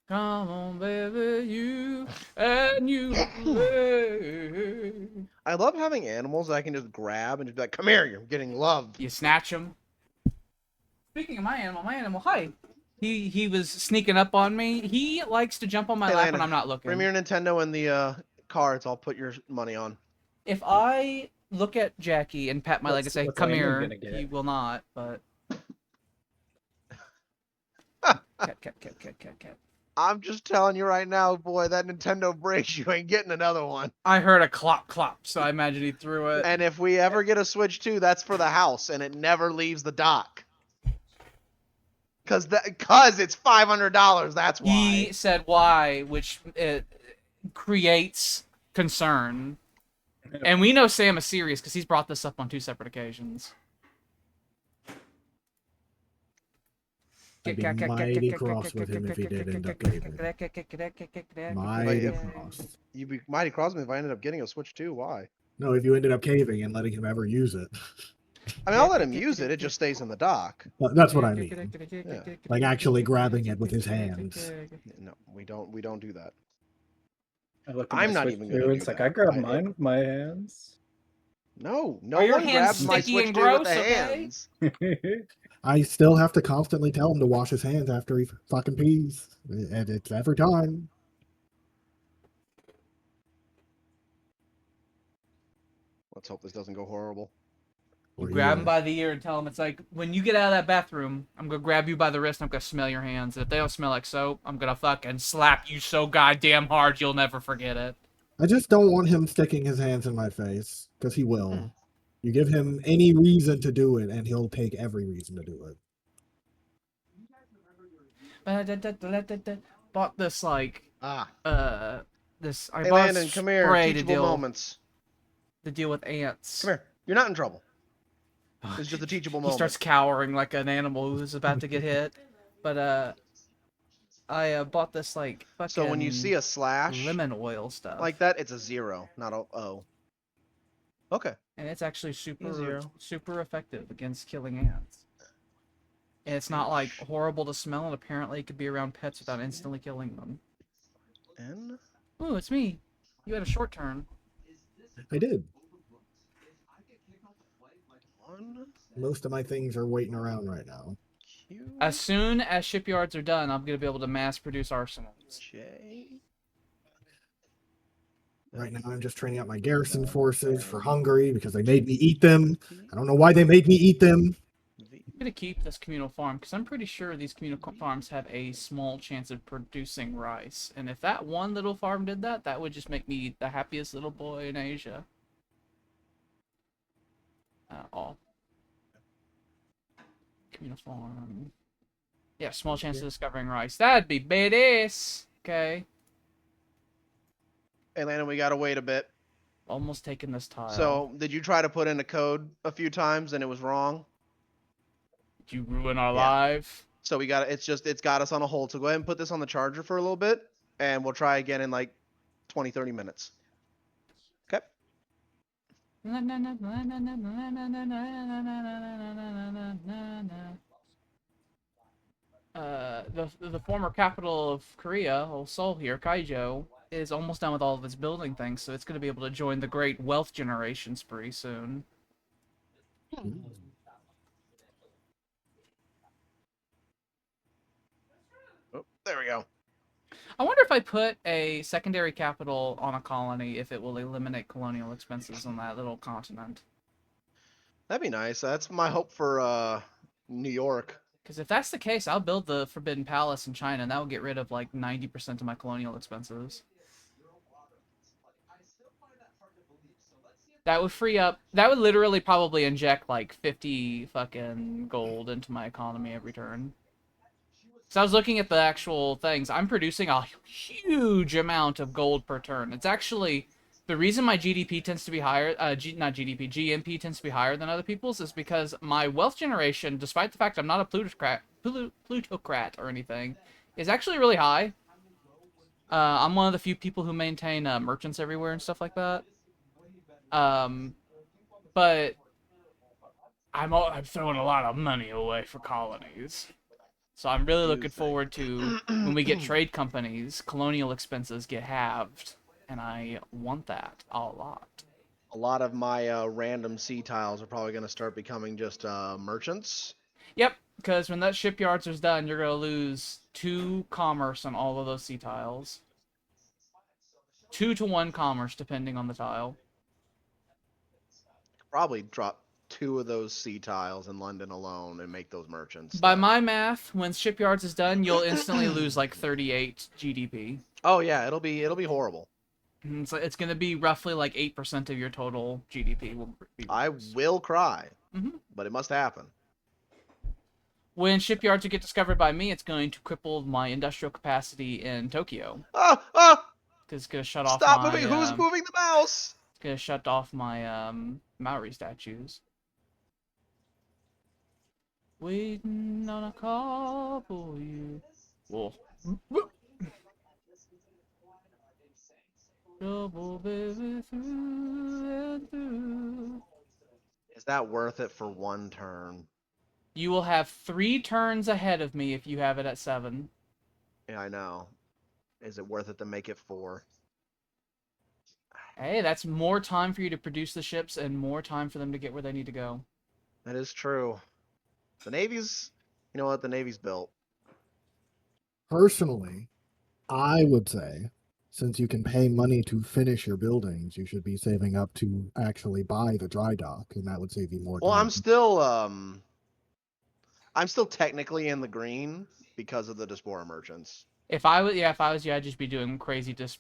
Come on, baby, you and you. Baby. I love having animals that I can just grab and just be like, "Come here, you're getting loved." You snatch him. Speaking of my animal, hi. He was sneaking up on me. He likes to jump on my Hey, lap when Landon, I'm not bring me looking. your Nintendo and the cards. I'll put your money on. If I look at Jackie and pat my leg and say, What's "Come Landon here," gonna he get? will not. But cat, cat, cat, cat, cat, cat. I'm just telling you right now, boy, that Nintendo breaks, you ain't getting another one. I heard a clop clop, so I imagine he threw it. And if we ever get a Switch 2, that's for the house, and it never leaves the dock. Cause it's $500. That's why. He said why, which creates concern. And we know Sam is serious because he's brought this up on 2 separate occasions. I'd be mighty cross with him if he did end up caving. Mighty cross. You'd be mighty cross me if I ended up getting a Switch 2. Why? No, if you ended up caving and letting him ever use it. I mean, I'll let him use it. It just stays in the dock. That's what I mean. Like actually grabbing it with his hands. No, we don't do that. I look at I'm my not Switch even too, gonna it's do like that. I grab mine with my hands. No, no Are your one hands grabs my sticky Switch and 2 gross, with the okay? hands. I still have to constantly tell him to wash his hands after he fucking pees. And it's every time. Let's hope this doesn't go horrible. You grab him by the ear and tell him it's like, when you get out of that bathroom, I'm gonna grab you by the wrist and I'm gonna smell your hands. And if they don't smell like soap, I'm gonna fucking slap you so goddamn hard you'll never forget it. I just don't want him sticking his hands in my face, because he will. You give him any reason to do it, and he'll take every reason to do it. Bought this like this. I Hey, bought Landon, a come here. spray Teachable moments. to deal with ants. Come here. You're not in trouble. It's just a teachable He moment. starts cowering like an animal who's about to get hit. But I bought this like fucking. So when you see a slash lemon oil stuff like that, it's a 0, not a O. Okay. and it's actually super effective against killing ants. And it's not like horrible to smell, and apparently it could be around pets without instantly killing them. N. Ooh, it's me. You had a short turn. I did. 1 Most of my things are waiting around right now. Q As soon as shipyards are done, I'm gonna be able to mass produce arsenals. J. Right now, I'm just training out my garrison forces for Hungary because they made me eat them. I don't know why they made me eat them. V. I'm gonna keep this communal farm because I'm pretty sure these communal farms have a small chance of producing rice. And if that one little farm did that, that would just make me the happiest little boy in Asia. All. Communal farm. Yeah, small chance of discovering rice. That'd be badass. Okay. Hey, Landon, we gotta wait a bit. Almost taking this tile. So, did you try to put in a code a few times and it was wrong? Did you ruin our Yeah. life? So we got it's got us on a hold. So go ahead and put this on the charger for a little bit, and we'll try again in like 20, 30 minutes. Okay. The former capital of Korea, Seoul here, Kaijo, is almost done with all of its building things, so it's going to be able to join the great wealth generation spree soon. Oh, there we go. I wonder if I put a secondary capital on a colony, if it will eliminate colonial expenses on that little continent. That'd be nice. That's my hope for New York. Because if that's the case, I'll build the Forbidden Palace in China, and that will get rid of like 90% of my colonial expenses. That would free up. That would literally probably inject like 50 fucking gold into my economy every turn. So I was looking at the actual things. I'm producing a huge amount of gold per turn. It's actually the reason my GDP tends to be higher. Not GDP, GMP tends to be higher than other people's is because my wealth generation, despite the fact I'm not a plutocrat or anything, is actually really high. I'm one of the few people who maintain merchants everywhere and stuff like that. But I'm throwing a lot of money away for colonies. So I'm really Do looking think. forward to when we get trade companies, colonial expenses get halved, and I want that a lot. A lot of my random sea tiles are probably going to start becoming just merchants. Yep, because when that shipyards is done, you're gonna lose 2 commerce on all of those sea tiles. 2 to 1 commerce, depending on the tile. Probably drop 2 of those sea tiles in London alone and make those merchants. By though. my math, when shipyards is done, you'll instantly lose like 38 GDP. Oh yeah, it'll be horrible. So it's gonna be roughly like 8% of your total GDP will be I reduced. will cry, Mhm. but it must happen. When shipyards get discovered by me, it's going to cripple my industrial capacity in Tokyo. Ah! Ah! Because it's gonna shut off Stop my. moving! Who's moving the mouse? It's gonna shut off my Maori statues. Waiting on a call for you. Whoa. Double baby through and through. Is that worth it for 1 turn? You will have 3 turns ahead of me if you have it at 7. Yeah, I know. Is it worth it to make it 4? Hey, that's more time for you to produce the ships and more time for them to get where they need to go. That is true. The Navy's, you know what? The Navy's built. Personally, I would say, since you can pay money to finish your buildings, you should be saving up to actually buy the dry dock, and that would save you more Well, time. I'm still technically in the green because of the Diaspora merchants. If I was you, I'd just be doing crazy deficit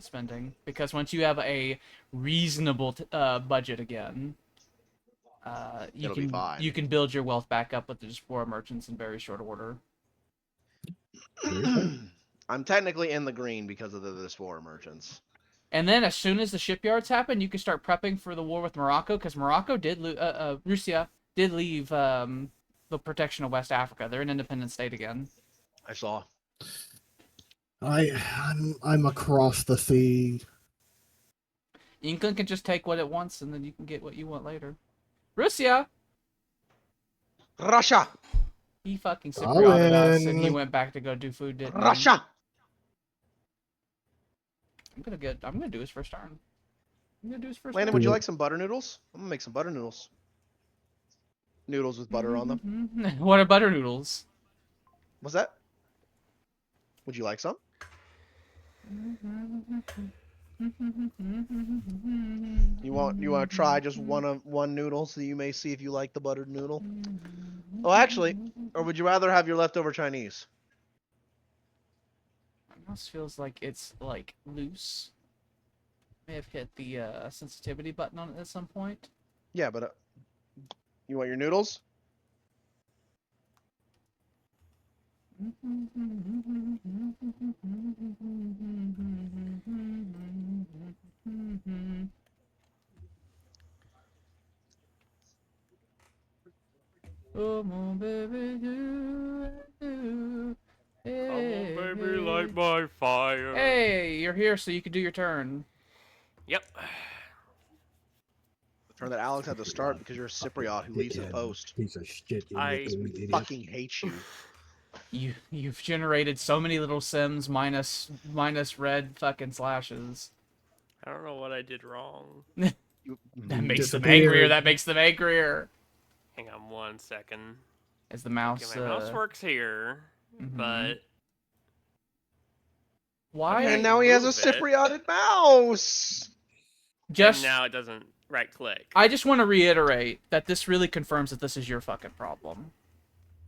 spending, because once you have a reasonable budget again, you It'll be fine. you can build your wealth back up with the Diaspora merchants in very short order. I'm technically in the green because of the Diaspora merchants. And then as soon as the shipyards happen, you can start prepping for the war with Morocco, because Morocco did Russia did leave the protection of West Africa. They're an independent state again. I saw. I'm across the sea. England can just take what it wants, and then you can get what you want later. Russia! Russia! He fucking Cyprioted us, and he Owen. went back to go do food, didn't he? Russia! I'm gonna do his first turn. I'm gonna do his first Landon, turn. would you like some butter noodles? I'm gonna make some butter noodles. Noodles with butter on them. What are butter noodles? What's that? Would you like some? You want to try just one noodle so you may see if you like the buttered noodle? Oh, actually, or would you rather have your leftover Chinese? My mouse feels like it's like loose. May have hit the sensitivity button on it at some point. Yeah, but you want your noodles? Come on, baby, do. Come Hey, on, baby, light my fire. hey, you're here, so you can do your turn. Yep. The turn that Alex had to start because you're a Cypriot who leaves his post. Piece of shit. You I idiot. Fucking hate you. You've generated so many little sims minus red fucking slashes. I don't know what I did wrong. You, That makes them disappeared. angrier. That makes them angrier. Hang on 1 second. As the mouse. Okay, my mouse works here, mhm. but Why? and now he has a Move it. Cyprioted mouse. Just now it doesn't right click. I just want to reiterate that this really confirms that this is your fucking problem.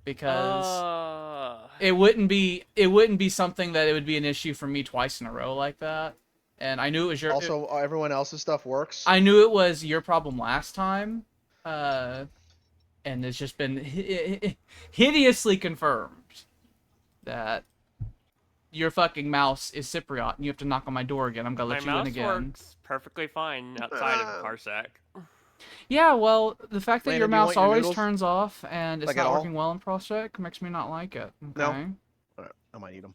Because it wouldn't be something that it would be an issue for me twice in a row like that. And I knew it was your Also, everyone else's stuff works. I knew it was your problem last time. And it's just been hideously confirmed that your fucking mouse is Cypriot and you have to knock on my door again. I'm gonna let my you in mouse again. works perfectly fine outside of a parsec. Yeah, well, the fact that your Landon, do you want mouse your always noodles? turns off and it's Like at not all? working well in Prosec makes me not like it. No. Okay? Alright, I might eat them.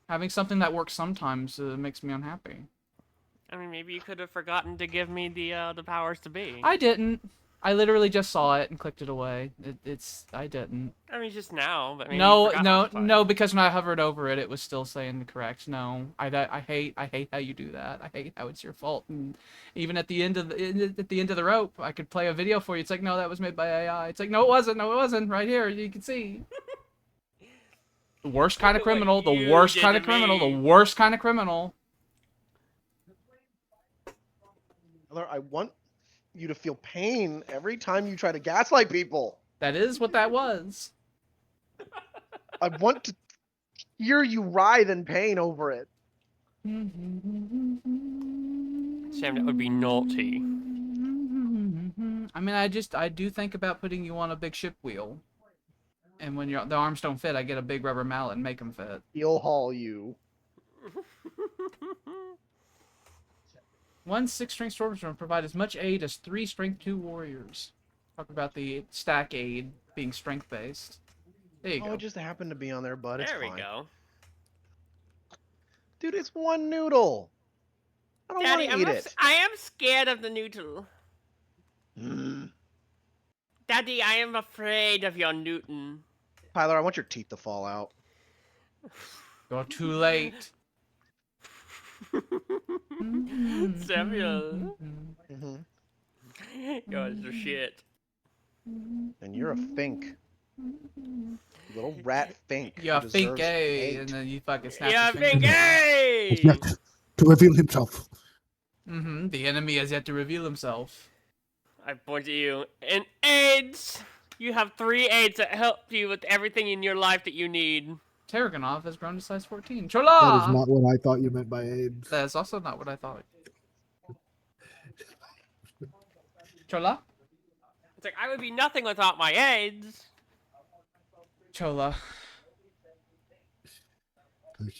Having something that works sometimes makes me unhappy. I mean, maybe you could have forgotten to give me the powers to be. I didn't. I literally just saw it and clicked it away. I didn't. I mean, just now, but maybe you No, forgot no, last time. no, because when I hovered over it, it was still saying the correct. No, I hate how you do that. I hate how it's your fault. And even at the end of the rope, I could play a video for you. It's like, no, that was made by AI. It's like, no, it wasn't. No, it wasn't. Right here, you can see. The worst kind of Look at what criminal. The you worst did kind to of criminal. The me. worst kind of criminal. Tyler, I want you to feel pain every time you try to gaslight people. That is what that was. I want to hear you writhe in pain over it. Sam, that would be naughty. I mean, I do think about putting you on a big ship wheel. And when the arms don't fit, I get a big rubber mallet and make them fit. He'll haul you. 1 6-strength swordsman provide as much aid as 3 strength 2 warriors. Talk about the stack aid being strength based. There you Oh, go. it just happened to be on there, bud. It's There we fine. go. Dude, it's one noodle. I don't want Daddy, to eat it. I am scared of the noodle. Mm. Daddy, I am afraid of your Newton. Tyler, I want your teeth to fall out. You're too late. Samuel. Hmm. Guys are shit. And you're a fink. Little rat fink. You're a who fink, deserves eh? hate. And then you fucking snap Yeah, his fingers. Bingay! Yet to reveal himself. The enemy has yet to reveal himself. I point to you. And AIDS! You have 3 AIDS that help you with everything in your life that you need. Taragonov has grown to size 14. That is Chola! not what I thought you meant by AIDS. That's also not what I thought. Chola? It's like, I would be nothing without my AIDS. Chola.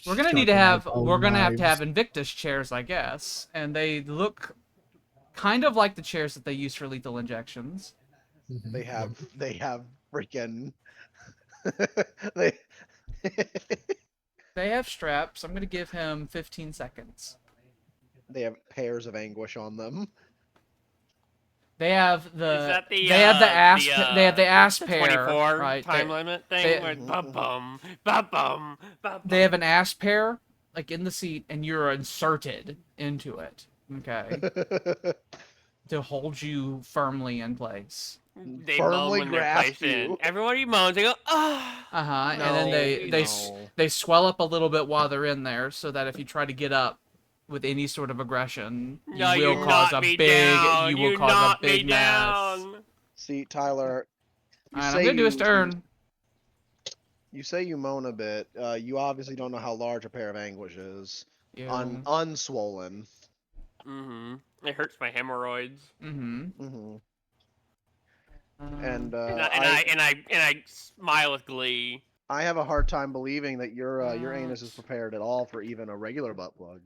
We're gonna need to have Invictus chairs, I guess, and they look kind of like the chairs that they use for lethal injections. They have freaking they They have straps. I'm gonna give him 15 seconds. they have pairs of anguish on them. They have Is the that the, they have the ass the, they have the ass the pair, 24 right? time they, limit thing? they- Where bum-bum, bum-bum, bum-bum. they have an ass pair like in the seat, and you're inserted into it. Okay, to hold you firmly in place. They firmly moan when they're grasp placed in. you. Everybody moans. They go, ah. And then No. they swell up a little bit while they're in there, so that if you try to get up with any sort of aggression, you No, will cause knock a me big down. you will You cause a knock me big mess. down. See, Tyler, you Alright, say I'm gonna do a you- stern. You say you moan a bit. You obviously don't know how large a pair of anguish is. Yeah. Unswollen. It hurts my hemorrhoids. Mm-hmm. And And I smile with glee. I have a hard time believing that your anus is prepared at all for even a regular butt plug.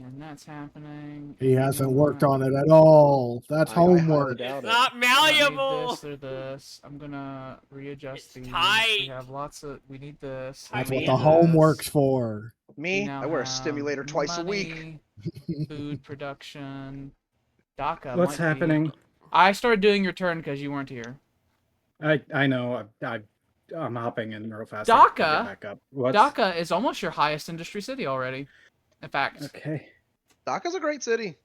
And that's happening. He hasn't worked on it at all. That's I highly homework. doubt it. Not I need malleable. this or this. I'm gonna readjust It's these. tight. We have lots of. We need this. I That's we what need the need this. homework's for. We Me, now I wear a have stimulator twice a week. money, Food production. DACA. What's might be- happening? I started doing your turn because you weren't here. I know. I'm hopping in real fast. I can get DACA? back up. What's... DACA is almost your highest industry city already. In fact, Okay. Dhaka's a great city.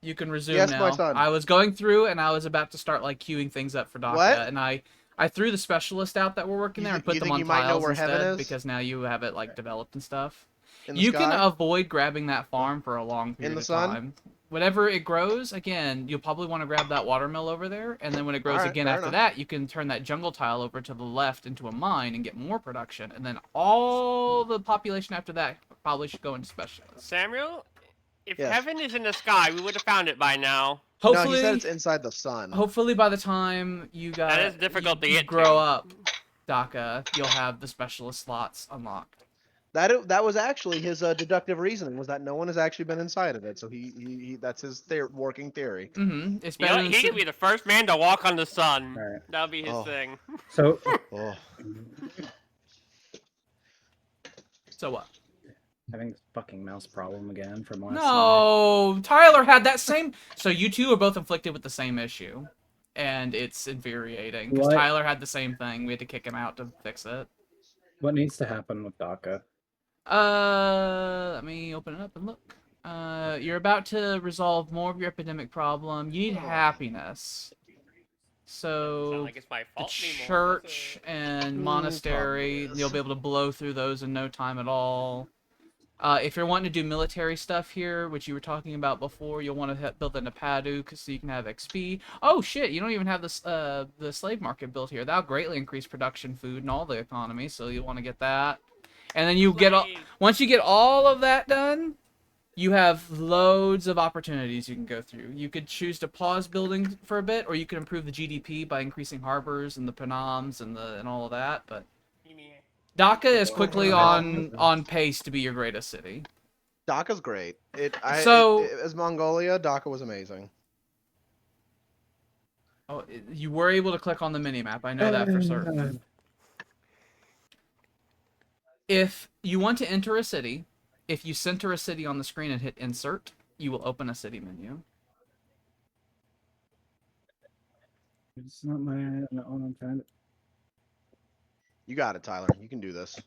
you can resume Yes, now. my son. I was going through and I was about to start like queuing things up for DACA, What? and I threw the specialist out that were working You there and thi- put you them think on you might know tiles where heaven instead is? because now you have it like developed and stuff. In the You sky? can avoid grabbing that farm for a long period the of sun? time. Whenever it grows, again, you'll probably want to grab that watermill over there, and then when it grows Alright, again fair after enough. that, you can turn that jungle tile over to the left into a mine and get more production, and then all the population after that probably should go into specialists. Samuel, if Yes. heaven is in the sky, we would have found it by now. No, Hopefully, he said it's inside the sun. hopefully by the time you guys That is difficult to get grow to. up, DACA, you'll have the specialist slots unlocked. That was actually his deductive reasoning, was that no one has actually been inside of it. So he that's his working theory. Mm-hmm. It's You know better what? than He could be the first man to walk on the sun. Alright. That'll be his Oh. thing. So Oh. so what? having this fucking mouse problem again from last night. No, Tyler had that same. So you two are both inflicted with the same issue. and it's infuriating because What? Tyler had the same thing. We had to kick him out to fix it. What needs to happen with DACA? Let me open it up and look. You're about to resolve more of your epidemic problem. You need happiness. Doesn't sound So like it's my the fault anymore, does church it? and probably monastery, is. you'll be able to blow through those in no time at all. If you're wanting to do military stuff here, which you were talking about before, you'll want to build an Apadu so you can have XP. Oh shit, you don't even have this the slave market built here. That'll greatly increase production, food, and all the economy, so you'll want to get that. And then you get all, Slave. once you get all of that done, you have loads of opportunities you can go through. You could choose to pause building for a bit, or you could improve the GDP by increasing harbors and the Panams and all of that. But Dhaka is quickly on pace to be your greatest city. Dhaka's great. So- As Mongolia, Dhaka was amazing. Oh, you were able to click on the minimap. I know that for certain. If you want to enter a city, if you center a city on the screen and hit insert, you will open a city menu. It's not my own. I'm trying to. You got it, Tyler. You can do this.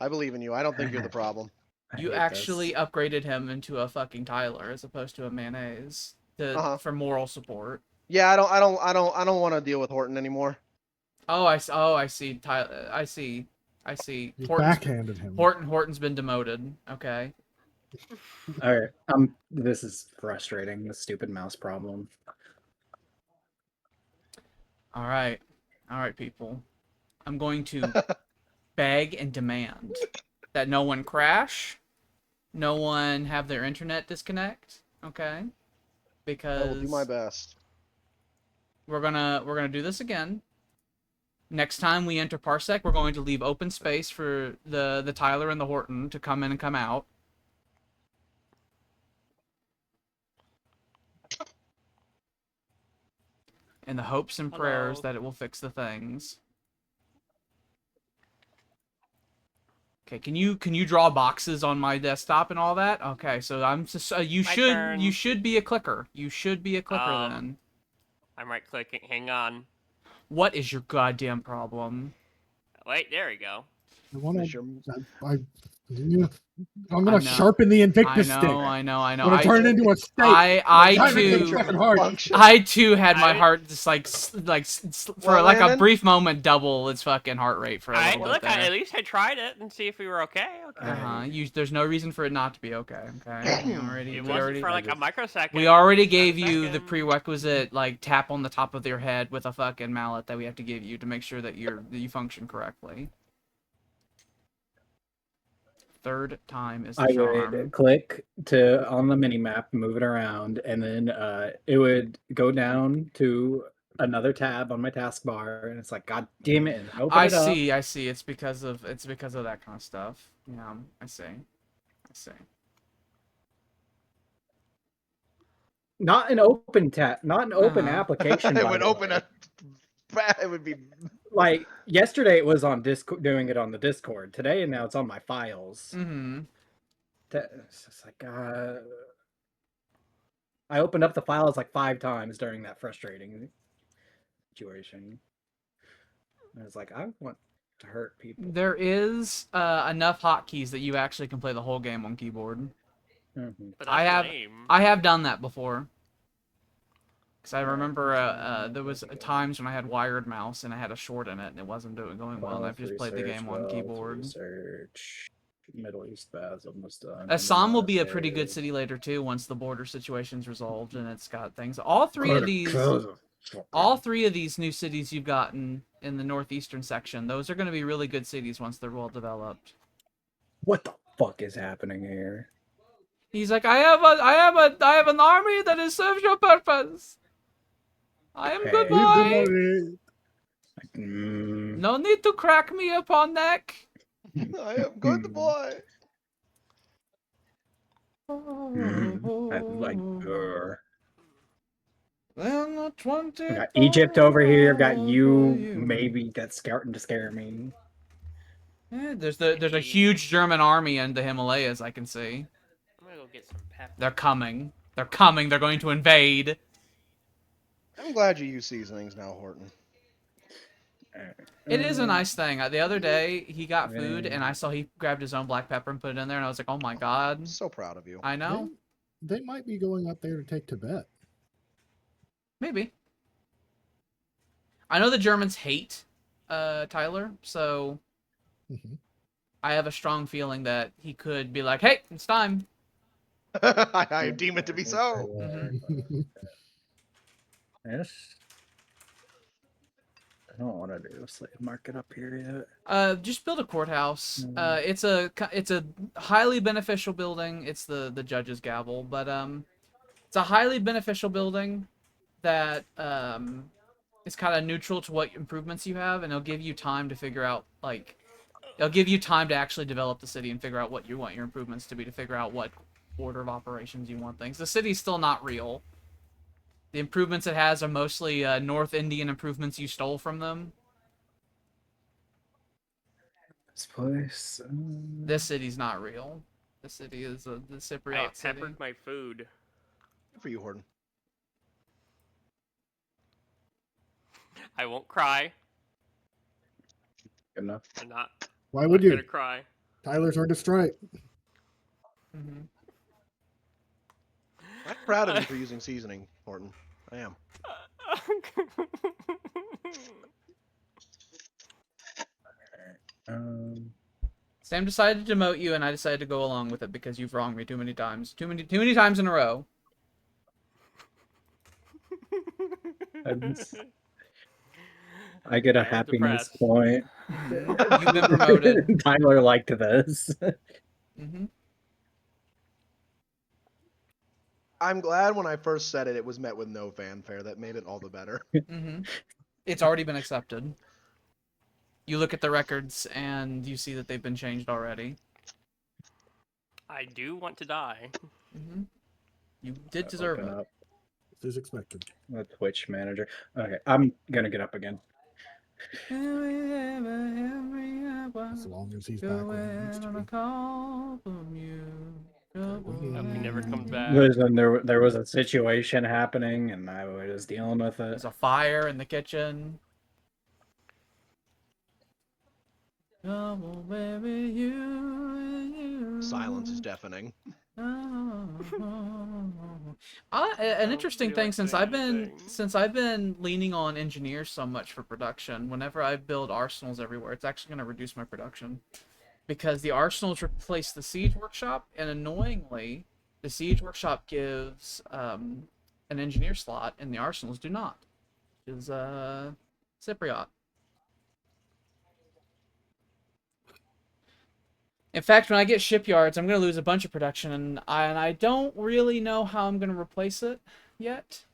I believe in you. I don't think you're the problem. I You hate actually this. upgraded him into a fucking Tyler as opposed to a mayonnaise for moral support. Yeah, I don't want to deal with Horton anymore. Oh, I see. Tyler, I see. You Horton's, backhanded him. Horton's been demoted. Okay. All right. This is frustrating. The stupid mouse problem. All right, people. I'm going to beg and demand that no one crash, no one have their internet disconnect. Okay. I Because will do my best. we're gonna do this again. Next time we enter Parsec, we're going to leave open space for the Tyler and the Horton to come in and come out. In the hopes and prayers that it will fix the things. Okay, can you draw boxes on my desktop and all that? Okay, so I'm just you turn. should be a clicker. You should be a clicker then. I'm right clicking. Hang on. What is your goddamn problem? Wait, there we go. I want Finish your- I'm I gonna know. sharpen the Invictus stick. I know. I'm gonna turn it into a steak. I Time it too, fucking hard. I too had my I- heart just for Well, like a Landon? brief moment double its fucking heart rate for a I little bit look. there. At least I tried it and see if we were okay. Okay. There's no reason for it not to be okay. Okay. It wasn't for like a microsecond. We already gave a you the second. prerequisite like tap on the top of your head with a fucking mallet that we have to give you to make sure that you function correctly. Third time is the I charm. would click to on the mini map, move it around, and then it would go down to another tab on my taskbar, and it's like, God damn it! And open I it up. see. It's because of that kind of stuff. Yeah, I see. Not an open tab, not an open Uh-huh. application. It by would the open way. It would be. Like yesterday, it was on Discord, doing it on the Discord. Today, and now it's on my files. Mm-hmm. It's just like, I opened up the files like 5 times during that frustrating situation. I was like, I want to hurt people. There is enough hotkeys that you actually can play the whole game on keyboard. Mm-hmm. But I that's have lame. I have done that before. Because I remember there was times when I had wired mouse and I had a short in it and it wasn't going well, and I've just played the game on keyboard. Research. Middle East Baths almost done. Assam will be a pretty good city later too once the border situation's resolved and it's got things. All three of these new cities you've gotten in the northeastern section, those are going to be really good cities once they're well developed. What the fuck is happening here? He's like, I have an army that has served your purpose. I am good boy. No need to crack me upon neck. I am good boy. I like. I Got Egypt over here. Got you. Maybe that's starting to scare me. Yeah, there's a huge German army in the Himalayas. I can see. I'm gonna go get some pepper. They're coming. They're coming. They're going to invade. I'm I'm glad you use seasonings now, Horton. It is a Um, nice thing. The other day, he got food, and I saw he grabbed his own black pepper and put it in there, and I was like, oh my god. So proud of you. I know. They might be going up there to take Tibet. Maybe. I know the Germans hate Tyler, so Mhm. I have a strong feeling that he could be like, hey, it's time. I deem it to be so. Yes. I don't want to do a slave market up here yet. Just build a courthouse. It's a highly beneficial building. It's the judge's gavel, but it's a highly beneficial building that is kind of neutral to what improvements you have, and it'll give you time to figure out it'll give you time to actually develop the city and figure out what you want your improvements to be, to figure out what order of operations you want things. The city's still not real. The improvements it has are mostly North Indian improvements you stole from them. This place. This city's not real. The city is the I Cypriot city. peppered my food. Good for you, Horton. I won't cry. Good enough. I'm not. Why I'm would not you? gonna cry. Tyler's hard to strike. Mm-hmm. I'm proud of you for using seasoning, Horton. I am. Sam decided to demote you, and I decided to go along with it because you've wronged me too many times. Too many times in a row. I get a I am happiness depressed. point. You've been promoted. Tyler liked this. Mm-hmm. I'm glad when I first said it, it was met with no fanfare. That made it all the better. Mm-hmm. It's already been accepted. You look at the records, and you see that they've been changed already. I do want to die. Mm-hmm. You did deserve Open it. up This is expected. the Twitch manager. Okay, I'm gonna get up again. As long as he's back where he needs to be. Hope he never comes back. Listen, there was a situation happening, and I was dealing with it. There's a fire in the kitchen. Come on, baby, you. Silence is deafening. An interesting feel thing, like since saying I've been leaning on engineers so much for production, whenever I build arsenals everywhere, it's actually going to reduce my production, because the arsenals replace the siege workshop, and annoyingly, the siege workshop gives an engineer slot, and the arsenals do not. Which is Cypriot. In fact, when I get shipyards, I'm going to lose a bunch of production, and I don't really know how I'm going to replace it yet,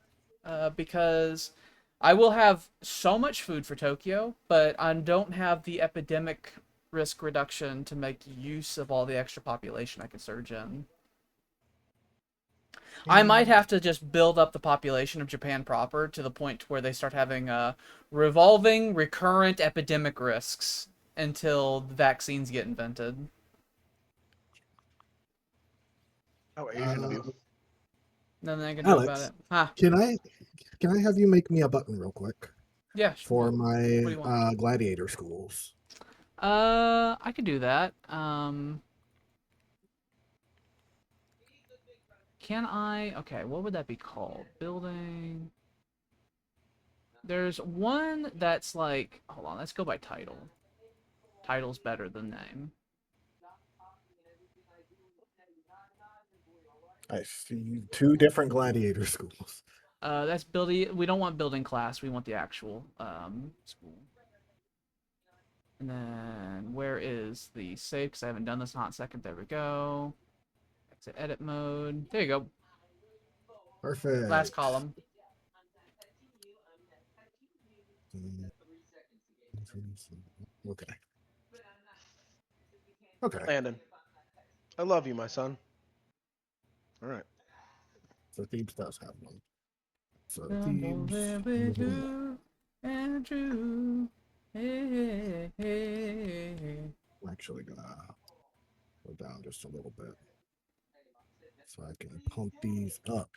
because I will have so much food for Tokyo, but I don't have the epidemic risk reduction to make use of all the extra population I can surge in. I might have to just build up the population of Japan proper to the point where they start having revolving, recurrent epidemic risks until vaccines get invented. How Asian of you. Nothing I can do about Alex, it. Huh. Can I have you make me a button real quick Yeah. for What do my you want? gladiator schools? I could do that. Can I? Okay, what would that be called? Building. There's one that's like, hold on, let's go by title. Title's better than name. I see 2 different gladiator schools. That's building. We don't want building class. We want the actual school. And then where is the save? Because I haven't done this in a hot second. There we go. Exit edit mode. There you go. Perfect. Last column. Okay. Okay. Landon, I love you, my son. All right. So Thebes does have one. So Come on, Thebes. baby, you and you. Hey, hey, hey. I'm actually gonna go down just a little bit so I can pump these up.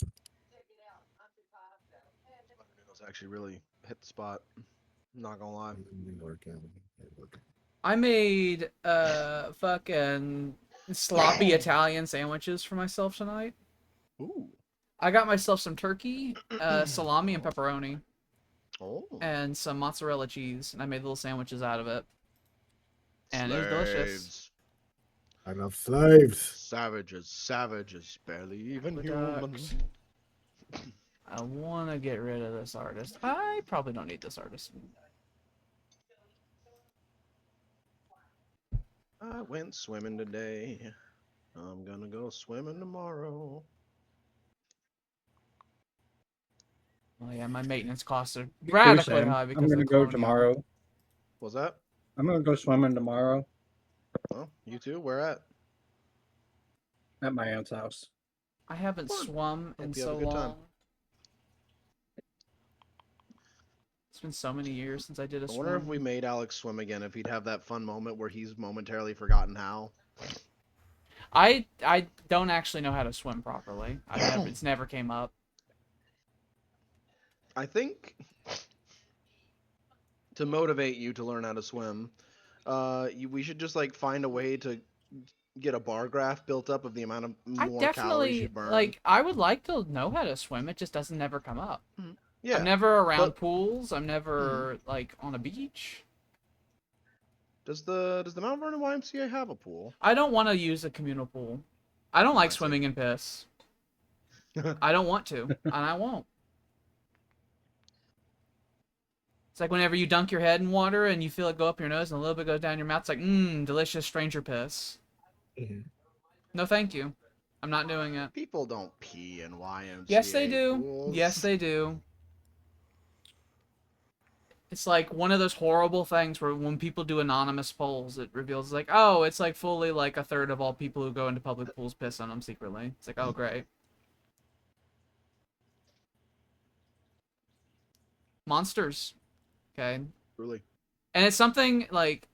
actually really hit the spot. I'm not gonna lie. I made fucking sloppy Italian sandwiches for myself tonight. Ooh. I got myself some turkey, salami, and pepperoni, Oh. and some mozzarella cheese, and I made little sandwiches out of it. And it was delicious. Slaves. I love slaves. Savages, barely even human. Ducks. I want to get rid of this artist. I probably don't need this artist. I went swimming today. I'm gonna go swimming tomorrow. Oh yeah, my maintenance costs are Me too, radically Sam. high because I'm of gonna the go colonial. tomorrow. What's that? I'm gonna go swimming tomorrow Well, you too. Where at? at my aunt's house. I haven't Fun. swum in Hope you have a so good time. long. It's been so many years since I did a I swim. wonder if we made Alex swim again, if he'd have that fun moment where he's momentarily forgotten how. I don't actually know how to swim properly. It's never came up. I think to motivate you to learn how to swim, we should just like find a way to get a bar graph built up of the amount of I more calories you definitely burn. I would like to know how to swim. It just doesn't never come up. Yeah. I'm never around but- pools. I'm never like on a beach. Does the Mount Vernon YMCA have a pool? I don't want to use a communal pool. I don't like I see. swimming in piss. I don't want to, and I won't. It's like whenever you dunk your head in water and you feel it go up your nose and a little bit goes down your mouth. It's like, delicious stranger piss. No, thank you. I'm not doing it. People don't pee in YMCA Yes, they do. pools. Yes, they do. It's like one of those horrible things where when people do anonymous polls, it reveals like, oh, it's like fully like a third of all people who go into public pools piss on them secretly. It's like, oh, great. Monsters. Okay. Really. And it's something like,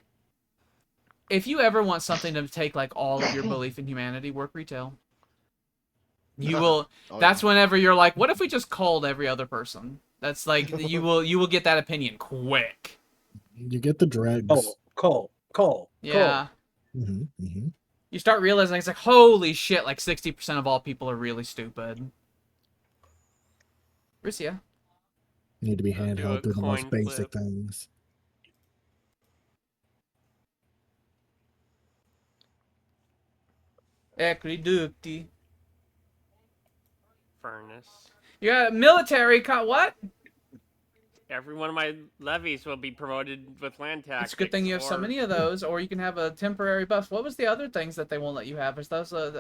if you ever want something to take like all of your belief in humanity, work retail. You will. Oh, That's yeah. whenever you're like, what if we just called every other person? That's like you will get that opinion quick. You get the dregs. Cole. Yeah. Mm-hmm. You start realizing it's like, holy shit, like 60% of all people are really stupid. Russia. You need to be I'll do a handheld through the most coin basic flip. things. Aqueducty. Furnace. You got military what? Every one of my levies will be promoted with land tax. It's a good thing you have so many of those, or you can have a temporary buff. What was the other things that they won't let you have? Is those oh,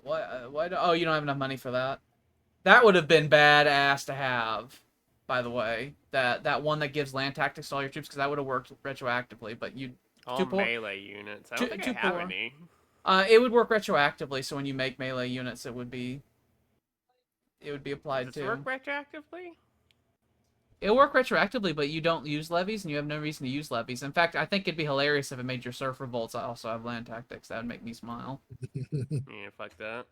you don't have enough money for that. That would have been badass to have, by the way. That one that gives land tactics to all your troops, because that would have worked retroactively. But you All too poor. melee units. I don't think I have poor. any. It would work retroactively. So when you make melee units, it would be applied Does to. this work retroactively? It'll work retroactively, but you don't use levies, and you have no reason to use levies. In fact, I think it'd be hilarious if it made your surf revolts also have land tactics. That would make me smile. Yeah, fuck that.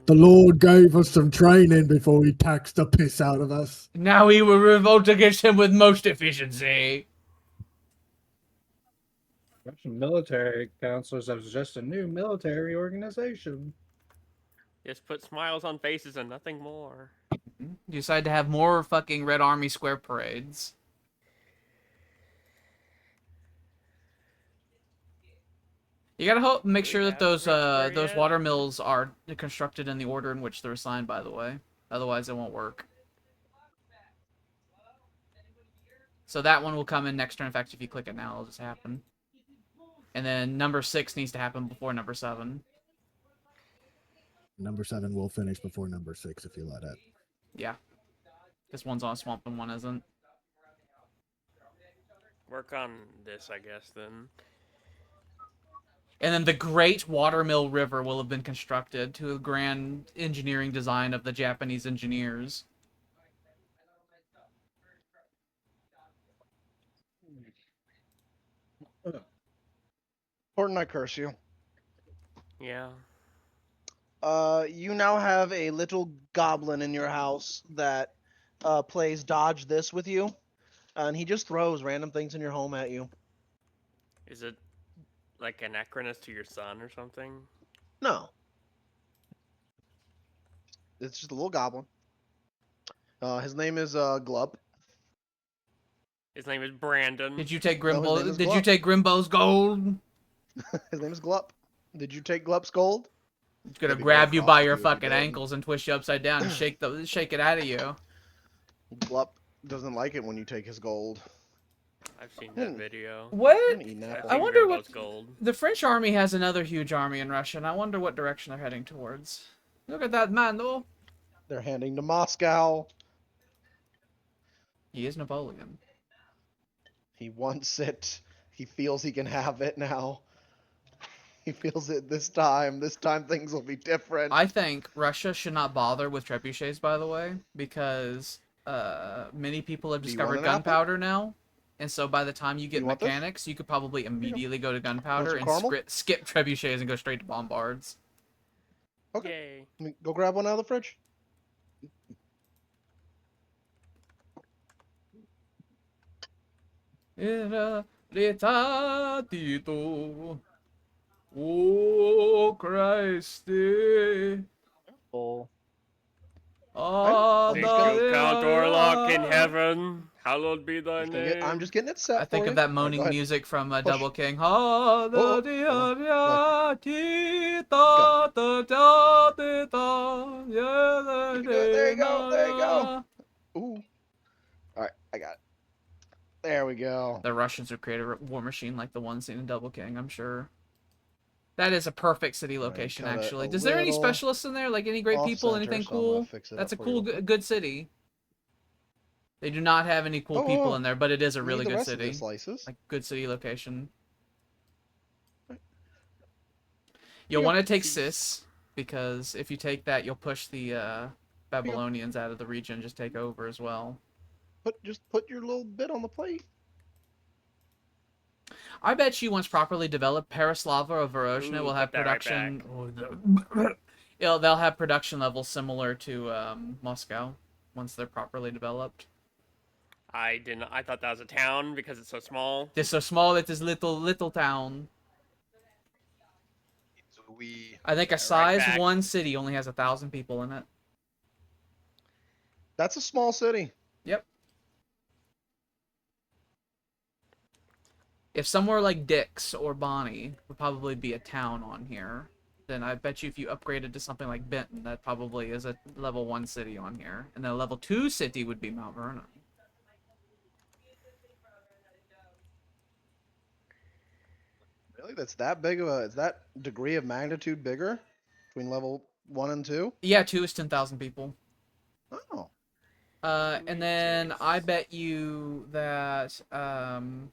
The Lord gave us some training before he taxed the piss out of us. Now we will revolt against him with most efficiency. Russian military counselors as just a new military organization. Just put smiles on faces and nothing more. You decide to have more fucking Red Army Square parades. You gotta make sure that those water mills are constructed in the order in which they're assigned, by the way. Otherwise, it won't work. So that one will come in next turn. In fact, if you click it now, it'll just happen. And then number 6 needs to happen before number 7. Number 7 will finish before number 6 if you let it. Yeah. This one's on a swamp and one isn't. Work on this, I guess, then. And then the Great Watermill River will have been constructed to a grand engineering design of the Japanese engineers. Horton, I curse you. Yeah. You now have a little goblin in your house that plays dodge this with you, and he just throws random things in your home at you. Is it like anachronous to your son or something? No, it's just a little goblin. His name is Glup. His name is Brandon. Did you take No, his name is Did you Glup. take Grimbo's gold? His name is Glup. Did you take Glup's gold? It's gonna That'd be very grab you cross by with your you if you fucking did. ankles and twist you upside down and shake it out of you. Glup doesn't like it when you take his gold. I've seen that video. I'm What? gonna eat an I've apple. I seen wonder Grimbo's what gold. the French army has another huge army in Russia, and I wonder what direction they're heading towards. Look at that man, though. They're heading to Moscow. He is Napoleon. He wants it. He feels he can have it now. He feels it this time. This time things will be different. I think Russia should not bother with trebuchets, by the way, because many people have Do you want discovered an apple? gunpowder now, and so by the time you get You want this? mechanics, you could probably immediately go to gunpowder some and caramel? skip trebuchets and go straight to bombards. Okay. Yay. Let me go grab one out of the fridge. Era retatito. Oh Christ. Full. Ah, Thank just you, gonna- Count Orlok in heaven. Hallowed be thy name. I'm just getting it set. I think for of you. that Alright, go moaning ahead. music from Push. Double King. Oh, hold on. You can do it. There you go. There you go. Ooh. Alright, I got it. There we go. The Russians would create a war machine like the one seen in Double King, I'm sure. That is a perfect city Alright, location, cut it actually. a Is there any little specialists in there? Like any great people? off-center, Anything so I'm gonna cool? fix it That's a up for cool, you. good city. They do not have any cool people in there, but it is a Need really the good rest of city. the slices. Like, good city location. Right. You'll Yeah. want to take Sis, because if you take that, you'll push the Babylonians out of the region, just take over as well. Just put your little bit on the plate. I bet you once properly developed, Perislava or Vorozhna Ooh, will have put that right production. They'll have production levels similar to Moscow once they're properly developed. I didn't. I thought that was a town because it's so small. They're so small, it is little town. I think a Right size back. one city only has 1,000 people in it. That's a small city. Yep. If somewhere like Dix or Bonnie would probably be a town on here, then I bet you if you upgraded to something like Benton, that probably is a level 1 city on here. And then a level 2 city would be Mount Vernon. Really? That's that big of a? Is that degree of magnitude bigger between level 1 and 2? Yeah, 2 is 10,000 people. Oh. And then I bet you that St.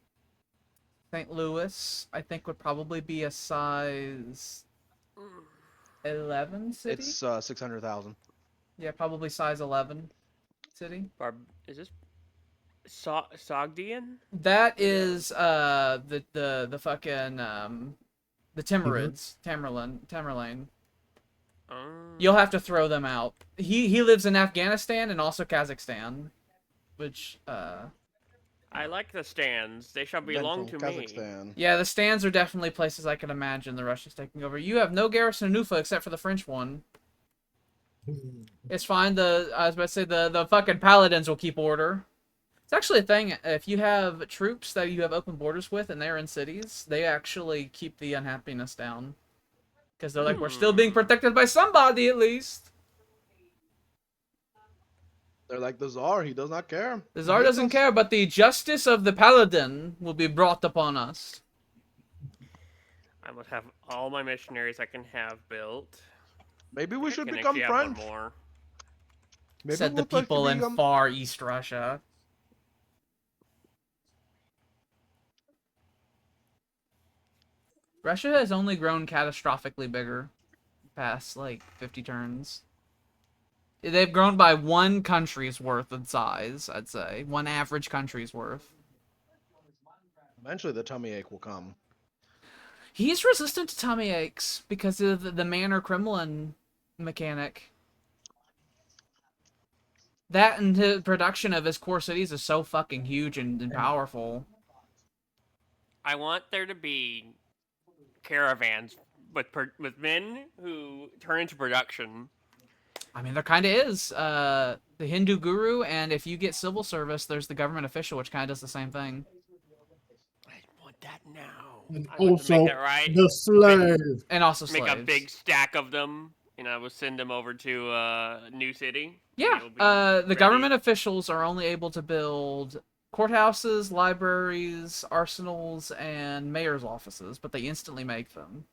Louis, I think, would probably be a size 11 city. It's 600,000. Yeah, probably size 11 city. Is this Sogdian? That is the fucking the Timurids, Tamerlane. You'll have to throw them out. He lives in Afghanistan and also Kazakhstan, which I like the stands. They shall belong to me. Kazakhstan. yeah, the stands are definitely places I can imagine the Russians taking over. You have no garrison in Ufa except for the French one. It's fine. I was about to say the fucking paladins will keep order. It's actually a thing. If you have troops that you have open borders with and they're in cities, they actually keep the unhappiness down. Because they're like, we're still being protected by somebody at least. They're like the Tsar. He does not care. The Tsar doesn't care, but the justice of the paladin will be brought upon us. I must have all my missionaries I can have built. Maybe we I should can become actually have one French. more. Maybe Said the we'll start to people in become- Far East Russia. Russia has only grown catastrophically bigger past, like, 50 turns. They've grown by one country's worth in size, I'd say. One average country's worth. Eventually, the tummy ache will come. He's resistant to tummy aches because of the Manor Kremlin mechanic. That and the production of his core cities is so fucking huge and powerful. I want there to be caravans with men who turn into production. I mean, there kind of is. The Hindu guru, and if you get civil service, there's the government official, which kind of does the same thing. I want that now. And I want to also make that right. the slave. And also Make slaves. a big stack of them, and I will send them over to New City. Yeah, It'll be the ready. government officials are only able to build courthouses, libraries, arsenals, and mayor's offices, but they instantly make them.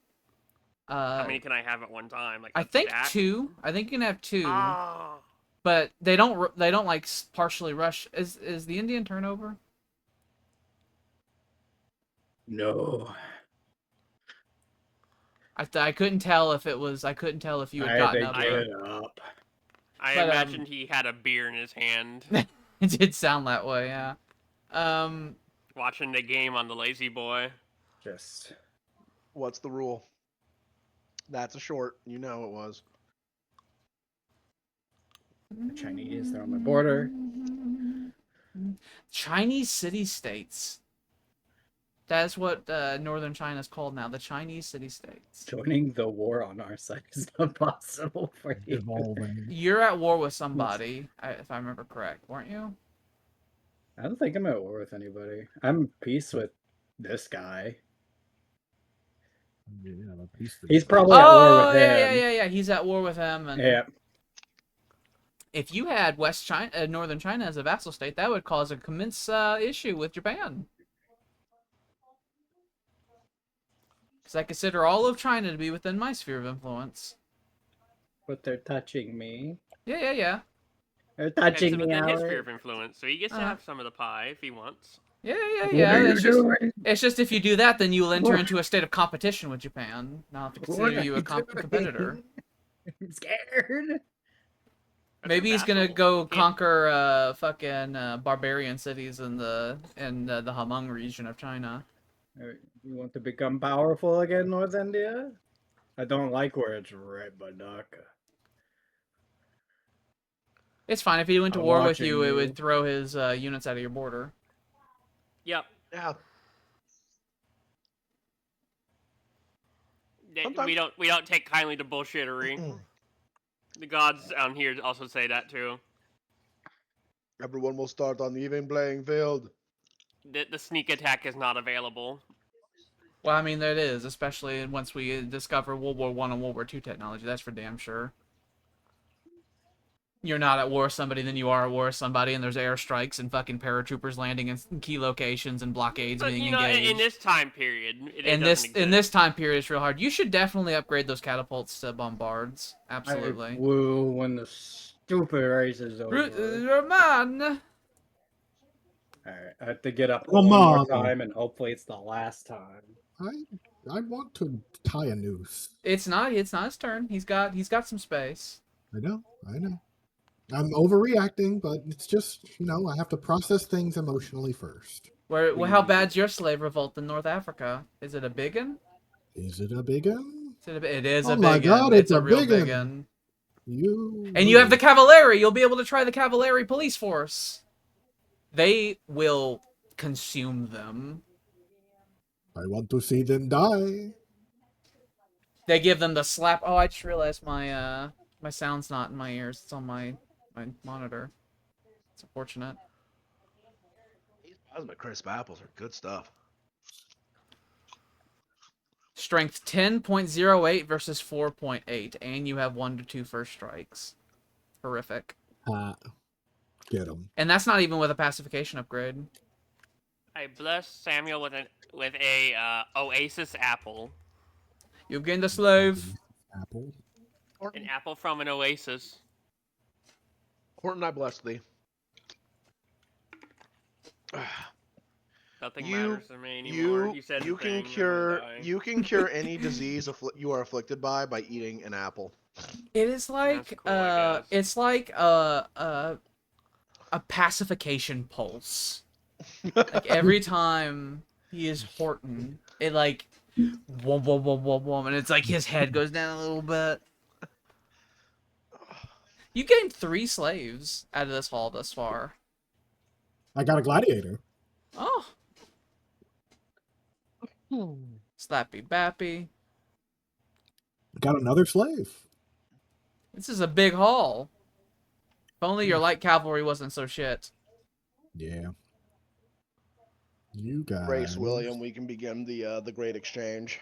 How many can I have at one time? Like I a think stack? 2. I think you can have 2, Ah. but they don't like partially rush. Is the Indian turnover? No. I couldn't tell if it was. I couldn't tell if you had gotten up. I there. it up. I But, imagined he had a beer in his hand, It did sound that way, yeah. watching the game on the Lazy Boy. Just What's the rule? That's a short. You know it was. the Chinese, they're on my border. Chinese city-states. That's what northern China's called now, the Chinese city-states. Joining the war on our side is not possible for you. Evolving. You're at war with somebody, if I remember correct, weren't you? I don't think I'm at war with anybody. I'm at peace with this guy. Yeah, the peace that- He's probably at war Oh, with yeah, him. yeah. He's at war with him. And Yeah. if you had West China, northern China as a vassal state, that would cause a immense issue with Japan. Because I consider all of China to be within my sphere of influence. But they're touching me. Yeah. They're It's touching me within his out. sphere of influence, so he gets to have some of the pie if he wants. Yeah. What are you doing? It's just if you do that, then you will enter What? into a state of competition with Japan. Now I have to What consider are you a you doing? competitor. I'm scared. That's Maybe a he's gonna vassal. go Can't- conquer fucking barbarian cities in the Hamung region of China. You want to become powerful again, North India? I don't like where it's right, Badaka. It's fine if he went to I'm war with watching you. It you. would throw his units out of your border. Yep. Yeah. They- Sometimes- We don't take kindly to bullshittery. The gods down here also say that too. Everyone will start on the even playing field. The sneak attack is not available. Well, I mean, that is, especially once we discover World War I and World War II technology. That's for damn sure. You're not at war with somebody, then you are at war with somebody, and there's airstrikes and fucking paratroopers landing in key locations and blockades But being you know, engaged. in this time period, it in doesn't this exist. time period, it's real hard. You should definitely upgrade those catapults to bombards. Absolutely. I will when the stupid race is over. Roman! Alright, I have to get up Come one more on. time, and hopefully it's the last time. I want to tie a noose. It's not his turn. He's got some space. I know. I'm overreacting, but it's just, I have to process things emotionally first. Well, how bad's your slave revolt in North Africa? Is it a big one? Is it a big one? It is Oh a my big one. God, It's it's a a real big big one. one. And you have the Cavalieri. You'll be able to try the Cavalieri police force. They will consume them. I want to see them die. They give them the slap. Oh, I just realized my my sound's not in my ears. It's on my monitor. It's unfortunate. These plasma crisp apples are good stuff. Strength 10.08 versus 4.8, and you have 1 to 2 first strikes. Horrific. Get them. And that's not even with a pacification upgrade. I bless Samuel with a oasis apple. You've gained a slave. Apple. An apple from an oasis. Horton, I bless thee. Nothing You- matters to me anymore. You said you the can thing, I'm cure dying. you can cure any disease you are afflicted by eating an apple. It is like That's cool, I guess. it's like a pacification pulse. Like every time he is Horton, it like whoa, and it's like his head goes down a little bit. You gained 3 slaves out of this haul thus far. I got a gladiator. Oh, slappy bappy. Got another slave. This is a big haul. If only your light cavalry wasn't so shit. Yeah. You guys. Brace William, we can begin the great exchange.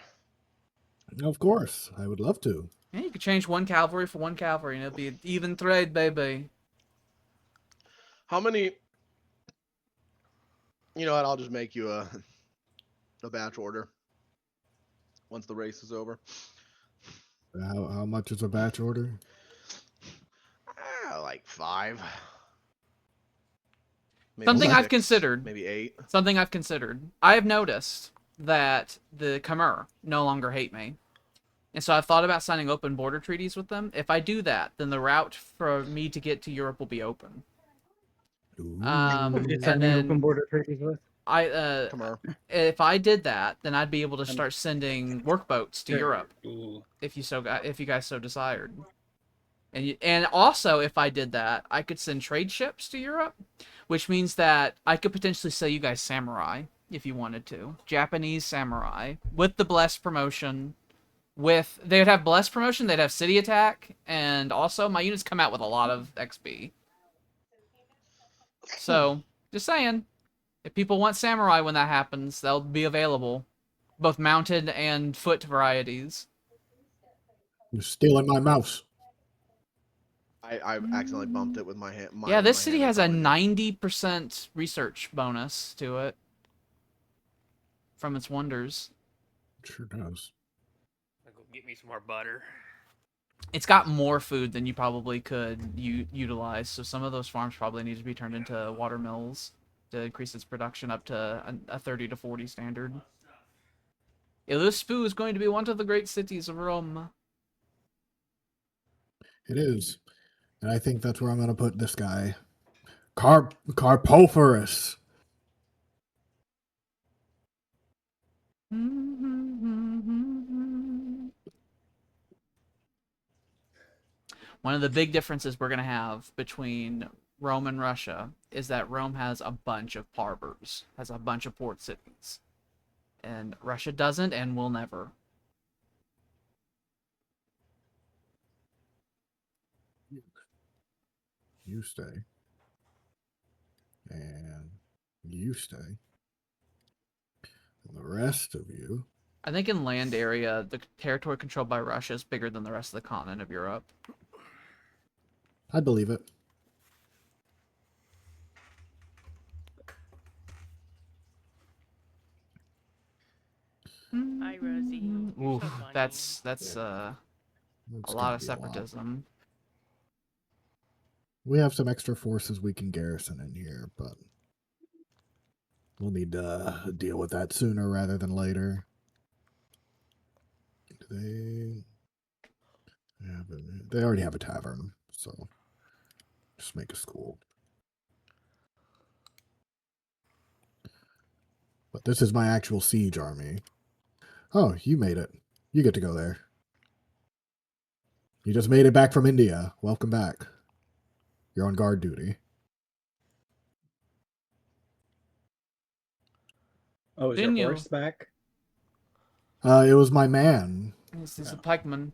Of course, I would love to. Yeah, you could change 1 cavalry for 1 cavalry, and it'll be an even trade, baby. How many? You know what? I'll just make you a batch order once the race is over. How much is a batch order? Like 5. Maybe Something I've 6, considered. Maybe 8. Something I've considered. I have noticed that the Khmer no longer hate me. And so I've thought about signing open border treaties with them. If I do that, then the route for me to get to Europe will be open. It's And signing open then border treaties with. Khmer. if I did that, then I'd be able to start sending workboats to Europe Ooh. if you guys so desired. And also if I did that, I could send trade ships to Europe, which means that I could potentially sell you guys samurai if you wanted to. Japanese samurai with the blessed promotion. They would have blessed promotion, they'd have city attack, and also my units come out with a lot of XP. So, just saying, if people want samurai when that happens, they'll be available. Both mounted and foot varieties. You're stealing my mouse. I accidentally bumped it with my hand. Yeah, this city has a 90% research bonus to it. From its wonders. It sure does. I'll go get me some more butter. It's got more food than you probably could utilize, so some of those farms probably need to be turned into water mills to increase its production up to a 30 to 40 standard. Illuspu is going to be one of the great cities of Rome. It is. And I think that's where I'm going to put this guy. Carpophorus. One of the big differences we're going to have between Rome and Russia is that Rome has a bunch of harbors, has a bunch of port cities. And Russia doesn't and will never. You stay. And you stay. And the rest of you. I think in land area, the territory controlled by Russia is bigger than the rest of the continent of Europe. I believe it. Hi, Rosie. You're Oof, so funny. that's It's a gonna lot of be separatism. We have some extra forces we can garrison in here, but we'll need to deal with that sooner rather than later. They already have a tavern, so just make a school. But this is my actual siege army. Oh, you made it. You get to go there. You just made it back from India. Welcome back. You're on guard duty. Oh, is Didn't your you? horse back? It was my man. This is a pikeman.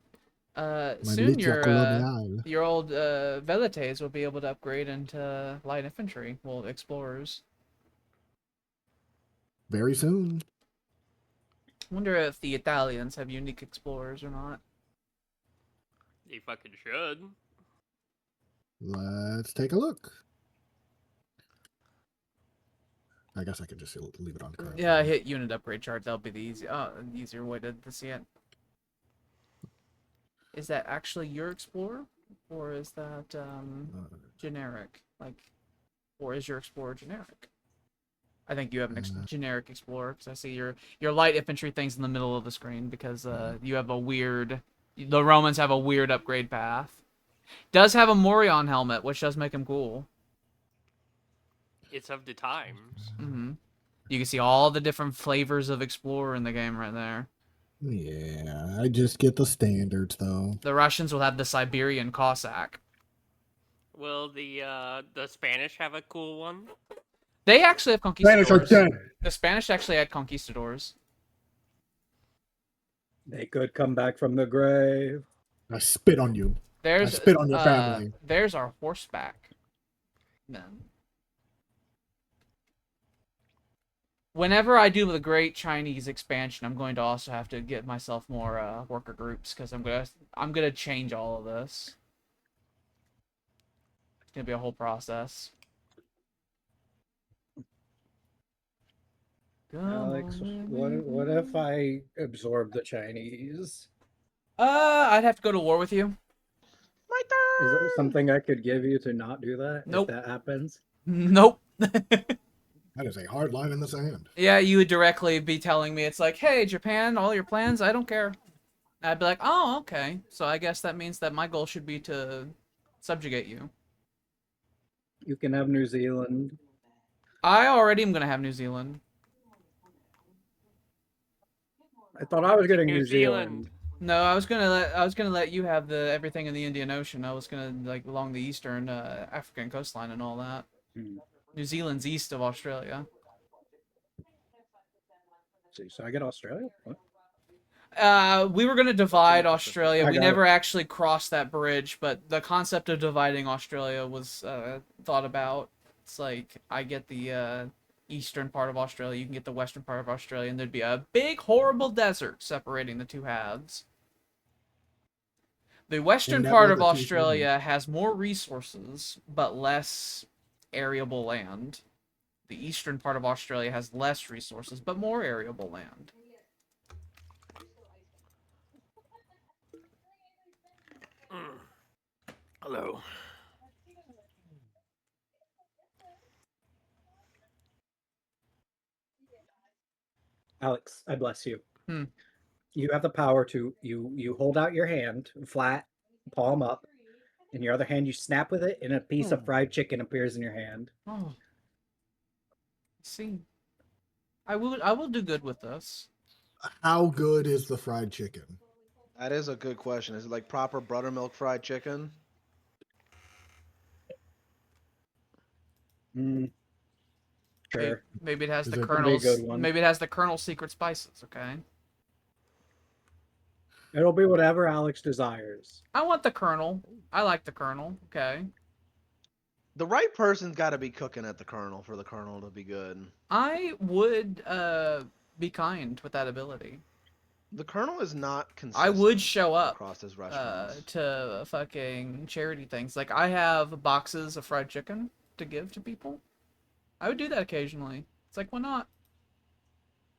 My Soon Lidia Coloniale. your old Velites will be able to upgrade into light infantry. Well, explorers. Very soon. Wonder if the Italians have unique explorers or not. They fucking should. Let's take a look. I guess I could just leave it on current. Yeah, hit unit upgrade chart. That'll be the easier way to see it. Is that actually your explorer, or is that generic? Like, or is your explorer generic? I think you have an generic explorer because I see your light infantry things in the middle of the screen because you have a weird. The Romans have a weird upgrade path. Does have a Morion helmet, which does make him cool. It's of the times. Mm-hmm. You can see all the different flavors of explorer in the game right there. Yeah, I just get the standards though. The Russians will have the Siberian Cossack. Will the Spanish have a cool one? They actually have Spanish are conquistadors. dead. The Spanish actually had conquistadors. They could come back from the grave. I spit on you. I There's spit on your family. There's our horseback. Men. Whenever I do the Great Chinese Expansion, I'm going to also have to get myself more worker groups because I'm gonna change all of this. It's gonna be a whole process. Alex, what if I absorb the Chinese? I'd have to go to war with you. My Is there turn. something I could give you to not do that? Nope. If that happens? Nope. That is a hard line in the sand. Yeah, you would directly be telling me, it's like, hey, Japan, all your plans, I don't care. I'd be like, oh, okay. So I guess that means that my goal should be to subjugate you. You can have New Zealand. I already am going to have New Zealand. I thought I was getting New New Zealand. No, I was gonna let you have the everything in the Indian Ocean. I was gonna like along the eastern African coastline and all that. Hmm. New Zealand's east of Australia. See, so I get Australia? What? We were gonna divide Australia. I We got never actually crossed that bridge, but the concept of dividing Australia was thought about. It's like I get the eastern part of Australia, you can get the western part of Australia, and there'd be a big horrible desert separating the two halves. The western And that part were of the two Australia has more resources, but less arable land. The eastern part of Australia has less resources, but more arable land. Hello. Alex, I bless you. Hmm. You have the power to you hold out your hand flat, palm up, in your other hand you snap with it, and a piece of fried chicken appears in your hand. Oh. See. I will do good with this. How good is the fried chicken? That is a good question. Is it like proper buttermilk fried chicken? Sure. Maybe it has Is the it- Colonel's. That'd be a good one. Maybe it has the Colonel's secret spices. Okay. It'll be whatever Alex desires. I want the Colonel. I like the Colonel. Okay. The right person's got to be cooking at the Colonel for the Colonel to be good. I would be kind with that ability. The Colonel is not consistent. I would show up across his restaurants. to fucking charity things. Like I have boxes of fried chicken to give to people. I would do that occasionally. It's like, why not?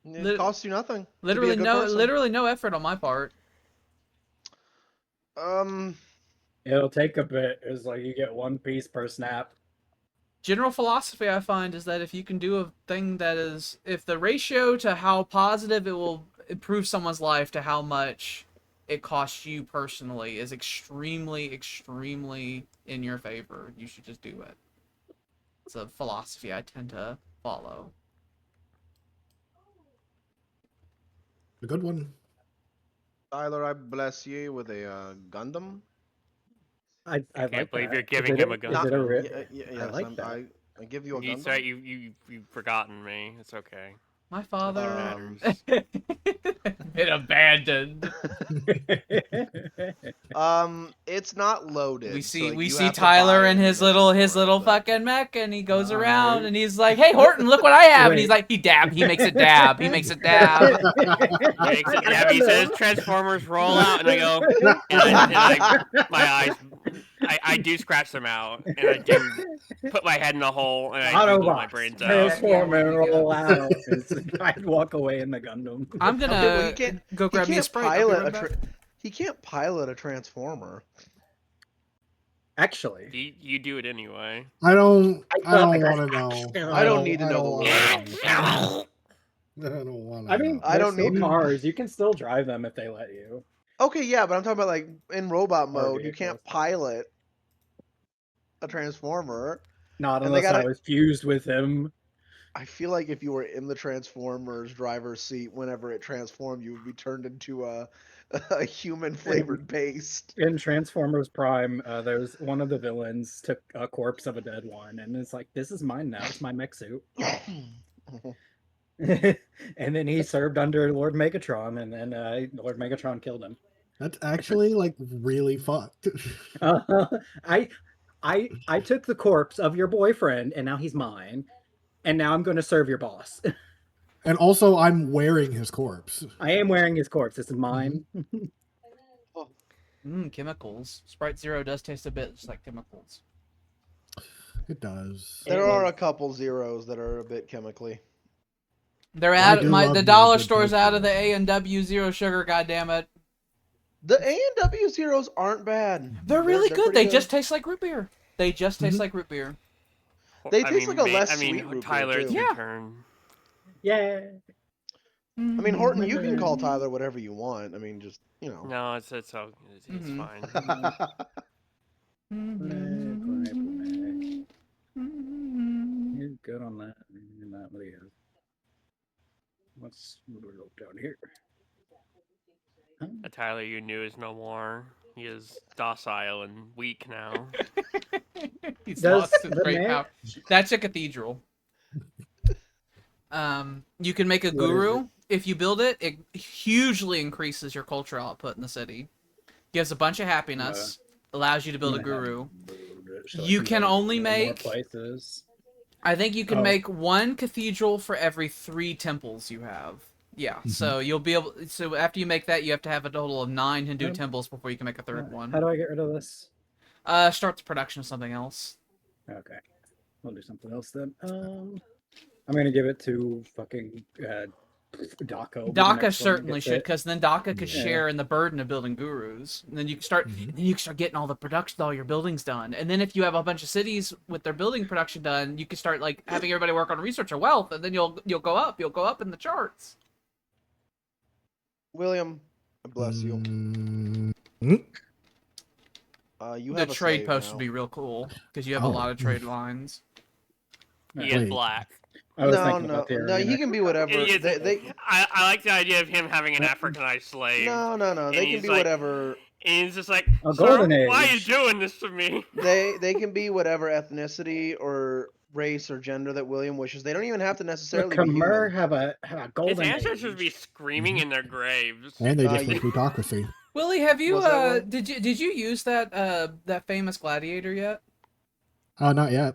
It costs you nothing. to be a Literally good no, person. literally no effort on my part. It'll take a bit. It's like you get one piece per snap. General philosophy I find is that if you can do a thing that is, if the ratio to how positive it will improve someone's life to how much it costs you personally is extremely, extremely in your favor, you should just do it. It's a philosophy I tend to follow. A good one. Tyler, I bless you with a Gundam. I can't like believe that. you're giving Is him it a Is it gun. a Yes, like that. I give you a You Gundam. said you've forgotten me. It's okay. My father matters. been abandoned. It's not loaded. We so, see like, we you see have to Tyler buy in his ammunition little for it, but- fucking mech, and he goes Alright. around and he's like, "Hey Horton, look what I have!" And he's Wait. like, he makes a dab, he makes a dab. He says Transformers roll out, and I go, my eyes, I do scratch them out, and I do put my head in the hole, and I Google my Autobots brains out. transform and Yeah, there you roll out. I'd walk away in the Gundam. I'm gonna Okay, well, he can't- go grab he me a can't Sprite. I'll be pilot right a back. he can't pilot a transformer. Actually, You do it anyway. I don't felt want like to know. I don't need to know the wanna words. know. I don't want to I mean, know. I don't they're still need to- cars. You can still drive them if they let you. Okay, yeah, but I'm talking about like in robot mode, you vehicles. can't pilot a transformer. Not And they unless I gotta- was fused with him. I feel like if you were in the Transformers driver's seat whenever it transformed, you would be turned into a a human flavored paste. In Transformers Prime, there's one of the villains took a corpse of a dead one, and it's like, this is mine now. It's my mech suit. And then he served under Lord Megatron, and then Lord Megatron killed him. That's actually like really fucked. I took the corpse of your boyfriend, and now he's mine, and now I'm going to serve your boss. And also, I'm wearing his corpse. I am wearing his corpse. This is mine. Chemicals. Sprite Zero does taste a bit just like chemicals. It does. There are a couple zeros that are a bit chemically. They're I out. do love The me dollar a good store's Coke out of the Zero. A&W Zero Sugar. Goddammit. The A&W zeros aren't bad. They're really good. pretty They just taste like root beer. They just taste like root beer. They taste like a less I mean, sweet root beer, Tyler, it's too. your Yeah. turn. Yeah. I mean, Horton, you can call Tyler whatever you want. I mean, just, you know. No, it's fine. You're good on that. You're not really good. What's down here? Huh? Tyler, you knew is no more. He is docile and weak now. He's Does lost his the great man- power. That's a cathedral. You can make a What is guru. If you build it, it hugely increases your culture output in the city. Gives a bunch of happiness. Allows you to build a guru. So I You can go only to more make- places. I think you can Oh. make one cathedral for every 3 temples you have. Yeah, so you'll be able. So after you make that, you have to have a total of 9 Hindu Yep. temples before you can make a third How one. do I get rid of this? Start the production of something else. Okay, we'll do something else then. I'm gonna give it to fucking Daco. Daka certainly should, because then Daka could Yeah. share in the burden of building gurus. And then you can start, and then you can start getting all the production, all your buildings done. And then if you have a bunch of cities with their building production done, you can start like having everybody work on research or wealth, and then you'll go up in the charts. William, I bless you. Mm. You The have a trade slave post now. would be real cool because you have a Oh. lot of trade lines. He is Wait. black. I was No, thinking no, about the no. He arena. can be whatever. He is- They I like the idea of him having an Africanized slave. no. And They can he's be like- whatever. And he's just like, A "Sir, golden why are you age." doing this to me? They can be whatever ethnicity or race or gender that William wishes. They don't even have to The necessarily be Khmer human. have a His golden ancestors age. be screaming in their graves. And they just you- make plutocracy. Willie, have you Was that one? did you use that famous gladiator yet? Not yet.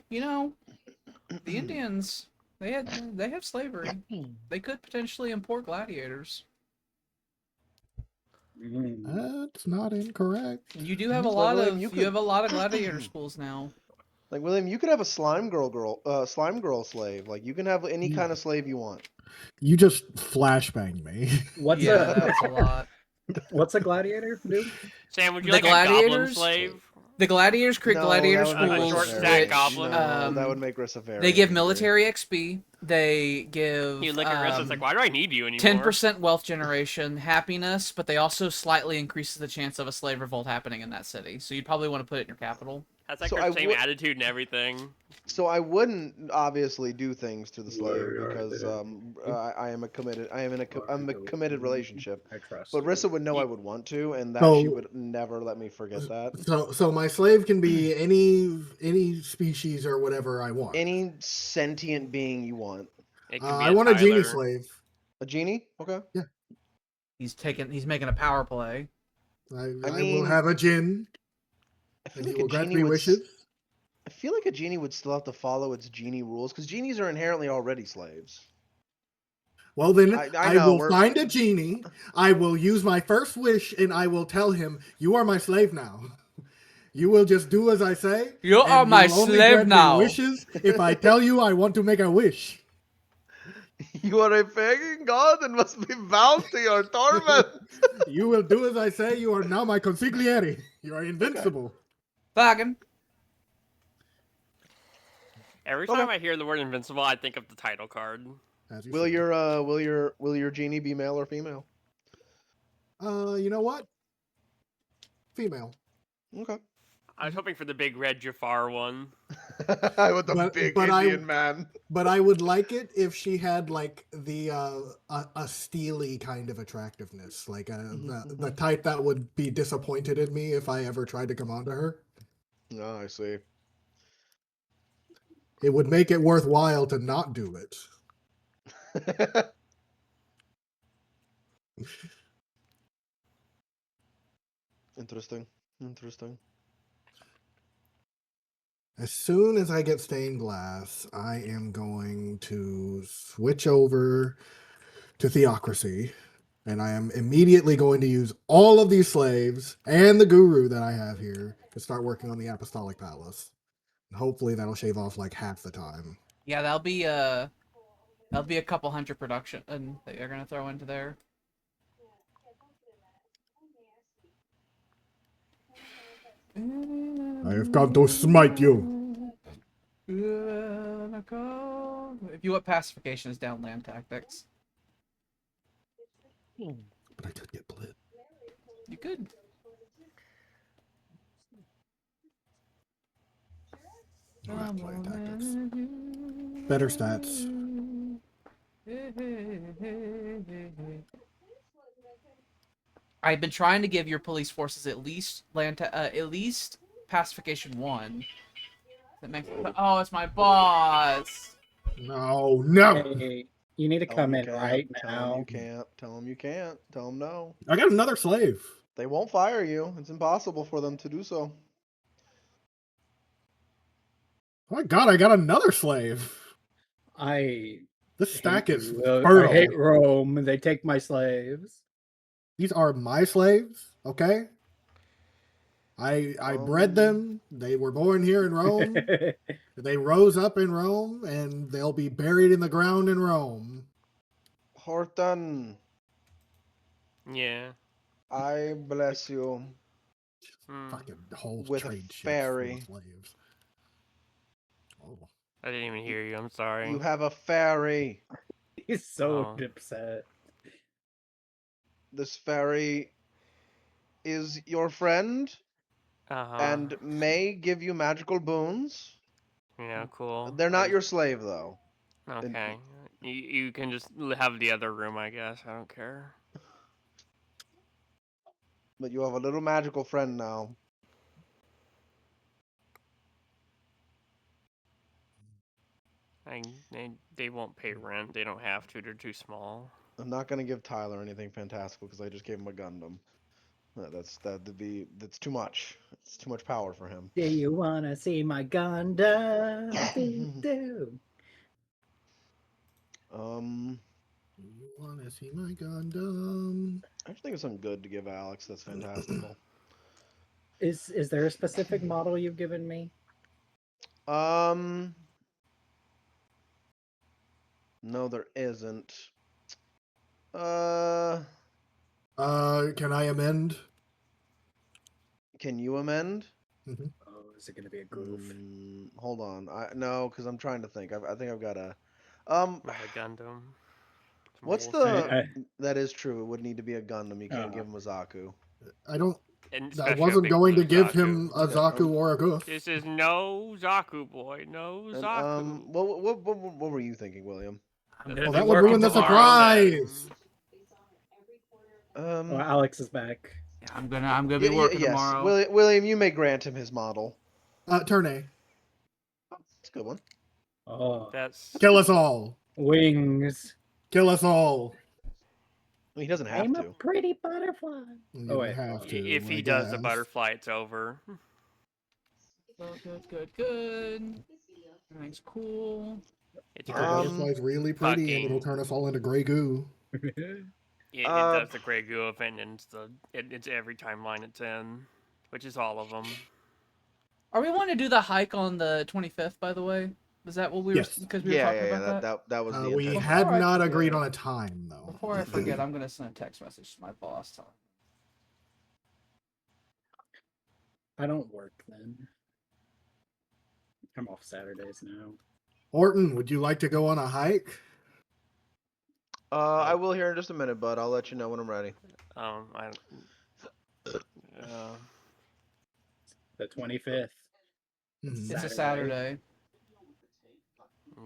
You know, the Indians they have slavery. They could potentially import gladiators. That's not incorrect. You do have a Like, lot William, of you you could- have a lot of gladiator schools now. Like William, you could have a slime girl slave. Like you can have any kind of slave you want. You just flashbanged me. What's Yeah, a that's a lot. what's a gladiator do? Sam, would you The like a goblin gladiators? slave? The gladiators create No, gladiator that would make schools, Rissa schools, very stack which goblin. No, that would make Rissa very they give angry. military XP. They give You look at Rissa, it's like, why do I need you anymore? 10% wealth generation, happiness, but they also slightly increases the chance of a slave revolt happening in that city. So you'd probably want to put it in your capital. That's like So her I same would- attitude and everything. So I wouldn't obviously do things to the slave Where are because they? I am a committed I'm a committed relationship. I trust. But you. Rissa would know I would want to, and that So- she would never let me forget that. So my slave can be any species or whatever I want. Any sentient being you want. It could be I want a genie Tyler. slave. A genie? Okay. He's making a power play. I will mean, have a djinn, I feel and he like a will grant genie me would. wishes. I feel like a genie would still have to follow its genie rules because genies are inherently already slaves. Well, then I I know, will we're- find a genie. I will use my first wish, and I will tell him, "You are my slave now. You will just do as I say. You and are my will only slave grant me now." Wishes if I tell you I want to make a wish. You are a pagan god and must be bound to your torment. You will do as I say. You are now my consigliere. You are invincible." Bargain. Every time I hear the word invincible, I think of the title card. As you Will should. your genie be male or female? You know what? Female. Okay. I was hoping for the big red Jafar one. With the big Indian man. But I would like it if she had like the a steely kind of attractiveness, like the type that would be disappointed in me if I ever tried to come onto her. Oh, I see. It would make it worthwhile to not do it. Interesting. Interesting. As soon as I get stained glass, I am going to switch over to theocracy, and I am immediately going to use all of these slaves and the guru that I have here to start working on the apostolic palace. And hopefully that'll shave off like half the time. Yeah, that'll be a couple hundred production and that you're gonna throw into there. I have come to smite you. If you want pacification is down land tactics. But I could get blit. You could. I'll have to play tactics. Better stats. I've been trying to give your police forces at least pacification 1. That makes it's my boss. No. Hey, you need to Tell come 'em in you right can't. Tell 'em now. you can't. Tell 'em you can't. Tell 'em no. I got another slave. They won't fire you. It's impossible for them to do so. Oh my god, I got another slave. I This stack is I fertile. hate Rome. They take my slaves. These are my slaves, okay? I bred them. They were born here in Rome. They rose up in Rome, and they'll be buried in the ground in Rome. Horton, Yeah. I bless you. Fucking whole With a trade ships full ferry. of slaves. Oh. I didn't even hear you. I'm sorry. You have a ferry. He's so Oh. upset. This ferry is your friend Uh-huh. and may give you magical boons. Yeah, cool. They're not your slave, though. Okay. You can just have the other room, I guess. I don't care. But you have a little magical friend now. They won't pay rent. They don't have to. They're too small. I'm not gonna give Tyler anything fantastical because I just gave him a Gundam. That's too much. It's too much power for him. Do you wanna see my Gundam? Do. You wanna see my Gundam? I just think of something good to give Alex that's fantastical. Is there a specific model you've given me? No, there isn't. Can I amend? Can you amend? Oh, is it gonna be a goof? Hold on. No, because I'm trying to think. I think I've got a. Not a Gundam. What's Some the? That is true. It would need to be a Gundam. You can't Oh. give him a Zaku. I don't. and I especially a wasn't big going to blue give Zaku. him a Zaku or a goof. This is no Zaku, boy. No And, Zaku. what were you thinking, William? I'm Well, gonna that be would working ruin the tomorrow. surprise. Oh, Alex is back. Yeah, I'm gonna be working yes. tomorrow. William, you may grant him his model. Turn A. That's a good one. Oh, That's Kill us all. wings. Kill us all. He doesn't have I'm to. a pretty butterfly. You Oh, wait. have to. if he I does the guess. butterfly, it's over. Good. Everything's cool. It's The great. butterfly's really pretty, and it'll turn us all into gray goo. It does the Grey Goo event, and it's every timeline it's in, which is all of them. Are we wanting to do the hike on the 25th, by the way? Is that what we were? Yes. Because we were talking about that. That was the We intention. had Before I not forget. agreed on a time, though. Before I forget, I'm gonna send a text message to my boss. Telling I don't work then. I'm off Saturdays now. Orton, would you like to go on a hike? I will here in just a minute, bud. I'll let you know when I'm ready. The 25th. Mhm. It's a Saturday.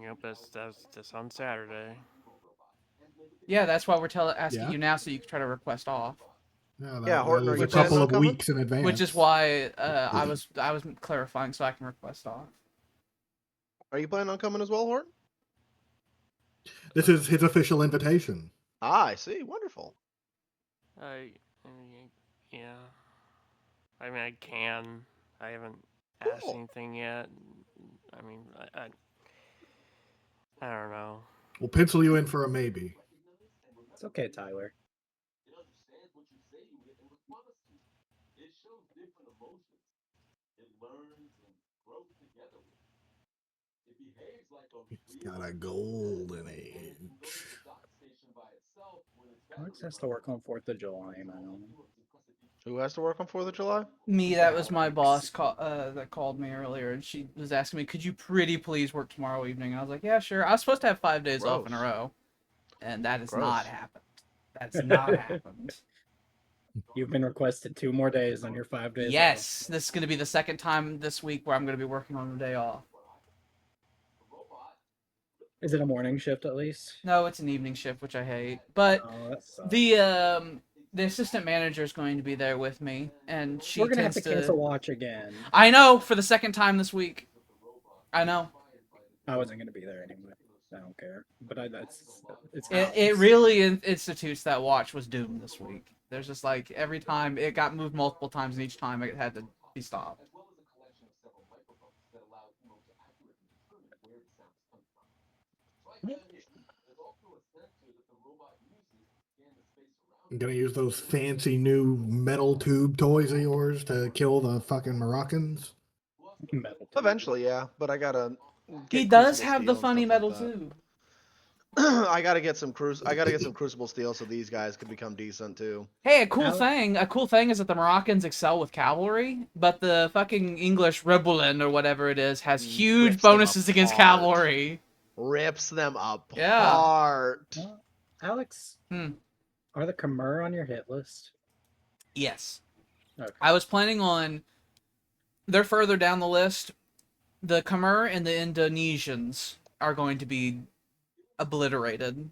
Yep, that's on Saturday. Yeah, that's why we're asking Yeah. you now so you can try to request off. Yeah, Yeah, Horton, that are is you a planning couple on of coming? weeks in advance. Which is why I was clarifying so I can request off. Are you planning on coming as well, Horton? This is his official invitation. Ah, I see. Wonderful. Yeah. I mean, I can. I haven't asked Cool. anything yet. I mean, I don't know. We'll pencil you in for a maybe. It's okay, Tyler. He's got a golden age. Alex has to work on 4th of July, man. Who has to work on 4th of July? Me, that was my boss that called me earlier, and she was asking me, "Could you pretty please work tomorrow evening?" And I was like, "Yeah, sure." I was supposed to have 5 days off in a Gross. row, and that has Gross. not happened. That's not happened. You've been requested 2 more days on your 5 days. Yes, this is going to be the second time this week where I'm going to be working on a day off. Is it a morning shift at least? No, it's an evening shift, which I hate. But Oh, that sucks. the assistant manager is going to be there with me, and she We're gonna have tends to cancel watch again. I know, for the second time this week. I know. I wasn't gonna be there anyway. I don't care. But it's It really institutes that watch was doomed this week. There's just like every time it got moved multiple times, and each time it had to be stopped. I'm gonna use those fancy new metal tube toys of yours to kill the fucking Moroccans. metal tube. Eventually, yeah. But I gotta. He get does Crucible have the Steel and funny stuff metal like that. tube. I gotta get some Crucible Steel so these guys can become decent too. Hey, a cool thing is that the Moroccans excel with cavalry, but the fucking English Rebellion or whatever it is has huge Rips them bonuses against apart. cavalry. Rips them Yeah. apart. Well, Alex, Hmm. are the Khmer on your hit list? Yes. Okay. I was planning on. They're further down the list. The Khmer and the Indonesians are going to be obliterated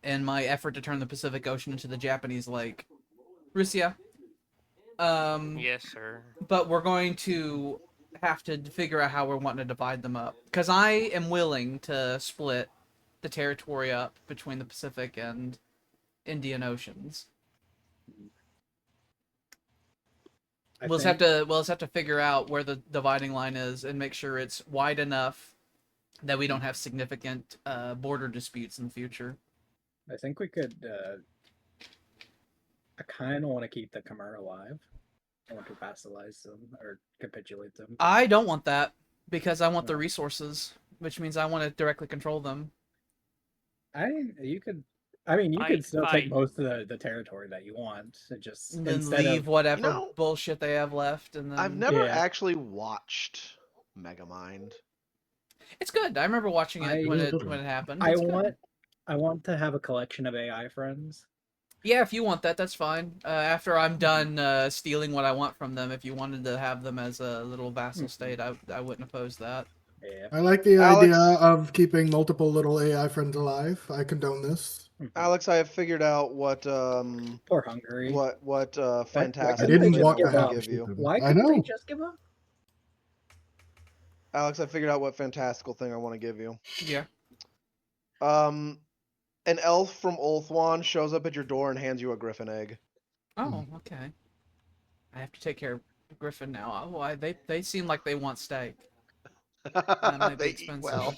in my effort to turn the Pacific Ocean into the Japanese lake. Russia. Yes, sir. But we're going to have to figure out how we're wanting to divide them up. Because I am willing to split the territory up between the Pacific and Indian Oceans. We'll just have to figure out where the dividing line is and make sure it's wide enough that we don't have significant border disputes in the future. I think we could. I kind of want to keep the Khmer alive. I want to vassalize them or capitulate them. I don't want that because I want the resources, which means I want to directly control them. You could still take most of the territory that you want. Just And then instead leave of whatever bullshit they have left, and then I've never actually watched Megamind. It's good. I remember watching it when it happened. I want to have a collection of AI friends. Yeah, if you want that, that's fine. After I'm done stealing what I want from them, if you wanted to have them as a little vassal state, I wouldn't oppose that. Yeah. I like the idea of keeping multiple little AI friends alive. I condone this. Alex, I have figured out what Poor Hungary. what fantastic I didn't thing want I to want to have give you. Why I couldn't they know. just give up? Alex, I figured out what fantastical thing I want to give you. Yeah. An elf from Ulthuan shows up at your door and hands you a griffin egg. Oh, okay. I have to take care of Griffin now. Oh, they seem like they want steak. That might be They eat expensive.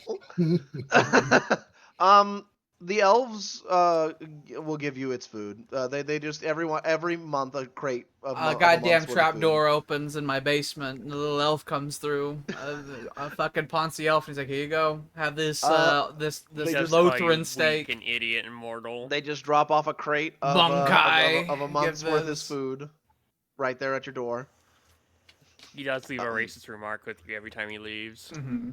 well. The elves will give you its food. They just every month a crate of A goddamn trapdoor opens in my basement, and a little elf comes through. A fucking Ponzi elf, and he's like, "Here you go. Have this this Just Lothran steak." An idiot and mortal. They just drop off a crate of a month's worth of food right there at your door. He does leave a racist remark with you every time he leaves. Mm-hmm.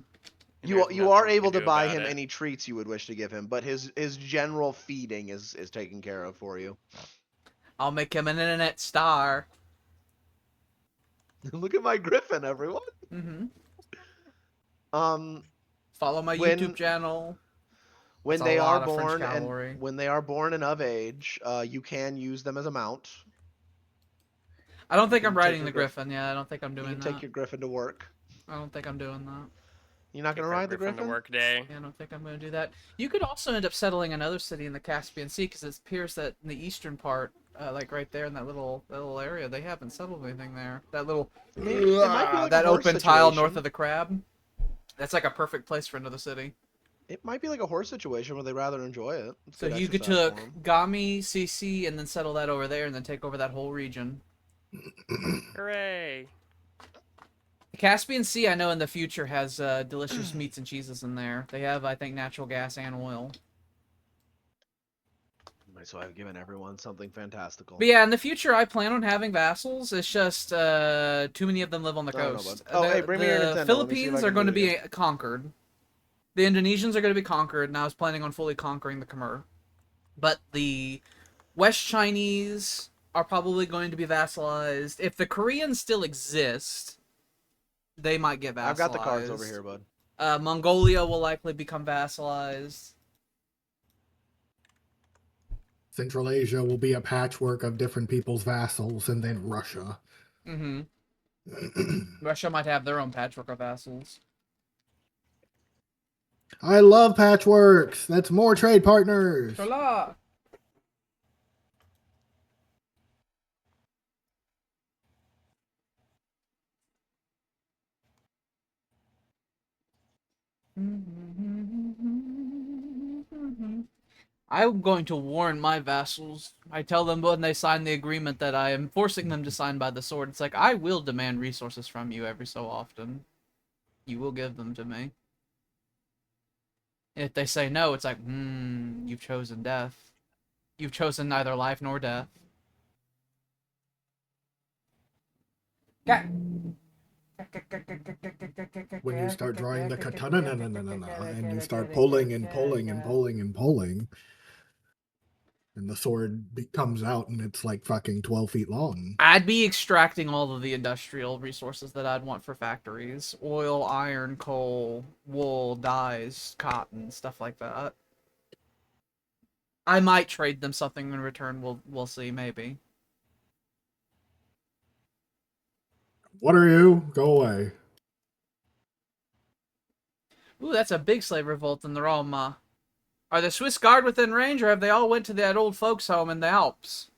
You are able to buy him any treats you would wish to give him, but his general feeding is taken care of for you. I'll make him an internet star. Look at my griffin, everyone. Mm-hmm. Um, Follow my When- YouTube channel. when That's a they are lot of French born cavalry. and when they are born and of age, you can use them as a mount. I don't think can I'm take riding your the griff- Griffin. Yeah, I don't think I'm You doing can that. take your griffin to work. I don't think I'm doing that. You're not Take gonna our ride the Griffin to griffin? work day. Yeah, I don't think I'm going to do that. You could also end up settling another city in the Caspian Sea because it appears that in the eastern part, like right there in that little area, they haven't settled anything there. That little It might be like that a horse open tile north situation. of the crab. That's like a perfect place for another city. It might be like a horse situation where they rather enjoy it. It's So good you could exercise for took 'em. Gami, CC, and then settle that over there, and then take over that whole region. Hooray! The Caspian Sea, I know in the future has delicious meats and cheeses in there. They have, I think, natural gas and oil. So I've given everyone something fantastical. But yeah, in the future, I plan on having vassals. It's just too many of them live on the I know, coast. bud. Oh, hey, bring me your Nintendo. Let me see if I Philippines can are going do to it be again. conquered. The Indonesians are going to be conquered, and I was planning on fully conquering the Khmer. But the West Chinese are probably going to be vassalized. If the Koreans still exist, they might get vassalized. I've got the cards over here, bud. Mongolia will likely become vassalized. Central Asia will be a patchwork of different people's vassals, and then Russia. Mm-hmm. Russia might have their own patchwork of vassals. I love patchworks. That's more trade partners. Hola! I'm going to warn my vassals. I tell them when they sign the agreement that I am forcing them to sign by the sword. It's like, I will demand resources from you every so often. You will give them to me. If they say no, it's like, you've chosen death. You've chosen neither life nor death. When you start drawing the katana, and you start pulling and pulling and pulling and pulling, and the sword comes out, and it's like fucking 12 feet long. I'd be extracting all of the industrial resources that I'd want for factories. Oil, iron, coal, wool, dyes, cotton, stuff like that. I might trade them something in return. We'll see, maybe. What are you? Go away. Ooh, that's a big slave revolt, and they're all Are the Swiss Guard within range, or have they all went to that old folks' home in the Alps?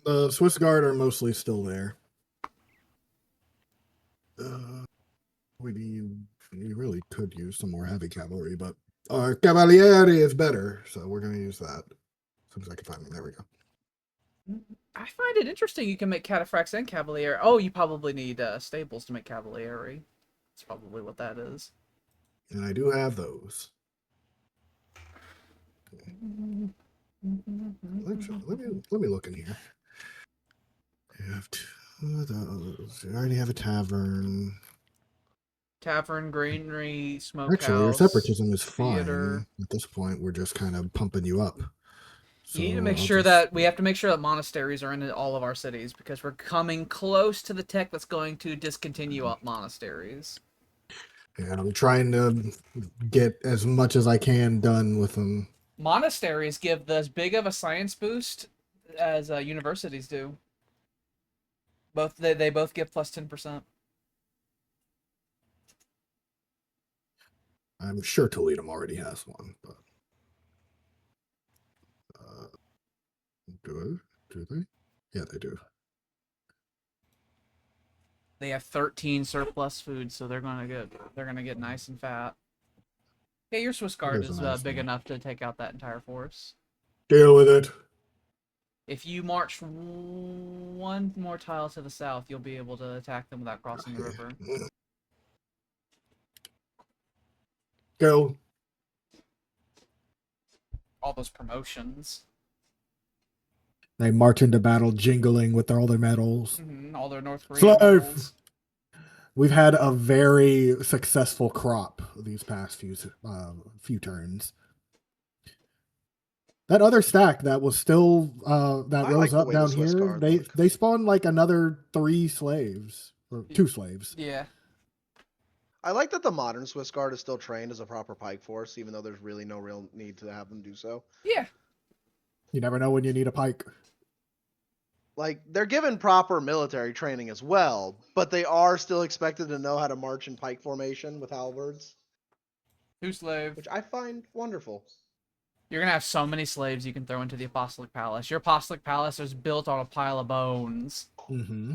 The Swiss Guard are mostly still there. We really could use some more heavy cavalry, but our Cavalieri is better, so we're going to use that. As soon as I can find them. There we go. I find it interesting you can make cataphracts and cavalier. Oh, you probably need stables to make cavalieri. That's probably what that is. And I do have those. Let me look in here. I have two of those. I already have a tavern. Tavern, granary, smokehouse. Actually, your separatism is fine. theater. At this point, we're just kind of pumping you up. So You need to make I'll sure just- that we have to make sure that monasteries are in all of our cities because we're coming close to the tech that's going to discontinue up monasteries. And I'm trying to get as much as I can done with them. Monasteries give as big of a science boost as universities do. They both give plus 10%. I'm sure Toledo already has one, but do they? Yeah, they do. They have 13 surplus food, so they're gonna get nice and fat. Yeah, your Swiss Guard There's a is nice big one. enough to take out that entire force. Deal with it. If you march one more tile to the south, you'll be able to attack them without crossing the river. Go. All those promotions. They march into battle jingling with all their medals. All their North Korean Slave! medals. We've had a very successful crop these past few turns. That other stack that was still that I rose like the up way the down Swiss here, Guard they look. they spawned like another 3 slaves. Or 2 slaves. Yeah. I like that the modern Swiss Guard is still trained as a proper pike force, even though there's really no real need to have them do so. Yeah. You never know when you need a pike. Like, they're given proper military training as well, but they are still expected to know how to march in pike formation with halberds, 2 slave. which I find wonderful. You're gonna have so many slaves you can throw into the Apostolic Palace. Your Apostolic Palace is built on a pile of bones. Mm-hmm.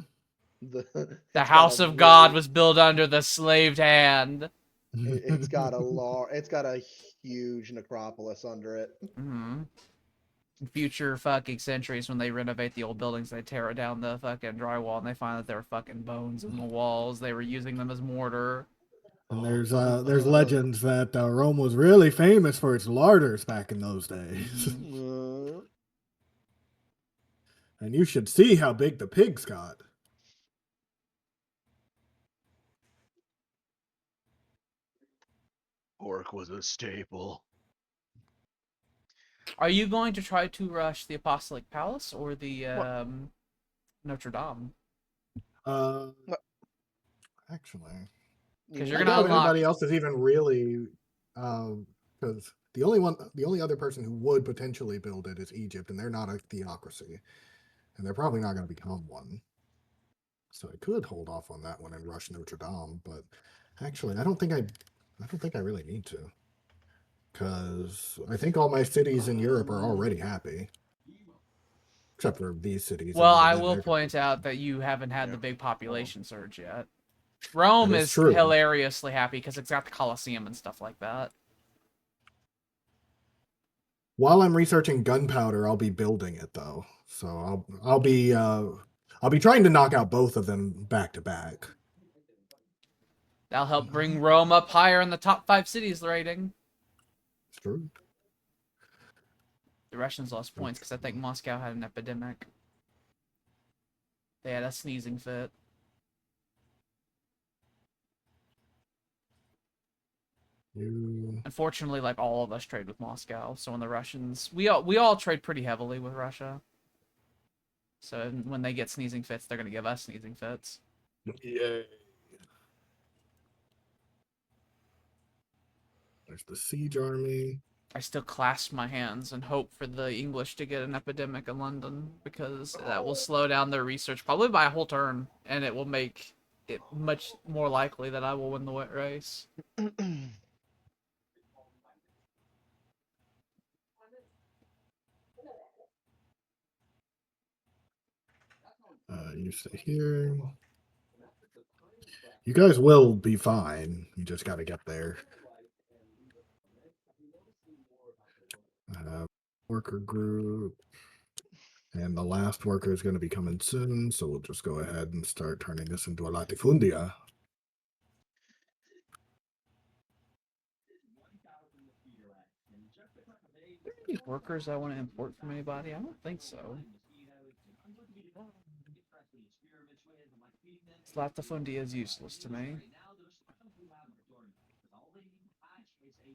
The It's House got a of God really- was built under the slaved hand. It's got a huge necropolis under it. Mm-hmm. In future fucking centuries, when they renovate the old buildings, they tear down the fucking drywall and they find that there were fucking bones in the walls. They were using them as mortar. And there's legends that Rome was really famous for its larders back in those days. And you should see how big the pigs got. Pork was a staple. Are you going to try to rush the Apostolic Palace or the Notre Dame? Actually, Because You you're I gonna doubt unlock. anybody else is even really, because the only other person who would potentially build it is Egypt, and they're not a theocracy, and they're probably not going to become one. So I could hold off on that one and rush Notre Dame, but actually, I don't think I really need to, because I think all my cities in Europe are already happy, except for these cities. Well, and I then will they're- point out that you haven't had the big population surge yet. Rome That is is true. hilariously happy because it's got the Colosseum and stuff like that. While I'm researching gunpowder, I'll be building it though. So I'll be trying to knock out both of them back to back. That'll help bring Rome up higher in the top 5 cities rating. It's true. The Russians lost points because I think Moscow had an epidemic. They had a sneezing fit. Unfortunately, like all of us trade with Moscow, so when the Russians, we all trade pretty heavily with Russia. So when they get sneezing fits, they're gonna give us sneezing fits. Yay. There's the siege army. I still clasp my hands and hope for the English to get an epidemic in London because that will slow down their research probably by a whole turn, and it will make it much more likely that I will win the wet race. You stay here. You guys will be fine. You just got to get there. Worker group. And the last worker is going to be coming soon, so we'll just go ahead and start turning this into a latifundia. Any workers I want to import from anybody? I don't think so. Latifundia is useless to me.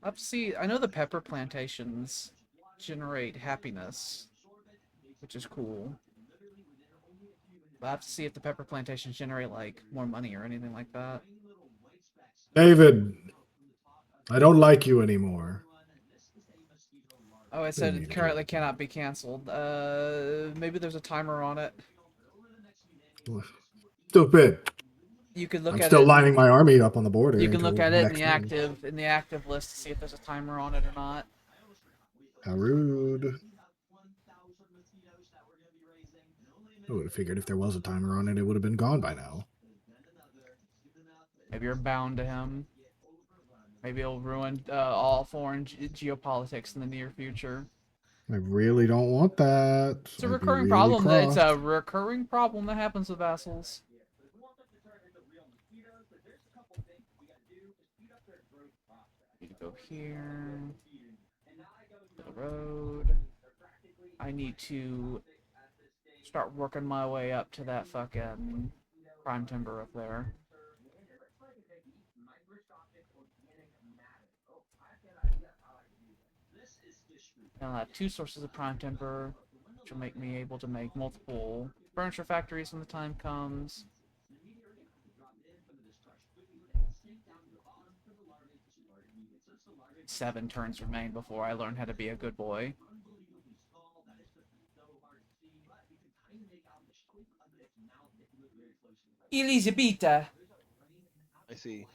I have to see. I know the pepper plantations generate happiness, which is cool. But I have to see if the pepper plantations generate like more money or anything like that. David, I don't like you anymore. Oh, it said it currently cannot be canceled. Maybe there's a timer on it. Stupid. You could look I'm at still it. lining my army up on the border. You can look until at it in next the turn. active list to see if there's a timer on it or not. How rude. I would have figured if there was a timer on it, it would have been gone by now. Maybe you're bound to him. Maybe it'll ruin all foreign geopolitics in the near future. I really don't want that. It's a I'd be recurring really problem. It's cross. a recurring problem that happens with vassals. Need to go here. To the road. I need to start working my way up to that fucking prime timber up there. And I'll have 2 sources of prime timber, which will make me able to make multiple furniture factories when the time comes. 7 turns remain before I learn how to be a good boy. Elisabetta. I see.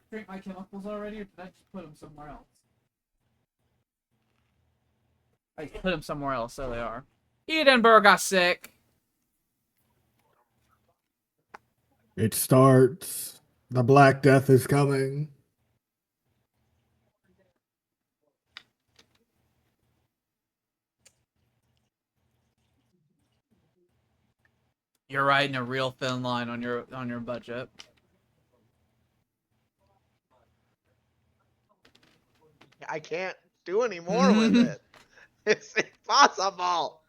Drink my chemicals already, or did I just put them somewhere else? I put them somewhere else. There they are. Edinburgh got sick. It starts. The Black Death is coming. You're riding a real thin line on your budget. I can't do any more with it. It's impossible.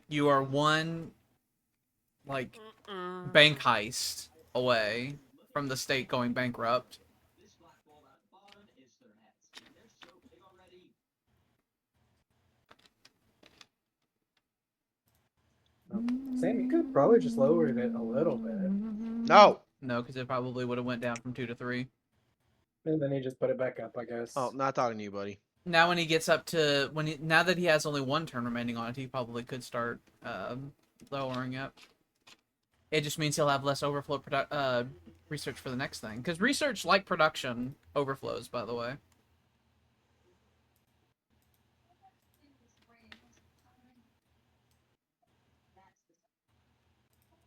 You are one like bank heist away from the state going bankrupt. Sam, you could probably just lower it a little bit. No. No, because it probably would have went down from 2 to 3. And then he just put it back up, I guess. Oh, not talking to you, buddy. Now when he gets up to now that he has only 1 turn remaining on it, he probably could start lowering it. It just means he'll have less overflow research for the next thing. Because research, like production, overflows, by the way.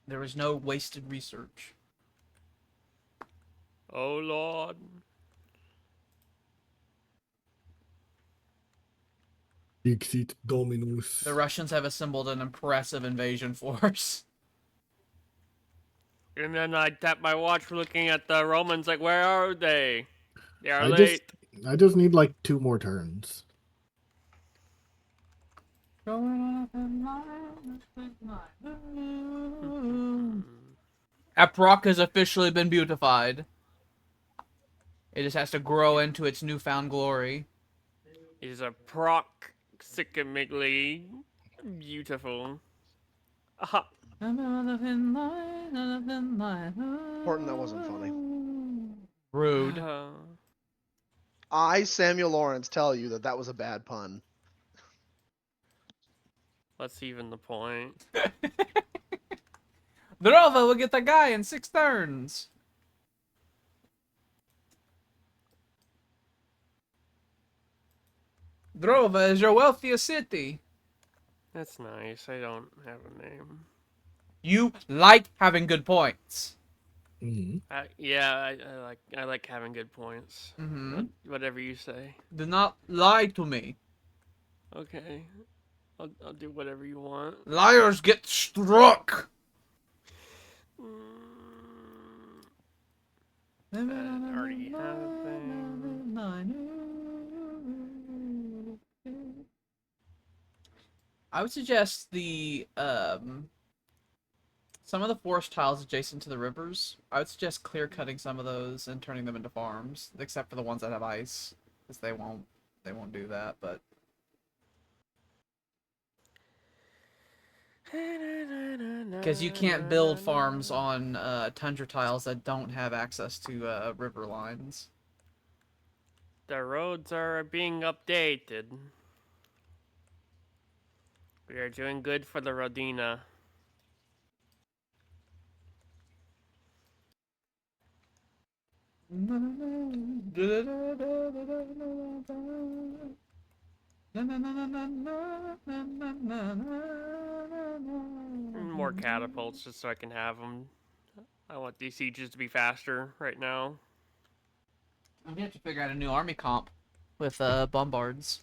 There is no wasted research. Oh Lord. Dixit Dominus. The Russians have assembled an impressive invasion force. And then I tap my watch looking at the Romans like, where are they? They are late. I just need like 2 more turns. Aprok has officially been beautified. It just has to grow into its newfound glory. Is a proximally beautiful. Aha. Important that wasn't funny. Rude. I, Samuel Lawrence, tell you that was a bad pun. Let's even the point. Drova will get the guy in 6 turns. Drova is your wealthiest city. That's nice. I don't have a name. You like having good points. Mm-hmm. Yeah, I like having good points. Mm-hmm. Whatever you say. Do not lie to me. Okay. I'll do whatever you want. Liars get struck. I already have a thing. I would suggest the some of the forest tiles adjacent to the rivers. I would suggest clear cutting some of those and turning them into farms, except for the ones that have ice, because they won't do that. But because you can't build farms on tundra tiles that don't have access to river lines. The roads are being updated. We are doing good for the Rodina. More catapults just so I can have them. I want these sieges to be faster right now. I'm gonna have to figure out a new army comp with bombards.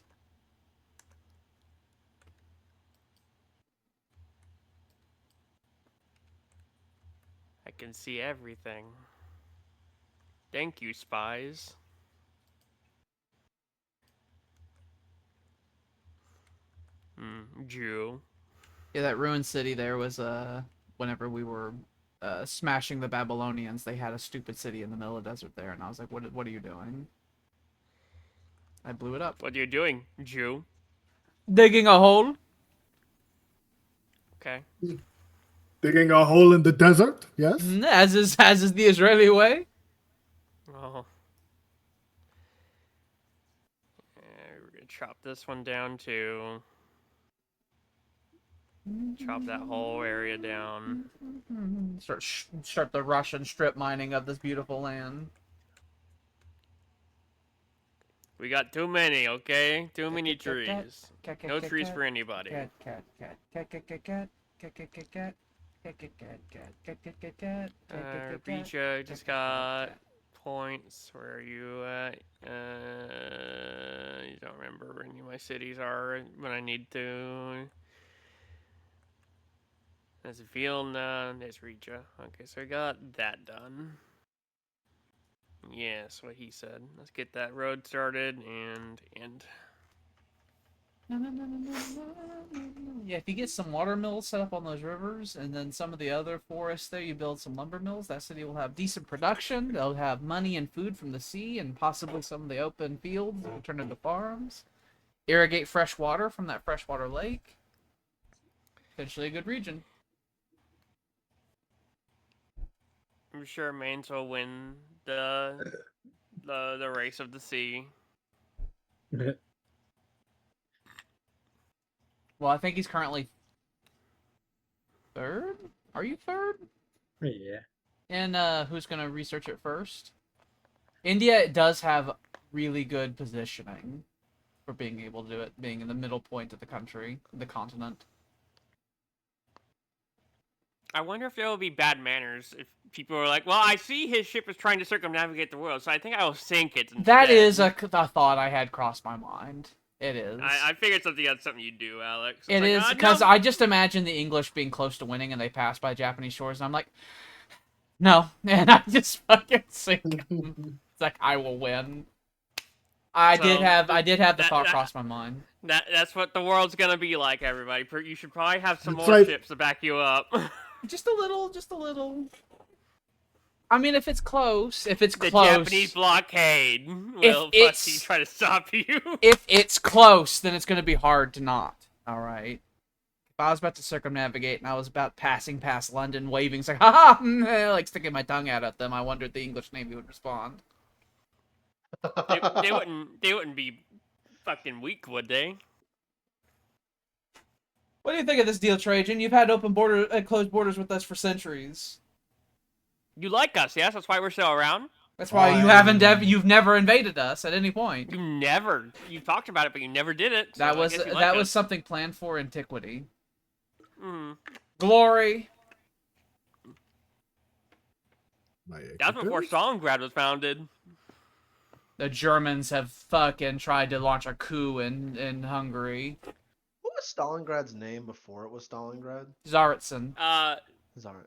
I can see everything. Thank you, spies. Jew. Yeah, that ruined city there was whenever we were smashing the Babylonians, they had a stupid city in the middle of the desert there, and I was like, what are you doing? I blew it up. What are you doing, Jew? Digging a hole. Okay. Digging a hole in the desert, yes? As is the Israeli way. Oh. We're gonna chop this one down too. Chop that whole area down. Start the Russian strip mining of this beautiful land. We got too many, okay? Too many trees. No trees for anybody. Beecha just got points. Where are you at? You don't remember where any of my cities are when I need to. There's Vilna, there's Richa. Okay, so we got that done. Yes, what he said. Let's get that road started and end. Yeah, if you get some water mills set up on those rivers, and then some of the other forests there, you build some lumber mills, that city will have decent production. They'll have money and food from the sea, and possibly some of the open fields that will turn into farms. Irrigate fresh water from that freshwater lake. Potentially a good region. I'm sure Mainz will win the race of the sea. Well, I think he's currently third? Are you third? Yeah. And who's going to research it first? India does have really good positioning for being able to do it, being in the middle point of the country, the continent. I wonder if there will be bad manners if people are like, well, I see his ship is trying to circumnavigate the world, so I think I will sink it instead. That is a thought I had crossed my mind. It is. I figured that's something you do, Alex. It is, because I just imagine the English being close to winning and they pass by Japanese shores, and I'm like, no. And I just fucking sink them. It's like, I will win. I did have the thought cross my mind. That's what the world's gonna be like, everybody. You should probably have some That's more right. ships to back you up. Just a little. I mean, if it's close, The close. Japanese blockade will fucking try to stop you. If it's close, then it's going to be hard to not. All right. If I was about to circumnavigate and I was about passing past London, waving, it's like, haha, like sticking my tongue out at them, I wondered the English Navy would respond. They wouldn't be fucking weak, would they? What do you think of this deal, Trajan? You've had closed borders with us for centuries. You like us, yes? That's why we're still around. That's why you've never invaded us at any point. You talked about it, but you never did it. So That I was guess you like us. something planned for antiquity. Mm. Glory. That was before Stalingrad was founded. The Germans have fucking tried to launch a coup in Hungary. What was Stalingrad's name before it was Stalingrad? Tsaritsyn. Tsaritsyn.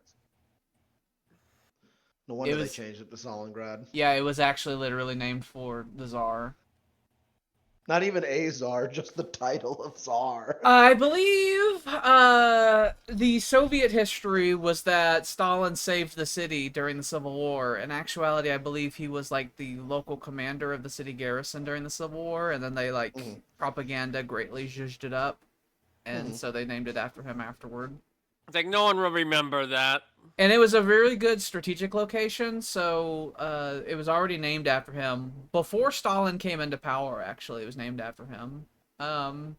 No wonder they changed it to Stalingrad. Yeah, it was actually literally named for the Tsar. Not even a Tsar, just the title of Tsar. I believe the Soviet history was that Stalin saved the city during the Civil War. In actuality, I believe he was like the local commander of the city garrison during the Civil War, and then they propaganda greatly zhuzhed it up, and so they named it after him afterward. It's like no one will remember that. And it was a very good strategic location, so it was already named after him. Before Stalin came into power, actually, it was named after him. And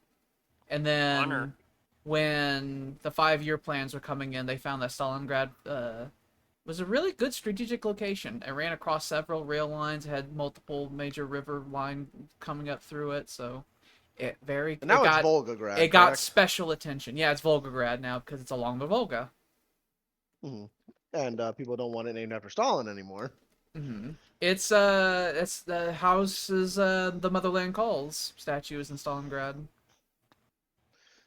then when the 5-year plans were coming in, they found that Stalingrad was a really good strategic location. It ran across several rail lines, it had multiple major river line coming up through it, so it's Volgograd. It got special attention. Yeah, it's Volgograd now because it's along the Volga. Mm-hmm. And people don't want it named after Stalin anymore. Mm-hmm. It's the houses the Motherland Calls statues in Stalingrad.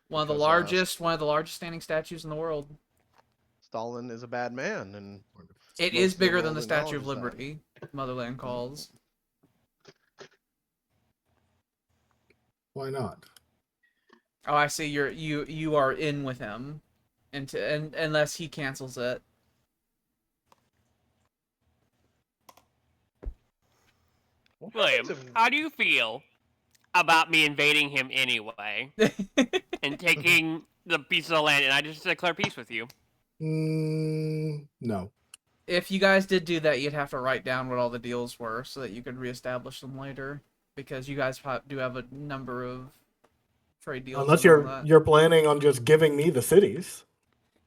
One of the largest standing statues in the world. Stalin is a bad man, and it is bigger than the Statue of Liberty. Motherland Calls. Why not? Oh, I see. You are in with him, unless he cancels it. William, how do you feel about me invading him anyway and taking the piece of land, and I just declare peace with you? No. If you guys did do that, you'd have to write down what all the deals were so that you could reestablish them later. Because you guys do have a number of trade deals. Unless and all that. you're planning on just giving me the cities.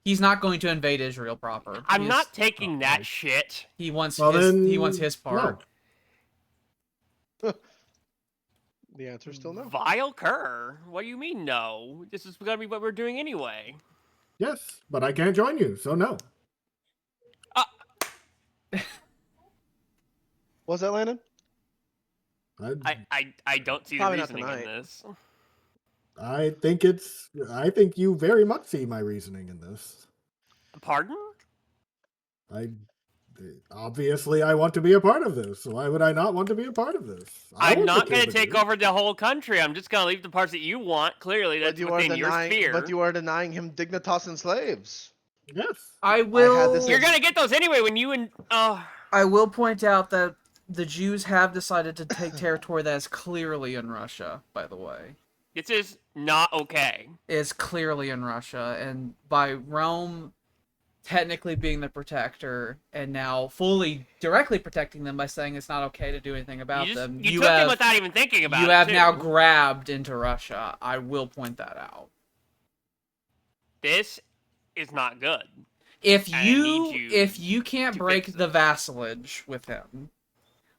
He's not going to invade Israel proper. I'm He's- not taking that right. shit. He wants Well, his. then, He wants his part. The answer's still no. Vile cur. What do you mean no? This is gonna be what we're doing anyway. Yes, but I can't join you, so no. Was that Landon? I don't see the Probably not reasoning in tonight. this. I think you very much see my reasoning in this. Pardon? Obviously I want to be a part of this. Why would I not want to be a part of this? I'm not going to take over the whole country. I'm just going to leave the parts that you want. Clearly, that's within your sphere. But you are denying him dignitas and slaves. Yes. I will. this You're going to get those anyway when you and... I will point out that the Jews have decided to take territory that is clearly in Russia. By the way, This is not okay. is clearly in Russia, and by Rome technically being the protector and now fully directly protecting them by saying it's not okay to do anything about them. You took them without even thinking about it. You have too. now grabbed into Russia. I will point that out. This is not good. If I need you can't to break fix the this. vassalage with him,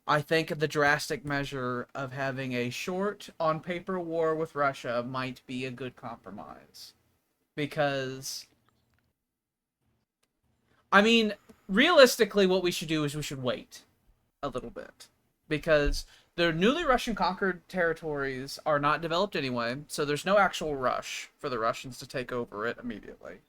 I think the drastic measure of having a short on paper war with Russia might be a good compromise. Because I mean, realistically what we should do is we should wait a little bit. Because the newly Russian conquered territories are not developed anyway, so there's no actual rush for the Russians to take over it immediately.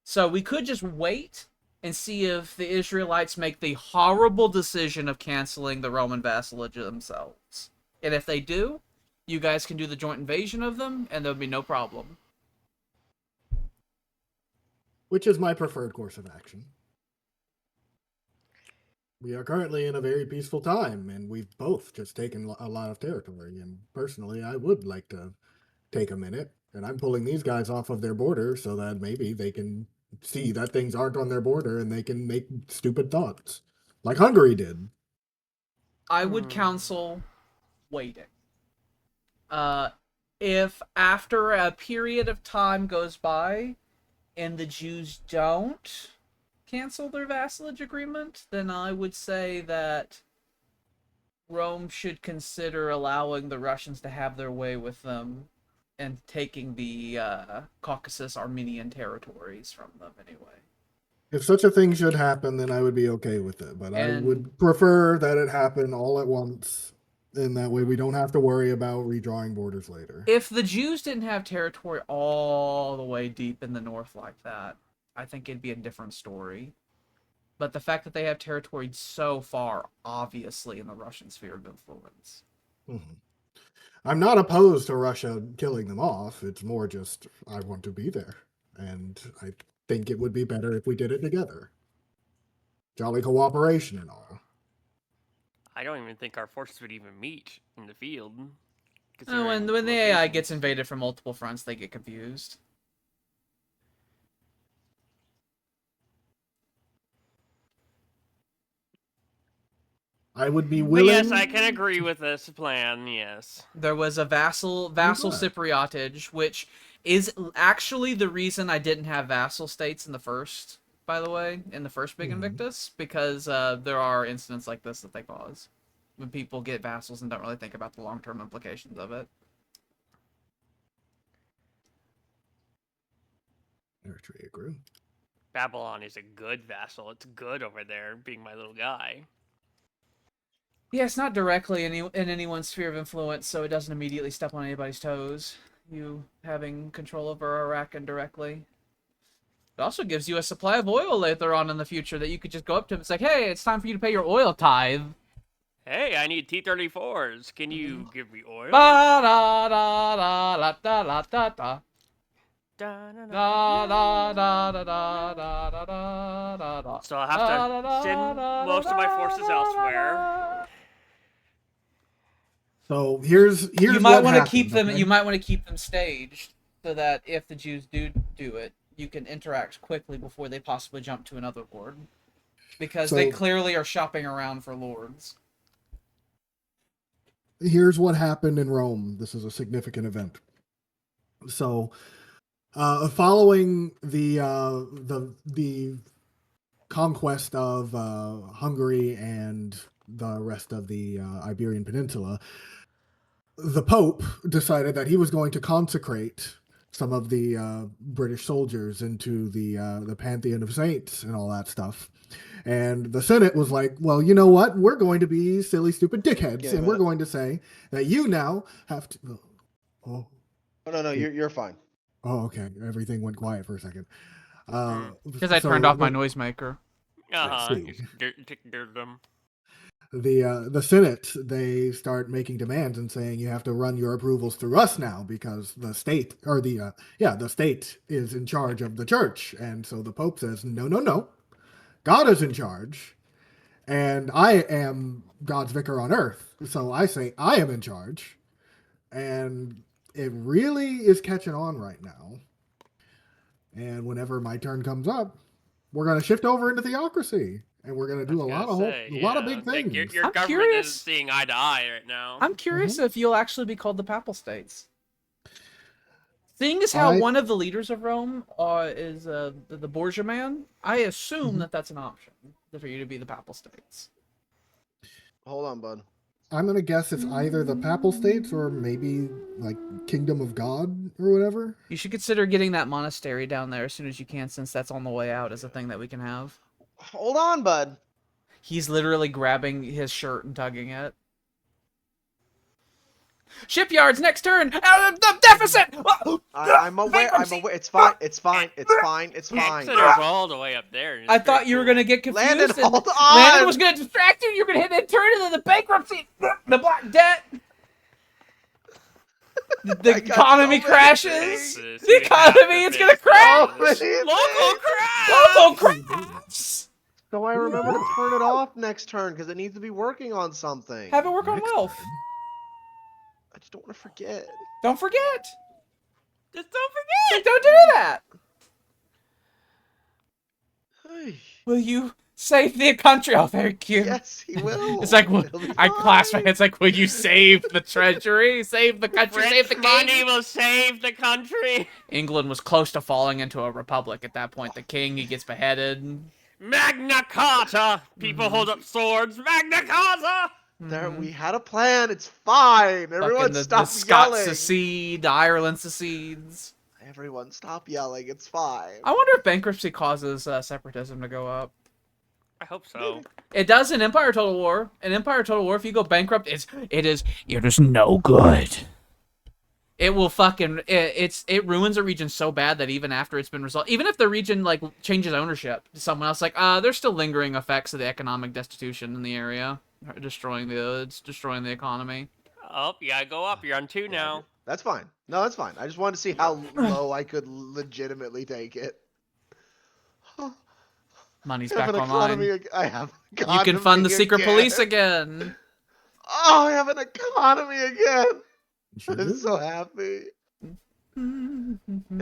So we could just wait and see if the Israelites make the horrible decision of canceling the Roman vassalage themselves. And if they do, you guys can do the joint invasion of them, and there'll be no problem. Which is my preferred course of action. We are currently in a very peaceful time, and we've both just taken a lot of territory. And personally, I would like to take a minute, and I'm pulling these guys off of their border so that maybe they can see that things aren't on their border and they can make stupid thoughts, like Hungary did. I would counsel waiting. If after a period of time goes by and the Jews don't cancel their vassalage agreement, then I would say that Rome should consider allowing the Russians to have their way with them and taking the Caucasus Armenian territories from them anyway. If such a thing should happen, then I would be okay with it. But I would prefer that it happen all at once. And that way we don't have to worry about redrawing borders later. If the Jews didn't have territory all the way deep in the north like that, I think it'd be a different story. But the fact that they have territory so far, obviously, in the Russian sphere of influence. Mm-hmm. I'm not opposed to Russia killing them off. It's more just I want to be there. And I think it would be better if we did it together. Jolly cooperation and all. I don't even think our forces would even meet in the field. Oh, when the AI gets invaded from multiple fronts, they get confused. I would be But willing. yes, I can agree with this plan, yes. There was a vassal Cypriotage, which is actually the reason I didn't have vassal states in the first, by the way, in the first big Invictus, because there are incidents like this that they cause. When people get vassals and don't really think about the long-term implications of it. Eritrea grew. Babylon is a good vassal. It's good over there, being my little guy. Yeah, it's not directly in anyone's sphere of influence, so it doesn't immediately step on anybody's toes. You having control over Iraq indirectly. It also gives you a supply of oil later on in the future that you could just go up to him and say, hey, it's time for you to pay your oil tithe. Hey, I need T-34s. Can you give me oil? Da da da da da da da da da. Da, na, Da na, da da da da da da da da. So I'll have to send most of my forces elsewhere. So here's You might what want to happened, keep them. okay? You might want to keep them staged so that if the Jews do it, you can interact quickly before they possibly jump to another board. Because So- they clearly are shopping around for lords. Here's what happened in Rome. This is a significant event. So, following the conquest of Hungary and the rest of the Iberian Peninsula, the Pope decided that he was going to consecrate some of the British soldiers into the pantheon of saints and all that stuff. And the Senate was like, well, you know what? We're going to be silly, stupid dickheads, Give and we're it. going to say that you now have to. Oh, Oh, no, you're fine. oh, okay. Everything went quiet for a second. Because I turned off my noisemaker. see. Them. The Senate, they start making demands and saying you have to run your approvals through us now because the state the state is in charge of the church. And so the Pope says, no, God is in charge, and I am God's vicar on earth. So I say I am in charge, and it really is catching on right now. And whenever my turn comes up, we're going to shift over into theocracy. And we're gonna do a lot of big things. Like your I'm government curious. isn't seeing eye to eye right now. I'm curious if you'll actually be called the Papal States. Seeing as how one of the leaders of Rome is the Borgia man, I assume that that's an option for you to be the Papal States. Hold on, bud. I'm gonna guess it's either the Papal States or maybe like Kingdom of God or whatever. You should consider getting that monastery down there as soon as you can, since that's on the way out as a thing that we can have. Hold on, bud. He's literally grabbing his shirt and tugging it. Shipyards, next turn! Out of the deficit! I'm aware. Bankruptcy! I'm aware. It's fine. It's fine. It's fine. It's fine. Exeter's all the way up there. I thought you were gonna get confused. Landon, and hold on! Landon was gonna distract you. You're gonna hit that turn and then the bankruptcy, the black debt. The economy crashes. The economy is gonna crash. Local crash. Local crash. So I remember to turn it off next turn because it needs to be working on something. Have it work on wealth. I just don't want to forget. Don't forget. Just don't forget. Don't do that. Hey, Will you save the country? Oh, thank you. yes, he will. It's like, It'll be I clasp my fine. hands like, will you save the treasury? Save the country? Save the Rich money king? will save the country. England was close to falling into a republic at that point. The king, he gets beheaded. Magna Carta. People hold up swords. Magna Carta. There, we had a plan. It's fine. Everyone Fucking the stop Scots yelling. secede, Ireland secedes. Everyone stop yelling. It's fine. I wonder if bankruptcy causes separatism to go up. I hope so. It does in Empire Total War. In Empire Total War, if you go bankrupt, it is no good. It will fucking it ruins a region so bad that even after it's been resolved, even if the region like changes ownership to someone else, like there's still lingering effects of the economic destitution in the area, destroying the economy. Oh, you gotta go up. You're on 2 now. That's fine. No, that's fine. I just wanted to see how low I could legitimately take it. Money's I back have an online. economy. I have an You economy can fund the secret again. police again. Oh, I have an economy again. Sure I'm do. so happy. In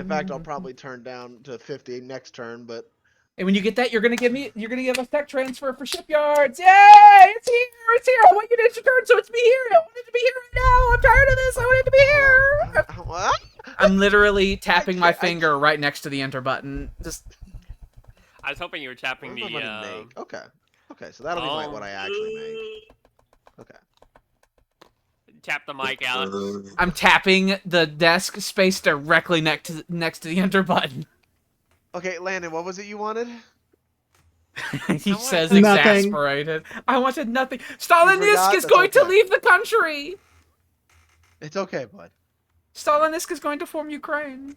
fact, I'll probably turn down to 50 next turn, but And when you get that, you're gonna give us tech transfer for shipyards. Yay! It's here! I want you to enter turn, so it's me here. I want it to be here right now. I'm tired of this. I want it to be here. what? I'm literally tapping my can't- I finger right next to the enter button. Just I was hoping you were tapping What does the. my money make? Okay. Okay, so that'll be what I actually make. Okay. Tap the mic, Alex. I'm tapping the desk space directly next to the enter button. Okay, Landon, what was it you wanted? He want says nothing. exasperated. I wanted nothing. Stalinisk forgot? is That's going to okay. leave the country. It's okay, bud. Stalinisk is going to form Ukraine.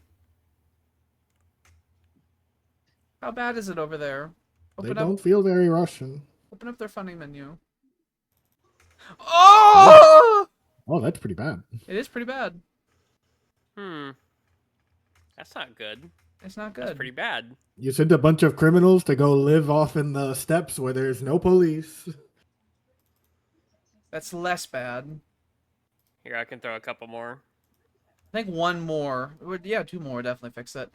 How bad is it over there? They Open don't feel very Russian. Open up their funding menu. Oh! Oh, that's pretty bad. It is pretty bad. That's not good. It's not good. That's pretty bad. You sent a bunch of criminals to go live off in the steppes where there's no police. That's less bad. Here, I can throw a couple more. I think one more. Yeah, 2 more would definitely fix it.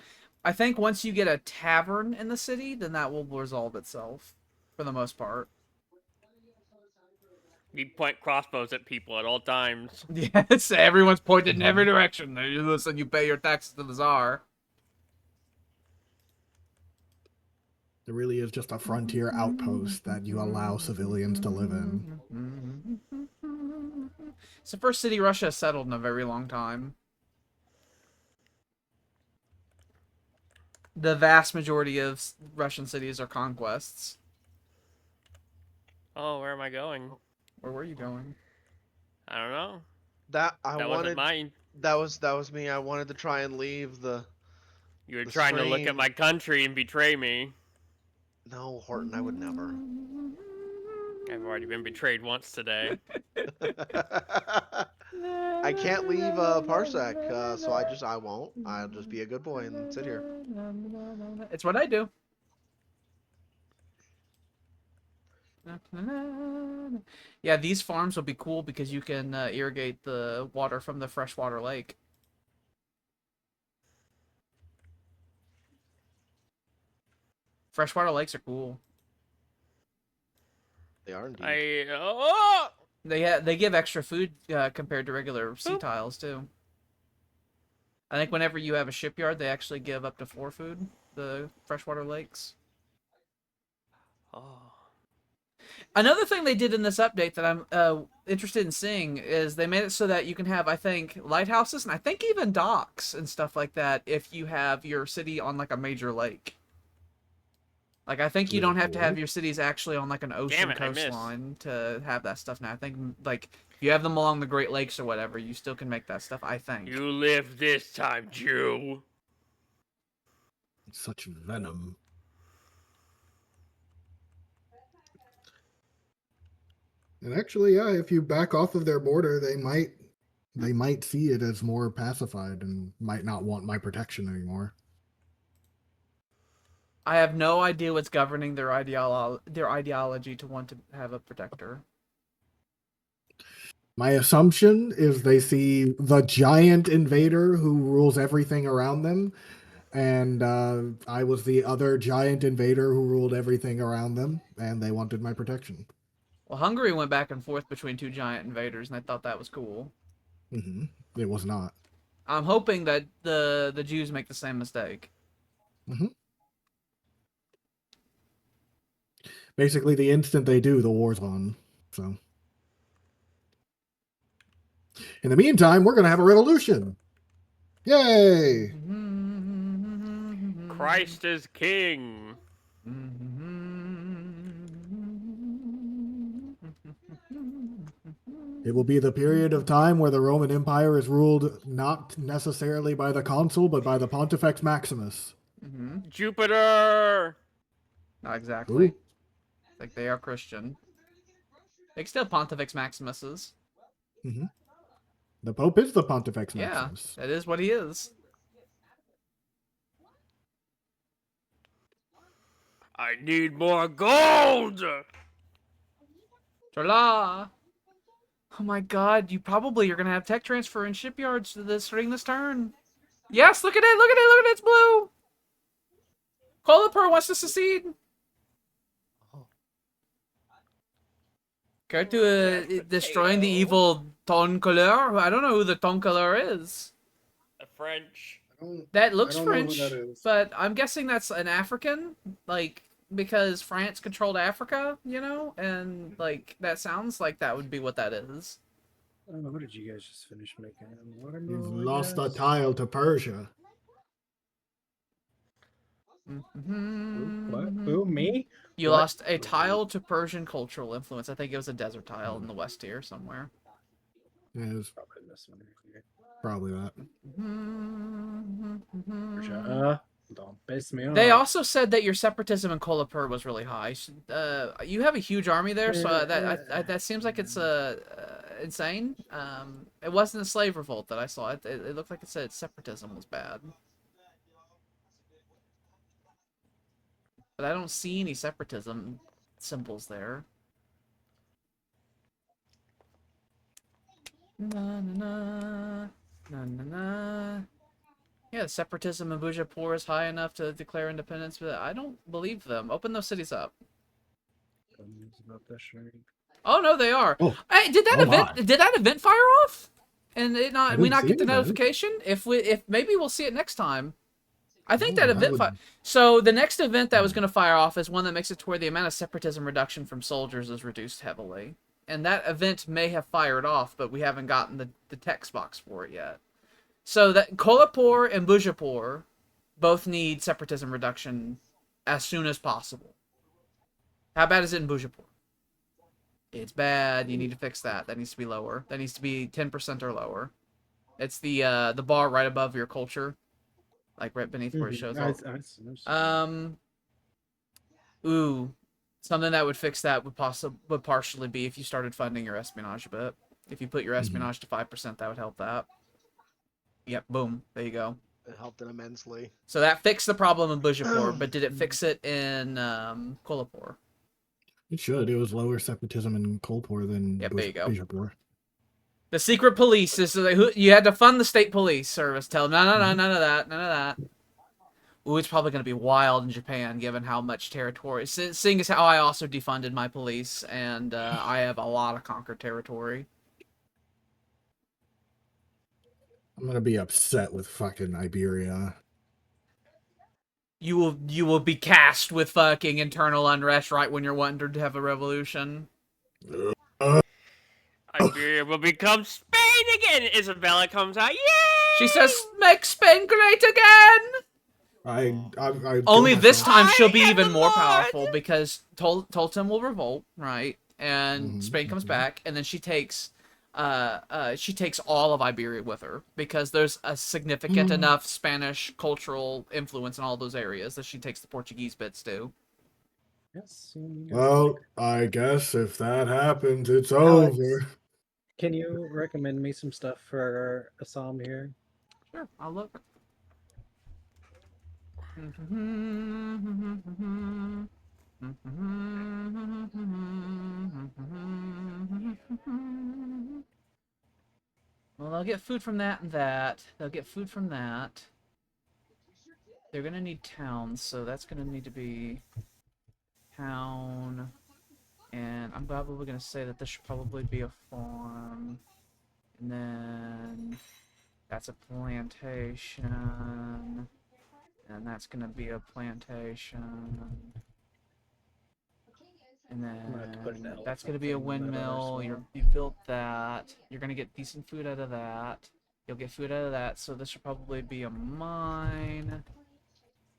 I think once you get a tavern in the city, then that will resolve itself. for the most part. You point crossbows at people at all times. Yes, everyone's pointed in every direction. You listen, you pay your taxes to the czar. It really is just a frontier outpost that you allow civilians to live in. It's the first city Russia has settled in a very long time. The vast majority of Russian cities are conquests. Oh, where am I going? Where were you going? I don't know. That That wasn't mine. That was me. I wanted to try and leave the. You were The trying to look at stream. my country and betray me. No, Horton, I would never. I've already been betrayed once today. I can't leave Parsec, so I won't. I'll just be a good boy and sit here. It's what I do. Yeah, these farms will be cool because you can irrigate the water from the freshwater lake. Freshwater lakes are cool. They are indeed. They give extra food compared to regular sea tiles too. I think whenever you have a shipyard, they actually give up to 4 food. The freshwater lakes. Oh. Another thing they did in this update that I'm interested in seeing is they made it so that you can have, I think, lighthouses and I think even docks and stuff like that if you have your city on like a major lake. Like, I think you don't have to have your cities actually on like an ocean coastline to have that stuff now. I think like if you have them along the Great Lakes or whatever, you still can make that stuff, I think. You live this time, Jew. Such venom. And actually, yeah, if you back off of their border, they might see it as more pacified and might not want my protection anymore. I have no idea what's governing their ideology to want to have a protector. My assumption is they see the giant invader who rules everything around them, and I was the other giant invader who ruled everything around them, and they wanted my protection. Well, Hungary went back and forth between 2 giant invaders, and I thought that was cool. It was not. I'm hoping that the Jews make the same mistake. Basically, the instant they do, the war's on. So, in the meantime, we're gonna have a revolution. Yay! Christ is king. It will be the period of time where the Roman Empire is ruled not necessarily by the consul, but by the Pontifex Maximus. Jupiter! Not exactly. Ooh. Like, they are Christian. They still Pontifex Maximuses. The Pope is the Pontifex Maximus. Yeah, that is what he is. I need more gold! Tra-la! Oh my god, you probably are going to have tech transfer in shipyards during this turn. Yes, look at it, look at it, look at it, it's blue! Kolipur wants to secede. Go to destroying the evil Toncoleur. I don't know who the Toncoleur is. The French. That looks I don't know who French, that is. but I'm guessing that's an African, like, because France controlled Africa, you know? And, like, that sounds like that would be what that is. What did you guys just finish making? You've lost a tile to Persia. What? Who? Me? You What? lost a tile to Persian cultural influence. I think it was a desert tile in the west here somewhere. Yeah, it was Probably this one here. probably that. Persia. Don't piss me off. They also said that your separatism in Kolipur was really high. You have a huge army there, so that seems like it's insane. It wasn't a slave revolt that I saw. It looked like it said separatism was bad. But I don't see any separatism symbols there. Na na na na na na. Yeah, separatism in Bujapur is high enough to declare independence, but I don't believe them. Open those cities up. Oh no, they are. Oh. Hey, did that Oh, event? my. Did that event fire off? And it I not we didn't not see get the an event. notification? If maybe we'll see it next time. I think Oh, that that event. would- So the next event that was going to fire off is one that makes it to where the amount of separatism reduction from soldiers is reduced heavily, and that event may have fired off, but we haven't gotten the text box for it yet. So that Kolhapur and Bujapur both need separatism reduction as soon as possible. How bad is it in Bujapur? It's bad. You need to fix that. That needs to be lower. That needs to be 10% or lower. It's the bar right above your culture, like right beneath where it shows up. Ooh, something that would fix that would partially be if you started funding your espionage a bit. If you put your espionage to 5%, that would help that. Yep, boom, there you go. It helped it immensely. So that fixed the problem in Bujapur, but did it fix it in Kolhapur? It should. It was lower separatism in Kolpor than Yep, there you go. Bijapur. The secret police is you had to fund the state police service. Tell them no, none of that, none of that. Ooh, it's probably going to be wild in Japan, given how much territory. Seeing as how I also defunded my police, and I have a lot of conquered territory. I'm gonna be upset with fucking Iberia. You will be cast with fucking internal unrest right when you're wanting to have a revolution. Iberia will become Spain again. Isabella comes out. Yay! She says, "Make Spain great again." I Only killed this myself. time she'll be I am even the more Lord. powerful because Tolton will revolt, right? And Mhm, Spain comes mhm. back, and then she takes all of Iberia with her because there's a significant enough Spanish cultural influence in all those areas that she takes the Portuguese bits too. Well, I guess if that happens, it's Alex, over. Can you recommend me some stuff for Assam here? Sure, I'll look. Well, they'll get food from that and that. They'll get food from that. They're gonna need towns, so that's gonna need to be town. And I'm probably gonna say that this should probably be a farm. And then that's a plantation. And that's gonna be a plantation. And gonna have to put an then elephant that's gonna be a thing in that windmill. as well. You built that. You're gonna get decent food out of that. You'll get food out of that, so this should probably be a mine.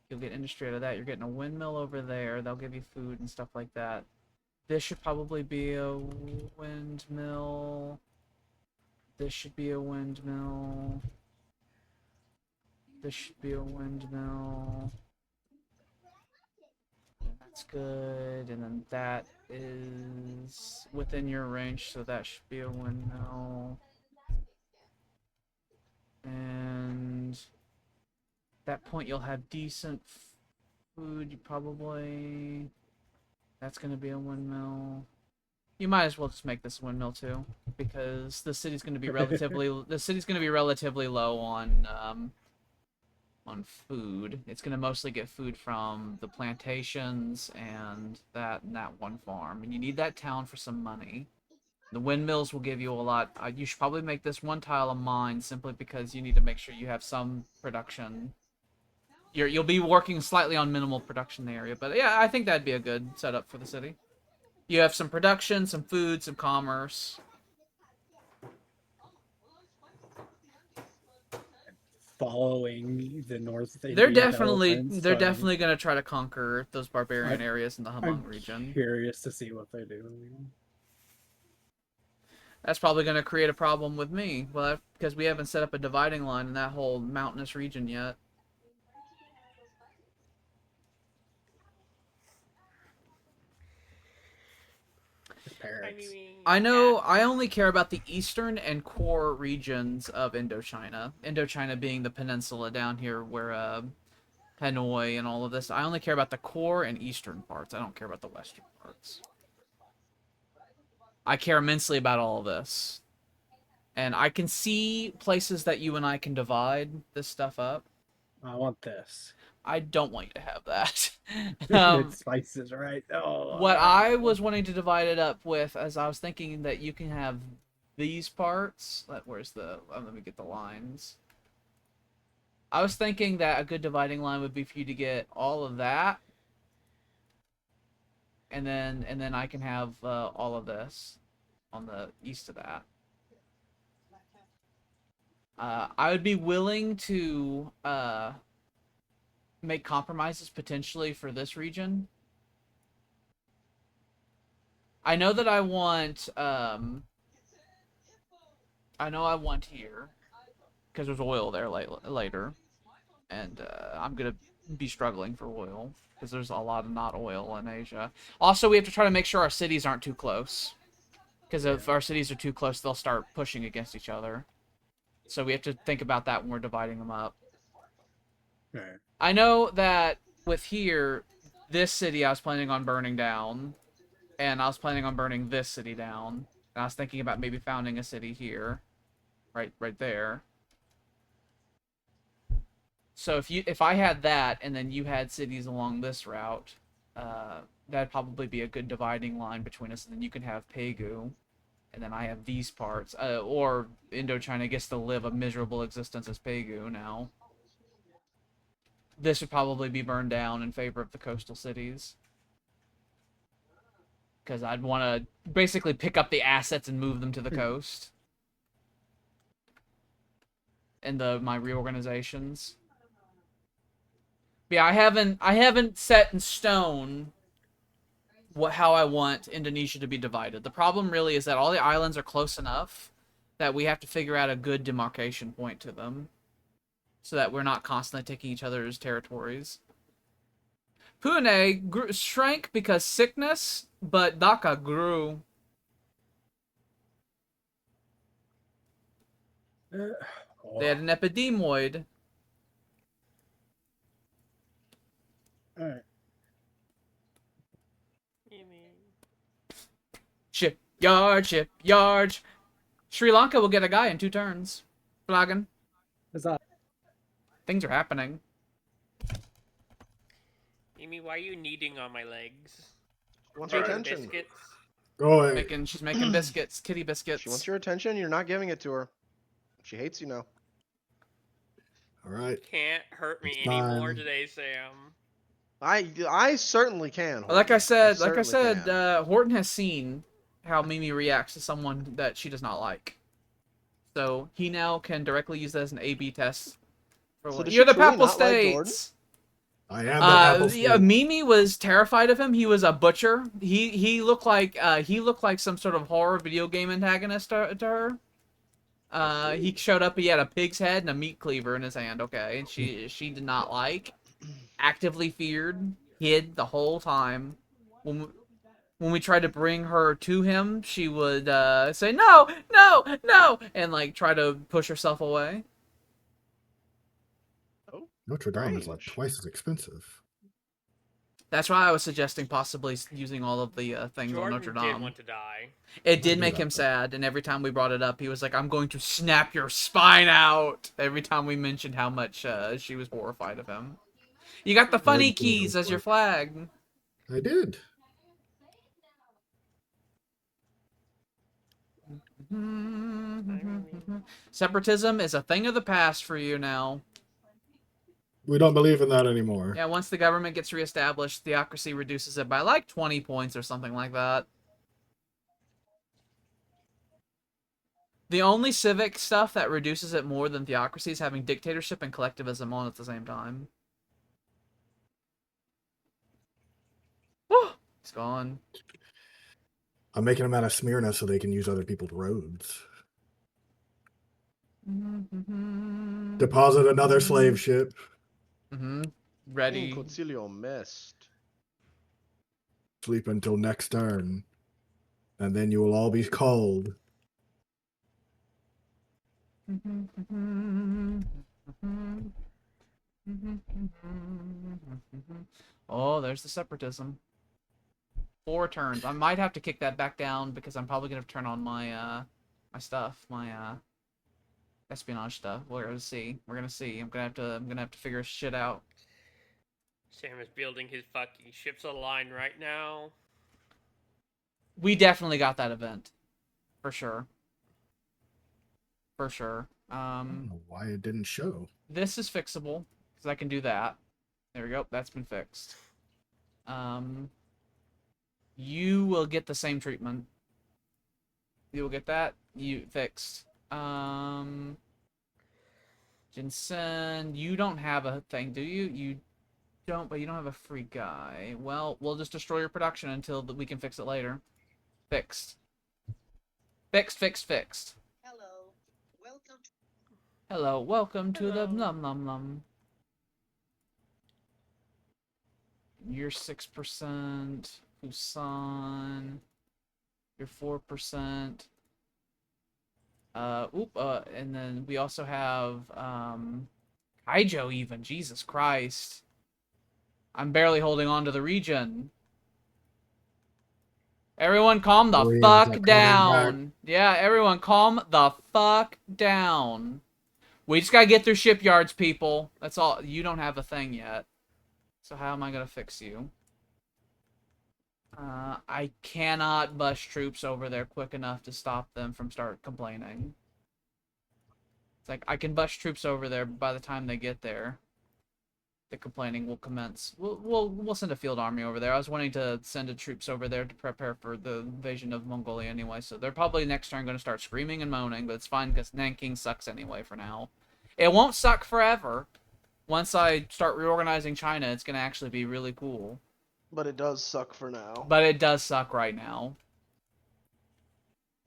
You'll get industry out of that. You're getting a windmill over there. They'll give you food and stuff like that. This should probably be a windmill. This should be a windmill. This should be a windmill. That's good. And then that is within your range, so that should be a windmill. And at that point you'll have decent food. You probably... That's going to be a windmill. You might as well just make this a windmill too, because the city's going to be relatively low on food. It's going to mostly get food from the plantations and that one farm, and you need that town for some money. The windmills will give you a lot. You should probably make this one tile a mine simply because you need to make sure you have some production. You'll be working slightly on minimal production in the area, but yeah, I think that'd be a good setup for the city. You have some production, some food, some commerce. Following the North They're Indian definitely elephants, going to try to conquer those barbarian areas in the Hmong I'm region. curious to see what they do. That's probably going to create a problem with me, well, because we haven't set up a dividing line in that whole mountainous region yet. I know I only care about the eastern and core regions of Indochina. Indochina being the peninsula down here where Hanoi and all of this. I only care about the core and eastern parts. I don't care about the western parts. I care immensely about all of this. And I can see places that you and I can divide this stuff up. I want this. I don't want you to have that. It spices, right? What I was wanting to divide it up with, as I was thinking that you can have these parts. Where's the? Let me get the lines. I was thinking that a good dividing line would be for you to get all of that, and then I can have all of this on the east of that. I would be willing to make compromises potentially for this region. I know that I want here because there's oil there later, and I'm gonna be struggling for oil because there's a lot of not oil in Asia. Also, we have to try to make sure our cities aren't too close, because if our cities are too close, they'll start pushing against each other. So we have to think about that when we're dividing them up. Right. I know that with here, this city I was planning on burning down, and I was planning on burning this city down, and I was thinking about maybe founding a city here, right there. So if I had that, and then you had cities along this route, that'd probably be a good dividing line between us, and then you can have Pegu, and then I have these parts, or Indochina gets to live a miserable existence as Pegu now. This would probably be burned down in favor of the coastal cities. Because I'd want to basically pick up the assets and move them to the coast. In my reorganizations. But yeah, I haven't set in stone how I want Indonesia to be divided. The problem really is that all the islands are close enough that we have to figure out a good demarcation point to them, so that we're not constantly taking each other's territories. Pune shrank because sickness, but Dhaka grew. They had an epidemoid. Alright. Shipyard. Sri Lanka will get a guy in 2 turns. Flagon. Huzzah. Things are happening. Amy, why are you kneading on my legs? She wants your Making attention. biscuits? Go away. She's making biscuits, kitty biscuits. She wants your attention. You're not giving it to her. She hates you now. All right. Can't hurt me It's anymore time. today, Sam. I certainly can. Like I Horton. said, Can. Horton has seen how Mimi reacts to someone that she does not like. So he now can directly use that as an A/B test. So does You're she the truly Papal not like Jordan? States. I am the Apple Yeah, State. Mimi was terrified of him. He was a butcher. He looked like some sort of horror video game antagonist to her. He showed up. He had a pig's head and a meat cleaver in his hand. Okay, and she did not like, actively feared, hid the whole time. When we tried to bring her to him, she would say no, and like try to push herself away. Notre Dame is like Strange. twice as expensive. That's why I was suggesting possibly using all of the things on Jordan Notre did Dame. want to die. It did do make that, him though. sad, and every time we brought it up, he was like, "I'm going to snap your spine out." Every time we mentioned how much she was horrified of him. You got the funny Red keys blue as your work. flag. I did. Separatism is a thing of the past for you now. We don't believe in that anymore. Yeah, once the government gets reestablished, theocracy reduces it by like 20 points or something like that. The only civic stuff that reduces it more than theocracy is having dictatorship and collectivism on at the same time. It's gone. I'm making them out of Smyrna so they can use other people's roads. Deposit another slave ship. Ready. Concilio missed. Sleep until next turn. And then you will all be cold. Oh, there's the separatism. 4 turns. I might have to kick that back down because I'm probably gonna turn on my my stuff, my espionage stuff. We're gonna see. We're gonna see. I'm gonna have to figure shit out. Sam is building his fucking ships of the line right now. We definitely got that event, for sure. For sure. I don't know why it didn't show. This is fixable because I can do that. There we go. That's been fixed. You will get the same treatment. You will get that. You fixed. Jensen, you don't have a thing, do you? You don't, but you don't have a free guy. Well, we'll just destroy your production until we can fix it later. Fixed. Fixed. Hello. Welcome. Hello, welcome to the Hello. num. You're 6%. Busan. You're 4%. And then we also have Kaijo even. Jesus Christ. I'm barely holding on to the region. Everyone calm the Koreans are fuck coming down. Yeah, everyone calm the fuck down. We just gotta get through shipyards, people. That's all. You don't have a thing yet. So how am I gonna fix you? I cannot bus troops over there quick enough to stop them from start complaining. It's like I can bus troops over there, but by the time they get there, the complaining will commence. We'll send a field army over there. I was wanting to send the troops over there to prepare for the invasion of Mongolia anyway, so they're probably next turn going to start screaming and moaning, but it's fine because Nanking sucks anyway for now. It won't suck forever. Once I start reorganizing China, it's going to actually be really cool. But it does suck for now. But it does suck right now.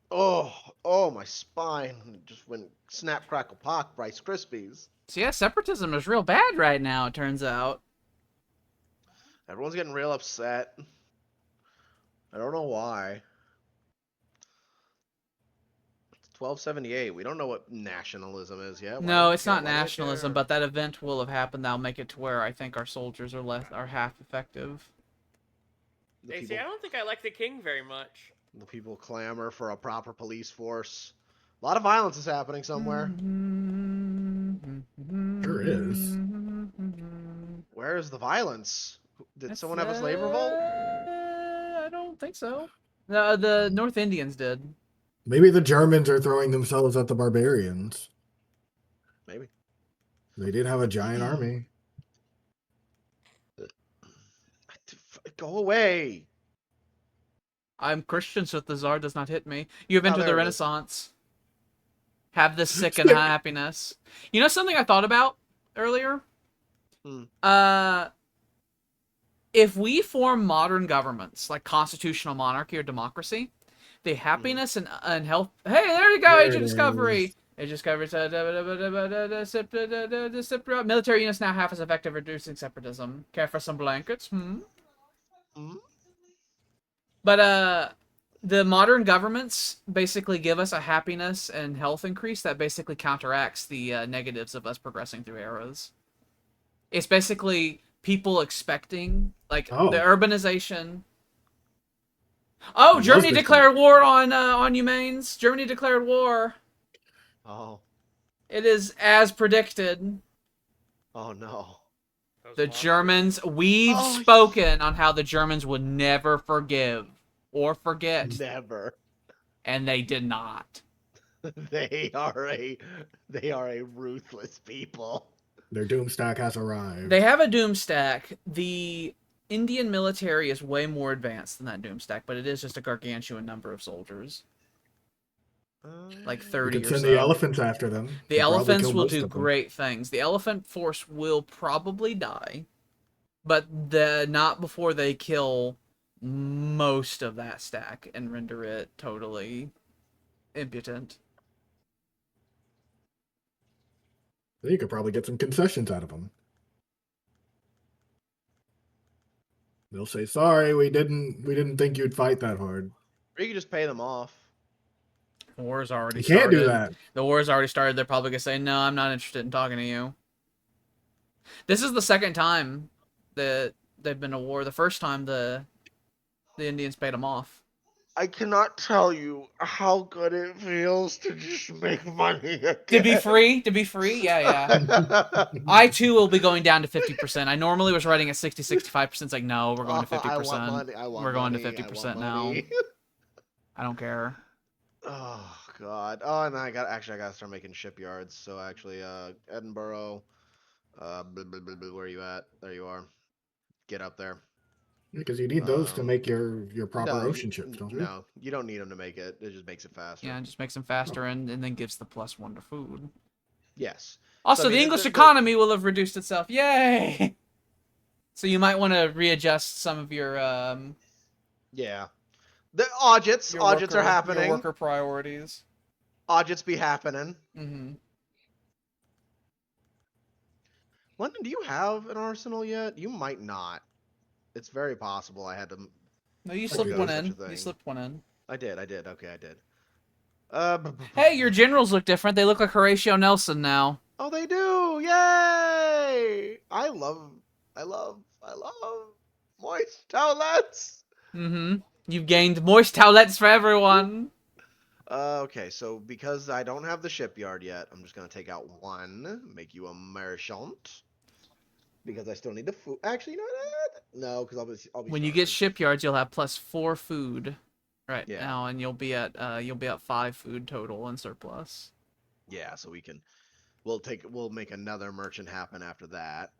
Oh, my spine just went snap, crackle, pop, Rice Krispies. So yeah, separatism is real bad right now, it turns out. Everyone's getting real upset. I don't know why. It's 1278. We don't know what nationalism is yet. Why No, do it's we care? not Why do I nationalism, care? but that event will have happened that'll make it to where I think our soldiers are half effective. The Hey, see, people, I don't think I like the king very much. the people clamor for a proper police force. A lot of violence is happening somewhere. Sure is. Where is the violence? Did That's, someone have a slave revolt? I don't think so. No, the North Indians did. Maybe the Germans are throwing themselves at the barbarians. Maybe. They did have a giant army. Go away. I'm Christian, so the Tsar does not hit me. You have Oh, entered the there it is. Renaissance. Have this sick and happiness. You know something I thought about earlier? Hmm. If we form modern governments, like constitutional monarchy or democracy, the happiness and health... Hey, there you go, There Agent it Discovery! Agent Discovery military units now half as effective reducing separatism. Care for some blankets? But, the modern governments basically give us a happiness and health increase that basically counteracts the negatives of us progressing through eras. It's basically people expecting, like, the urbanization. Oh, Germany declared war on humanes. Germany declared war. Oh. It is as predicted. Oh no. The Germans, we've Oh, spoken on how the Germans would never forgive or forget, Never. and they did not. They are a ruthless people. Their doomstack has arrived. They have a doomstack. The Indian military is way more advanced than that doomstack, but it is just a gargantuan number of soldiers. Like 30 we or could send so. the elephants after them. The They'll probably elephants kill will most do of them. great things. The elephant force will probably die, but not before they kill most of that stack and render it totally impotent. You could probably get some concessions out of them. They'll say, "Sorry, we didn't think you'd fight that hard." Or you can just pay them off. The war's already You can't started. do that. The war's already started. They're probably gonna say, "No, I'm not interested in talking to you." This is the second time that they've been at war. The first time the Indians paid them off. I cannot tell you how good it feels to just make money again. To be free, yeah. I too will be going down to 50%. I normally was writing at 60, 65%. It's like, no, we're going to 50%. I want money. I want We're going to money. 50% I want now. money. I don't care. Oh God. Oh, and I gotta start making shipyards. So actually, Edinburgh, where are you at? There you are. Get up there. Because you need those to make your proper No, ocean ships, don't you? no, you don't need them to make it. It just makes it faster. Yeah, it just makes them faster and then gives the +1 to food. Yes. Also, So, I mean, the English economy will have reduced itself. Yay! So you might want to readjust some of your yeah. The audits are happening. Your worker priorities. Audits be happening. Mm-hmm. London, do you have an arsenal yet? You might not. It's very possible I had to. No, you Okay, slipped one such a in. thing. You slipped one in. I did. Okay, I did. Hey, your generals look different. They look like Horatio Nelson now. Oh, they do! Yay! I love moist towelettes. Mm-hmm. You've gained moist towelettes for everyone. Okay, so because I don't have the shipyard yet, I'm just gonna take out one, make you a merchant. Because I still need the food. Actually, you know what? No, because I'll be. When you get starving. shipyards, you'll have +4 food right Yeah. now, and you'll be at 5 food total in surplus. Yeah, so we'll make another merchant happen after that.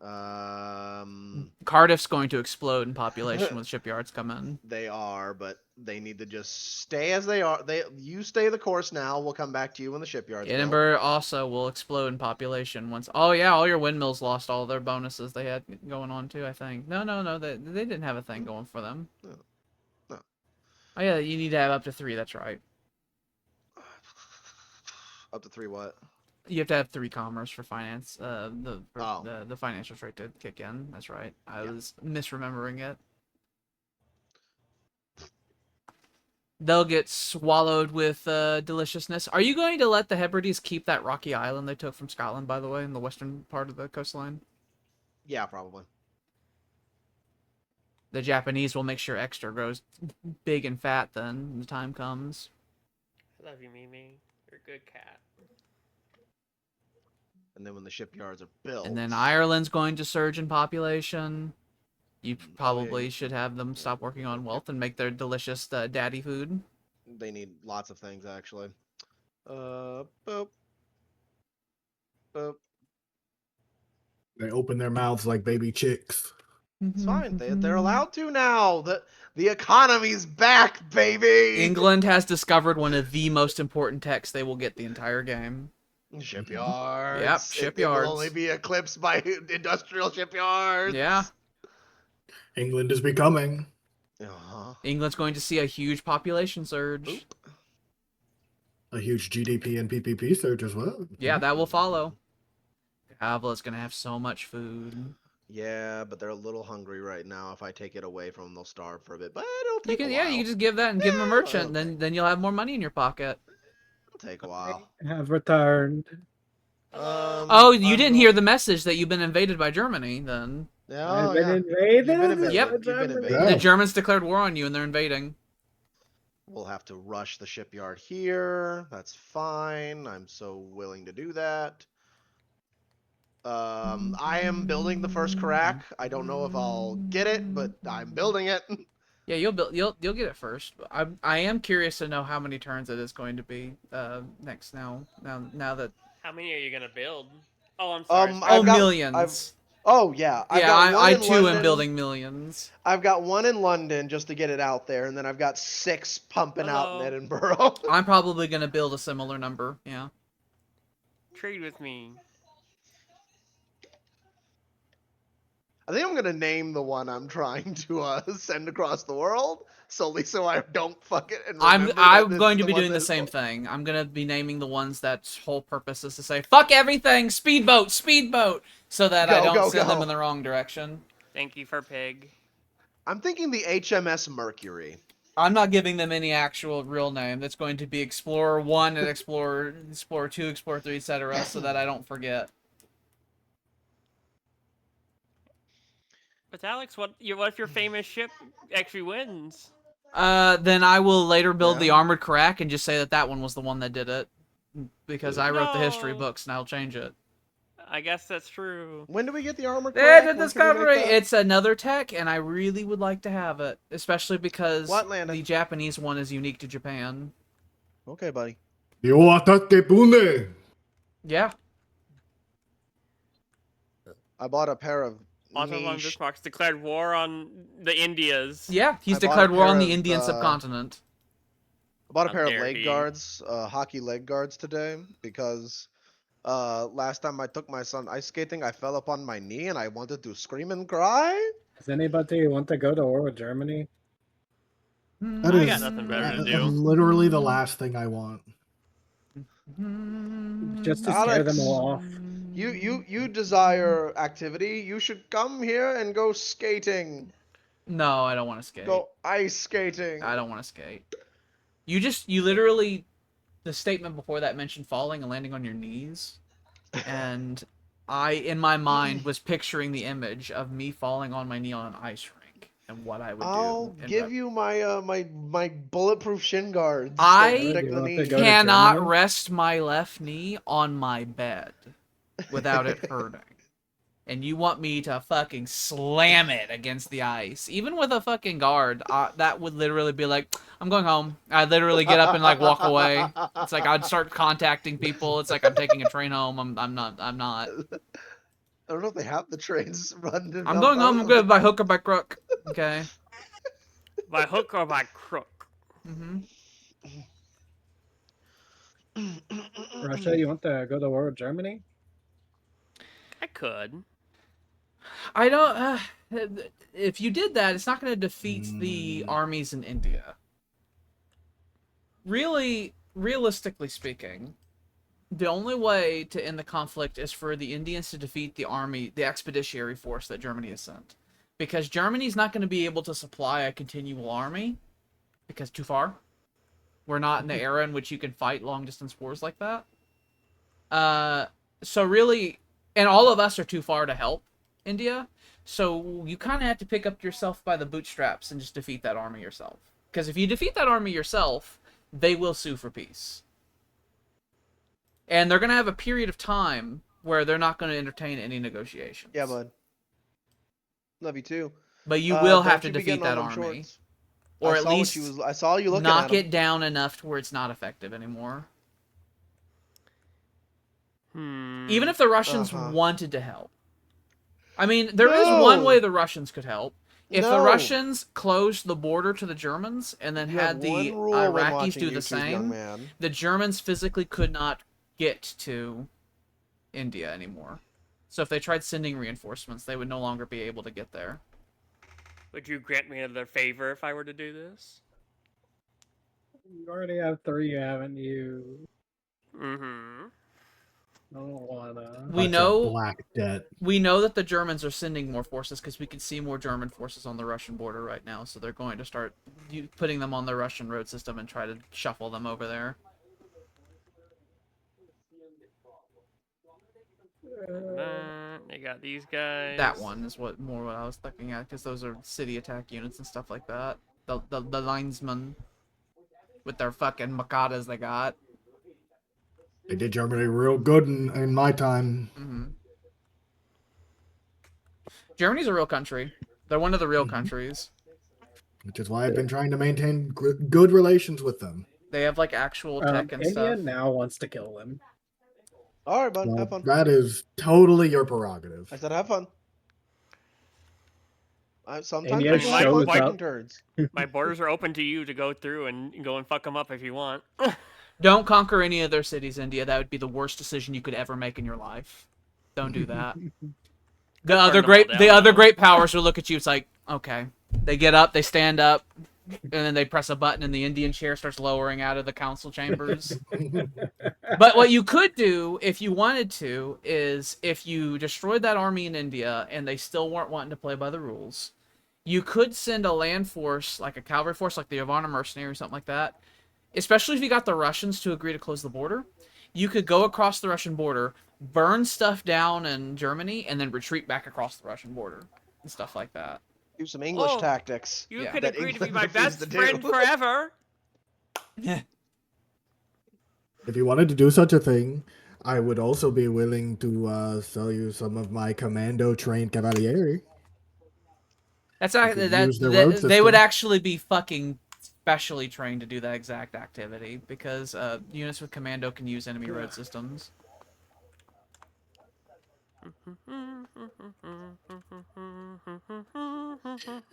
Cardiff's going to explode in population when shipyards come in. They are, but they need to just stay as they are. You stay the course now. We'll come back to you when the shipyard's built. Edinburgh also will explode in population once. Oh yeah, all your windmills lost all their bonuses they had going on too. I think. No, they didn't have a thing going for them. No. Oh yeah, you need to have up to 3. That's right. Up to 3 what? You have to have 3 commerce for finance. The Oh. financial trait to kick in. That's right. I Yeah. was misremembering it. They'll get swallowed with deliciousness. Are you going to let the Hebrides keep that rocky island they took from Scotland, by the way, in the western part of the coastline? Yeah, probably. The Japanese will make sure Exeter grows big and fat then when the time comes. I love you, Mimi. You're a good cat. And then when the shipyards are built. And then Ireland's going to surge in population. You probably yeah. should have them stop working on wealth and make their delicious daddy food. They need lots of things, actually. Boop. Boop. They open their mouths like baby chicks. It's fine. They're allowed to now. The economy's back, baby. England has discovered one of the most important texts they will get the entire game. Shipyards. Yep, It shipyards. will only be eclipsed by industrial shipyards. Yeah. England is becoming. Uh-huh. England's going to see a huge population surge. Oop. A huge GDP and PPP surge as well. Yeah, that will follow. Avla's going to have so much food. Yeah, but they're a little hungry right now. If I take it away from them, they'll starve for a bit. But it'll take a while. Yeah, you can just give that and give them a merchant, then you'll have more money in your pocket. It'll take a while. Have returned. Oh, you didn't hear the message that you've been invaded by Germany, then. Oh, I've been yeah. invaded. You've been invaded. Yep. You've been invaded. Yeah. The Germans declared war on you and they're invading. We'll have to rush the shipyard here. That's fine. I'm so willing to do that. I am building the first Karak. I don't know if I'll get it, but I'm building it. Yeah, you'll get it first. I am curious to know how many turns it is going to be next now that How many are you gonna build? Oh, I'm sorry. I've got- millions. Oh yeah, I too am London. building millions. I've got one in London just to get it out there, and then I've got 6 pumping out Hello. in Edinburgh. I'm probably gonna build a similar number. Yeah. Trade with me. I think I'm gonna name the one I'm trying to send across the world solely so I don't fuck it. And I'm remember that this going is to be one doing the that- same thing. I'm gonna be naming the ones that whole purpose is to say fuck everything, speedboat, so that I Go, don't send go. them in the wrong direction. Thank you for pig. I'm thinking the HMS Mercury. I'm not giving them any actual real name. That's going to be Explorer 1 and Explorer 2, Explorer 3, etc., so that I don't forget. But Alex, what if your famous ship actually wins? Then I will later build the Yeah. armored Karak and just say that that one was the one that did it. Because I wrote the history No. books and I'll change it. I guess that's true. When do we get the armor? There's Karak? a When can we make discovery. that? It's another tech, and I really would like to have it. Especially because What landing? the Japanese one is unique to Japan. Okay, buddy. Yo atake pune. Yeah. I bought a pair of Also, along niche. this box declared war on the Indias. Yeah, he's I bought a declared war pair on the of, Indian subcontinent. I bought a How pair of dare leg he. guards, hockey leg guards today because last time I took my son ice skating, I fell upon my knee and I wanted to scream and cry. Does anybody want to go to war with Germany? That I is got nothing better to uh, do. literally the last thing I want. Just to scare them Alex, all off. You desire activity. You should come here and go skating. No, I don't want to skate. Go ice skating. I don't want to skate. You literally, the statement before that mentioned falling and landing on your knees. And I, in my mind, was picturing the image of me falling on my knee on an ice rink and what I would I'll do. give you my my bulletproof shin guards. that I protect You the want to knee. go to cannot Germany? rest my left knee on my bed without it hurting. And you want me to fucking slam it against the ice. Even with a fucking guard, that would literally be like, I'm going home. I'd literally get up and like walk away. It's like I'd start contacting people. It's like I'm taking a train home. I'm not. I don't know if they have the trains run. I'm going home. I'm good by hook or by crook. Okay. By hook or by crook. Mm-hmm. Russia, you want to go to war with Germany? I could. I don't. If you did that, it's not going to defeat the armies in India. Really, realistically speaking, the only way to end the conflict is for the Indians to defeat the army, the expeditionary force that Germany has sent. Because Germany's not going to be able to supply a continual army, because too far. We're not in the era in which you can fight long-distance wars like that. So really, and all of us are too far to help India. So you kind of have to pick up yourself by the bootstraps and just defeat that army yourself. Because if you defeat that army yourself, they will sue for peace. And they're going to have a period of time where they're not going to entertain any negotiations. Yeah, bud. Love you too. But you will have don't to you be defeat getting that on them army. shorts. Or I at saw what least I saw you looking knock at 'em. it down enough to where it's not effective anymore. Even if the Russians wanted to help. I mean, there is one No. way the Russians could help. If the No. Russians closed the border to the Germans and then You have had the one rule when Iraqis watching do the YouTube, young same, man. the Germans physically could not get to India anymore. So if they tried sending reinforcements, they would no longer be able to get there. Would you grant me another favor if I were to do this? You already have 3, haven't you? Mm-hmm. I don't wanna. We Bunch of know black debt. we know that the Germans are sending more forces because we can see more German forces on the Russian border right now. So they're going to start putting them on the Russian road system and try to shuffle them over there. They got these guys. That one is what I was looking at because those are city attack units and stuff like that. The linesmen with their fucking Makadas they got. They did Germany real good in my time. Mm-hmm. Germany's a real country. They're one of the real countries. Which is why I've been trying to maintain good relations with them. They have like actual tech and India stuff. now wants to kill them. All right, bud. Well, Have fun. that is totally your prerogative. I said have fun. Sometimes India I like shows fighting up. turds. My borders are open to you to go through and go and fuck them up if you want. Don't conquer any of their cities, India. That would be the worst decision you could ever make in your life. Don't do that. The other great powers will look at you. It's like, okay. They get up, they stand up, and then they press a button, and the Indian chair starts lowering out of the council chambers. But what you could do, if you wanted to, is if you destroyed that army in India and they still weren't wanting to play by the rules, you could send a land force, like a cavalry force, like the Yavarna mercenary or something like that. Especially if you got the Russians to agree to close the border, you could go across the Russian border, burn stuff down in Germany, and then retreat back across the Russian border and stuff like that. Do some English Oh, tactics. You Yeah. could That agree to be England my refused best to friend do. forever. If you wanted to do such a thing, I would also be willing to sell you some of my commando trained cavalieri. That's You not, could that, use their road they would system. actually be fucking specially trained to do that exact activity because units with commando can use enemy road systems.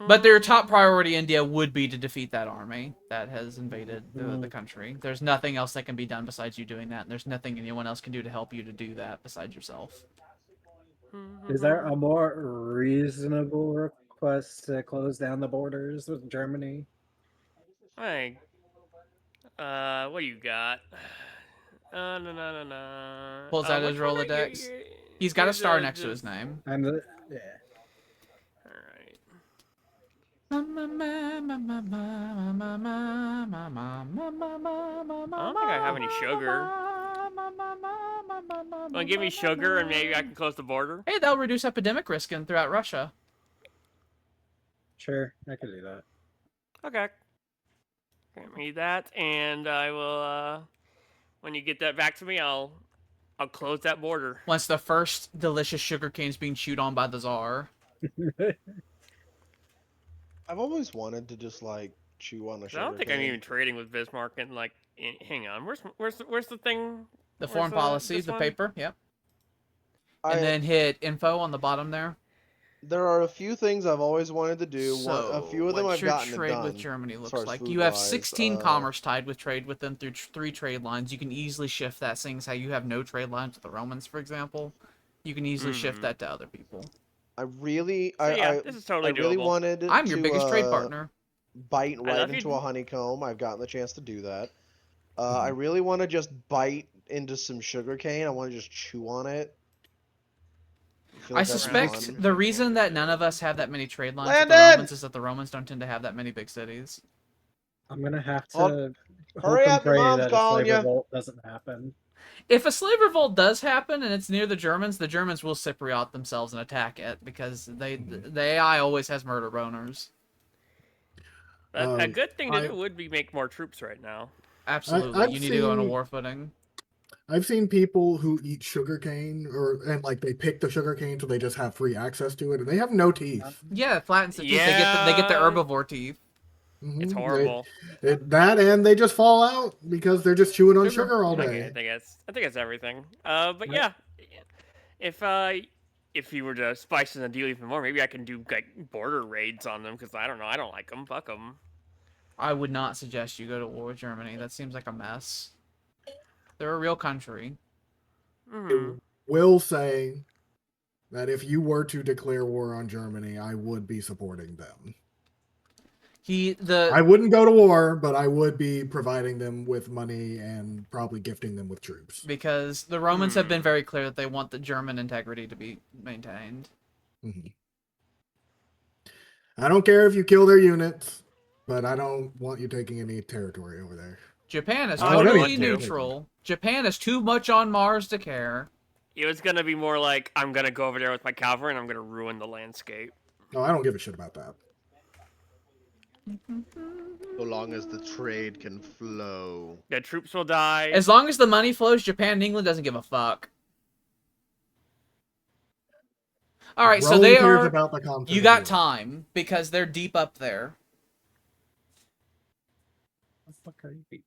But their top priority, India, would be to defeat that army that has invaded the country. There's nothing else that can be done besides you doing that, and there's nothing anyone else can do to help you to do that besides yourself. Is there a more reasonable request to close down the borders with Germany? Hey, what do you got? No. Pulls out his Which one are Rolodex. He's got a star next to his just... name. And yeah. All right. I I don't think I have any sugar. Want to give me sugar and maybe I can close the border? Hey, that'll reduce epidemic risk throughout Russia. Sure, I could do that. Okay. Give me that, and I will. When you get that back to me, I'll close that border. Once the first delicious sugar cane's being chewed on by the Tsar. I've always wanted to just like chew on a sugar I don't think I'm even trading with Bismarck. And like, hang on, where's the thing? The Where's foreign policy, this the one? paper, yep. And then hit info on the bottom there. There are a few things I've always wanted to do. A few of them what I've your gotten it trade done. with Germany as looks far as like. food You have wise. 16 commerce tied with trade with them through 3 trade lines. You can easily shift that, seeing as how you have no trade lines with the Romans, for example. You can easily shift that to other people. This is totally I really doable. wanted I'm your to, biggest trade partner. bite right love you. into a honeycomb. I've gotten the chance to do that. Mm-hmm. I really want to just bite into some sugarcane. I want to just chew on it. I suspect the reason that none of us have that many trade lines with the Landon! Romans is that the Romans don't tend to have that many big cities. I'm gonna have Hold- to Hurry hope and up, your pray mom's that a calling slave you. revolt doesn't happen. If a slave revolt does happen and it's near the Germans will Cypriot themselves and attack it because the AI always has murder boners. A good thing to do would be make more troops right now. Absolutely, you need to go on a war footing. I've seen people who eat sugarcane and like they pick the sugarcane so they just have free access to it and they have no teeth. Yeah, it flattens the teeth. They get the herbivore teeth. Mhm. It's horrible. That and they just fall out because they're just chewing on sugar all I day. think it's everything. But yeah, if you were to spice in the deal even more, maybe I can do like border raids on them because I don't know, I don't like them. Fuck them. I would not suggest you go to war with Germany. That seems like a mess. They're a real country. Will say that if you were to declare war on Germany, I would be supporting them. I wouldn't go to war, but I would be providing them with money and probably gifting them with troops. Because the Romans have been very clear that they want the German integrity to be maintained. Mm-hmm. I don't care if you kill their units, but I don't want you taking any territory over there. Japan is I wouldn't totally want to. neutral. Japan is too much on Mars to care. It was gonna be more like I'm gonna go over there with my cavalry and I'm gonna ruin the landscape. No, I don't give a shit about that. So long as the trade can flow. The troops will die. As long as the money flows, Japan and England doesn't give a fuck. All right, so Rome they cares are. about the content You of got Europe. time because they're deep up there. What the fuck are you people?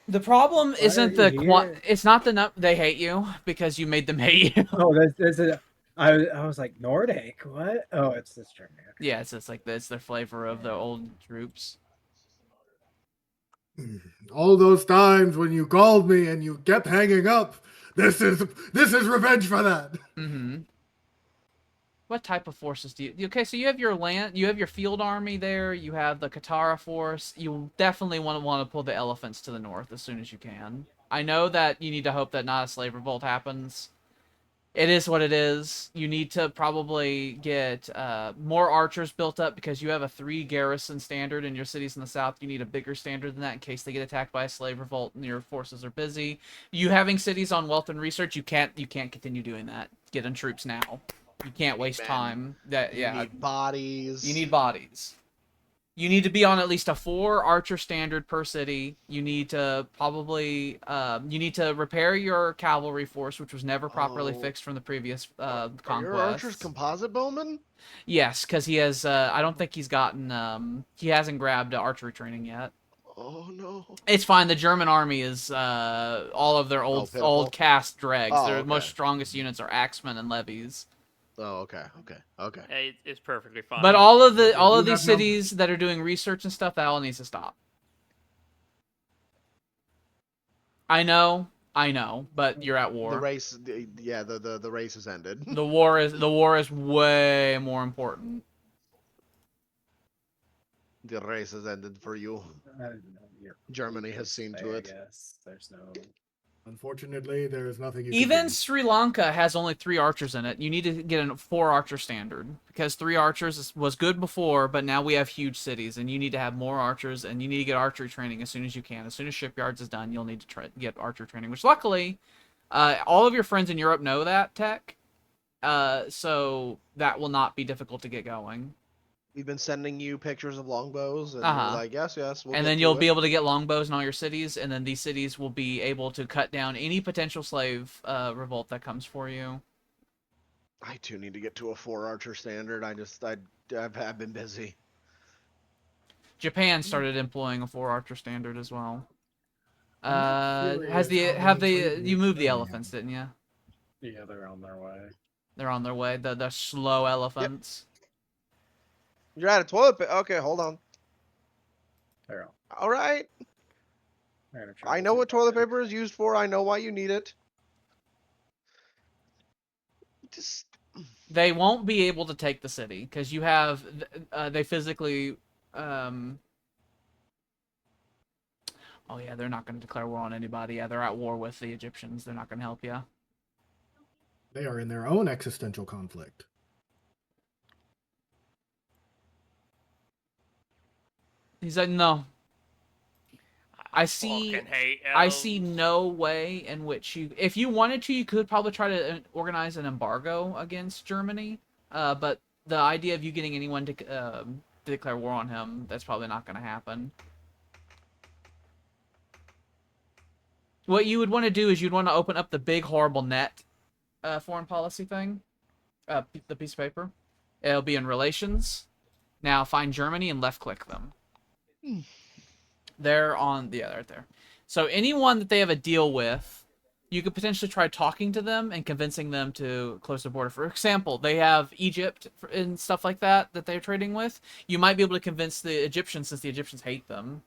The problem Why isn't are the you here? It's not the they hate you because you made them hate you. Oh, there's a. I was like Nordic. What? Oh, it's this Germany. Okay. Yeah, it's just like this. Their flavor of the old troops. All those times when you called me and you kept hanging up. This is revenge for that. Mm-hmm. What type of forces do you? Okay, so you have your field army there. You have the Katara force. You definitely want to pull the elephants to the north as soon as you can. I know that you need to hope that not a slave revolt happens. It is what it is. You need to probably get more archers built up because you have a 3 garrison standard in your cities in the south. You need a bigger standard than that in case they get attacked by a slave revolt and your forces are busy. You having cities on wealth and research, you can't continue doing that. Get in troops now. You can't waste men. time. That You yeah. need bodies. You need bodies. You need to be on at least a 4 archer standard per city. You need to probably you need to repair your cavalry force, which was never properly Oh. fixed from the previous Are your archers conquests. composite bowmen? Yes, because he has. I don't think he's gotten. He hasn't grabbed archery training yet. Oh no. It's fine. The German army is all of their pitiful. old cast dregs. Oh, Their okay. most strongest units are axemen and levies. Oh, okay. It's perfectly fine. But all of But they all do of these have numbers. cities that are doing research and stuff, that all needs to stop. I know, but you're at war. The race, yeah, the race has ended. The war is way more important. The race has ended for you. Germany has seen to it. I guess there's no. Unfortunately, there is nothing you can Even do. Sri Lanka has only 3 archers in it. You need to get a 4 archer standard because 3 archers was good before, but now we have huge cities, and you need to have more archers, and you need to get archery training as soon as you can. As soon as shipyards is done, you'll need to get archer training. Which luckily, all of your friends in Europe know that tech, so that will not be difficult to get going. We've been sending you pictures of longbows, and Uh-huh. you're like, yes, we'll And get then to you'll it. be able to get longbows in all your cities, and then these cities will be able to cut down any potential slave revolt that comes for you. I too need to get to a 4 archer standard. I've been busy. Japan started employing a 4 archer standard as well. I'm not Has the curious how have many the trade you routes moved the there are. elephants, didn't you? Yeah, they're on their way. They're on their way. The slow elephants. You're out of toilet paper. Okay, hold on. They're on. All right. They're gonna try I to know see what toilet better. paper is used for. I know why you need it. Just They won't be able to take the city because you have they physically. Oh yeah, they're not going to declare war on anybody. Yeah, they're at war with the Egyptians. They're not going to help you. They are in their own existential conflict. He's like, no. I see. Fucking hate I elves. see no way in which you, if you wanted to, you could probably try to organize an embargo against Germany. But the idea of you getting anyone to declare war on him, that's probably not going to happen. What you would want to do is you'd want to open up the big horrible net foreign policy thing, the piece of paper. It'll be in relations. Now find Germany and left click them. They're on right there. So anyone that they have a deal with, you could potentially try talking to them and convincing them to close the border. For example, they have Egypt and stuff like that they're trading with. You might be able to convince the Egyptians, since the Egyptians hate them,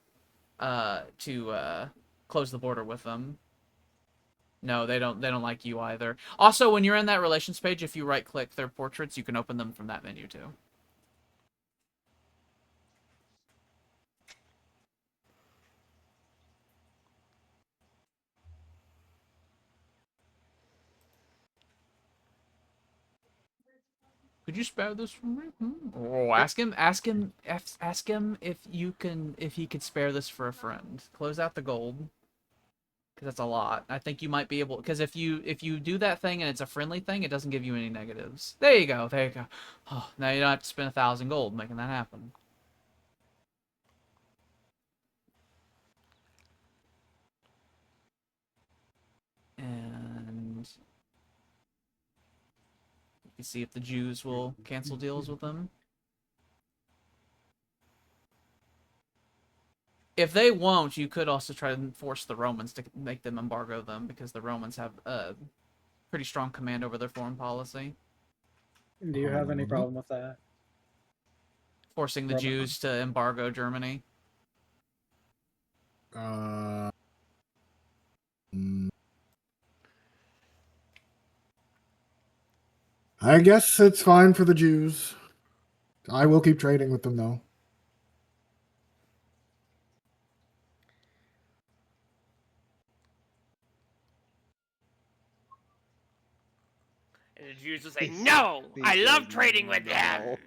to close the border with them. No, they don't like you either. Also, when you're in that relations page, if you right click their portraits, you can open them from that menu too. Could you spare this from me? Oh, ask him if he could spare this for a friend. Close out the gold, because that's a lot. I think you might be able, because if you do that thing and it's a friendly thing, it doesn't give you any negatives. There you go. Oh, now you don't have to spend 1,000 gold making that happen. And you see if the Jews will cancel deals with them. If they won't, you could also try to force the Romans to make them embargo them, because the Romans have a pretty strong command over their foreign policy. Do you have any problem with that? Forcing the Jews to embargo Germany. I guess it's fine for the Jews. I will keep trading with them, though. And the Jews will say, no, I love trading with them.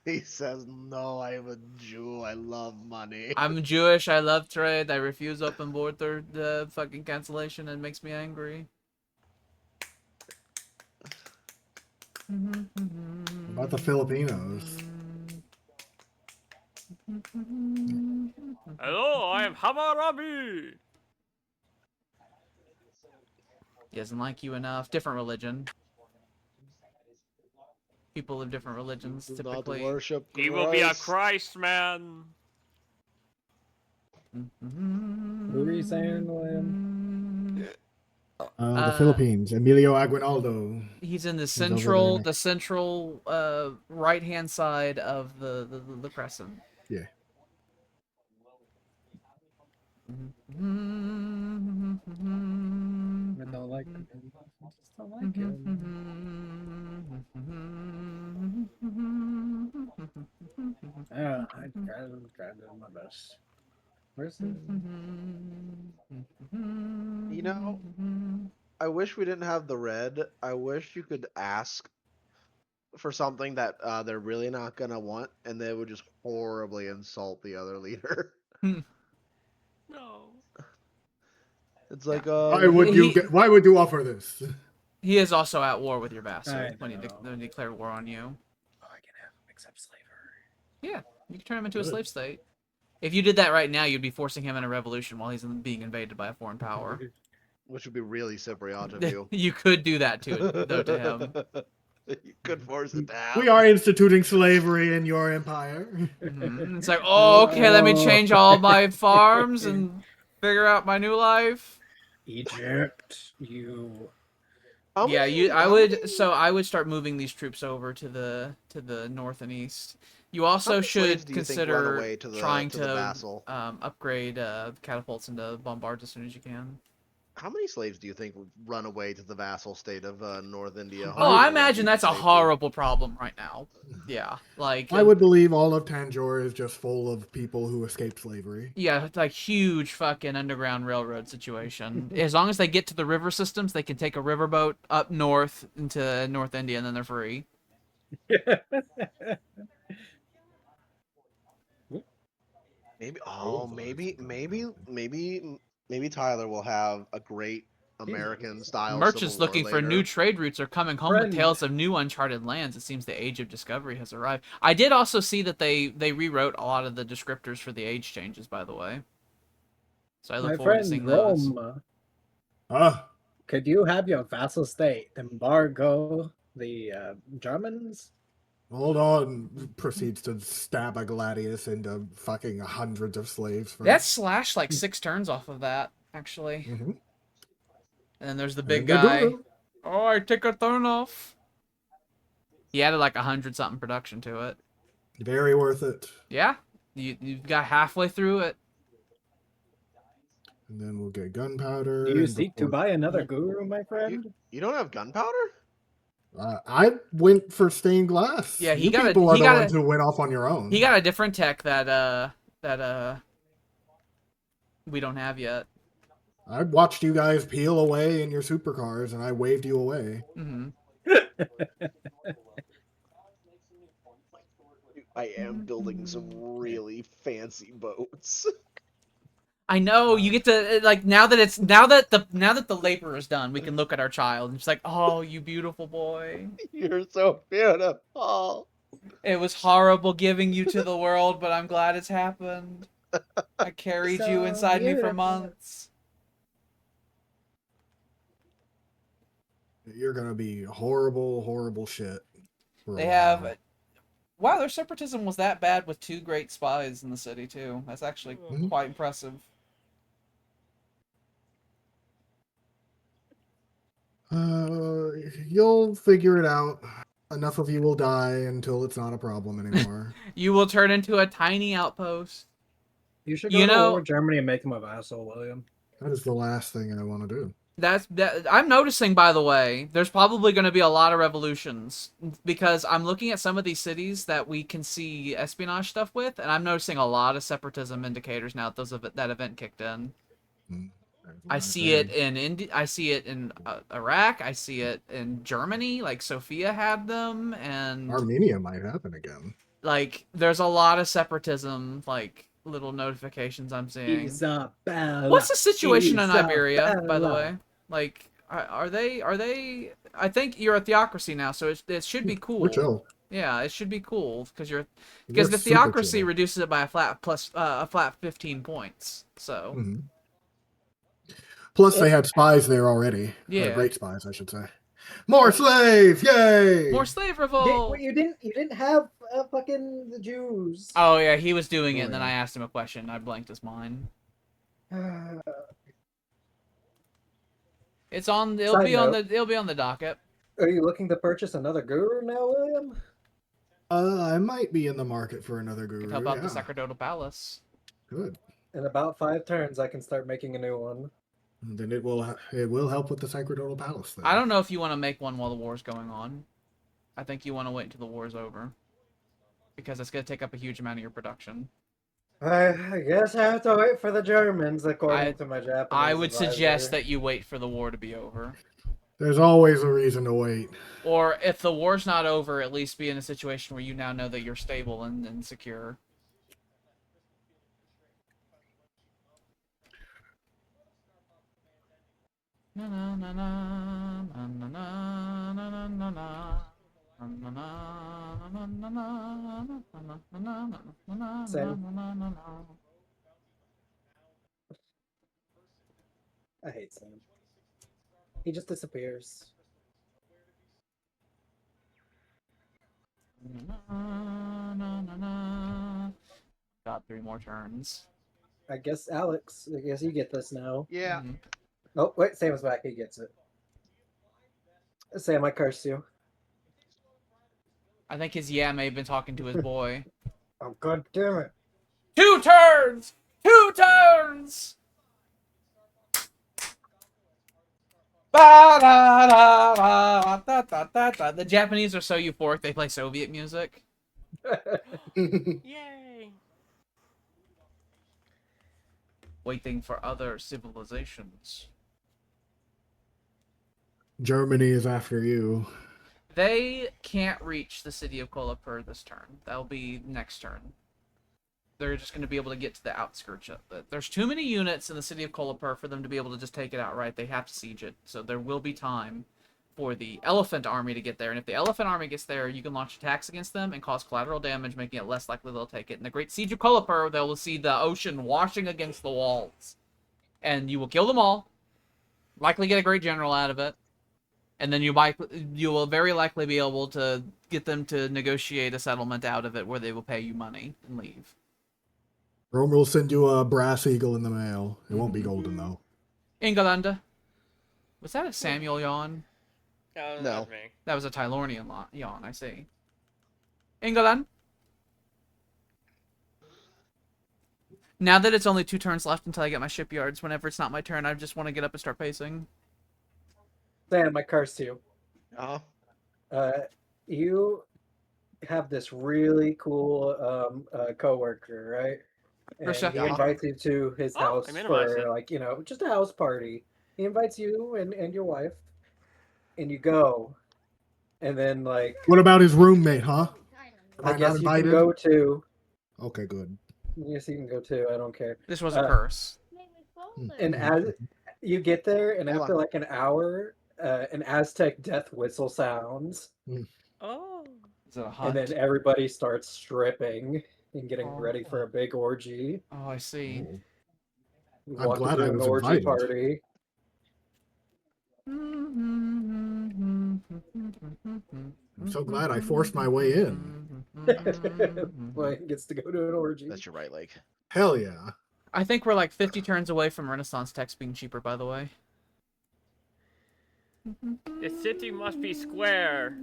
He says, no, I am a Jew. I love money. I'm Jewish. I love trade. I refuse open border the fucking cancellation. It makes me angry. About the Filipinos. Hello, I am Hammurabi. He doesn't like you enough. Different religion. People of different religions Do not typically. worship He will be a Christ. Christ man. Who were you saying, William? The Philippines. Emilio Aguinaldo. He's in the over there central, next. right hand side of the crescent. Yeah. I don't like him. I just don't like him. I tried to do my best. Where's the... You know, I wish we didn't have the red. I wish you could ask for something that they're really not gonna want, and they would just horribly insult the other leader. No. It's like, Why would you offer this? He is also at war with your vassal I when he know. declared war on you. Oh, I can have him accept slavery. Yeah, you can turn him into a Good. slave state. If you did that right now, you'd be forcing him in a revolution while he's being invaded by a foreign power. which would be really Cypriot of you. You could do that though to him. You could force it down. We are instituting slavery in your empire. Mhm. It's like, oh, okay, let me change all my farms and figure out my new life. Egypt, you... How Yeah, many- I how would. many- So I would start moving these troops over to the north and east. You also many slaves should do you think run consider away to the- trying to the to vassal? upgrade catapults into bombards as soon as you can. How many slaves do you think would run away to the vassal state of North India? Oh, I Hopefully imagine keep that's a safety. horrible problem right now. Yeah, like I would believe all of Tanjore is just full of people who escaped slavery. yeah, it's like huge fucking underground railroad situation. As long as they get to the river systems, they can take a riverboat up north into North India, and then they're free. Maybe. Oh, maybe Tyler will have a great American style. Merchants Civil War looking for later. new trade routes are coming home with Friend. tales of new uncharted lands. It seems the age of discovery has arrived. I did also see that they rewrote a lot of the descriptors for the age changes, by the way. So I look My forward to seeing friend those. Rome, Ah, could you have your vassal state embargo the Germans? hold on. Proceeds to stab a gladius into fucking hundreds of slaves. For... That slashed like 6 turns off of that, actually. Mhm. And then there's the And big the guy. guru. Oh, I take a turn off. He added like 100-something production to it. Very worth it. Yeah, you've got halfway through it. And then we'll get gunpowder. Do you and seek to before- buy another guru, my friend? You don't have gunpowder? I went for stained glass. Yeah, he you got a- people are he the got a- ones who went off on your own. He got a different tech that we don't have yet. I watched you guys peel away in your supercars, and I waved you away. Hmm. I am building some really fancy boats. I know you get to like now that the labor is done, we can look at our child and it's like, oh, you beautiful boy. You're so beautiful. It was horrible giving you to the world, but I'm glad it's happened. I carried you So inside me for beautiful. months. You're gonna be horrible, horrible shit. for a They while. have. Wow, their separatism was that bad with 2 great spies in the city too. That's actually Mhm. quite impressive. You'll figure it out. Enough of you will die until it's not a problem anymore. You will turn into a tiny outpost. You should You go to know- war with Germany and make him a vassal, William. That is the last thing I want to do. I'm noticing, by the way, there's probably going to be a lot of revolutions because I'm looking at some of these cities that we can see espionage stuff with, and I'm noticing a lot of separatism indicators now that that event kicked in. I see it in I see it in Iraq. I see it in Germany. Like Sofia had them, and Armenia might happen again. like there's a lot of separatism. Like little notifications I'm seeing. Isabella. What's the situation in Isabella. Iberia, by the way? Like, Are they? Are they? I think you're a theocracy now, so it should be cool. We're chill. Yeah, it should be cool because We're the super theocracy chill. reduces it by a flat 15 points. So Mhm. Plus, they had spies there already. Yeah. Great spies, I should say. More slaves! Yay! more slave revolt. You didn't have fucking the Jews. Oh yeah, he was doing it, Oh, and then yeah. I asked him a question. I blanked his mind. It's on. It'll Side be on note. the. It'll be on the docket. Are you looking to purchase another guru now, William? I might be in the market for another guru. Could help out the yeah. sacerdotal palace. Good. In about 5 turns, I can start making a new one. Then it will help with the sacerdotal palace. Then. I don't know if you want to make one while the war's going on. I think you want to wait until the war's over. Because it's going to take up a huge amount of your production. I guess I have to wait for the Germans, according to my Japanese I would advisor. suggest that you wait for the war to be over. There's always a reason to wait. Or if the war's not over, at least be in a situation where you now know that you're stable and secure. Na na na na na na na na na na. I hate Sam. He just disappears. Got 3 more turns. I guess Alex, I guess you get this now. Yeah. Oh, wait, Sam's back. He gets it. Sam, I curse you. I think his may have been talking to his boy. Oh, god damn it. 2 turns! 2 turns! The Japanese are so euphoric they play Soviet music. Yay! Waiting for other civilizations. Germany is after you. They can't reach the city of Kolapur this turn. That'll be next turn. They're just going to be able to get to the outskirts of it. There's too many units in the city of Kolapur for them to be able to just take it outright. They have to siege it. So there will be time for the elephant army to get there. And if the elephant army gets there, you can launch attacks against them and cause collateral damage, making it less likely they'll take it. In the Great Siege of Kolapur, they will see the ocean washing against the walls. And you will kill them all. Likely get a great general out of it. And then you will very likely be able to get them to negotiate a settlement out of it where they will pay you money and leave. Rome will send you a brass eagle in the mail. It won't be golden, though. England. Was that a Samuel yawn? No, No. that's me. That was a Tylornian yawn, I see. England. Now that it's only 2 turns left until I get my shipyards, whenever it's not my turn, I just want to get up and start pacing. Sam, I curse you. Uh-huh. You have this really cool coworker, right? And Risha. he invites you to his Oh, house I minimized for it. like, just a house party. He invites you and your wife, and you go, and then like What about his roommate, huh? Am I I guess not you can invited? go too. Okay, good. Yes, you can go too. I don't care. This was a curse. And as you get there, and Hold after on. like an hour, an Aztec death whistle sounds, Oh. Is it a and hunt? then everybody starts stripping and getting Oh. ready for a big orgy. Oh, I see. Oh. You I'm walk glad into I an was orgy invited. party. I'm so glad I forced my way in. Well, he gets to go to an orgy. That's your right leg. Hell yeah. I think we're like 50 turns away from Renaissance text being cheaper, by the way. The city must be square.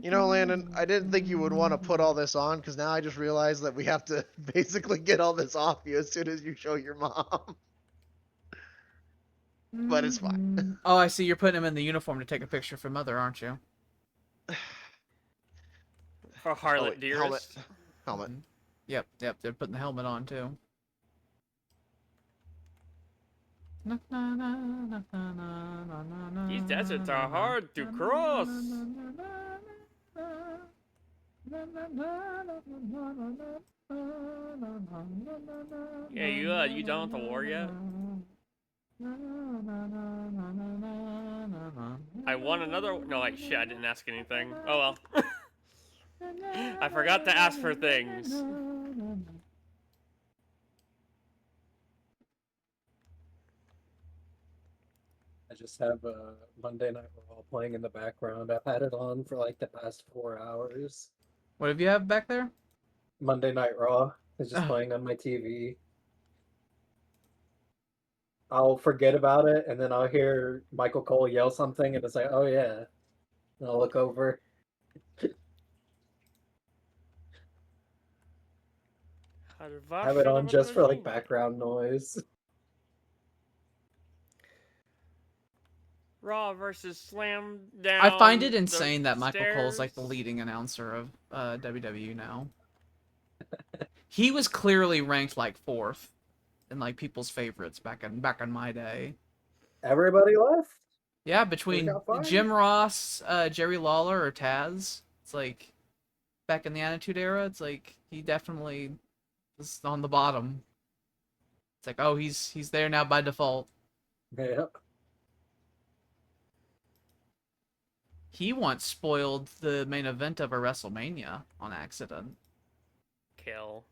You know, Landon, I didn't think you would want to put all this on because now I just realized that we have to basically get all this off you as soon as you show your mom. But it's fine. Oh, I see. You're putting him in the uniform to take a picture for Mother, aren't you? For Harlot wait, Dearest. Helmet. Yep. They're putting the helmet on, too. These deserts are hard to cross. Yeah, you done with the war yet? I won another. No, like shit. I didn't ask anything. Oh well. I forgot to ask for things. I just have Monday Night Raw playing in the background. I've had it on for like the past 4 hours. What have you have back there? Monday Night Raw is just Ugh. playing on my TV. I'll forget about it, and then I'll hear Michael Cole yell something, and it's like, oh yeah. And I'll look over. Have it on just for like background noise. Raw versus Slam Down. I find it the insane that Michael Cole's like the stairs. leading announcer of WWE now. He was clearly ranked like 4th in like people's favorites back in my day. Everybody left? Yeah, between got fired? Jim Ross, Jerry Lawler, or Taz. It's like back in the Attitude Era, it's like he definitely was on the bottom. It's like, oh, he's there now by default. Yep. He once spoiled the main event of a WrestleMania on accident. Kill.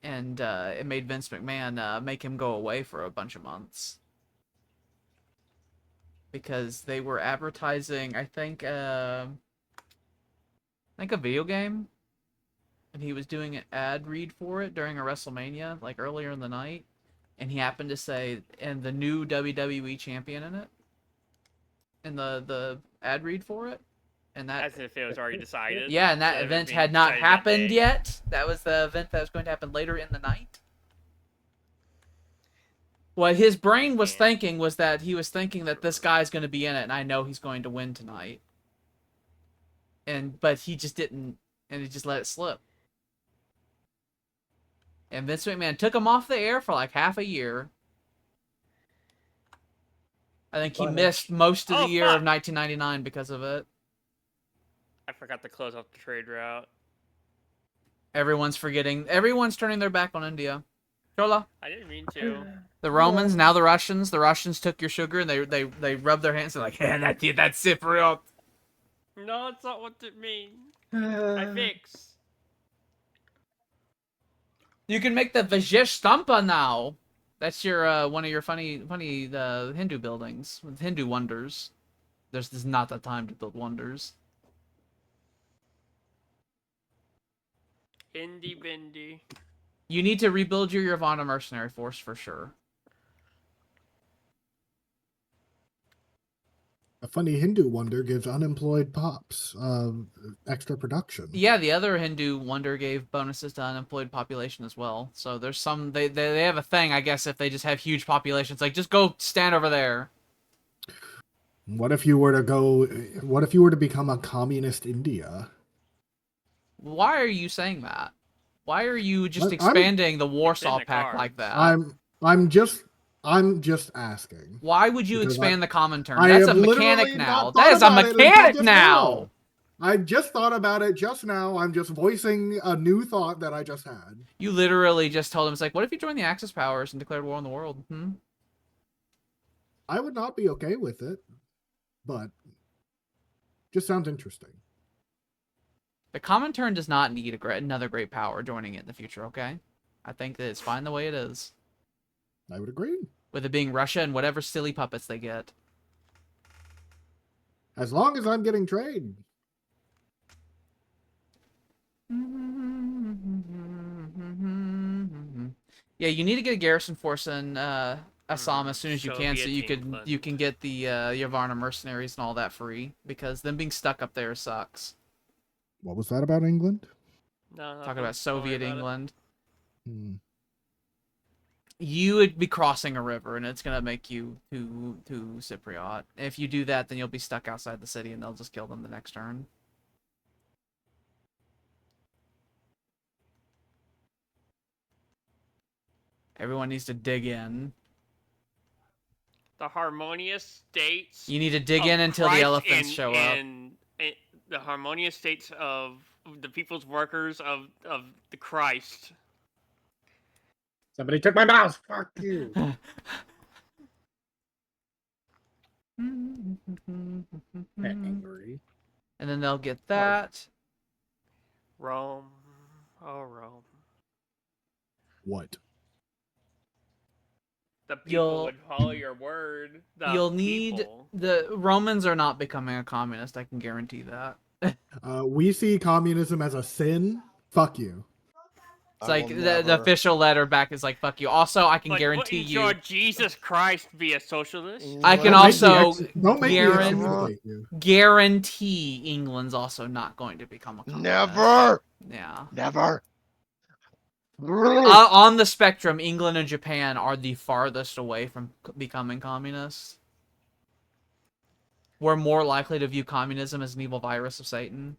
And it made Vince McMahon make him go away for a bunch of months. Because they were advertising, I think a video game. And he was doing an ad read for it during a WrestleMania, like earlier in the night. And he happened to say, and the new WWE champion in it. In the ad read for it. And that, As if it was already decided. yeah, and that Instead of it event being had not decided that happened day. yet. That was the event that was going to happen later in the night. What his brain was thinking was that he was thinking that this guy's going to be in it, and I know he's going to win tonight. But he just didn't, and he just let it slip. And Vince McMahon took him off the air for like half a year. I think he Fun. missed most of the Oh, year fuck. of 1999 because of it. I forgot to close off the trade route. Everyone's forgetting. Everyone's turning their back on India. Chola. I didn't mean to. The Romans, now the Russians. The Russians took your sugar and they rubbed their hands and like, yeah, that's Cypriot. No, that's not what it means. I fix. You can make the Vajesh Stampa now. That's your one of your funny Hindu buildings with Hindu wonders. This is not the time to build wonders. Indy Bindy. You need to rebuild your Yavanna mercenary force for sure. A funny Hindu wonder gives unemployed pops extra production. Yeah, the other Hindu wonder gave bonuses to unemployed population as well. So there's some they have a thing, I guess, if they just have huge populations, like just go stand over there. What if you were to become a communist India? Why are you saying that? Why are you just I'm expanding the Warsaw the Pact cards. like that? I'm just asking. Why would you Because expand the common term? I That's a have mechanic literally now. not That thought is a about it until mechanic just now. I just thought about it just now. I'm just voicing a new thought that I just had. You literally just told him, it's like, what if you joined the Axis powers and declared war on the world? I would not be okay with it, but just sounds interesting. The Comintern does not need another great power joining it in the future, okay? I think that it's fine the way it is. I would agree. With it being Russia and whatever silly puppets they get. As long as I'm getting trade. Yeah, you need to get a garrison force in Assam as soon as you can, so Soviet England. you can get the Yavarna mercenaries and all that free, because them being stuck up there sucks. What was that about England? No, Talking about Soviet England. Hmm. You would be crossing a river, and it's gonna make you to Cypriot. If you do that, then you'll be stuck outside the city, and they'll just kill them the next turn. Everyone needs to dig in. The harmonious states. You need to dig of in until the Christ elephants in- show up. in the harmonious states of the people's workers of the Christ. Somebody took my mouse. Fuck you. Angry. And then they'll get that. Rome, oh Rome. What? The people You'll- would follow your word. The You'll need people. the Romans are not becoming a communist. I can guarantee that. We see communism as a sin. Fuck you. It's like the official letter back is like fuck you. Also, I can But guarantee wouldn't you. your Jesus Christ be a socialist? I can Don't make me also don't make me guarantee- excommunicate you. guarantee England's also not going to become a communist. Never. Yeah. Never. On the spectrum, England and Japan are the farthest away from becoming communists. We're more likely to view communism as an evil virus of Satan.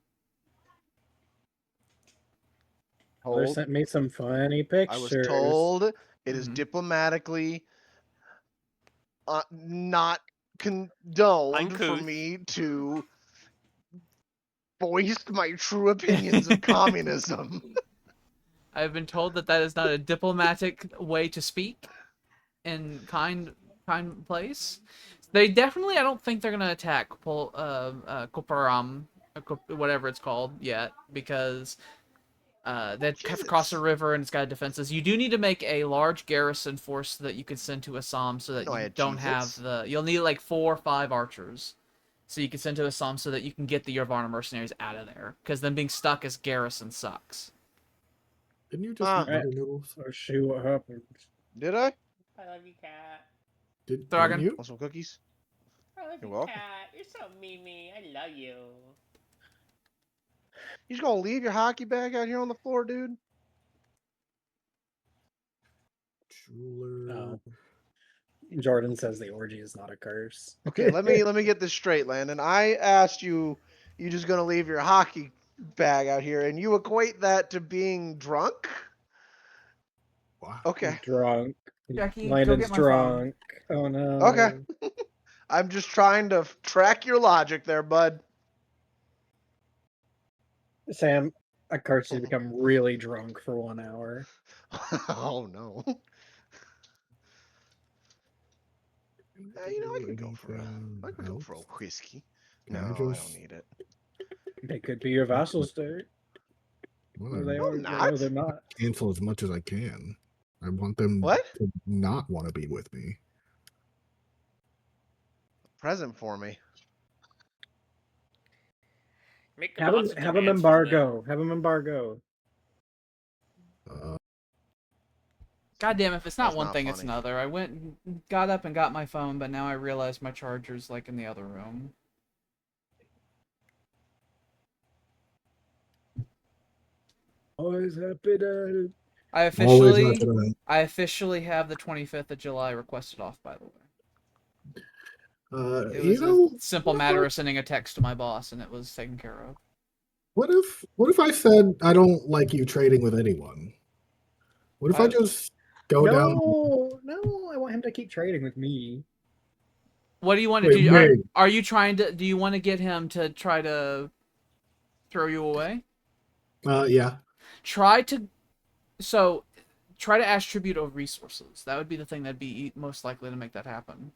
They sent me some funny pictures. I was told it is Mhm. diplomatically not condoned for Uncouth. me to voice my true opinions of communism. I've been told that that is not a diplomatic way to speak in kind place. They definitely, I don't think they're gonna attack Koparam, whatever it's called yet, because they have to cross a river and it's got defenses. You do need to make a large garrison force that you could send to Assam so that No, I you had don't have Cheez-Its. the. You'll need like 4 or 5 archers, so you can send to Assam so that you can get the Yavarna mercenaries out of there. Because them being stuck as garrison sucks. Didn't you just eat Right. butter noodles? Or see what happens. Did I? I love you, cat. Didn't Thragon. you? Want some cookies? I love You're you, welcome. cat. You're so mimi. I love you. You just gonna leave your hockey bag out here on the floor, dude? Jeweler. Oh. Jordan says the orgy is not a curse. Okay, let me get this straight, Landon. I asked you, you just gonna leave your hockey bag out here, and you equate that to being drunk? Wow. Okay, Drunk. Jackie, go Landon's get my phone. drunk. Oh no. okay. I'm just trying to track your logic there, bud. Sam, I curse you to become really drunk for 1 hour. Oh no. You know, I could go for a whiskey. Can I No, I just- don't need it. They could be your vassals, dude. Well, They No, are. not. No, they're not. cancel as much as I can. I want them What? to not want to be with me. Present for me. Make Have them lots of have them demands from embargo. Have them embargo. God damn, if it's not That's one not thing, it's funny. another. I went, got up and got my phone, but now I realize my charger's like in the other room. Always happy to. I Always officially, not gonna- I officially have the 25th of July requested off. By the way, it you was know, a simple matter of sending a text to my boss, and it was taken care of. what if I said I don't like you trading with anyone? What if I Why- just go down? No, I want him to keep trading with me. What do you want to Wait, do? wait. Are you trying to? Do you want to get him to try to throw you away? Yeah. Try to ask tribute of resources. That would be the thing that'd be most likely to make that happen.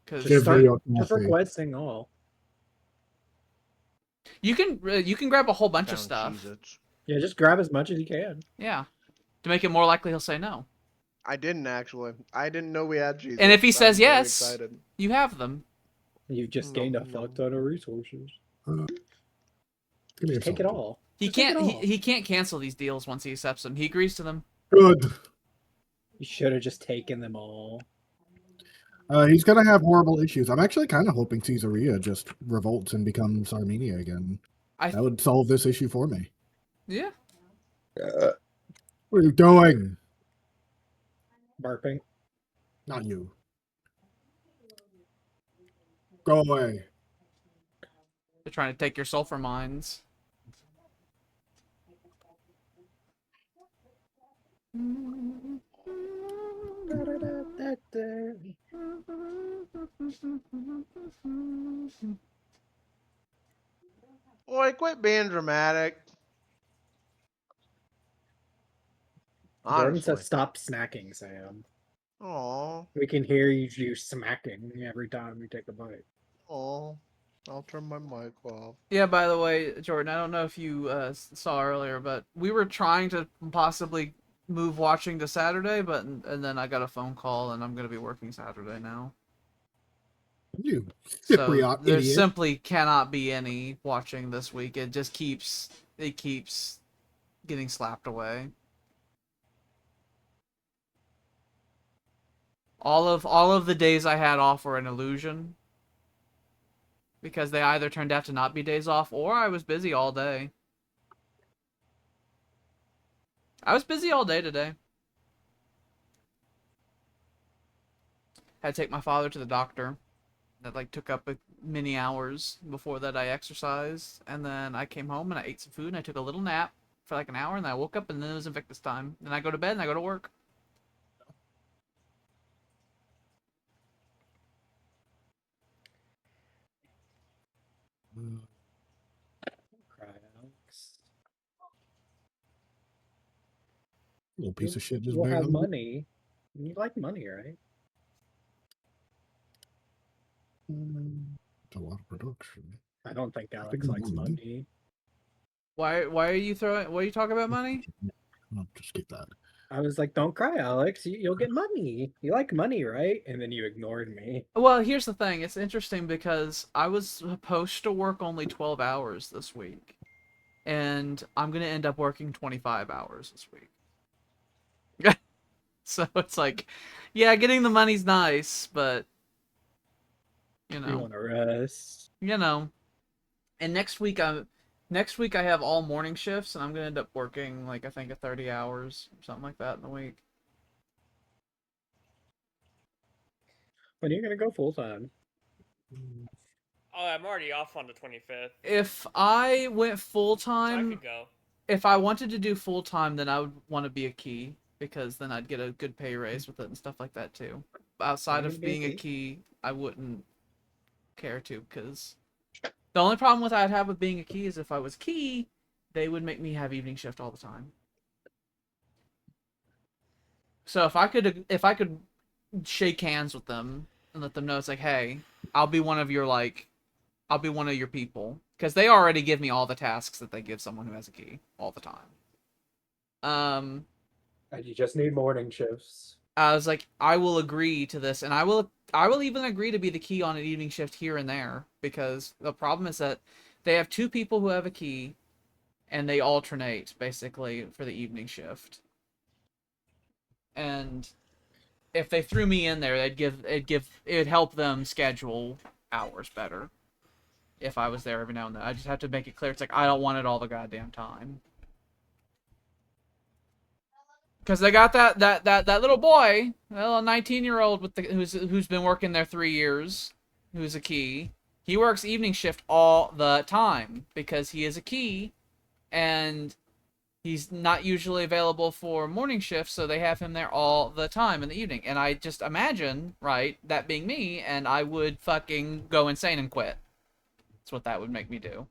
Because Give start- me your Just coffee. requesting all. you can grab a whole bunch of Found stuff. Cheez-Its. Yeah, just grab as much as you can. Yeah, to make it more likely he'll say no. I didn't actually. I didn't know we had Cheez-Its. And if he I'm says very yes, excited. you have them. You've just No, gained a no. fuck ton of resources. Give me your Take it phone. all. He Just take can't. it all. He can't cancel these deals once he accepts them. He agrees to them. Good. You should have just taken them all. He's gonna have horrible issues. I'm actually kind of hoping Caesarea just revolts and becomes Armenia again. That would solve this issue for me. Yeah. What are you doing? Barping. Not you. Go away. They're trying to take your sulfur mines. quit being dramatic. Jordan Honestly. says stop snacking, Sam. Aw. We can hear you smacking every time you take a bite. Aw. I'll turn my mic off. Yeah, by the way, Jordan, I don't know if you saw earlier, but we were trying to possibly move watching to Saturday, and then I got a phone call, and I'm going to be working Saturday now. You So Cypriot there idiot. simply cannot be any watching this week. It just keeps getting slapped away. All of the days I had off were an illusion because they either turned out to not be days off or I was busy all day. I was busy all day today. Had to take my father to the doctor. That like took up many hours. Before that I exercised, and then I came home and I ate some food and I took a little nap for like an hour, and then I woke up and then it was Invictus time. Then I go to bed and I go to work. Cry, Alex. Little piece of shit just You'll have barely. money. You like money, right? It's a lot of production. I don't think I Alex think likes money. money. Why are you throwing? What are you talking about? Money? I'll just get that. I was like, don't cry, Alex. You'll get money. You like money, right? And then you ignored me. Well, here's the thing. It's interesting because I was supposed to work only 12 hours this week, and I'm gonna end up working 25 hours this week. So it's like, yeah, getting the money's nice, but you You know. want to rest. And next week I have all morning shifts, and I'm gonna end up working like I think 30 hours, something like that in the week. When are you gonna go full time? Oh, I'm already off on the 25th, If I went full so I time, could go. if I wanted to do full time, then I would want to be a key because then I'd get a good pay raise with it and stuff like that too. Outside You're of gonna be a being a key? key, I wouldn't care to, because the only problem I'd have with being a key is if I was key, they would make me have evening shift all the time. So if I could shake hands with them and let them know it's like, hey, I'll be one of your people, because they already give me all the tasks that they give someone who has a key all the time. And you just need morning shifts. I was like, I will agree to this, and I will even agree to be the key on an evening shift here and there, because the problem is that they have two people who have a key, and they alternate basically for the evening shift. And if they threw me in there, it'd help them schedule hours better. If I was there every now and then, I just have to make it clear. It's like I don't want it all the goddamn time. Because they got that little boy, a little 19-year-old who's been working there 3 years, who's a key. He works evening shift all the time because he is a key, and he's not usually available for morning shift, so they have him there all the time in the evening. And I just imagine, right, that being me, and I would fucking go insane and quit. That's what that would make me do.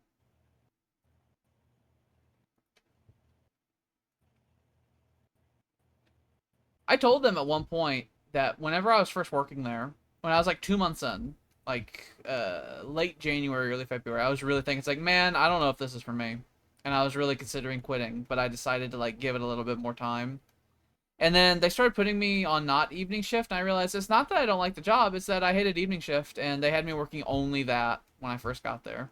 I told them at one point that whenever I was first working there, when I was like 2 months in, like late January, early February, I was really thinking, it's like, man, I don't know if this is for me. And I was really considering quitting, but I decided to like give it a little bit more time. And then they started putting me on not evening shift, and I realized it's not that I don't like the job, it's that I hated evening shift, and they had me working only that when I first got there.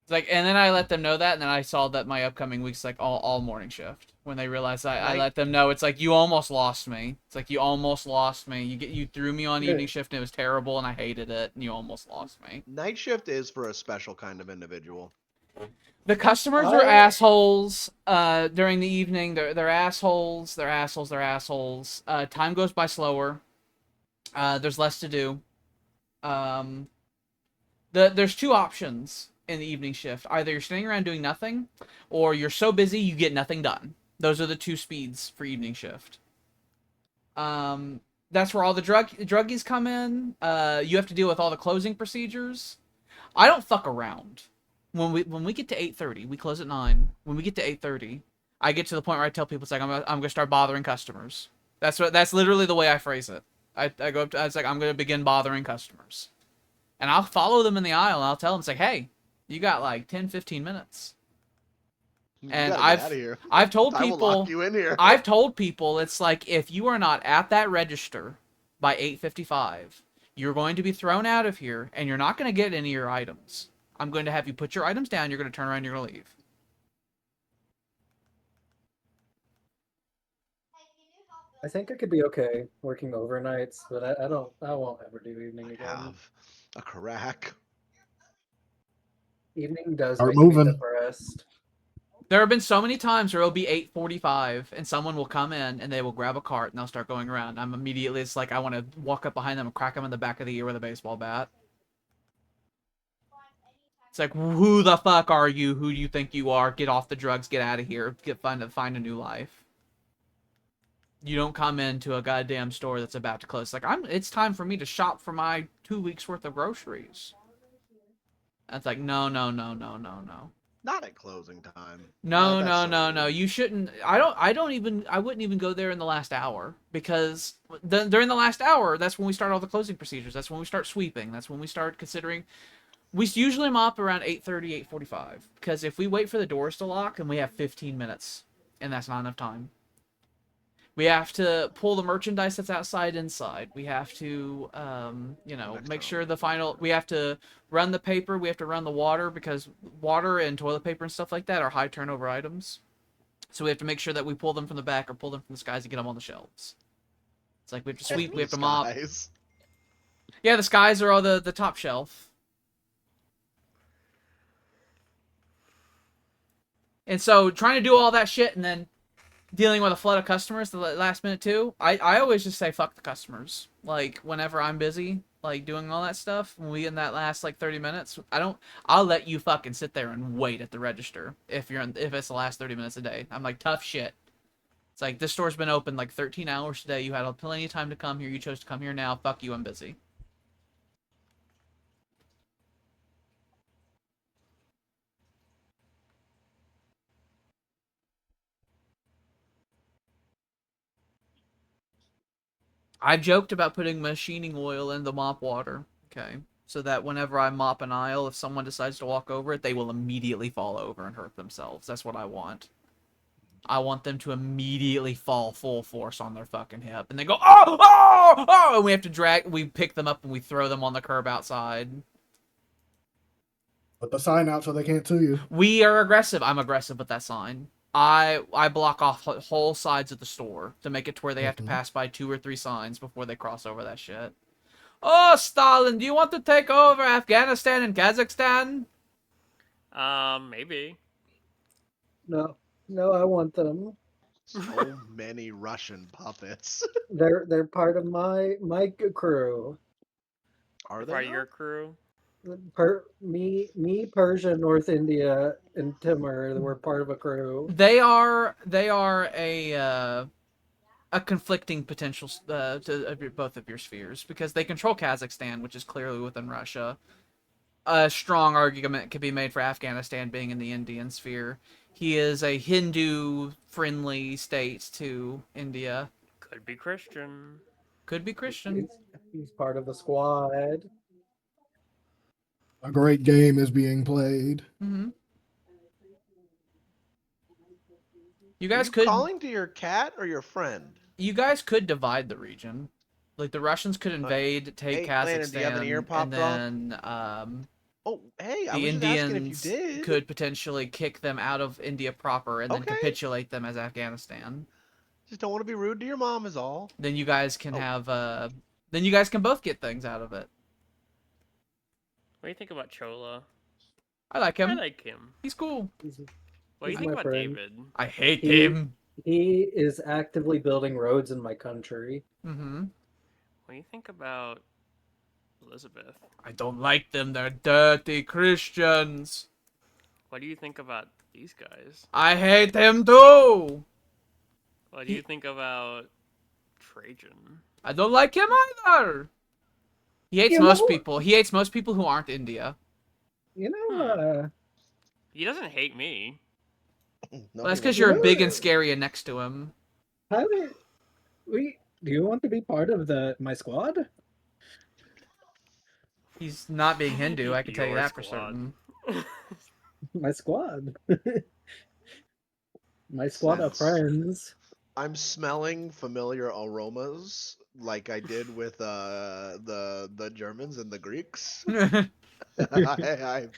It's like, and then I let them know that, and then I saw that my upcoming week's like all morning shift. When they realized I let them know, it's like, you almost lost me. It's like, you almost lost me. You threw me on evening shift, and it was terrible, and I hated it, and you almost lost me. Night shift is for a special kind of individual. The customers are assholes during the evening. They're assholes. They're assholes. They're assholes. Time goes by slower. There's less to do. There's two options in the evening shift. Either you're sitting around doing nothing, or you're so busy you get nothing done. Those are the two speeds for evening shift. That's where all the druggies come in. You have to deal with all the closing procedures. I don't fuck around. When we get to 8:30, we close at 9. When we get to 8:30, I get to the point where I tell people it's like I'm gonna start bothering customers. That's literally the way I phrase it. I go up to it's like I'm gonna begin bothering customers, and I'll follow them in the aisle and I'll tell them it's like, hey, you got like 10, 15 minutes. You And gotta get out of here. I've told I will lock people you in here. I've told people it's like if you are not at that register by 8:55, you're going to be thrown out of here and you're not going to get any of your items. I'm going to have you put your items down, you're going to turn around, you're going to leave. I think I could be okay working overnights, but I won't ever do evening again. Have a crack. Evening does Start make me moving. depressed. There have been so many times where it'll be 8:45 and someone will come in and they will grab a cart and they'll start going around. I'm immediately, it's like I want to walk up behind them and crack them in the back of the ear with a baseball bat. It's like, who the fuck are you? Who do you think you are? Get off the drugs, get out of here, find a new life. You don't come into a goddamn store that's about to close. Like it's time for me to shop for my 2 weeks worth of groceries. That's like, no. Not at closing time. No, That's no, so no, no. rude. You shouldn't. I wouldn't even go there in the last hour because during the last hour, that's when we start all the closing procedures. That's when we start sweeping. That's when we start considering. We usually mop around 8:30, 8:45 because if we wait for the doors to lock, then we have 15 minutes, and that's not enough time. We have to pull the merchandise that's outside inside. We have to, make sure we have to run the paper. We have to run the water because water and toilet paper and stuff like that are high turnover items. So we have to make sure that we pull them from the back or pull them from the skies and get them on the shelves. It's like we have to sweep, we have to mop. Skies. Yeah, the skies are all the top shelf. And so trying to do all that shit and then dealing with a flood of customers the last minute too, I always just say fuck the customers. Like whenever I'm busy, like doing all that stuff, when we in that last like 30 minutes, I'll let you fucking sit there and wait at the register if it's the last 30 minutes a day. I'm like, tough shit. It's like this store's been open like 13 hours today. You had plenty of time to come here. You chose to come here now. Fuck you, I'm busy. I've joked about putting machining oil in the mop water, okay? So that whenever I mop an aisle, if someone decides to walk over it, they will immediately fall over and hurt themselves. That's what I want. I want them to immediately fall full force on their fucking hip. And they go, oh, oh, oh! And we pick them up and we throw them on the curb outside. Put the sign out so they can't sue you. We are aggressive. I'm aggressive with that sign. I block off whole sides of the store to make it to where they have to pass by 2 or 3 signs before they cross over that shit. Oh, Stalin, do you want to take over Afghanistan and Kazakhstan? Maybe. No, I want them. So many Russian puppets. They're part of my crew. Are they? Part of not? your crew? Me, Persia, North India, and Timur were part of a crew. They are a conflicting potential to both of your spheres because they control Kazakhstan, which is clearly within Russia. A strong argument could be made for Afghanistan being in the Indian sphere. He is a Hindu-friendly state to India. Could be Christian. Could be Christian. He's part of the squad. A great game is being played. Mm-hmm. You Are guys you could calling to your cat or your friend? You guys could divide the region. Like the Russians could invade, take Hey, Landon, do you have an ear Kazakhstan, popped and off? then Oh, hey, I the was just asking if you Indians did. could potentially kick them out of India proper and then Okay. capitulate them as Afghanistan. Just don't want to be rude to your mom is all. Then you guys can Oh. have then you guys can both get things out of it. What do you think about Chola? I like him. I like him. He's cool. What do you He's think my about friend. David? I hate He- him. He is actively building roads in my country. Mm-hmm. What do you think about Elizabeth? I don't like them. They're dirty Christians. What do you think about these guys? I hate him too. What do you think about Trajan? I don't like him either. He hates You most know- people. He hates most people who aren't India. You know, He doesn't hate me. No, Well, that's he because won't. you're big and scary and next to him. Tyler, do you want to be part of my squad? He's not being Hindu, I can tell you Your that for squad. certain. My squad. My squad of Sense. friends. I'm smelling familiar aromas like I did with the Germans and the Greeks. I,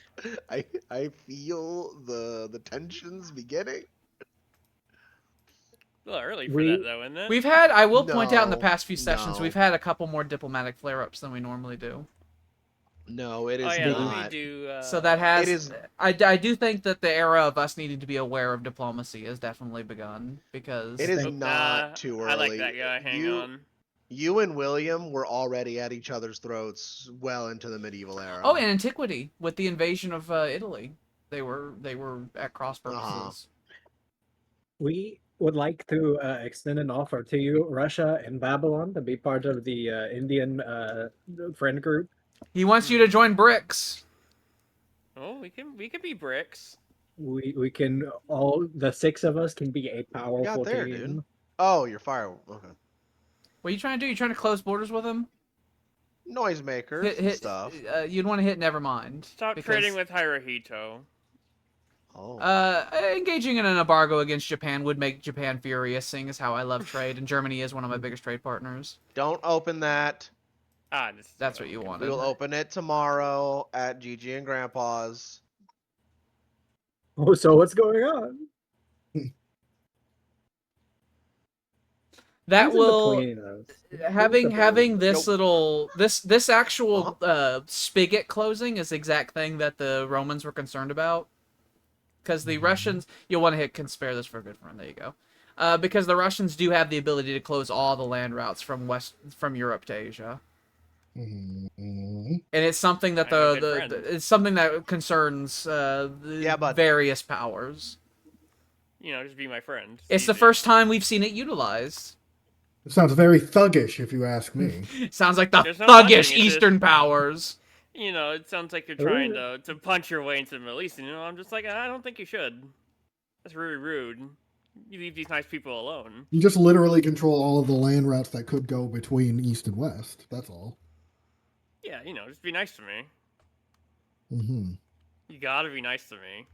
I feel the tensions beginning. A little early for We- that, though, isn't it? We've had, I will point out in the No, past few sessions, no. we've had a couple more diplomatic flare-ups than we normally do. No, it is Oh yeah, let me not. do. So that has, It is- I do think that the era of us needing to be aware of diplomacy has definitely begun, because... It is Think- not too early. I like that guy. Hang on. You and William were already at each other's throats well into the medieval era. Oh, and antiquity, with the invasion of Italy. They were at cross purposes. We would like to extend an offer to you, Russia and Babylon, to be part of the Indian friend group. He wants you to join BRICS. Oh, we can be bricks. We can all the 6 of us can be a powerful there, team. dude. Oh, you're fire. Okay. What are you trying to do? You trying to close borders with him? Noisemakers and stuff. You'd want to hit Nevermind. Stop because, trading with Hirohito. Oh. Engaging in an embargo against Japan would make Japan furious, seeing as how I love trade, and Germany is one of my biggest trade partners. Don't open that. Ah, That's what you wanted. We'll open it tomorrow at Gigi and Grandpa's. Oh, so what's going on? That Who's in will between us? having this Nope. little this actual spigot closing is the exact thing that the Romans were concerned about, because the Russians, you'll want to hit spare this for a good friend. There you go. Because the Russians do have the ability to close all the land routes from Europe to Asia, Mhm. and it's something that I'm a good friend. it's something that concerns the but- various powers. You know, just be my friend. It's the easy. first time we've seen it utilized. It sounds very thuggish, if you ask me. Sounds like the There's no thuggish hugging, it's Eastern just- powers. You know, it sounds like you're trying to punch your way into the Middle East. And, you know, I'm just like, I don't think you should. That's really rude. You leave these nice people alone. You just literally control all of the land routes that could go between East and West. That's all. Yeah, you know, just be nice to me. Mm-hmm. You gotta be nice to me.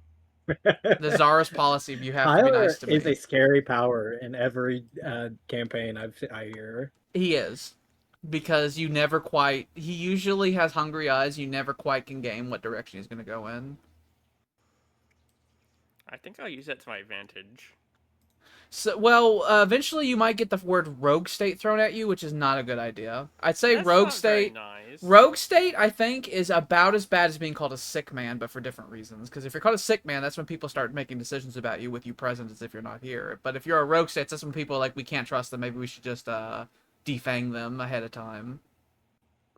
The Tsarist policy of you have to be Tyler nice to me. is a scary power in every campaign I hear. He is. Because you never quite... He usually has hungry eyes. You never quite can game what direction he's going to go in. I think I'll use that to my advantage. So, well, eventually you might get the word rogue state thrown at you, which is not a good idea. I'd say That's rogue not very state... nice. Rogue state, I think, is about as bad as being called a sick man, but for different reasons. Because if you're called a sick man, that's when people start making decisions about you with you present as if you're not here. But if you're a rogue state, that's when people are like, we can't trust them, maybe we should just defang them ahead of time.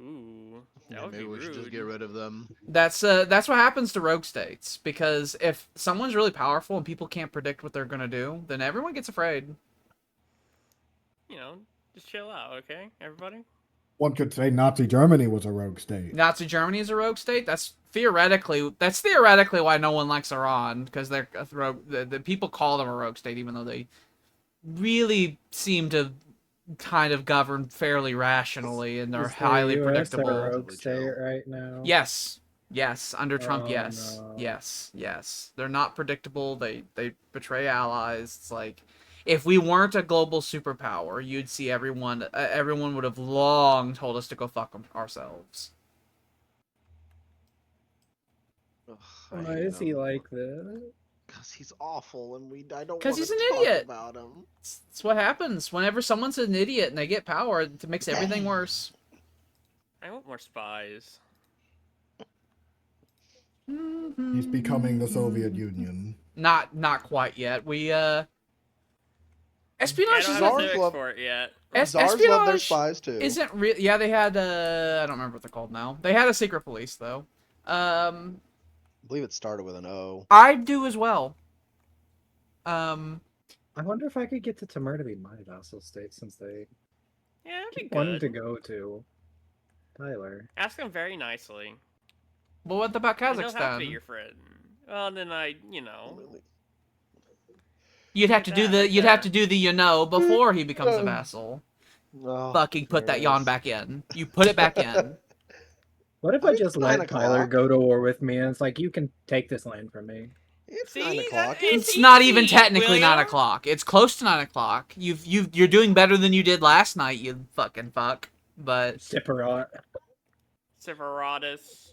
Ooh, that Yeah, would maybe be we should just rude. get rid of them. That's what happens to rogue states, because if someone's really powerful and people can't predict what they're gonna do, then everyone gets afraid. You know, just chill out, okay, everybody? One could say Nazi Germany was a rogue state. Nazi Germany is a rogue state. That's theoretically why no one likes Iran, because they're a rogue. The people call them a rogue state, even though they really seem to kind of govern fairly rationally and are Is the highly US predictable. a rogue state right now? Yes. Under Trump, Oh, yes. no. Yes. They're not predictable. They betray allies. It's like, if we weren't a global superpower, you'd see everyone would have long told us to go fuck ourselves. Ugh, Why is he like this? Because he's awful, and I don't 'Cause want he's to an talk idiot. about him. It's what happens whenever someone's an idiot and they get power. It makes everything worse. I want more spies. He's becoming the Soviet Union. Not quite yet. We espionage I is don't have Czars civics love- for it yet. Czars love their espionage spies too. isn't real. Yeah, they had I don't remember what they're called now. They had a secret police though. I believe it started with an O. I do as well. I wonder if I could get to Tamar to be my vassal state, since they Yeah, that'd be keep wanting good. to go to Tyler. Ask him very nicely. But what about And he'll have to be Kazakhstan? your friend. Well, then You'd have Look to at do that, the right you'd have there. to do the before he becomes a vassal. Oh, Fucking put there that it yawn is. back in. You put it back in. What if I I mean, just it's 9 let Tyler o'clock. go to war with me and it's like, you can take this land from me? It's See, 9 o'clock. it's It's not even easy, technically 9 William. o'clock. It's close to 9 o'clock. You're doing better than you did last night, you fucking fuck. But Separat. Separatus.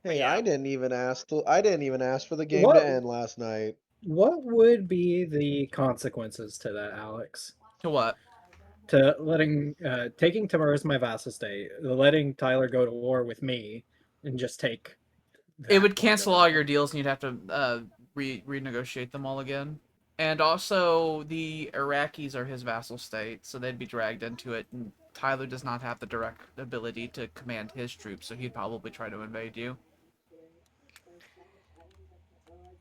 Hey, Yeah. I didn't even ask for the game What? to end last night. What would be the consequences to that, Alex? to what? To taking Tamar as my vassal state, letting Tyler go to war with me, and just take. It would that part cancel of all it. your deals and you'd have to renegotiate them all again. And also, the Iraqis are his vassal state, so they'd be dragged into it. And Tyler does not have the direct ability to command his troops, so he'd probably try to invade you.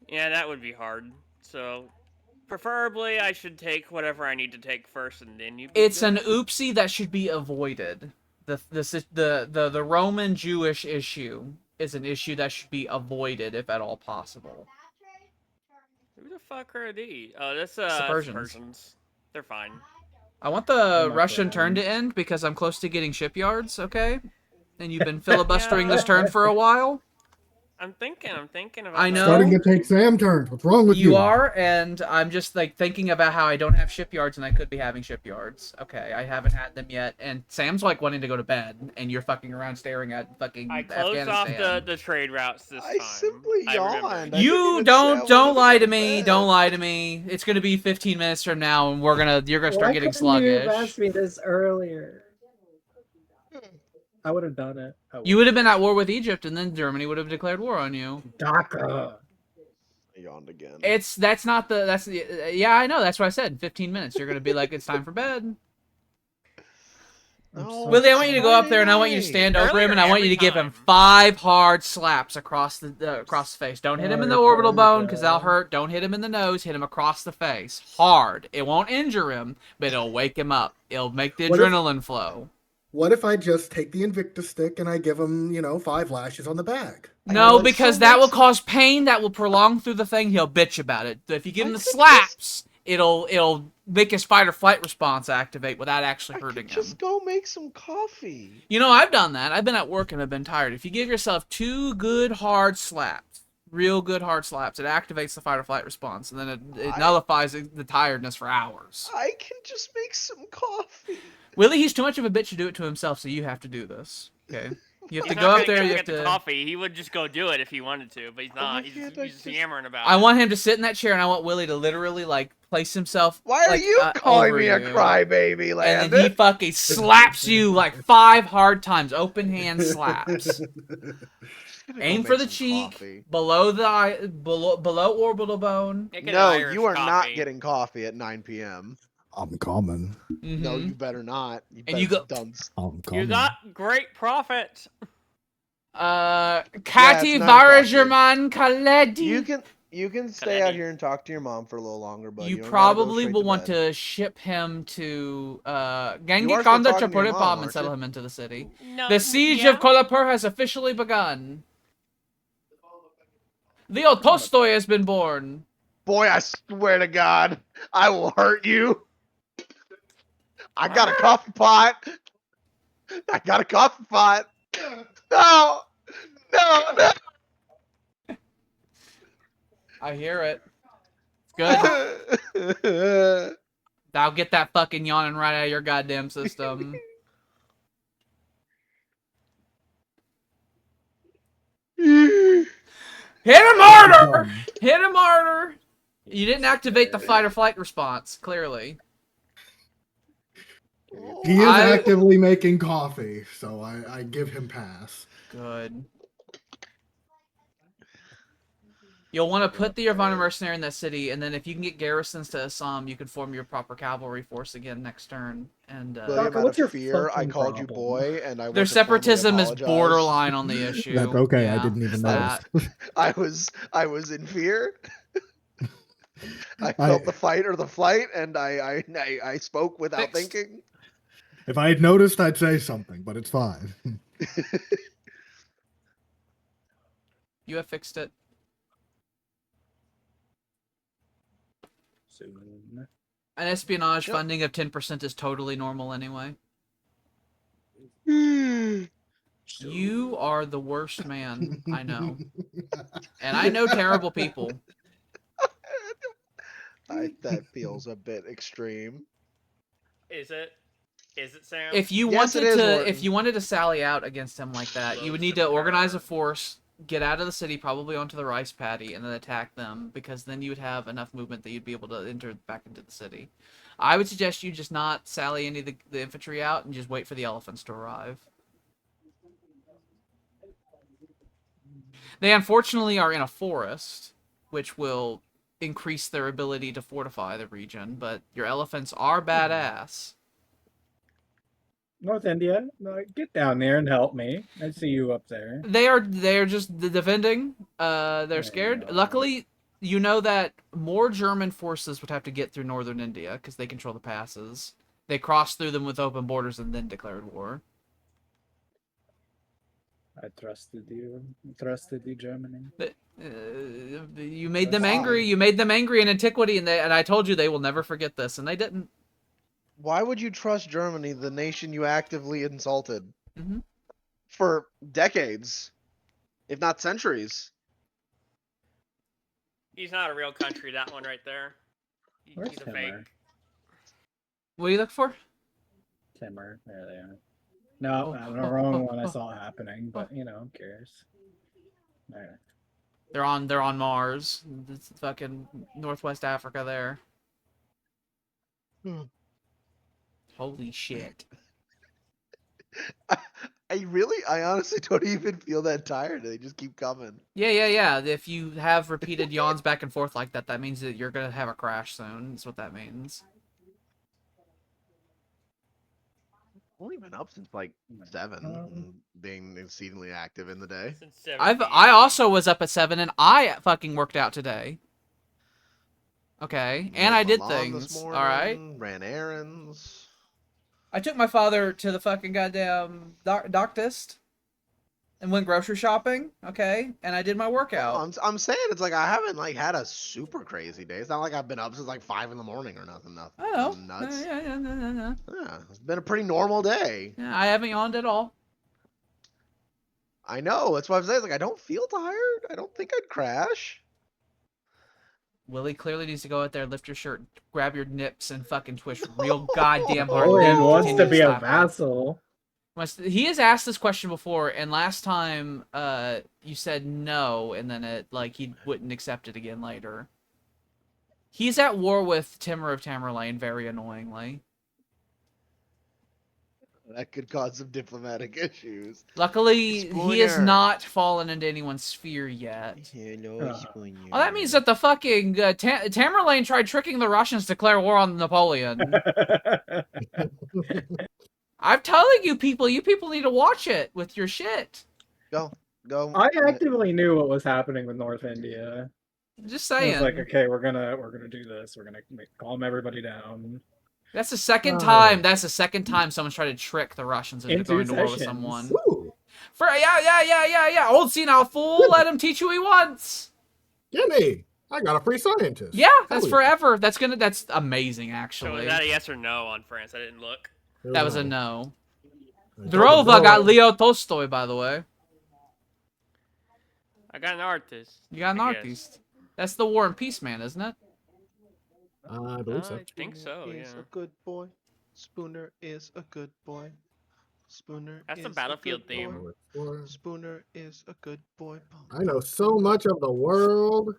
Yeah, that would be hard. So, preferably, I should take whatever I need to take first, and then you. It's an oopsie that should be avoided. The Roman Jewish issue is an issue that should be avoided if at all possible. Who the fuck are these? Oh, that's It's the that's Persians. Persians. They're fine. I want the my Russian turn to friends. end because I'm close to getting shipyards, okay? And you've been filibustering this turn for a while. I'm thinking about I that. know. Starting to take Sam turns. What's wrong with you? You are, and I'm just like thinking about how I don't have shipyards and I could be having shipyards. Okay, I haven't had them yet, and Sam's like wanting to go to bed, and you're fucking around staring at fucking I closed off Afghanistan. the trade routes this I time. simply I remember. yawned. I didn't You even say I wanted don't to lie go to to me. bed. Don't lie to me. It's gonna be 15 minutes from now, and you're gonna start Why getting couldn't you have sluggish. asked me this earlier? I would have done it. You would have been at war with Egypt, and then Germany would have declared war on you. DACA. I yawned again. Yeah, I know. That's what I said. 15 minutes. You're gonna be like, it's time for bed. No, Willie, I want you to it's go up there and I want you to Friday stand over him and I want you to give him Earlier 5 hard slaps across the face. Don't hit him in the Oh, orbital bone yeah. because that'll hurt. Don't hit him in the nose. Hit him across the face. Hard. It won't injure him, but it'll wake him up. It'll make the What if- adrenaline flow. What if I just take the Invictus stick and I give him, 5 lashes on the back? No, let's because still that make will some- cause pain that will prolong through the thing. He'll bitch about it. If you give him I the could slaps, it'll make his fight or flight response activate without actually I hurting could him. just go make some coffee. You know, I've done that. I've been at work and I've been tired. If you give yourself 2 good hard slaps, real good hard slaps, it activates the fight or flight response, and then it nullifies the tiredness for hours. I can just make some coffee. Willie, he's too much of a bitch to do it to himself, so you have to do this. Okay? You have He's to not go up gonna there. go You get have the to. coffee. He would just go do it if he wanted to, but he's not. Why He's can't I just just- yammering about I it. want him to sit in that chair, and I want Willie to literally like place himself. Why are like, you calling over me a you. crybaby, And Landon? then he fucking slaps you like 5 hard times, open hand slaps. Aim for the cheek, below the eye, below orbital bone. Get an No, Irish you are not coffee. getting coffee at 9 p.m. I'm coming. No, Mhm. you better not. You And better you go- done. I'm coming. You got great profit. Kati 9 o'clock, dude. Varajaman Kaledi. You can stay out here and talk to your mom for a little longer, but You don't gotta go probably straight will to want bed. to ship him to You are Genghis still Khan talking to your Chapuripam mom, and aren't settle you? him into the city. No, The siege yeah. of Kolapur has officially begun. Leo Tolstoy has been born. Boy, I swear to God, I will hurt you. I got a coffee pot. I got a coffee pot. No, no, I hear it. It's good. no. I'll get that fucking yawning right out of your goddamn system. Hit him harder! Hit him harder! You didn't activate the fight or flight response, clearly. He is I- actively making coffee, so I give him pass. Good. You'll want to put the Irvana mercenary in that city, and then if you can get garrisons to Assam, you can form your proper cavalry force again next turn. And William, Doctor, out what's of your fear, I fucking called you problem? boy, and I their went to formally separatism is apologize. borderline on the issue. That's okay. I Yeah, didn't even it's notice. that. I was in fear. I felt the fight or the flight, and I spoke without Fixed. thinking. If I had noticed, I'd say something, but it's fine. You have fixed it. Soon. An espionage Yep. funding of 10% is totally normal anyway. You are the worst man I know. And I know terrible people. That feels a bit extreme. Is it? Is it, Sam? If you Yes, it wanted is, to Horton. if you wanted to sally out against him like that, you would need to organize a force, get out of the city, probably onto the rice paddy, and then attack them, because then you would have enough movement that you'd be able to enter back into the city. I would suggest you just not sally any of the infantry out and just wait for the elephants to arrive. They unfortunately are in a forest, which will increase their ability to fortify the region, but your elephants are badass. North India, get down there and help me. I see you up there. They're just defending. They're scared. Yeah. Luckily, you know that more German forces would have to get through northern India because they control the passes. They crossed through them with open borders and then declared war. I trusted you. Trusted you, Germany. You made them angry. You made them angry in antiquity, and I told you they will never forget this, and they didn't. Why would you trust Germany, the nation you actively insulted Mm-hmm. for decades, if not centuries? He's not a real country, that one right there. Where's He's a Timmer? fake. What do you look for? Timmer, there they are. No, I'm the wrong one. I saw it happening, but you know, who cares? There. They're on Mars. It's fucking Northwest Africa there. Holy shit. I honestly don't even feel that tired. They just keep coming. Yeah. If you have repeated yawns back and forth like that, that means that you're gonna have a crash soon. That's what that means. I've only been up since like 7, and being exceedingly active in the day. Since 7 I also was up at 7 and I fucking worked out today. Okay, and Mowed I my did lawn this things. All right. morning, ran errands. I took my father to the fucking goddamn doctist and went grocery shopping. Okay, and I did my workout. I'm saying it's like I haven't like had a super crazy day. It's not like I've been up since like 5 in the morning or nothing. I know. Nothing nuts. Yeah. Yeah, it's been a pretty normal day. Yeah, I haven't yawned at all. I know. That's why I'm saying like I don't feel tired. I don't think I'd crash. Willie clearly needs to go out there, lift your shirt, grab your nips, and fucking twitch real goddamn hard. Julian and wants continue to be a slap it. vassal. He has asked this question before, and last time you said no, and then he wouldn't accept it again later. He's at war with Timur of Tamerlane, very annoyingly. That could cause some diplomatic issues. Luckily, he has Spooner. not fallen into anyone's sphere yet. Hello, Oh, that means that the fucking Tamerlane tried tricking the Russians to declare war on Napoleon. I'm telling you people need to watch it with your shit. Go. I actively knew what was happening with North India. Just I saying. was like, okay, we're gonna do this. We're gonna calm everybody down. That's the second time. That's the second time someone's tried to trick the Russians into going to war with someone. Ooh, Yeah. Old senile fool. Let him teach who he wants. Gimme! I got a free scientist. Yeah, that's Hell forever. That's amazing, So actually. is that a yes or no on France? I didn't look. yeah. That was a no. I Drova don't got know. Leo Tolstoy, by the way. I got an artist. You got an I guess. artist. That's the War and Peace man, isn't it? I believe so. I think so, Spooner is yeah. a good boy. Spooner is a good boy. Spooner That's is a Battlefield good boy. theme. Spooner is a good boy. I know so much of the world.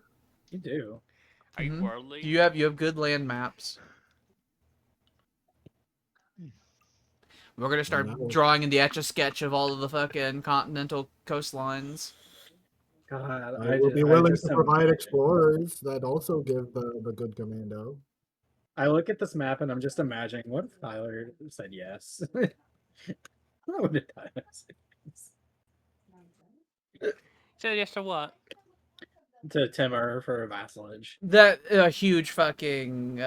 You do. Are you Mhm. worldly? You have good land maps. We're gonna start No. drawing in the Etch-a-Sketch of all of the fucking continental coastlines. God, I will be willing just to am- provide explorers that also give the good commando. I look at this map and I'm just imagining what if Tyler said yes. What would Tyler say yes? So yes to what? To Timur for vassalage. That huge fucking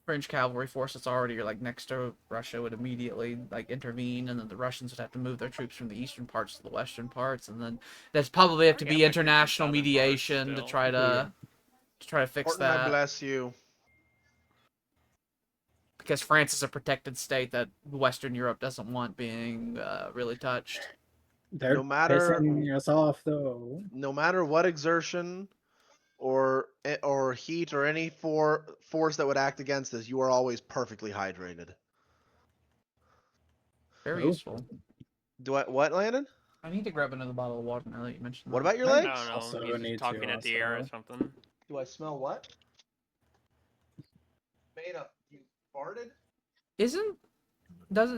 French cavalry force that's already like next to Russia would immediately like intervene, and then the Russians would have to move their troops from the eastern parts to the western parts, and then there's probably have to I be got my troops in international southern parts mediation to still. try to fix Horton, I that, bless you. because France is a protected state that Western Europe doesn't want being really touched. They're No matter pissing us off though. no matter what exertion or heat or any force that would act against us, you are always perfectly hydrated. Very Oh. useful. Do I what, Landon? I need to grab another bottle of water now that you mentioned What that. about your I legs? I don't know. Also He's need just talking to at the air or also. something. Do I smell what? Made up. You farted?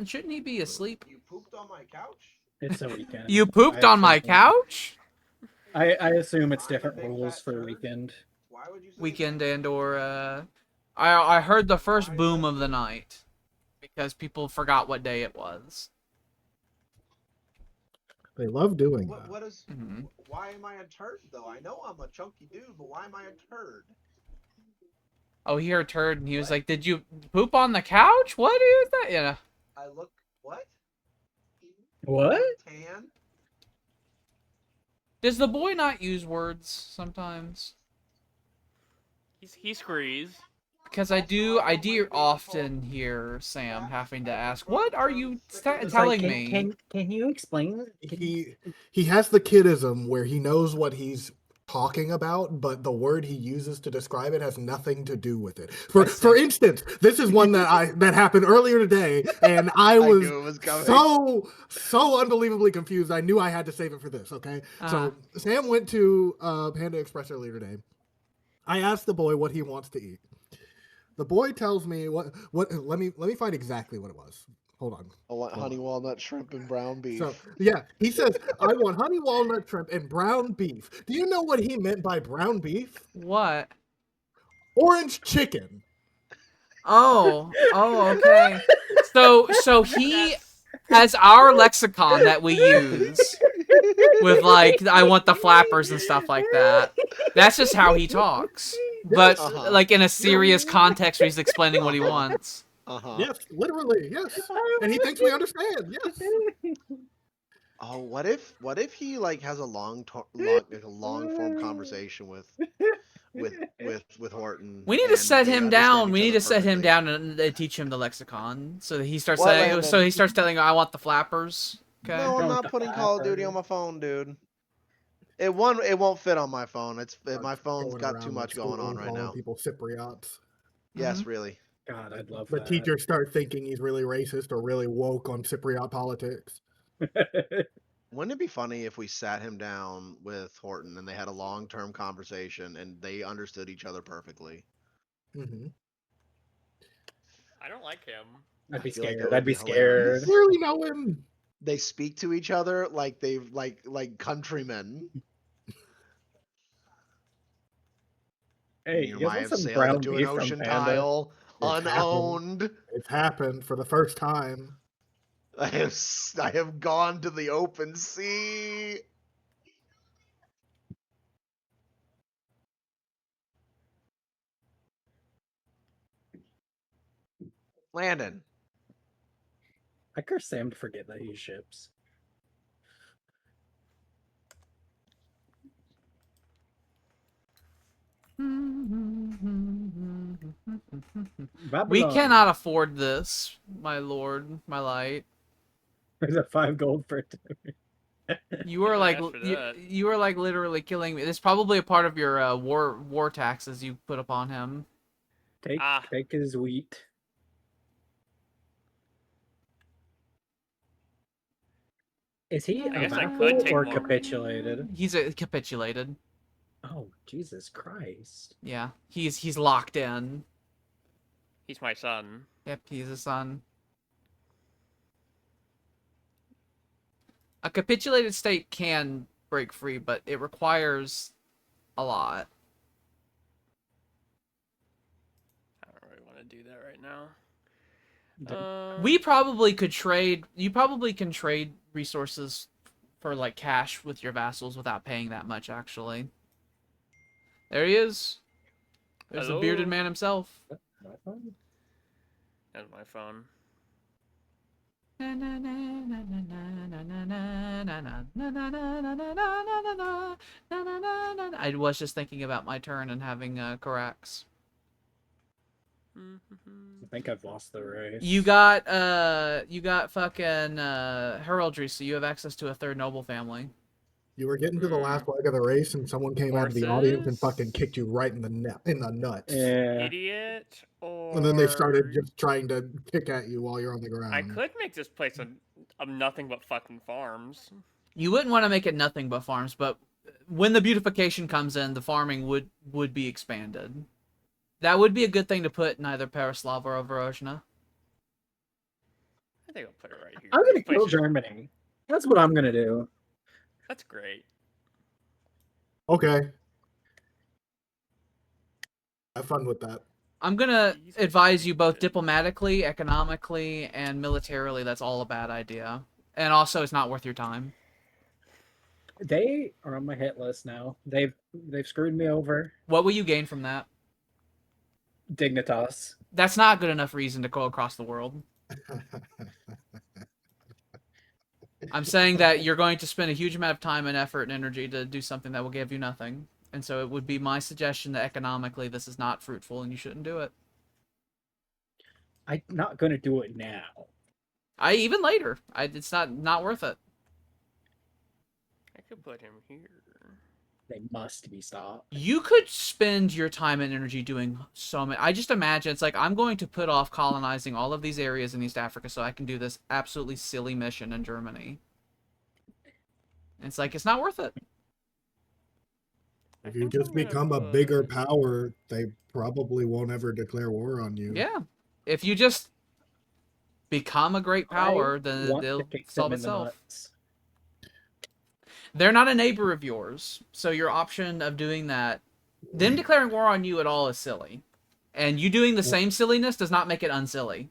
Shouldn't he be asleep? You pooped on my couch? It's a weekend. You pooped I on my assume- couch? I assume it's I'm a different big rules fat for turd. weekend. Why would you say Weekend that? and or I heard the first Why boom not? of the night because people forgot what day it was. They love doing What that. what is Mhm. why am I a turd though? I know I'm a chunky dude, but why am I a turd? Oh, he heard turd and he was like, "Did you poop on the couch? What is that?" Yeah. I look what? What? Tan? Does the boy not use words sometimes? He screes. Because I do often hear Sam having to ask, "What are you telling me?" Can you explain? He has the kidism where he knows what he's talking about, but the word he uses to describe it has nothing to do with it. For instance, this is one that happened earlier today, and I was knew it was coming. so unbelievably confused. I knew I had to save it for this. Okay, so Sam went to Panda Express earlier today. I asked the boy what he wants to eat. The boy tells me what. Let me find exactly what it was. Hold on. I want honey walnut shrimp and brown beef. So yeah, he says I want honey walnut shrimp and brown beef. Do you know what he meant by brown beef? What? Orange chicken. Oh, okay. So he has our lexicon that we use with like I want the flappers and stuff like that. That's just how he talks. But like in a serious context where he's explaining what he wants. Yes, literally, yes. And he thinks we understand. Yes. Oh, what if he like has a long form conversation with Horton? We need to set him down. We need to set him down and teach him the lexicon so that he starts What, saying. Landon? So he starts telling, "I want the flappers." Okay. No, I'm Don't not putting Call of Duty on my phone, dude. It won't fit on my phone. My phone's Going got around too the much going school on right calling now. people Cypriots. Yes, really. God, I'd love The that. teachers start thinking he's really racist or really woke on Cypriot politics. Wouldn't it be funny if we sat him down with Horton and they had a long-term conversation and they understood each other perfectly? Mm-hmm. I don't like him. I'd be I feel like that scared. would I'd be be hilarious. scared. Clearly know him. They speak to each other like they've like countrymen. Hey, You you guys might want have some sailed brown into an beef from ocean Panda? tile, It's unowned. It's happened for the first time. I have gone to the open sea. Landon. I curse Sam to forget that he ships. We Babylon. cannot afford this, my lord, my light. There's a 5 gold for it. You are Yeah, like ask for you, that. you are like literally killing me. It's probably a part of your war taxes you put upon him. Take his wheat. Is he I guess I amenable could take or more. capitulated? He's capitulated. Oh, Jesus Christ. Yeah, he's locked in. He's my son. Yep, he's a son. A capitulated state can break free, but it requires a lot. I don't really want to do that right now. We probably could trade. You probably can trade resources for like cash with your vassals without paying that much. Actually, there he is. There's the bearded Hello? man himself. That's my phone. I was just thinking about my turn and having Corax. I think I've lost the race. You got fucking heraldry, so you have access to a third noble family. You were getting to the last leg of the race, and someone came out of the audience and fucking Horses? kicked you right in the nuts. Yeah. Idiot or... And then they started just trying to kick at you while you're on the ground. I could make this place a nothing but fucking farms. You wouldn't want to make it nothing but farms, but when the beautification comes in, the farming would be expanded. That would be a good thing to put in either Perislav or Overozhna. I think I'll put it right here. I'm gonna This place kill is- Germany. That's what I'm gonna do. That's great. Okay. Have fun with that. I'm gonna He's advise you both good. diplomatically, economically, and militarily. That's all a bad idea, and also it's not worth your time. They are on my hit list now. They've screwed me over. What will you gain from that? Dignitas. That's not good enough reason to go across the world. I'm saying that you're going to spend a huge amount of time and effort and energy to do something that will give you nothing. And so it would be my suggestion that economically this is not fruitful and you shouldn't do it. I'm not gonna do it now. Even later. It's not worth it. I could put him here. They must be stopped. You could spend your time and energy doing so many. I just imagine it's like I'm going to put off colonizing all of these areas in East Africa so I can do this absolutely silly mission in Germany. And it's like it's not worth it. If you just become a bigger power, they probably won't ever declare war on you. Yeah. If you just become a great power, then Want to they'll kick them solve in the itself. nuts. They're not a neighbor of yours, so your option of doing that, them declaring war on you at all is silly. And you doing the same silliness does not make it unsilly.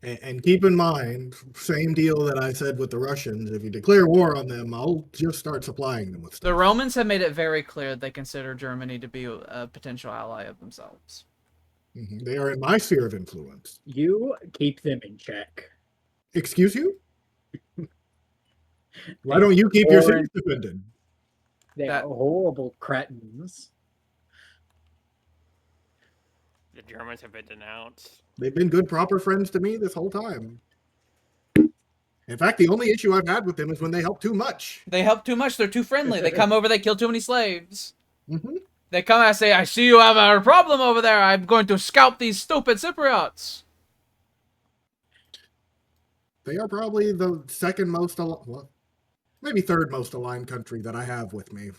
And keep in mind, same deal that I said with the Russians. If you declare war on them, I'll just start supplying them with stuff. The Romans have made it very clear that they consider Germany to be a potential ally of themselves. They are in my sphere of influence. You keep them in check. Excuse you? Why don't you keep your cities defended? They are horrible cretins. The Germans have been denounced. They've been good, proper friends to me this whole time. In fact, the only issue I've had with them is when they help too much. They help too much. They're too friendly. They come over. They kill too many slaves. Mm-hmm. They come and say, I see you have a problem over there. I'm going to scalp these stupid Cypriots. They are probably the second most, well, maybe third most aligned country that I have with me.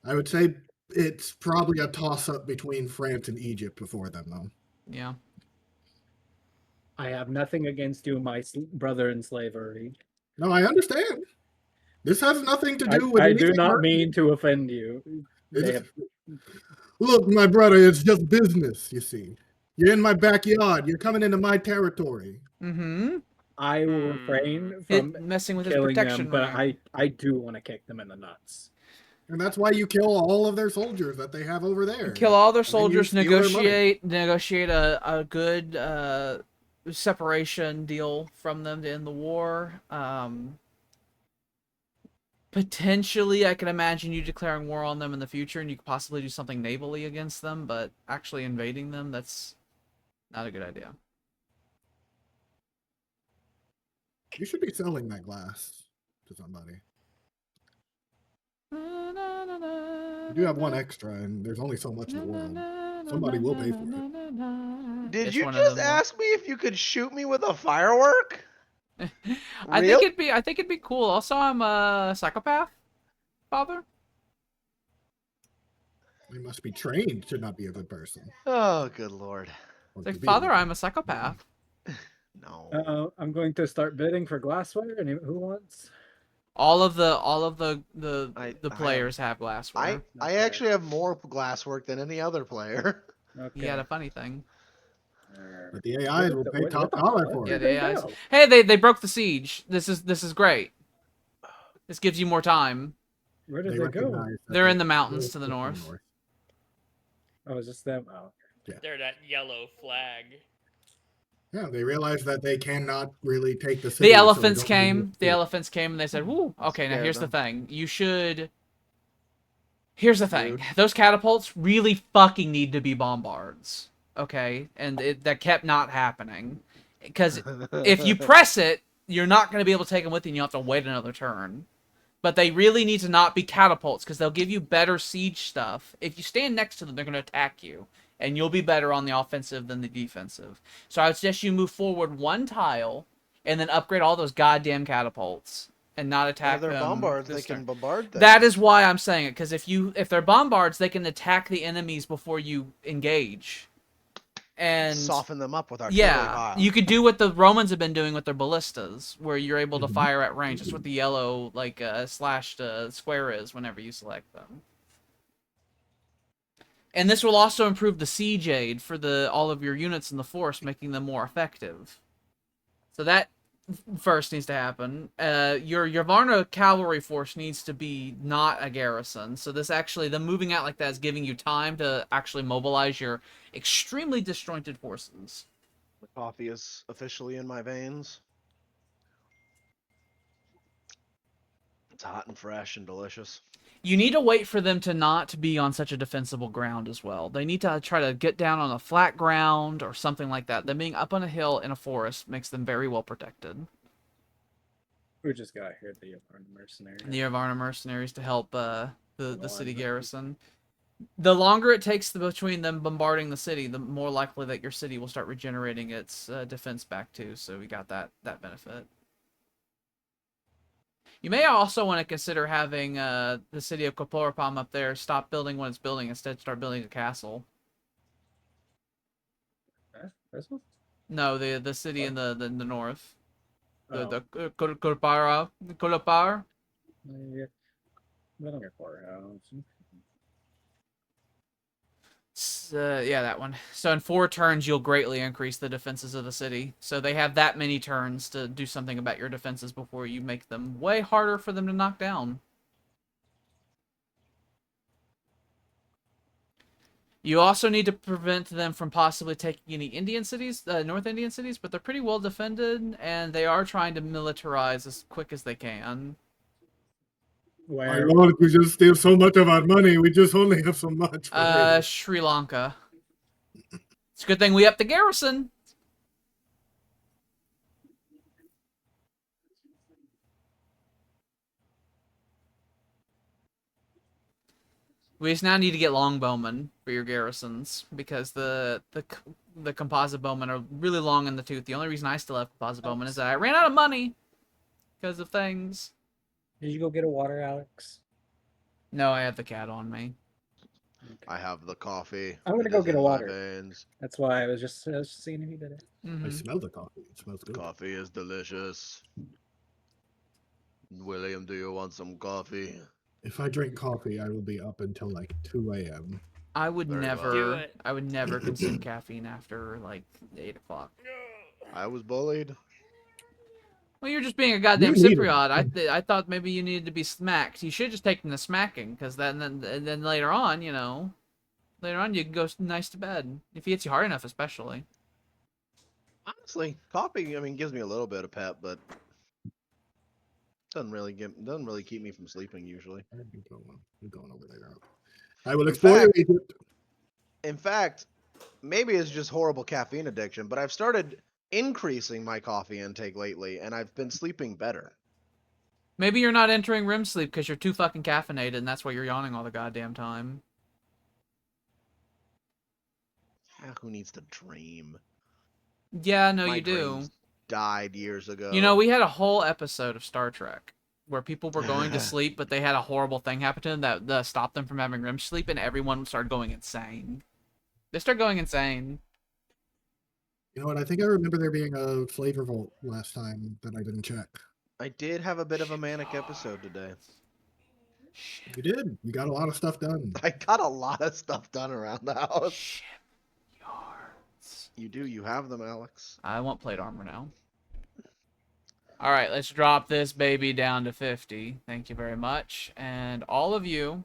I would say it's probably a toss-up between France and Egypt before them, though. Yeah. I have nothing against you, my brother in slavery. No, I understand. This has nothing to do with I anything. do not mean to offend you. They have... Look, my brother, it's just business, you see. You're in my backyard. You're coming into my territory. Mm-hmm. I will refrain from messing with his killing protection them, but ring. I do want to kick them in the nuts. And that's why you kill all of their soldiers that they have over there. Kill all their And then you soldiers, steal their money. negotiate a good separation deal from them to end the war. Potentially, I can imagine you declaring war on them in the future, and you could possibly do something navally against them, but actually invading them, that's not a good idea. You should be selling that glass to somebody. You do have one extra, and there's only so much in the world. Somebody will pay for it. Did It's you one of just them. ask me if you could shoot me with a firework? I think it'd be cool. Also, I'm a psychopath, father. You must be trained to not be a good person. Oh, good lord. Or It's like, to be a father, good I'm a psychopath. No. I'm going to start bidding for glassware. And who wants? All of the I players have glassware. I actually have more glasswork than any other player. Okay. He had a funny thing. But the AIs will pay top dollar for Yeah, it. the AIs. Hey, they broke the siege. This is great. This gives you more time. Where did they go? recognize that They're in they- the mountains to the they're north. Oh, is this them? Oh. They're that yellow flag. Yeah, they realized that they cannot really take the city. The so they elephants don't really came. The do it. elephants came and they said, "Woo, okay, now Scared here's the them. thing. You should Here's the thing. Rude. Those catapults really fucking need to be bombards. Okay? And that kept not happening. Because if you press it, you're not going to be able to take them with you and you have to wait another turn. But they really need to not be catapults because they'll give you better siege stuff. If you stand next to them, they're going to attack you. And you'll be better on the offensive than the defensive. So I would suggest you move forward one tile and then upgrade all those goddamn catapults. And not If attack they're them. bombards, this they can turn. bombard things. That is why I'm saying it, because if they're bombards, they can attack the enemies before you engage. And soften them up with artillery yeah, fire. you could do what the Romans have been doing with their ballistas, where you're able to Mhm. fire at range. That's what the yellow slashed square is whenever you select them. And this will also improve the siege aid for all of your units in the force, making them more effective. So that first needs to happen. Your Varna cavalry force needs to be not a garrison. So this actually, them moving out like that is giving you time to actually mobilize your extremely disjointed forces. The coffee is officially in my veins. It's hot and fresh and delicious. You need to wait for them to not be on such a defensible ground as well. They need to try to get down on a flat ground or something like that. Them being up on a hill in a forest makes them very well protected. We just got here the mercenary. The Varna mercenaries to help the city garrison. The longer it takes between them bombarding the city, the more likely that your city will start regenerating its defense back too. So we got that benefit. You may also want to consider having the city of Koporapam up there stop building what it's building, instead start building a castle. This one? No, the city in the north. Oh. The Kolopar. Yeah. Building a courthouse. Yeah, that one. So in 4 turns, you'll greatly increase the defenses of the city. So they have that many turns to do something about your defenses before you make them way harder for them to knock down. You also need to prevent them from possibly taking any Indian cities, North Indian cities, but they're pretty well defended, and they are trying to militarize as quick as they can. Where? Ironic, we just steal so much of our money. We just only have so much. Sri Lanka. It's a good thing we upped the garrison. We just now need to get longbowmen for your garrisons, because the composite bowmen are really long in the tooth. The only reason I still have composite bowmen is that I ran out of money because of things. Did you go get a water, Alex? No, I have the cat on me. I have the coffee. I'm gonna It go is get in a my water. veins. That's why I was just seeing if you did it. I smell the coffee. It smells good. Coffee is delicious. William, do you want some coffee? If I drink coffee, I will be up until like 2 a.m. I would Very well. never. Do it. I would never consume caffeine after like 8 o'clock. I was bullied. Well, you're just being a goddamn You need it. Cypriot. I thought maybe you needed to be smacked. You should just take them to smacking, because then later on, you can go nice to bed if he hits you hard enough, especially. Honestly, coffee, I mean, gives me a little bit of pep, but doesn't really keep me from sleeping usually. You're going over there. I will explore fact- Egypt. In fact, maybe it's just horrible caffeine addiction, but I've started increasing my coffee intake lately, and I've been sleeping better. Maybe you're not entering REM sleep because you're too fucking caffeinated, and that's why you're yawning all the goddamn time. Who needs to dream? Yeah, no, My you do. dreams died years ago. You know, we had a whole episode of Star Trek where people were going to sleep, but they had a horrible thing happen to them that stopped them from having REM sleep, and everyone started going insane. They start going insane. You know what? I think I remember there being a flavor vault last time that I didn't check. I did have a bit of a manic episode today. You did. You got a lot of stuff done. I got a lot of stuff done around the house. Shipyards. You do. You have them, Alex. I want plate armor now. Alright, let's drop this baby down to 50. Thank you very much. And all of you...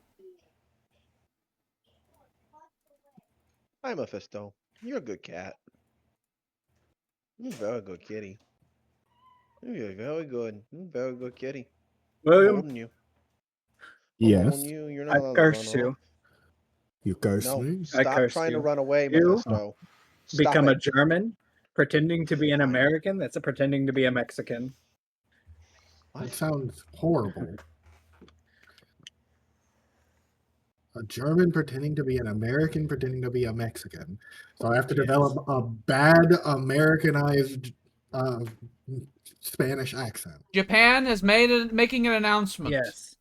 Hi, Mephisto. You're a good cat. Very good, kitty. You're very good. Very good, kitty. I'm William, holding you. Yes. Holding you. You're not I allowed to curse run you. off. You curse No, me? I stop curse trying to you. run away, You Mephisto. Stop Become a it. German, pretending to be an Fine. American. That's a pretending to be a Mexican. That sounds horrible. A German pretending to be an American, pretending to be a Mexican. So I have to develop a bad Americanized Spanish accent. Japan is making an announcement. Yes.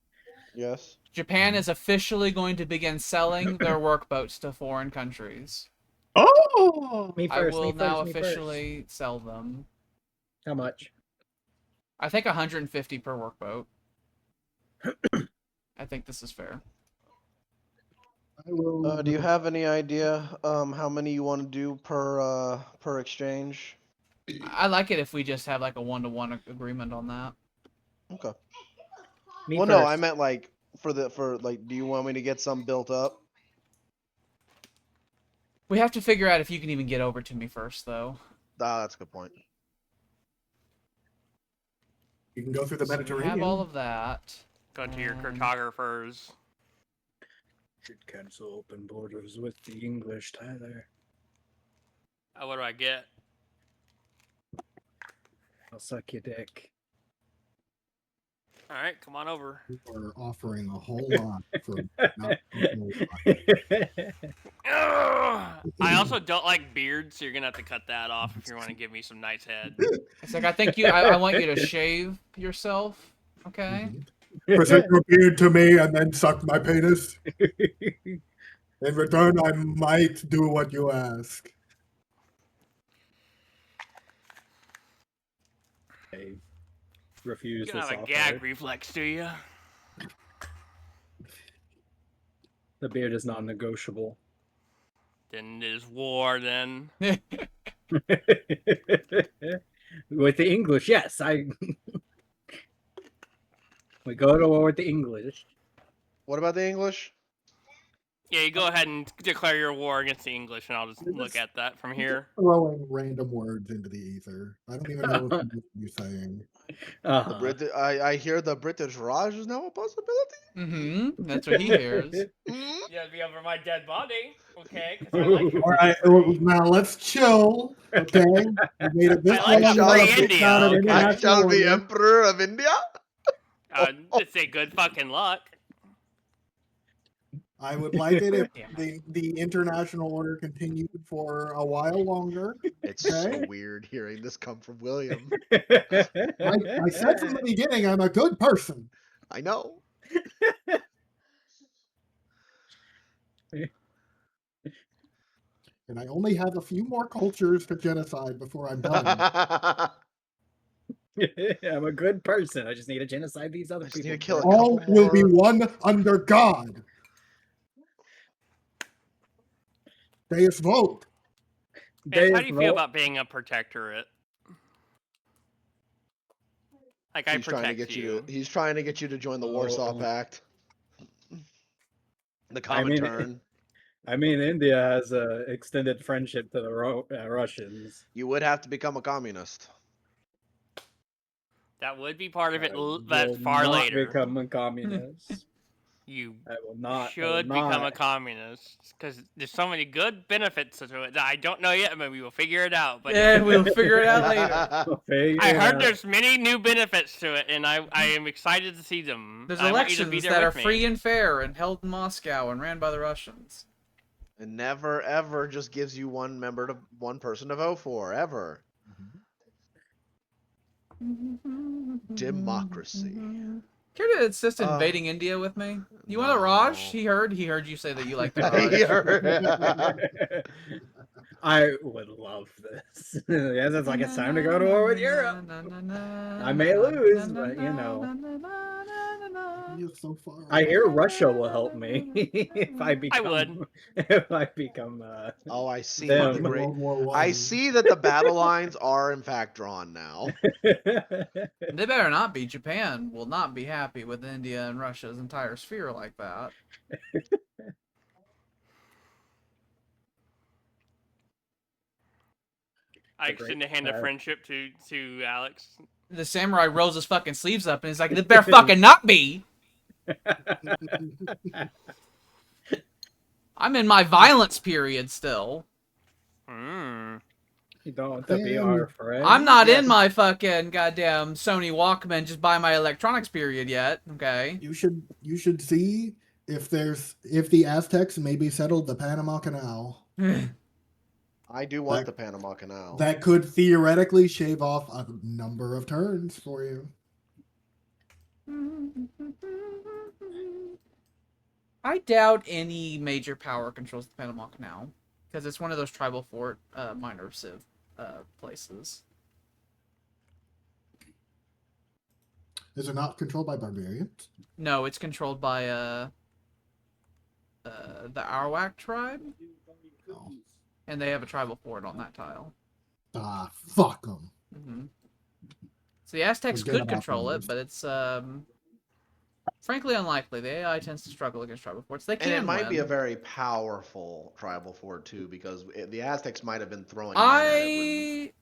Yes. Japan is officially going to begin selling their workboats to foreign countries. Oh! Me I first. will Me first. now me first. officially sell them. How much? I think 150 per workboat. I think this is fair. I will. Do you have any idea how many you want to do per exchange? I like it if we just have like a 1-to-1 agreement on that. Okay. Me Well, first. no, I meant like for like, do you want me to get some built up? We have to figure out if you can even get over to me first, though. Ah, that's a good point. You can go through the So we Mediterranean. have all of that. Go to your Um, cartographers. Should cancel open borders with the English, Tyler. What do I get? I'll suck your dick. All right, come on over. You are offering a whole lot for not a whole lot. Ugh! I also don't like beards, so you're gonna have to cut that off if you want to give me some nice head. It's like, I think I want you to shave yourself, okay? Present your beard to me and then suck my penis. In return, I might do what you ask. I refuse You this don't have a offer. gag reflex, do you? The beard is non-negotiable. Then it is war. Then With the English, yes, we go to war with the English. What about the English? yeah, you go ahead and declare your war against the English, and I'll just You're look just- at that from here. Throwing random words into the ether. I don't even know what you're saying. The Brit. I hear the British Raj is now a possibility. Mm-hmm. That's what he hears. Mm? Yeah, be over my dead body, okay? 'Cause I like All right, now let's chill. Okay, we made it this I like long. a without free breaking India, down an okay? I international shall be order. Emperor of India. Just say good fucking luck. I would like it if Damn the international order continued for a while longer. It's so Okay. weird hearing this come from William. I said from the beginning I'm a good person. I know. And I only have a few more cultures to genocide before I'm done. I'm a good person. I just need to genocide these other I just need people. to kill a first. All couple will be more. one under God. Deus vote. Vance, how Deus do you feel vote. about being a protectorate? Like I He's trying to protect get you to. He's trying to get you to join the Warsaw Oh. Pact. The I mean- Comintern. I mean, India has a extended friendship to the Russians. You would have to become a communist. That would be part of it. I That's will far not later. Become a communist. You I will not. should become a communist because there's so many good benefits to it that I don't know yet. Maybe we'll figure it out. But Yeah, we'll figure it out later. I heard there's many new benefits to it, and I am excited to see them. There's I want you to be elections there that are with me. free and fair and held in Moscow and ran by the Russians. It never ever just gives you one person to vote for ever. Democracy. Care to assist invading India with me? You want a Raj? He heard you say that you like the Raj. I would love this. Yes, it's like it's time to go to war with Europe. I may lose, but you know. You're so far I away. hear Russia will help me if I become. would. If I become. Oh, I see. Them. The great. World War I I. see that the battle lines are in fact drawn now. They better not be. Japan will not be happy with India and Russia's entire sphere like that. I The great extend a hand of tab. friendship to Alex. The samurai rolls his fucking sleeves up and he's like, "It better fucking not be. I'm in my violence period still. Hmm. You don't want the Damn. VR friend? I'm not in Yes. my fucking goddamn Sony Walkman just buy my electronics period yet. Okay." You should see if the Aztecs maybe settled the Panama Canal. I do want That- the Panama Canal. That could theoretically shave off a number of turns for you. I doubt any major power controls the Panama Canal because it's one of those tribal fort minor civ places. Is it not controlled by barbarians? No, it's controlled by the Arawak tribe, No. and they have a tribal fort on that tile. Ah, fuck them. Mm-hmm. So the Aztecs Forget could about control those. it, but it's frankly unlikely. The AI tends to struggle against tribal forts. They can And it might be a win. very powerful tribal fort too, because the Aztecs might have been throwing mine at it.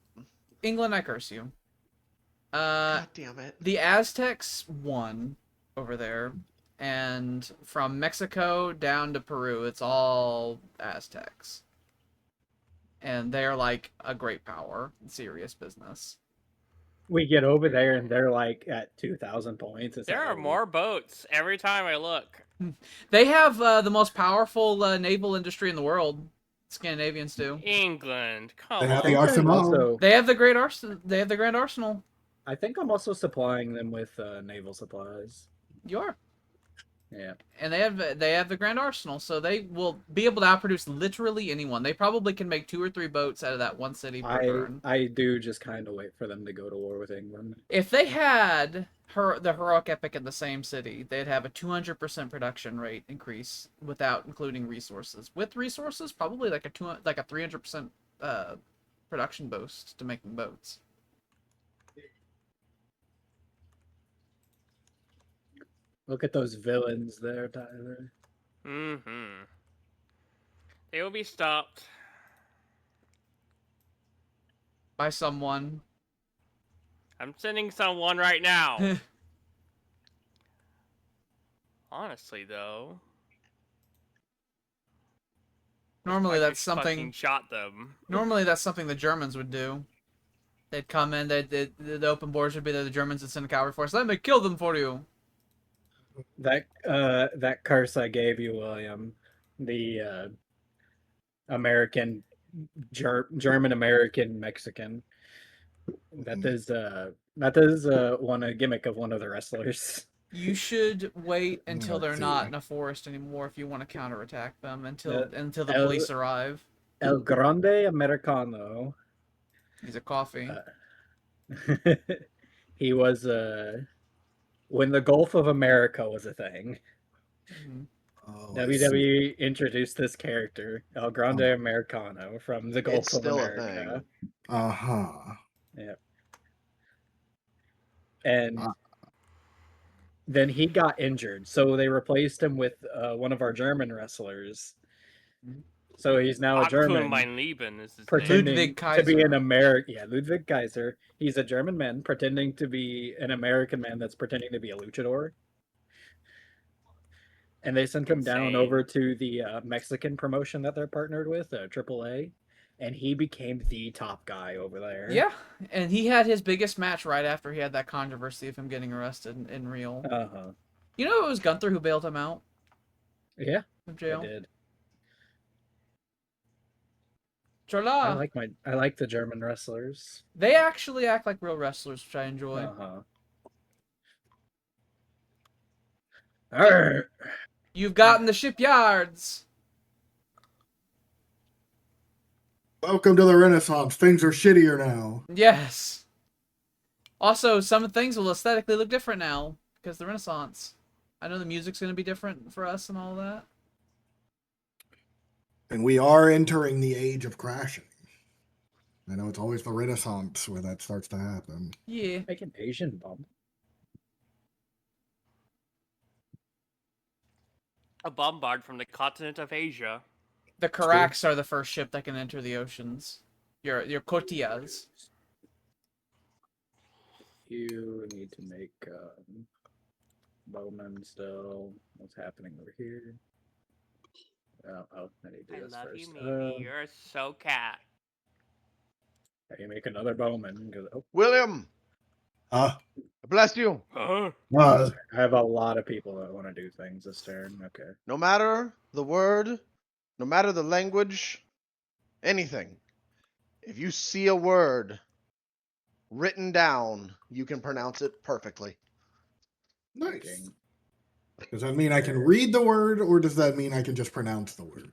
England, I curse you. God damn it! The Aztecs won over there, and from Mexico down to Peru, it's all Aztecs. And they're like a great power, serious business. We get over there and they're like at 2,000 points. It's There like, are oh, more boats every time I look. They have the most powerful naval industry in the world. Scandinavians do. England, come They have on. the arsenal. Also, They have the great arsenal. They have the Grand Arsenal. I think I'm also supplying them with naval supplies. You are. Yeah. And they have the Grand Arsenal, so they will be able to outproduce literally anyone. They probably can make 2 or 3 boats out of that one city per turn. I do just kind of wait for them to go to war with England. If they had the heroic epic in the same city, they'd have a 200% production rate increase without including resources. With resources, probably like a 300% production boost to making boats. Look at those villains there, Tyler. Mm-hmm. They will be stopped. By someone. I'm sending someone right now. Honestly, though. Normally I that's just something. fucking shot them. Normally that's something the Germans would do. They'd come in. The open borders would be there. The Germans would send a cavalry force. Let me kill them for you. That curse I gave you, William, the American, German American Mexican. That is a gimmick of one of the wrestlers. You should wait until Let's they're see. not in a forest anymore if you want to counterattack them until the El- police arrive. El Grande Americano. He's a coffee. He was when the Gulf of America was a thing. Mhm. Oh, I see. WWE introduced this character, El Grande Americano, from the Gulf It's of still a America. Uh-huh. Yeah. And Ah. then he got injured, so they replaced him with one of our German wrestlers. So he's now a Abtun German, mein Leben is his name. pretending Ludwig to be an Kaiser. American. Yeah, Ludwig Kaiser. He's a German man pretending to be an American man that's pretending to be a luchador. And they sent him down Insane. over to the Mexican promotion that they're partnered with, AAA, and he became the top guy over there. Yeah, and he had his biggest match right after he had that controversy of him getting arrested in Real. Uh-huh. You know it was Gunther who bailed him out Yeah, of I jail? did. Chola. I like the German wrestlers. They actually act like real wrestlers, which I enjoy. Uh-huh. Arr! You've gotten the shipyards. Welcome to the Renaissance. Things are shittier now. Yes. Also, some things will aesthetically look different now because the Renaissance. I know the music's going to be different for us and all that. And we are entering the age of crashing. I know it's always the Renaissance where that starts to happen. Yeah. Like an Asian bomb. A bombard from the continent of Asia. The Carracks are the first ship that can enter the oceans. Your cotillas. You need to make bowman still. What's happening over here? I need to I do this love first. you, Mimi. You're so cat. You make another bowman. Oh, William, Uh, I bless you. I have a lot of people that want to do things this turn. Okay. No matter the word, no matter the language, anything. If you see a word written down, you can pronounce it perfectly. nice. Does that mean I can read the word, or does that mean I can just pronounce the word?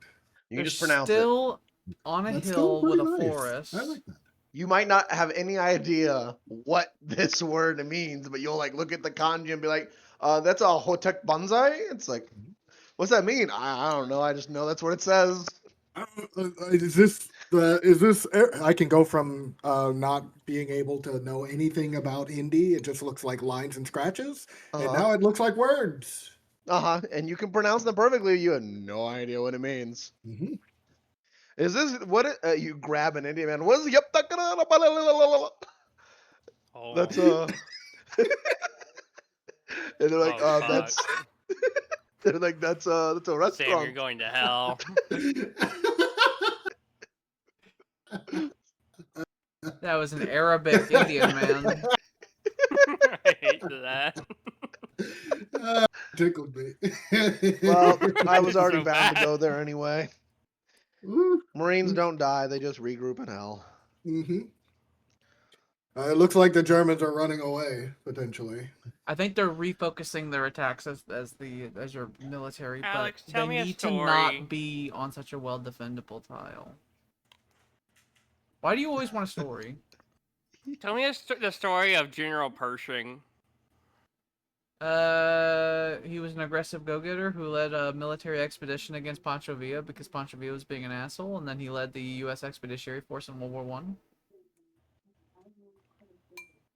You can They're just pronounce it. still on a That's still hill with a pretty nice. forest. I like that. You might not have any idea what this word means, but you'll like look at the kanji and be like, that's a hotek banzai? It's like, what's that mean? I don't know. I just know that's what it says. Is this? I can go from not being able to know anything about indie. It just looks like lines and scratches, and Uh-huh. now it looks like words. Uh-huh. And you can pronounce them perfectly. You have no idea what it means. Mm-hmm. Is this what it, you grab an Indian man? What is yep? Oh. That's and they're like, Oh, fuck. that's they're like, that's a Sam, restaurant. you're going to hell. That was an Arabic Indian man. I hate that. Tickled me. Well, I was already So bound to bad. go there anyway. Marines don't die; they just regroup in hell. Mm-hmm. It looks like the Germans are running away potentially. I think they're refocusing their attacks as your military, Alex, but tell they me a need to story. not be on such a well defendable tile. Why do you always want a story? Tell me the story of General Pershing. He was an aggressive go-getter who led a military expedition against Pancho Villa because Pancho Villa was being an asshole, and then he led the U.S. Expeditionary Force in World War One.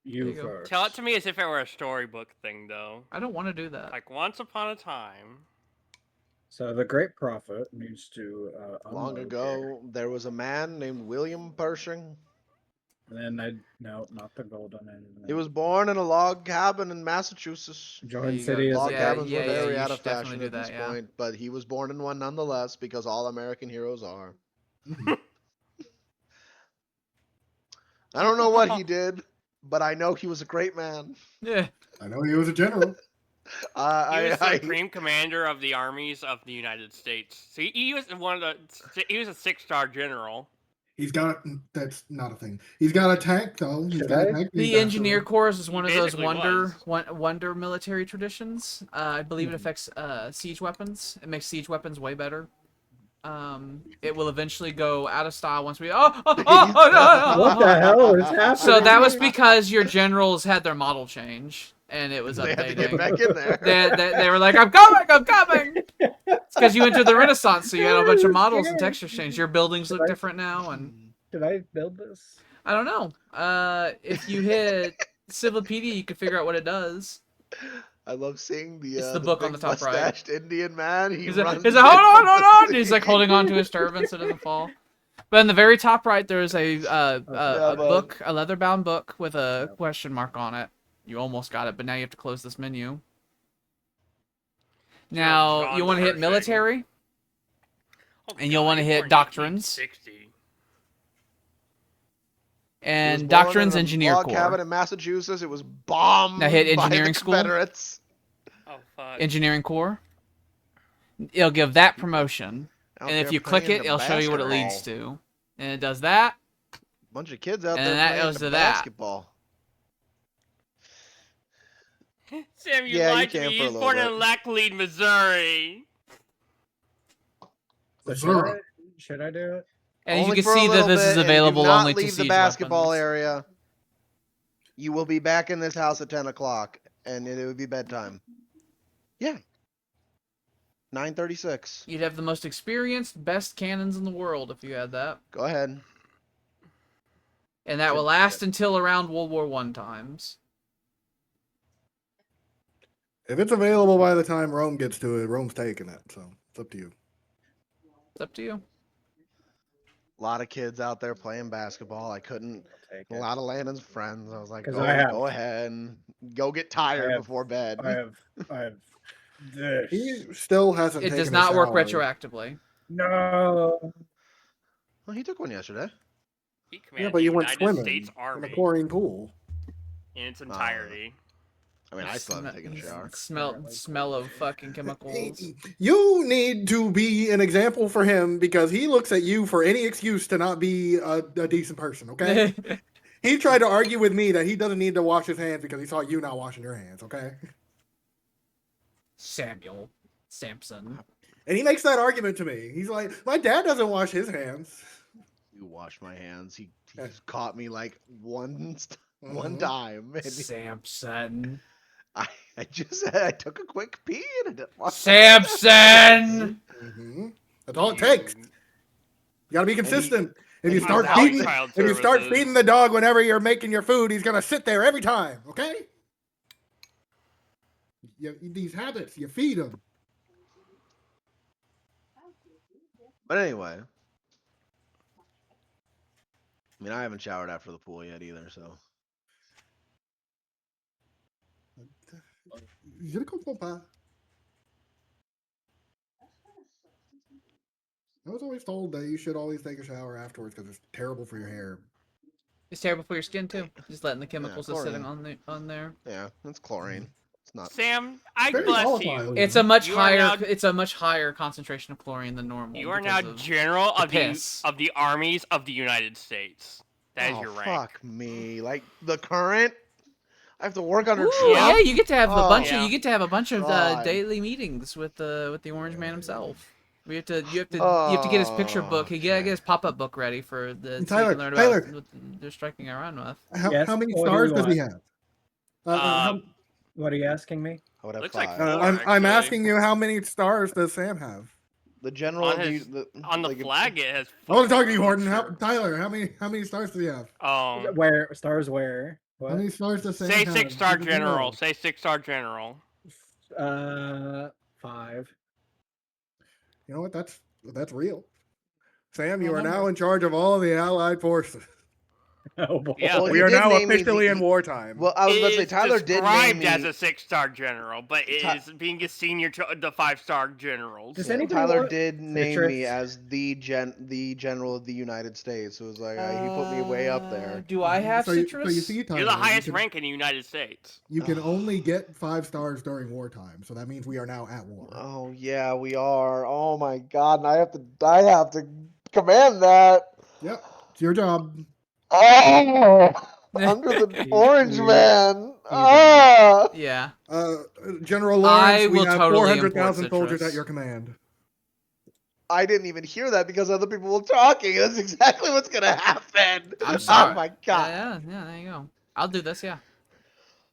You you go. first. Tell it to me as if it were a storybook thing, though. I don't want to do that. Like once upon a time. So the Great Prophet needs to Long unload ago, there was a man named William Pershing. here. And then no, not the golden end. He was born in a log cabin in Massachusetts. Join There you City go. is Log Yeah, cabins yeah, were very you out should of fashion definitely at do this that, yeah. point, but he was born in one nonetheless because all American heroes are. Mhm. I don't know what he did, but I know he was a great man. Yeah. I know he was a general. He was I Supreme Commander of the Armies of the United States. So he was he was a 6-star general. He's got that's not a thing. He's got a tank though. He's Should got I? a tank. The Engineer Corps is one He of those basically was. wonder military traditions. I believe it affects siege weapons. It makes siege weapons way better. It will eventually go out of style once we. What the hell is happening? So that was because your generals had their model change, and it was They had to get updating. back in there. They were like, I'm coming! It's because you entered the Renaissance, so you had a bunch of models and texture change. Your buildings look different now, and Should I build this? I don't know. If you hit Civilopedia, you can figure out what it does. I love seeing It's the book on big the top right. mustached Indian man. He's runs like, hold on! in. And he's like holding on to his turban so it doesn't fall. But in the very top right, there is a book, a leather-bound book with a question mark on it. You almost got it, but now you have to close this menu. Now, John you want to hit Pershing. military, Oh, and you'll God, want to he was hit born in doctrines, 1860. He was and born doctrines in a engineer log cabin corps. in Massachusetts. It was bombed Now hit by engineering the school. Confederates. Oh, fuck. Engineering corps. It'll give that promotion, Out and if there you click playing it, the it'll show you what it leads basketball. to. And it does that. Bunch of kids out And there that playing goes the to that. basketball. Sam, you Yeah, you lied to can me. for a He's little born bit. in Laclede, Missouri. So Missouri. should I do it? And Only you for can a see that little this is bit, and available do not only to leave the siege basketball weapons. area. You will be back in this house at 10 o'clock, and it would be bedtime. Yeah. 9:36. You'd have the most experienced, best cannons in the world if you had that. Go ahead. And that will last until around World War I times. If it's available by the time Rome gets to it, Rome's taking it. So it's up to you. It's up to you. A lot of kids out there playing basketball. I couldn't. I'll take A it. lot of Landon's friends. I was like, 'Cause go, I have- go ahead and go get tired have- before bed. I have this. He still hasn't. It taken does a not work shower. retroactively. No. Well, he took one yesterday. He Yeah, commanded but the you went United swimming States in a Army chlorine pool. in its entirety. I mean, I still haven't taken a shower. Smell of fucking chemicals. You need to be an example for him because he looks at you for any excuse to not be a decent person. Okay. He tried to argue with me that he doesn't need to wash his hands because he saw you not washing your hands. Okay. Samuel Sampson. And he makes that argument to me. He's like, my dad doesn't wash his hands. You wash my hands. He's caught me like one Mhm. time. And Samson. I took a quick pee and I didn't wash my Samson. Mhm. That's all it takes. You got to be consistent. If you and start he's feeding, out if you start services. feeding the dog whenever you're making your food, he's gonna sit there every time. Okay. These habits, you feed him. But anyway, I mean, I haven't showered after the pool yet either, so. Je ne comprends pas. I was always told that you should always take a shower afterwards because it's terrible for your hair. It's terrible for your skin too. Just letting the chemicals just sitting chlorine. on there. Yeah, it's chlorine. It's not. Sam, I Very bless volatile. you. It's a much You are higher. now- It's a much higher concentration of chlorine than normal. You are because now of general the of piss. the armies of the United States. That is Oh, your rank. fuck me. Like the current. I have to work under Ooh, Trump. yeah, you get to have a Oh, bunch of yeah. you get to have a bunch of God. daily meetings with the Orange Man himself. You have to get his picture book. You gotta Okay. get his pop-up book ready for the so Tyler, you can learn Tyler. about what they're striking around with. How, Yes, how many what do stars you does he want? have? What are you asking me? I would have Looks like 5. four. I'm actually. asking you how many stars does Sam have? The general On of his- the On the like, flag, it has. I want to talk to you, four, Horton. sure. Tyler, how many stars does he have? Where stars? Where? How What? many stars does Sam Say have? 6-star Give it to general. me. Say 6-star general. 5. You know what? That's real. Sam, you Well, are now number. in charge of all of the Allied forces. Oh boy. Yeah. Well, We he are did now name me officially the- in wartime. Well, I was It about to say is Tyler did name described me. as a 6-star general, but it Ty- is being a senior to the 5-star generals. Does Yeah, anybody Tyler want did name me citrus? as the general of the United States. It was like he put me way up there. Do I have so you citrus? see, Tyler, You're the highest you can, rank in the United States. You can only get 5 stars during wartime, so that means we are now at war. Oh yeah, we are. Oh my God, and I have to command that. Yep, it's your job. Oh, under the He's Orange weird. Man. He's Ah. Yeah. General I Lawrence, we will have totally 400,000 import soldiers citrus. at your command. I didn't even hear that because other people were talking. That's exactly what's gonna happen. I'm sorry. Oh my God. Yeah, there you go. I'll do this, yeah.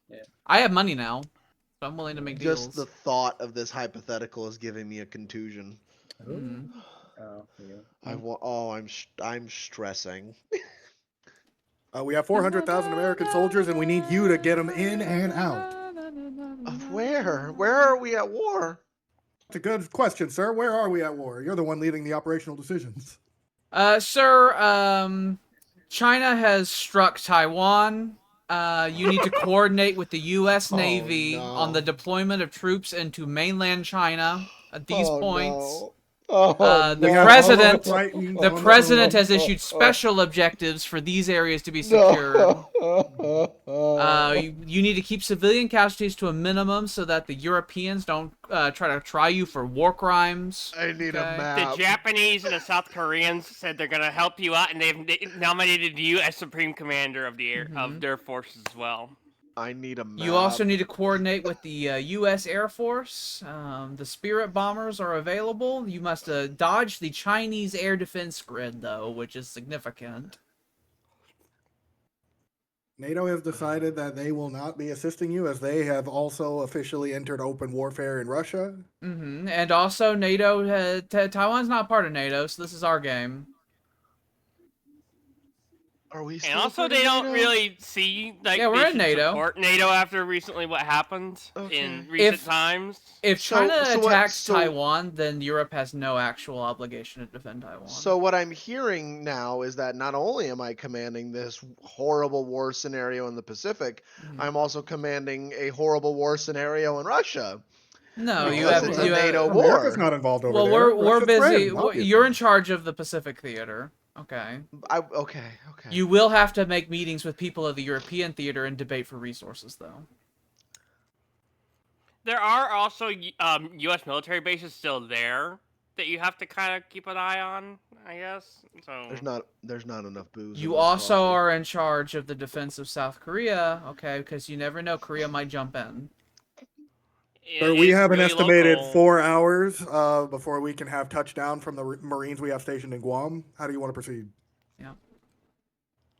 Yeah. I have money now, so I'm willing to make Just deals. the thought of this hypothetical is giving me a contusion. Mhm. Oh, yeah. I'm stressing. We have 400,000 American soldiers, and we need you to get them in and out. Of where? Where are we at war? It's a good question, sir. Where are we at war? You're the one leading the operational decisions. Sir, China has struck Taiwan. You need to coordinate with the U.S. Oh, Navy no. on the deployment of troops into mainland China at these Oh, points. no. Oh, The We have president- all the Titans The on president road. has issued special objectives for these areas to be secured. You need to keep civilian casualties to a minimum so that the Europeans don't try you for war crimes. I need a Okay. map. The Japanese and the South Koreans said they're gonna help you out, and they've nominated you as supreme commander of the air of their forces as well. I need a map. You also need to coordinate with the U.S. Air Force. The Spirit bombers are available. You must dodge the Chinese air defense grid, though, which is significant. NATO has decided that they will not be assisting you as they have also officially entered open warfare in Russia. And also, NATO, Taiwan's not part of NATO, so this is our game. Are we? And Still also, pretty they don't NATO? really see like Yeah, we're they in should NATO. support NATO after recently what happened Okay. in recent If- times. If So- China so what- attacks so- Taiwan, then Europe has no actual obligation to defend Taiwan. So what I'm hearing now is that not only am I commanding this horrible war scenario in the Pacific, Mhm. I'm also commanding a horrible war scenario in Russia. No, you because have it's a you have- NATO America's war. not involved over Well, there. we're Russia's busy. friend, obviously. You're in charge of the Pacific Theater. Okay. Okay. You will have to make meetings with people of the European theater and debate for resources, though. There are also U.S. military bases still there that you have to kind of keep an eye on, I guess. So There's not enough booze. You in this also coffee. are in charge of the defense of South Korea, okay? Because you never know, Korea might jump in. So we it's have an really estimated local. 4 hours before we can have touchdown from the Marines we have stationed in Guam. How do you want to proceed?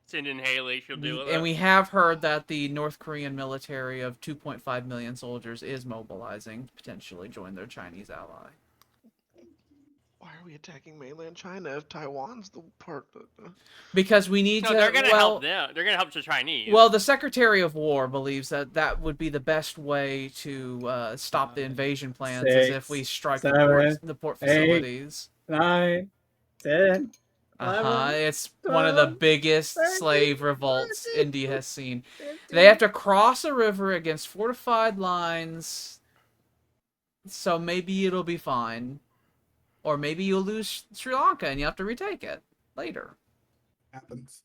Send in Haley, she'll deal with And it. we have heard that the North Korean military of 2.5 million soldiers is mobilizing to potentially join their Chinese ally. Why are we attacking mainland China if Taiwan's the part that... Because we need So to. they're gonna well, help them. They're gonna help the Chinese. Well, the Secretary of War believes that that would be the best way to stop the invasion plans, is if we strike the 7, port 8, facilities. 9, 10. It's one of the 12, biggest 13, slave revolts 14, India has seen. 15. They have to cross a river against fortified lines, so maybe it'll be fine. Or maybe you'll lose Sri Lanka and you have to retake it later. Happens.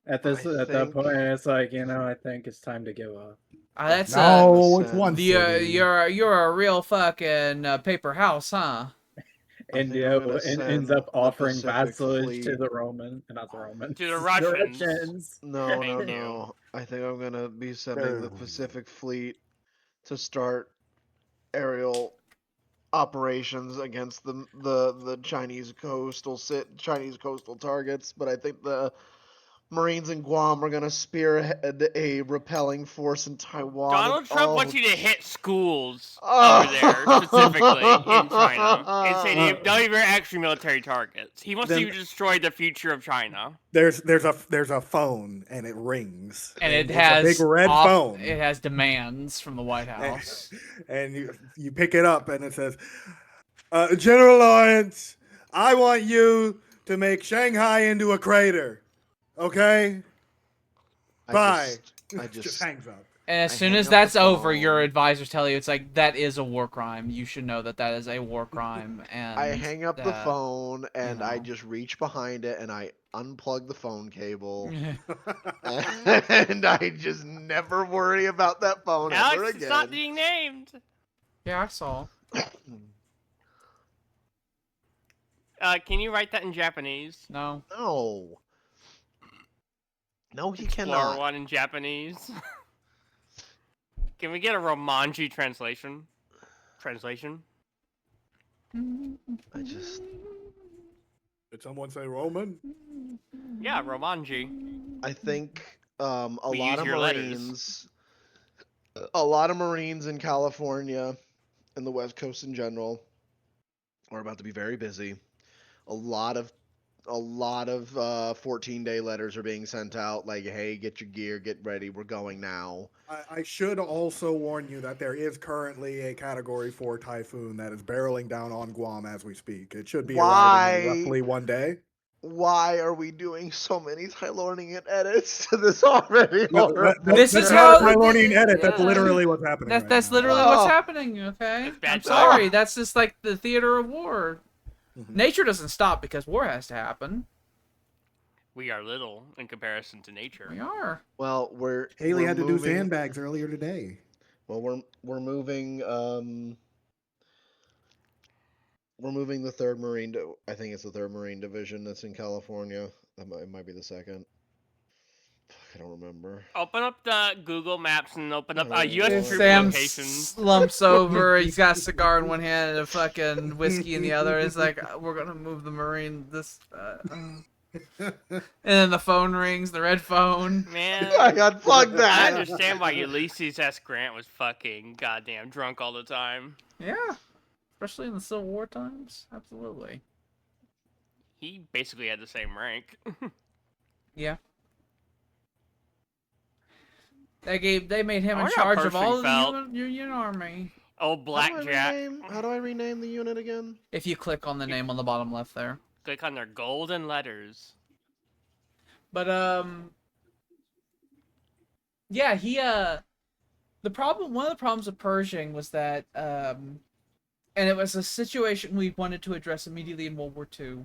At that think- point, it's like, I think it's time to give up. That's No, it's one you're city. you're a real fucking paper house, huh? I think India I'm gonna ends send up the offering Pacific vassalage to Fleet. the Roman, not the Romans, To the the Russians. Russians. No. Thank you. I think I'm gonna be sending the No. Pacific Fleet to start aerial operations against the Chinese coastal targets. But I think the Marines in Guam are gonna spearhead a repelling force in Taiwan. Donald and- Trump oh, wants you to hit schools Oh. over there, specifically in China, and say don't even actually military targets. He wants Then- you to destroy the future of China. There's a phone and it rings. And it it's has a big red phone. It has demands from the White House. And you pick it up and it says, General Lawrence, I want you to make Shanghai into a crater. Okay? Bye. I Just just hangs up. And as I soon hang as up the that's over, your phone. advisors tell you it's like that is a war crime. You should know that that is a war crime. And I hang up the that- phone and I know. just reach behind it and I unplug the phone cable and I just never worry about that phone ever Alex, again. it's not being named. Yeah, I saw. Can you write that in Japanese? No. No. No, he Explore cannot. one in Japanese. Can we get a Romanji translation? Translation? I just Did someone say Roman? Yeah, Romanji. I think a We lot use of your letters. Marines in California and the West Coast in general are about to be very busy. A lot of 14-day letters are being sent out like, hey, get your gear, get ready, we're going now. I should also warn you that there is currently a Category 4 typhoon that is barreling down on Guam as we speak. It should be arriving in Why? roughly 1 day. Why are we doing so many Tylornian edits to this already? No, This that's is not how- a Tylornian edit. That's yeah. literally what's happening. That's right that's now. literally Oh. what's happening. Okay, It's bad I'm timing. sorry. That's just like the theater of war. Mhm. Nature doesn't stop because war has to happen. We are little in comparison to nature. We are. Well, Haley we're had to do moving- sandbags earlier today. Well, we're moving the third Marine. I think it's the third Marine Division that's in California. It might be the second. Fuck, I don't remember. Open up the Google Maps and open up Oh, U.S. Lord. troop Sam locations. slumps over. He's got a cigar in one hand and a fucking whiskey in the other. It's like we're gonna move the Marine. And then the phone rings. The red phone. Man, I unplugged I that. understand why Ulysses S. Grant was fucking goddamn drunk all the time. Yeah, especially in the Civil War times. Absolutely. He basically had the same rank. Yeah. They made him I in wonder how charge of Pershing all of felt. the Union Army. Oh, How do I Blackjack. rename the unit again? If you click on the name on the bottom left there. Click on their golden letters. But yeah, one of the problems with Pershing was that and it was a situation we wanted to address immediately in World War II.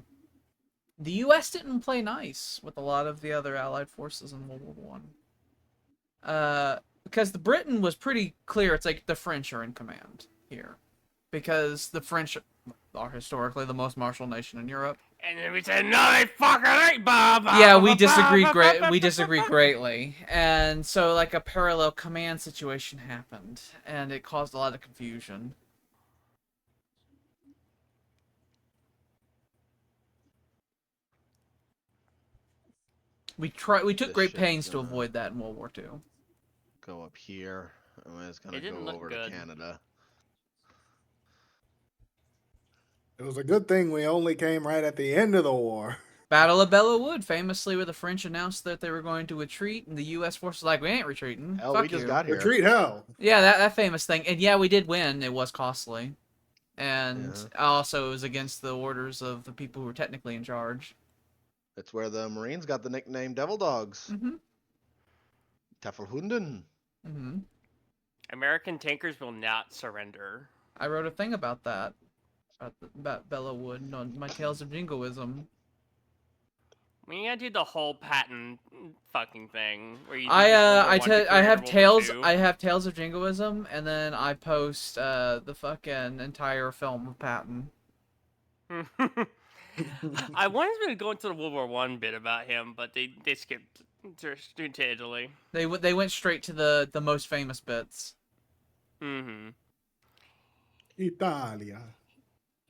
The U.S. didn't play nice with a lot of the other Allied forces in World War One. Because the Britain was pretty clear. It's like the French are in command here, because the French are historically the most martial nation in Europe. And then we said, no, they fucking ain't, Bob. Yeah, we disagree greatly, and so like a parallel command situation happened, and it caused a lot of confusion. We took This great shit's pains to gonna- avoid that in World War II. Go up here. And it's gonna It didn't go look over good. to Canada. It was a good thing we only came right at the end of the war. Battle of Belleau Wood, famously, where the French announced that they were going to retreat, and the U.S. forces were like, we ain't retreating. Hell, Fuck we just you. got here. Retreat hell. Yeah, that famous thing. And yeah, we did win. It was costly. And Yeah. also it was against the orders of the people who were technically in charge. It's where the Marines got the nickname Devil Dogs. Mm-hmm. Tafelhunden. Mm-hmm. American tankers will not surrender. I wrote a thing about that. About Belleau Wood on my Tales of Jingoism. We gotta do the whole patent fucking thing where you. I have Tales. have Tales of Jingoism, and then I post the fucking entire film of Patton. I wanted to go into the World War One bit about him, but they skipped to Italy. They went straight to the most famous bits. Mm-hmm. Italia.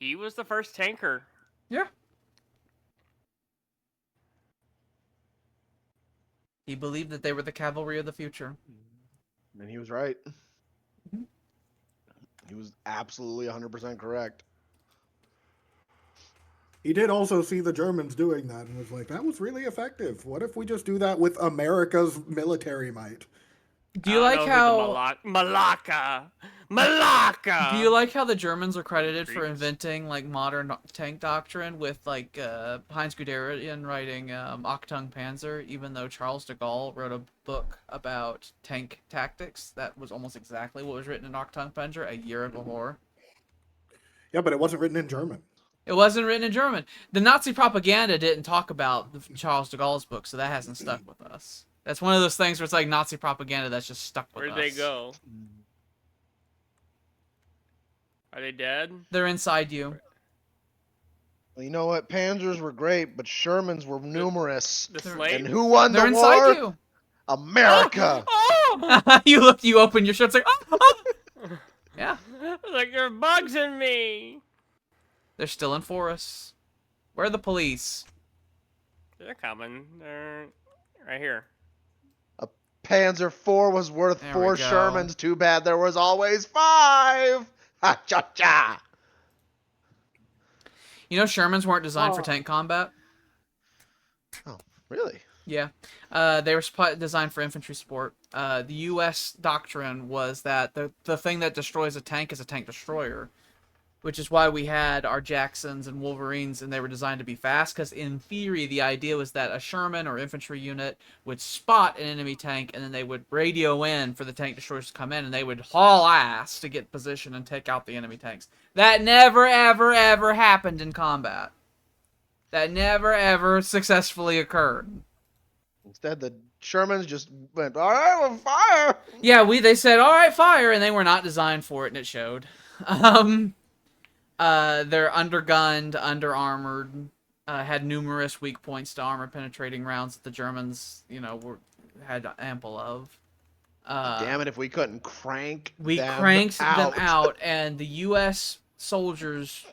He was the first tanker. Yeah. He believed that they were the cavalry of the future. And he was right. Mhm. He was absolutely 100% correct. He did also see the Germans doing that and was like, that was really effective. What if we just do that with America's military might? Do you like how Malacca? Do you like how the Germans are credited for Greeks. inventing like modern tank doctrine with like Heinz Guderian writing Achtung Panzer, even though Charles de Gaulle wrote a book about tank tactics that was almost exactly what was written in Achtung Panzer a year before. Yeah, but it wasn't written in German. It wasn't written in German. The Nazi propaganda didn't talk about Charles de Gaulle's book, so that hasn't stuck with us. That's one of those things where it's like Nazi propaganda that's just stuck with us. Where'd they go? Are they dead? They're inside you. Well, you know what? Panzers were great, but Shermans were numerous. The They're- And slaves? who won They're the inside war? you. America! Oh! You open your shirt, it's like, oh. Yeah. Like there are bugs in me. They're still in forests. Where are the police? They're coming. They're right here. Panzer IV was worth There 4 we go. Shermans. Too bad there was always 5. Ha cha cha. You know Shermans weren't designed for Oh. tank combat? Oh, really? Yeah. They were designed for infantry support. The U.S. doctrine was that the thing that destroys a tank is a tank destroyer, which is why we had our Jacksons and Wolverines, and they were designed to be fast, because in theory, the idea was that a Sherman or infantry unit would spot an enemy tank, and then they would radio in for the tank destroyers to come in, and they would haul ass to get position and take out the enemy tanks. That never, ever, ever happened in combat. That never, ever successfully occurred. Instead, the Shermans just went, all right, we'll fire. Yeah, they said, all right, fire, and they were not designed for it, and it showed. They're undergunned, underarmored, had numerous weak points to armor-penetrating rounds that the Germans, had ample of. Damn it, if we couldn't crank We them cranked out. them out, and the U.S. soldiers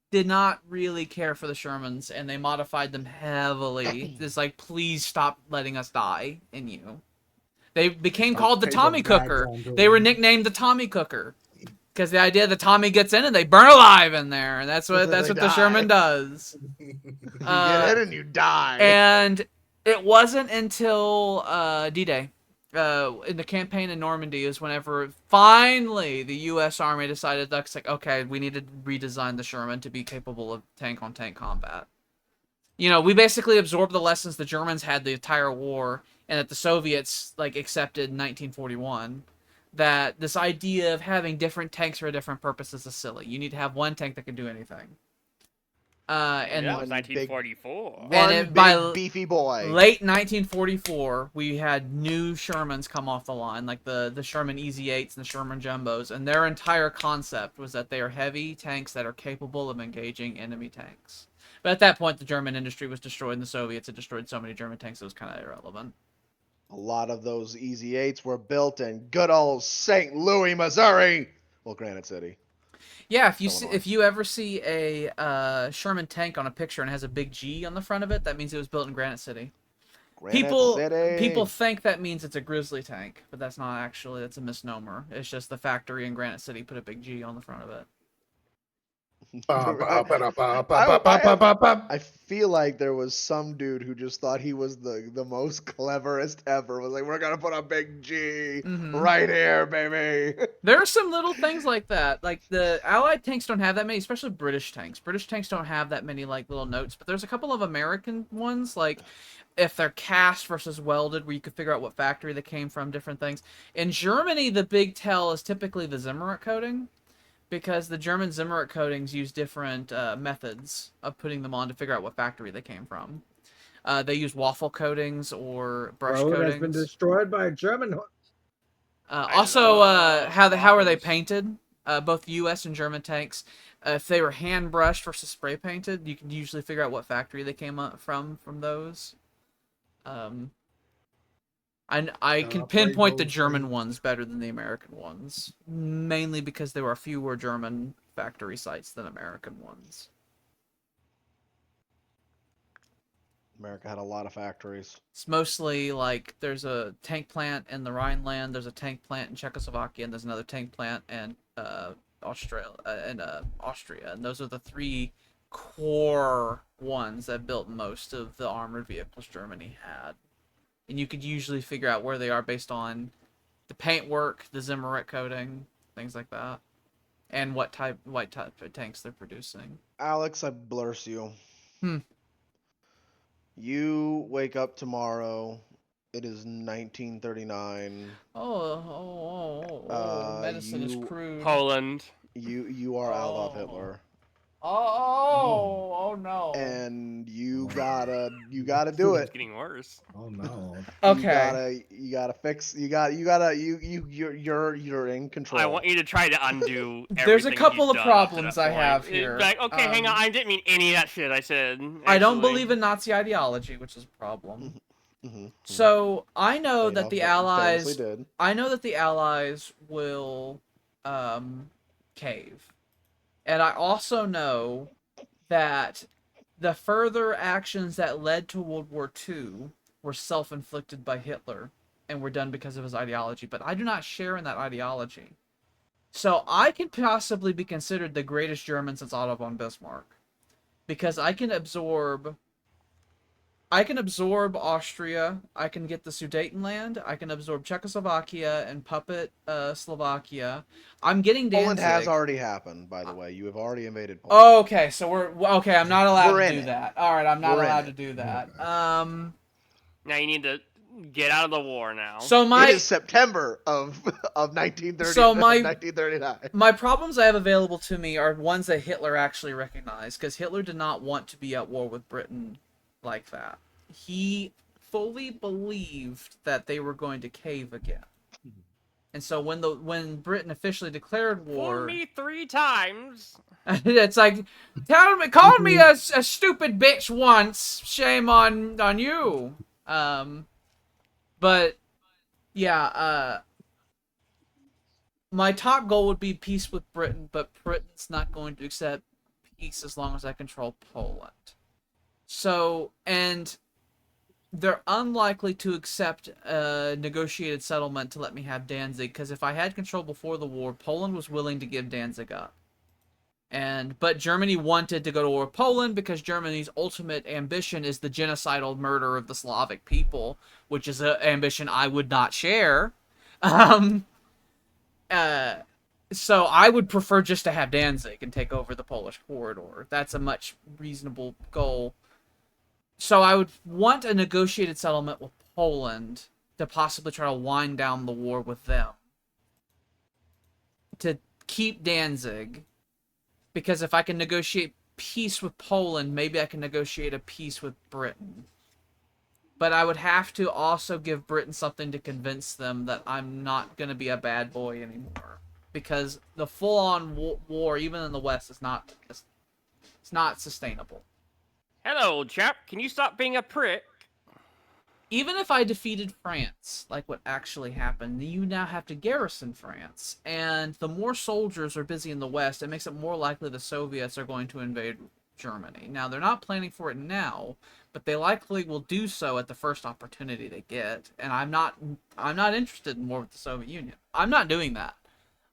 did not really care for the Shermans, and they modified them heavily. It's like, please stop letting us die in you. They became called the Paper Tommy bags Cooker. onto They were them. nicknamed the Tommy Cooker. Because the idea that Tommy gets in and they burn alive in there, and that's what They the die. Sherman does. You get in and you die. And it wasn't until D-Day in the campaign in Normandy is whenever finally the U.S. Army decided that's like, okay, we need to redesign the Sherman to be capable of tank-on-tank combat. You know, we basically absorbed the lessons the Germans had the entire war, and that the Soviets like accepted in 1941. That this idea of having different tanks for different purposes is silly. You need to have one tank that can do anything. And That was One big- 1944. And One it- by big beefy boy. late 1944, we had new Shermans come off the line, like the Sherman Easy-8s and the Sherman Jumbos, and their entire concept was that they are heavy tanks that are capable of engaging enemy tanks. But at that point, the German industry was destroyed, and the Soviets had destroyed so many German tanks it was kind of irrelevant. A lot of those Easy 8s were built in good old St. Louis, Missouri. Well, Granite City. Yeah, if you Illinois. if you ever see a Sherman tank on a picture and it has a big G on the front of it, that means it was built in Granite City. Granite City. People think that means it's a Grizzly tank, but that's not actually. That's a misnomer. It's just the factory in Granite City put a big G on the front of it. I feel like there was some dude who just thought he was the most cleverest ever. Was like, we're gonna put a big G Mhm. right here, baby. There are some little things like that. Like the Allied tanks don't have that many, especially British tanks. British tanks don't have that many like little notes, but there's a couple of American ones, like if they're cast versus welded, where you could figure out what factory they came from, different things. In Germany, the big tell is typically the Zimmerit coating, because the German Zimmerit coatings use different methods of putting them on to figure out what factory they came from. They use waffle coatings or brush Road coatings. has been destroyed by a German. Also, how are they waffles. painted? Both U.S. and German tanks. If they were hand brushed versus spray painted, you can usually figure out what factory they came up from those. I can pinpoint the German ones better than the American ones, mainly because there were fewer German factory sites than American ones. America had a lot of factories. It's mostly like there's a tank plant in the Rhineland, there's a tank plant in Czechoslovakia, and there's another tank plant in Austria, and those are the three core ones that built most of the armored vehicles Germany had. And you could usually figure out where they are based on the paintwork, the Zimmerit coating, things like that, and what type of tanks they're producing. Alex, I bless you. Hmm. You wake up tomorrow. It is 1939. Medicine is you- crude. Poland. You are Adolf Hitler, Oh no. and you gotta do It's it. getting worse. Oh no. Okay. You gotta fix. You're in control. I want you to try to undo everything There's a you've couple of done up to problems that I point. have It'd here. be like, okay, hang on, Um, I didn't mean any of that shit I said. I don't actually. believe in Nazi ideology, which is a problem. Mm-hmm. So I know that the Allies. famously did. I know that the Allies will cave. And I also know that the further actions that led to World War II were self-inflicted by Hitler and were done because of his ideology. But I do not share in that ideology. So I can possibly be considered the greatest German since Otto von Bismarck. Because I can absorb Austria, I can get the Sudetenland, I can absorb Czechoslovakia and puppet Slovakia. I'm getting Danzig. Poland has already happened, by the way. You have already invaded Poland. Oh, okay, so okay, I'm not allowed We're to in do it. that. All right, I'm not We're in allowed it. to do that. Now you need to get out of the war now. So It is September of 1930. So my- 1939. my problems I have available to me are ones that Hitler actually recognized, because Hitler did not want to be at war with Britain like that. He fully believed that they were going to cave again. And so when Britain officially declared war, Fool me 3 times. it's like calling me a stupid bitch once, shame on you. But yeah, my top goal would be peace with Britain, but Britain's not going to accept peace as long as I control Poland. So, and they're unlikely to accept a negotiated settlement to let me have Danzig, because if I had control before the war, Poland was willing to give Danzig up. But Germany wanted to go to war with Poland because Germany's ultimate ambition is the genocidal murder of the Slavic people, which is an ambition I would not share. Um, so I would prefer just to have Danzig and take over the Polish corridor. That's a much reasonable goal. So I would want a negotiated settlement with Poland to possibly try to wind down the war with them. To keep Danzig. Because if I can negotiate peace with Poland, maybe I can negotiate a peace with Britain. But I would have to also give Britain something to convince them that I'm not going to be a bad boy anymore. Because the full-on war, even in the West, it's not sustainable. Hello, old chap. Can you stop being a prick? Even if I defeated France, like what actually happened, you now have to garrison France. And the more soldiers are busy in the West, it makes it more likely the Soviets are going to invade Germany. Now, they're not planning for it now, but they likely will do so at the first opportunity they get. And I'm not interested in war with the Soviet Union. I'm not doing that.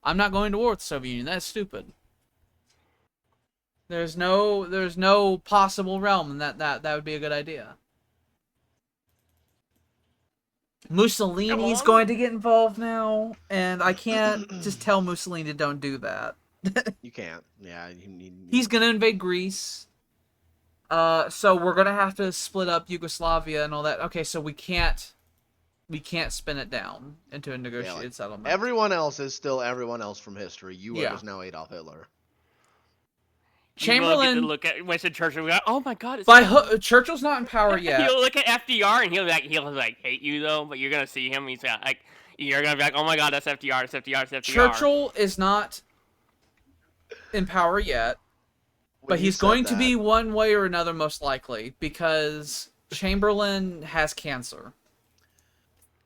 I'm not going to war with the Soviet Union. That's stupid. There's no possible realm that would be a good idea. Mussolini's going to get involved now, and I can't just tell Mussolini don't do that. You can't. Yeah. He's going to invade Greece. So we're going to have to split up Yugoslavia and all that. Okay, so we can't spin it down into a negotiated settlement. Everyone else is still everyone else from history. You are Yeah. just now Adolf Hitler. Chamberlain. You will get to look at Winston Churchill and go, oh my god. Churchill's not in power yet. He'll look at FDR and he'll hate you though, but you're gonna see him. He's like, you're gonna be like, oh my god, that's FDR, that's FDR, that's FDR. Churchill is not in power yet, but he's going to be one way or another, most likely, because Chamberlain has cancer.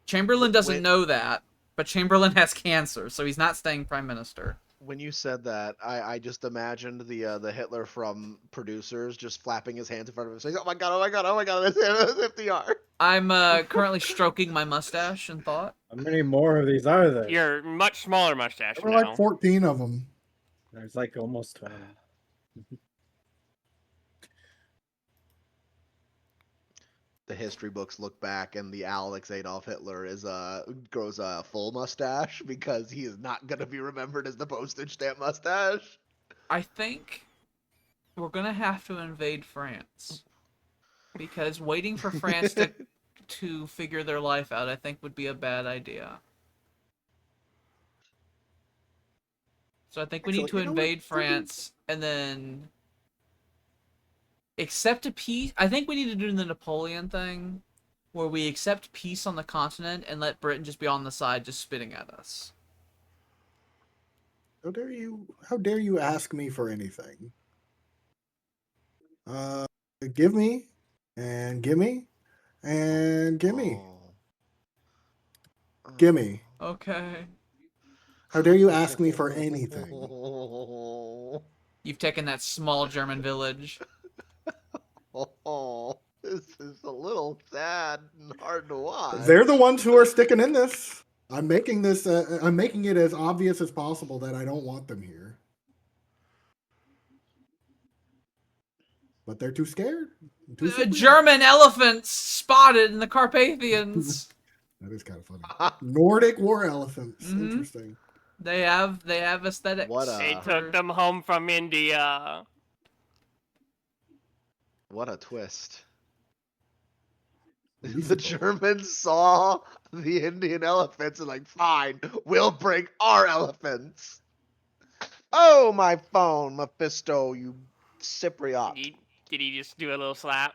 Chamberlain doesn't know that, but Chamberlain has cancer, so he's not staying prime minister. When you said that, I just imagined the Hitler from Producers just flapping his hands in front of him, saying, "Oh my god, oh my god, oh my god, that's FDR." I'm currently stroking my mustache in thought. How many more of these are there? You're much smaller mustache There were now. like 14 of them. There's like almost 20. The history books look back, and the Alex Adolf Hitler grows a full mustache because he is not gonna be remembered as the postage stamp mustache. I think we're gonna have to invade France, because waiting for France to figure their life out, I think, would be a bad idea. So I think we need to invade France and then accept a peace. I think we need to do the Napoleon thing, where we accept peace on the continent and let Britain just be on the side, just spitting at us. How dare you ask me for anything? Give me, and give me, and give me. Give me. Okay. How dare you ask me for anything? You've taken that small German village. Oh, this is a little sad and hard to watch. They're the ones who are sticking in this. I'm making this. I'm making it as obvious as possible that I don't want them here. But they're too scared. German elephants spotted in the Carpathians. That is kind of funny. Nordic war elephants. Mhm. Interesting. They have aesthetics. They took them home from India. What a twist. The Germans saw the Indian elephants and like, fine, we'll bring our elephants. Oh, my phone, Mephisto, you Cypriot. Did he just do a little slap?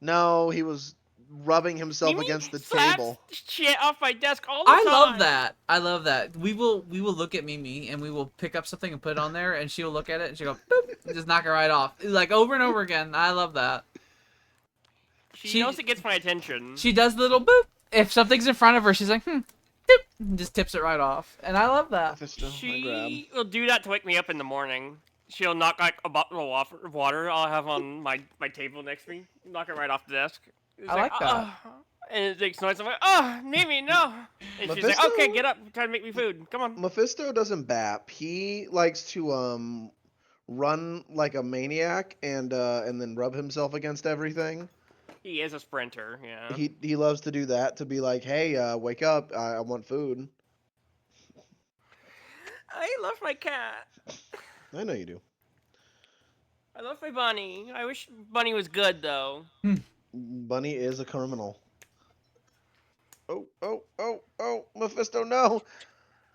No, he was rubbing himself against the table. Shit off my desk all the time. I love that. We will look at Mimi and we will pick up something and put it on there, and she'll look at it and she'll go boop and just knock it right off, like over and over again. I love that. She knows it gets my attention. She does the little boop. If something's in front of her, she's like, boop, and just tips it right off, and I love that. She will do that to wake me up in the morning. She'll knock like a bottle of water I'll have on my table next to me. Knock it right off the desk. It's I like that. And it makes noise. I'm like, oh, Mimi, no. And she's like, okay, get up. Try to make me food. Come on. Mephisto doesn't bap. He likes to run like a maniac and then rub himself against everything. He is a sprinter, yeah. He loves to do that to be like, hey, wake up, I want food. I love my cat. I know you do. I love my bunny. I wish bunny was good though. Bunny is a criminal. Oh, Mephisto, no!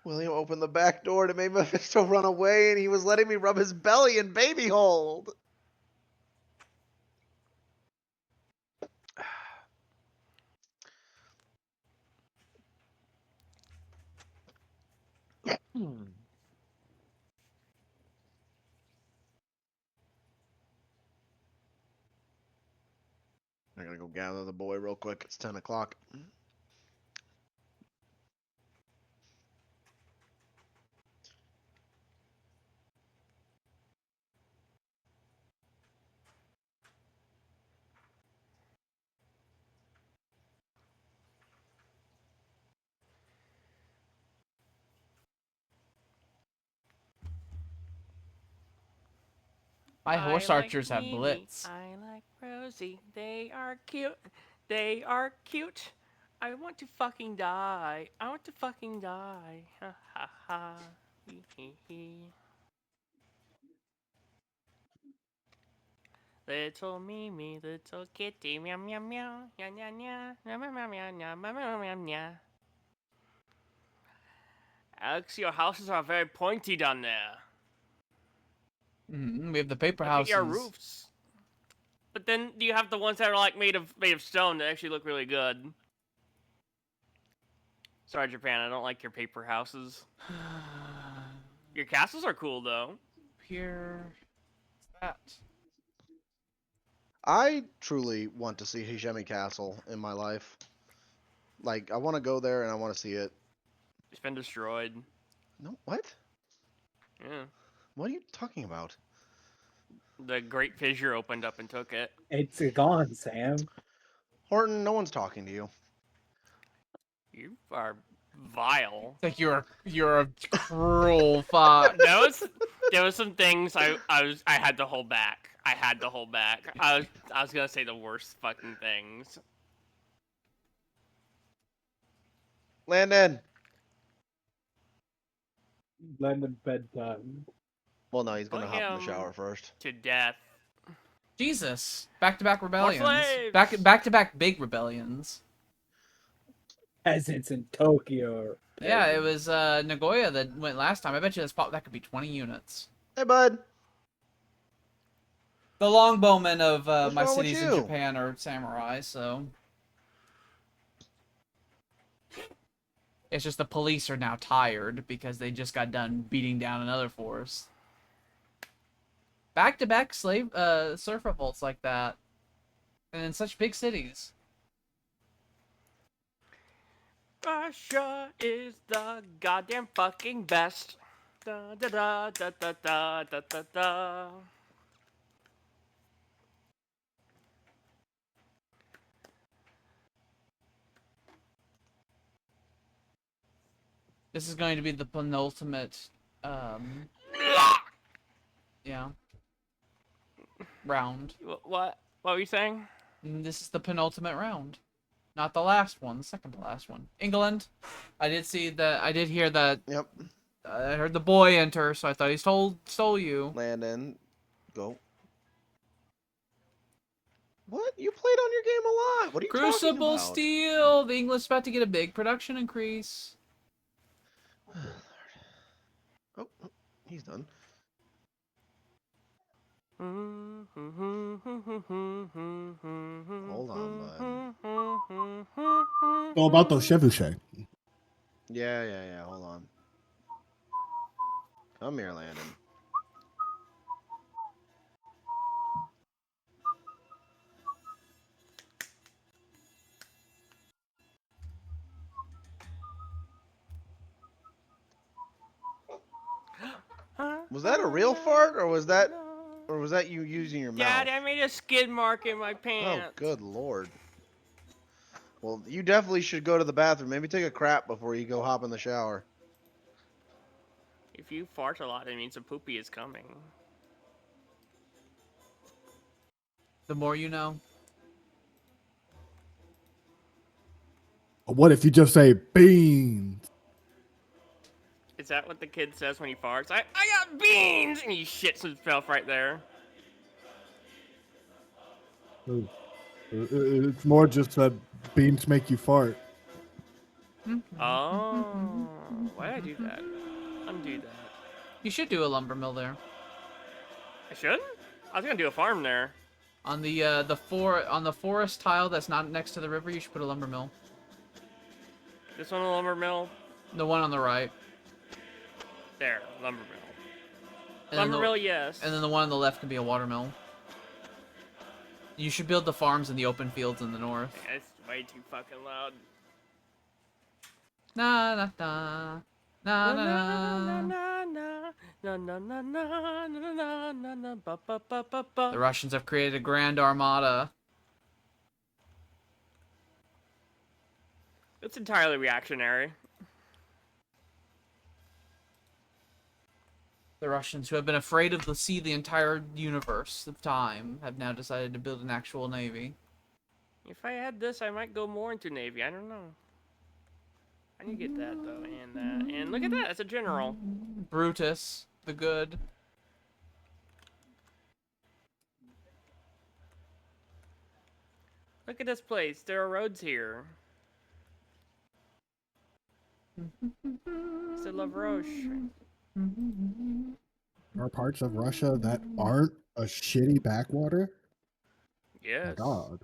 William opened the back door to make Mephisto run away, and he was letting me rub his belly and baby hold. I gotta go gather the boy real quick. It's 10 o'clock. My horse I like archers have Mimi. blitz. I like Rosie. They are cute. They are cute. I want to fucking die. I want to fucking die. Ha ha ha. Hee hee hee. Little Mimi, little kitty, meow meow meow, nya nya nya, meow meow meow meow, meow meow meow meow meow. Alex, your houses are very pointy down there. We have the paper Look houses. at your roofs. But then you have the ones that are like made of stone that actually look really good. Sorry, Japan, I don't like your paper houses. Your castles are cool though. Here. That. I truly want to see Hishemi Castle in my life. Like, I want to go there and I want to see it. It's been destroyed. No, what? Yeah. What are you talking about? The Great Fissure opened up and took it. It's gone, Sam. Horton, no one's talking to you. You are vile. It's like you're a cruel fox. There was some things I had to hold back. I had to hold back. I was gonna say the worst fucking things. Landon! London bedtime. Well, no, he's Put gonna hop in the him shower first. to death. Jesus. Back-to-back rebellions. slaves! Back-to-back big rebellions. As it's in Tokyo. Yeah, it was Nagoya that went last time. I bet you that could be 20 units. Hey, bud! The longbowmen of What's my wrong with cities in you? Japan are samurai, so... It's just the police are now tired because they just got done beating down another force. Back-to-back surf revolts like that. And in such big cities. Russia is the goddamn fucking best. Da da da da da da da da da. This is going to be the penultimate, yeah, round. What were you saying? And this is the penultimate round. Not the last one, the second to last one. England. I did hear that. Yep. I heard the boy enter, so I thought he stole you. Landon, go. What? You played on your game a lot. What are you Crucible talking about? Steel. The English about to get a big production increase. Oh, he's done. Hold Hold on, Go about those chevauchés. Yeah. Hold on. Come here, Landon. Was that a real fart, or was that you using your mouth? Dad, I made a skid mark in my Oh, pants. good lord. Well, you definitely should go to the bathroom. Maybe take a crap before you go hop in the shower. If you fart a lot, it means a poopy is coming. The more you know. What if you just say beans? Is that what the kid says when he farts? I got beans! And he shits himself right there. It's more just that beans make you fart. Oh, why did I do that? Undo that. You should do a lumber mill there. I should? I was gonna do a farm there. On the forest tile that's not next to the river, you should put a lumber mill. This one a lumber mill. The one on the right. There, lumber mill. And then Lumber the- mill, yes. And then the one on the left can be a water mill. You should build the farms in the open fields in the north. Yeah, it's way too fucking loud. Na na na. Na na na. The Russians have created a grand armada. It's entirely reactionary. The Russians, who have been afraid of the sea the entire universe of time, have now decided to build an actual navy. If I had this, I might go more into Navy. I don't know. I need to get that, though, and that. And look at that, that's a general. Brutus, the good. Look at this place. There are roads here. It's a La Roche. There are parts of Russia that aren't a shitty backwater. Yes. God.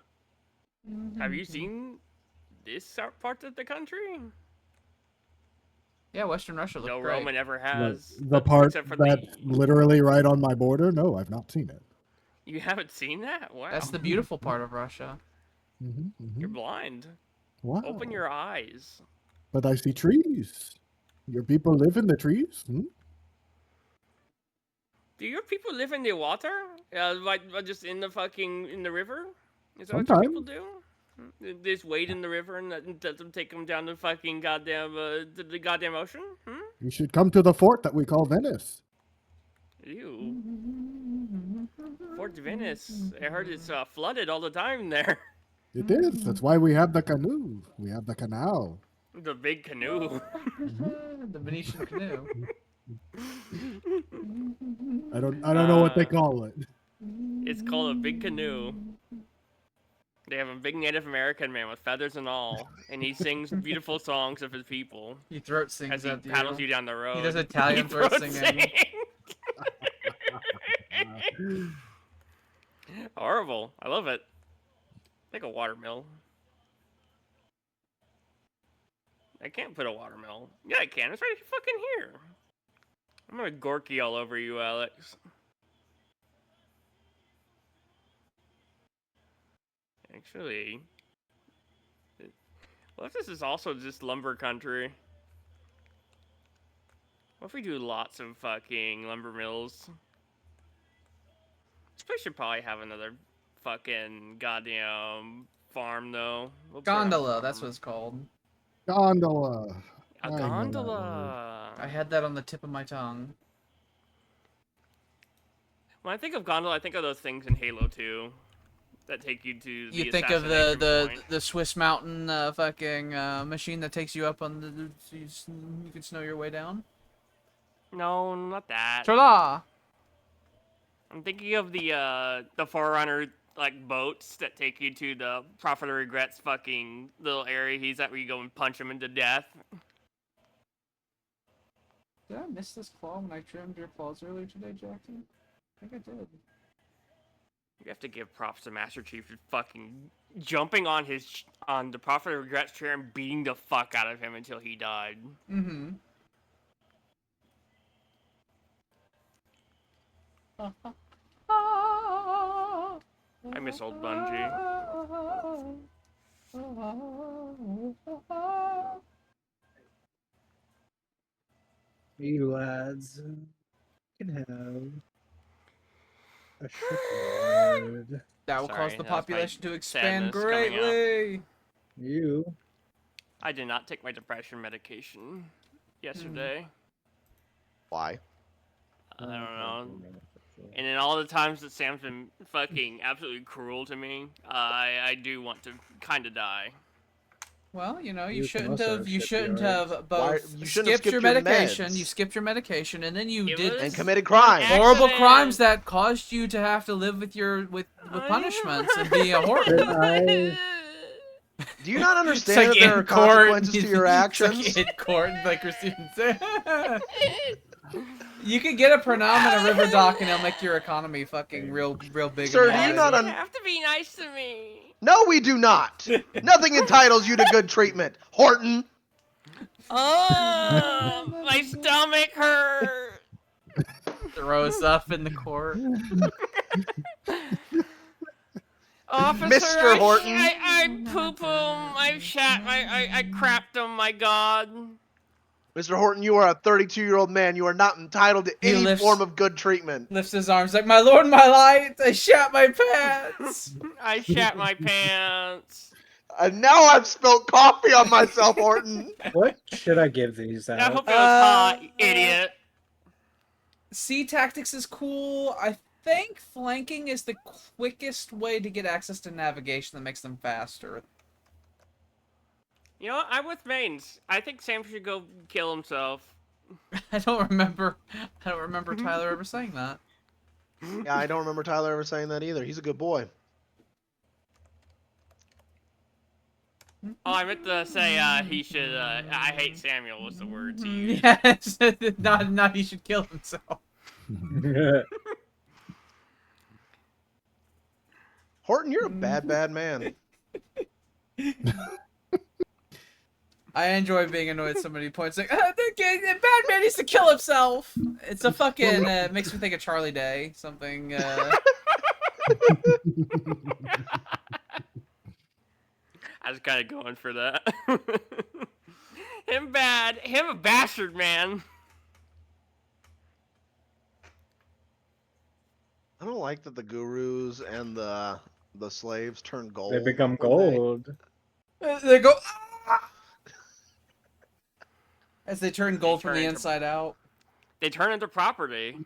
Have you seen this part of the country? Yeah, Western Russia looks No great. Roman ever has. The part except for that's literally right on my border? No, I've not seen it. You haven't seen that? Wow. That's the beautiful part of Russia. You're blind. Wow. Open your eyes. But I see trees. Your people live in the trees? Hmm? Do your people live in the water? Like just in the river? Is that what your people do? They just wade in the river and that doesn't take them down the fucking goddamn the goddamn ocean? Hmm? You should come to the fort that we call Venice. Ew. Fort Venice. I heard it's flooded all the time there. It is. That's why we have the canoe. We have the canal. The big canoe. The Venetian canoe. I don't know what they call it. It's called a big canoe. They have a big Native American man with feathers and all, and he sings beautiful songs of his people He throat sings as he at paddles you down the road. He does Italian throat singing. Horrible. I love it. Like a watermill. I can't put a watermill. Yeah, I can. It's right fucking here. I'm gonna Gorky all over you, Alex. Actually, what if this is also just lumber country? What if we do lots of fucking lumber mills? This place should probably have another fucking goddamn farm, though. We'll put it on a Gondola, that's farm. what it's called. Gondola. A I know that gondola. I had that on the tip of my tongue. When I think of gondola, I think of those things in Halo 2 that take you to the You think of assassination point. the Swiss Mountain fucking machine that takes you up on the you can snow your way down. No, not that. Ta-da! I'm thinking of the Forerunner like boats that take you to the Prophet of Regrets fucking little area he's at where you go and punch him into death. Did I miss this claw when I trimmed your claws earlier today, Jackson? I think I did. You have to give props to Master Chief for fucking jumping on on the Prophet of Regrets chair and beating the fuck out of him until he died. Mm-hmm. I miss old Bungie. You lads can have a shipyard. That will Sorry, cause the that was my population to expand sadness coming out. greatly. You. I did not take my depression medication yesterday. Why? I don't know. And in all the times that Sam's been fucking absolutely cruel to me, I do want to kind of die. Well, you know, You can also you ship shouldn't yards. have Why- both you shouldn't have skipped your skipped your medication. You meds. skipped your medication, and then you It did was And committed an crimes. horrible accident. crimes that caused you to have to live with punishments and be a horrible. Did I- Do you not It's understand like that there in are court, consequences to your actions? It's like in court, like receiving. You could get a pronom in a river dock, and it'll make your economy fucking real big. Sir, and do you wide. not You have to be nice to me. No, we do not. Nothing entitles you to good treatment, Horton. Oh, my stomach hurt. Throws up in the court. Officer, Mr. Horton. I poop him. I shat. I crapped him. My God. Mr. Horton, you are a 32-year-old man. You are not entitled to He any lifts- form of good treatment. Lifts his arms like, my lord, my light, I shat my pants. I shat my pants. And now I've spilled coffee on myself, Horton. What should I give these I out? hope it was hot, you idiot. Sea tactics is cool. I think flanking is the quickest way to get access to navigation that makes them faster. You know what? I'm with Mains. I think Sam should go kill himself. I don't remember Tyler ever saying that. Yeah, I don't remember Tyler ever saying that either. He's a good boy. Oh, I meant to say he should. I hate Samuel was the words he used. Yes, not he should kill himself. Horton, you're a bad man. I enjoy being annoyed somebody points like, the bad man needs to kill himself. It's a fucking, makes me think of Charlie Day. Something, I was kind of going for that. Him bad. Him a bastard, man. I don't like that the gurus and the slaves turn gold. They become when they- gold. they go, "Ah!" As they turn gold from turn the into- inside out. They turn into property.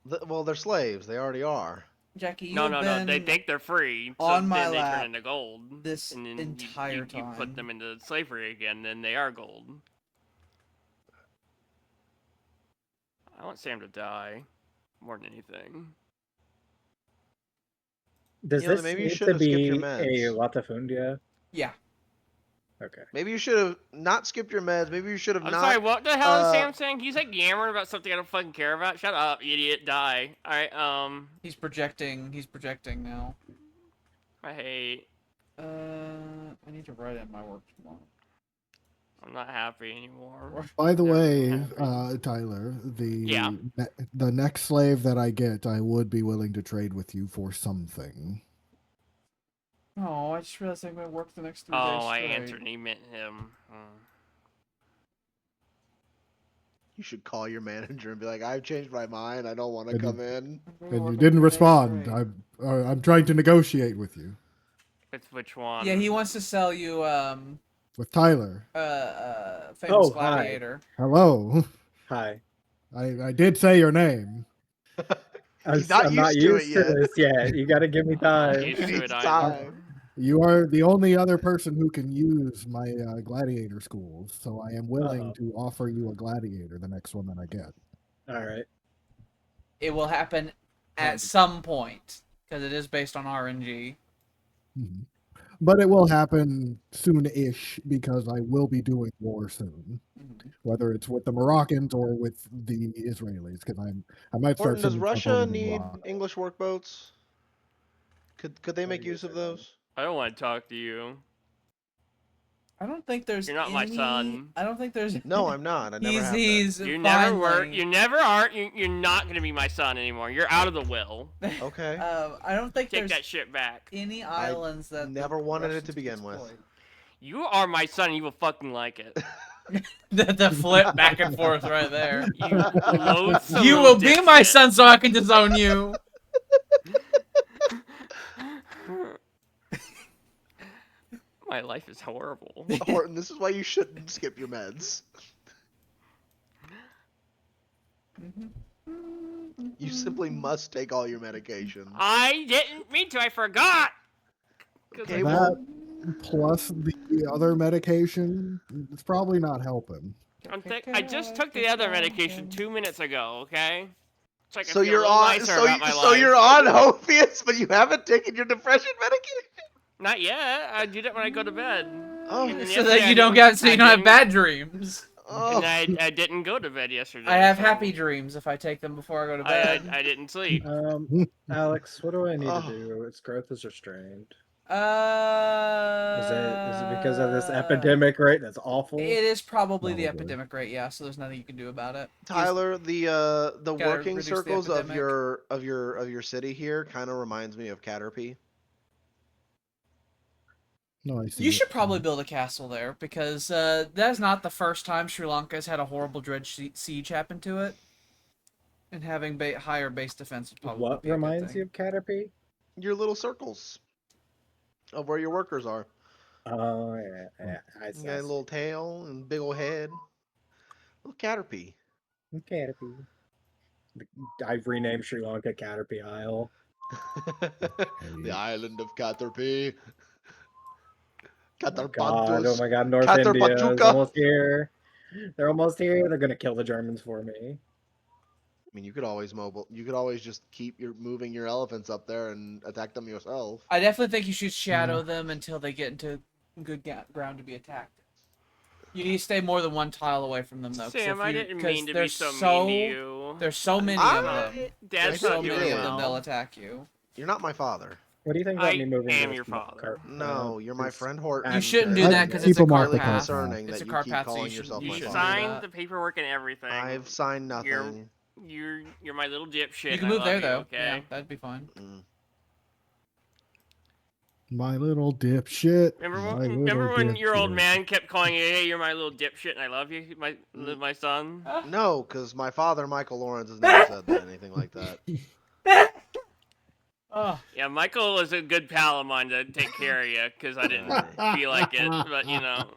Well, they're slaves. They already are. Jackie, you've No. been They think they're free. So on my then they lap turn into gold. this and then entire you time. put them into slavery again, then they are gold. I want Sam to die more than anything. Does You know, this maybe you need should to have skipped be your a meds. latifundia? Yeah. Okay. Maybe you should have not skipped your meds. Maybe you should have I'm not. sorry, what the hell is uh, Sam saying? He's like yammering about something I don't fucking care about. Shut up, idiot. Die. Alright, He's projecting now. I hate. I need to write in my work tomorrow. I'm not happy anymore. By the Never way, happened. Tyler, Yeah. the next slave that I get, I would be willing to trade with you for something. Oh, I just realized I'm going to work the next 3 days Oh, I straight. answered and he meant him. You should call your manager and be like, "I've changed my mind. I don't want to And you- come in." I'm gonna And work you on didn't 3 days respond. straight. I'm trying to negotiate with you. It's which one? Yeah, he wants to sell you With Tyler. famous Oh, hi. gladiator. Hello. Hi. I did say your name. He's not I'm not used to it used to yet. this yet. You gotta give me I'm time. used to Needs it, I time. know. You are the only other person who can use my gladiator schools, so I am willing Uh-oh. to offer you a gladiator, the next one that I get. All right. It will happen at some point because it is based on RNG. Mhm. But it will happen soon-ish because I will be doing war soon, whether it's with the Moroccans or with the Israelis. Because I might start. Horton, does sending stuff Russia over to need Morocco. English workboats? Could they make use of those? I don't want to talk to you. I don't think there's. You're not my any- son. I don't think there's. No, I'm not. I never have been. He's You never were. finally- You never are. You're not gonna be my son anymore. You're out of the will. Okay. I don't think Take there's that shit back. any islands that the never wanted it Russians to can begin with. exploit. You are my son, and you will fucking like it. The flip back and forth right there. You loathsome You little will be my dipshit. son, so I can disown you. My life is horrible. Horton, this is why you shouldn't skip your meds. You simply must take all your medication. I didn't mean to. I forgot. 'Cause Okay, I- well, That plus the other medication, it's probably not helping. I just took the other medication 2 minutes ago. Okay. So I can so feel a you're little on nicer about my so life. you're on opiates, but you haven't taken your depression medication. Not yet. I do that when I go to bed. Oh, And then So yesterday that I you don't didn't- get, so you I don't have didn't- bad dreams. oh. And I didn't go to bed yesterday. I have so happy dreams if I take them before I go to bed. I didn't sleep. Alex, what do I need Oh. to do? Its growth is restrained. Uh, Is it because of this epidemic rate that's awful? It is probably the Probably. epidemic rate, yeah. So there's nothing you can do about it. Tyler, the gotta working reduce the circles of epidemic. your city here kind of reminds me of Caterpie. No, I see You it. should probably build a castle there because that's not the first time Sri Lanka's had a horrible dredge siege happen to it, and having higher base defense would probably What be a good reminds thing. you of Caterpie? Your little circles of where your workers are. Oh, yeah. You got a little tail and big old head. Little Caterpie. Caterpie. I've renamed Sri Lanka Caterpie Isle. The island of Caterpie. Oh Caterpantus. my god, North Cater India is Pachuca. almost here. They're almost here. They're gonna kill the Germans for me. I mean, you could always You could always just keep moving your elephants up there and attack them yourself. I definitely think you should shadow them until they get into good ground to be attacked. You need to stay more than one tile away from them, though. Sam, I didn't mean to be there's so mean to you. There's so many I'm of not- them. Dad's There's so not many doing of them, well. they'll attack you. You're not my father. What do you think about I me moving? am to your this father. No, you're my this friend Horton. You shouldn't do I- that because it's a people mark cart the really path. path. concerning It's that a you cart keep path, so calling you should yourself you my You should father. sign signed the paperwork and everything. I've signed nothing. You're my little dipshit. You can and I move love there you, though. Okay. Yeah, that'd be fine. Mm. My little dipshit. Remember when your old man kept calling you, "Hey, you're my little dipshit, and I love you, my son." No, because my father, Michael Lawrence, has never said anything like that. Oh, Yeah, Michael was a good pal of mine to take care of you because I didn't feel like it, but you know.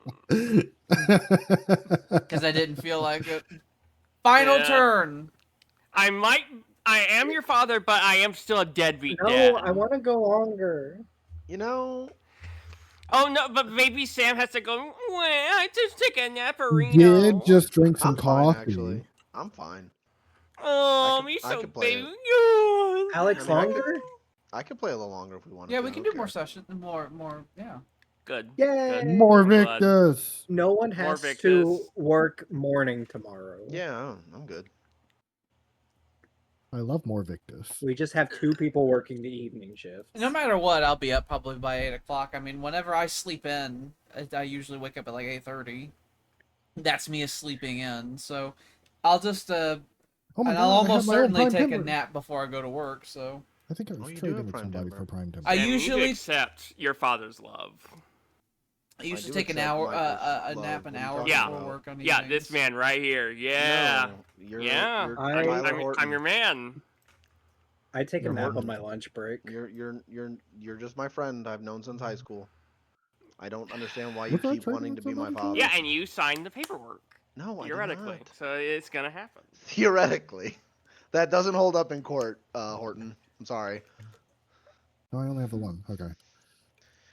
because I didn't feel like it. Final Yeah. turn. I am your father, but I am still a deadbeat No, dad. I want to go longer. You know, Oh no, but maybe Sam has to go. Well, I just take a naparino. Did just drink some I'm fine, coffee. actually. I'm fine. Oh, I me could so play baby. Alex, I mean, I longer? I could play a little longer if we wanted Yeah, to. we can do more sessions. More. Yeah. Good. Yay! Good. More I'm glad. Victus. No one More has Victus. to work morning tomorrow. Yeah, I'm good. I love more Victus. We just have 2 people working the evening shift. No matter what, I'll be up probably by 8 o'clock. I mean, whenever I sleep in, I usually wake up at like 8:30. That's me sleeping in. So I'll just Oh my and god, I'll I have almost my own certainly Prime take a Timber. nap before I go to work. So I think I Oh, was you do trading have with Prime somebody Timber. for Prime Timber. I Sam, you need to usually- accept your father's love. I used I to do take an accept hour, Michael's a nap love an when he hour talks Yeah. before about- work on Yeah, evenings. this man right here. Yeah. No, you're, Yeah. You're I- Tyler I'm Horton. your man. I take a You're nap Horton. on my lunch break. You're just my friend I've known since high school. I don't understand why you What's that keep trading wanting with to be my somebody for? father. Yeah, and you signed the paperwork. No, I did Theoretically. not. So it's gonna happen. Theoretically. That doesn't hold up in court, Horton. I'm sorry. No, I only have the one. Okay.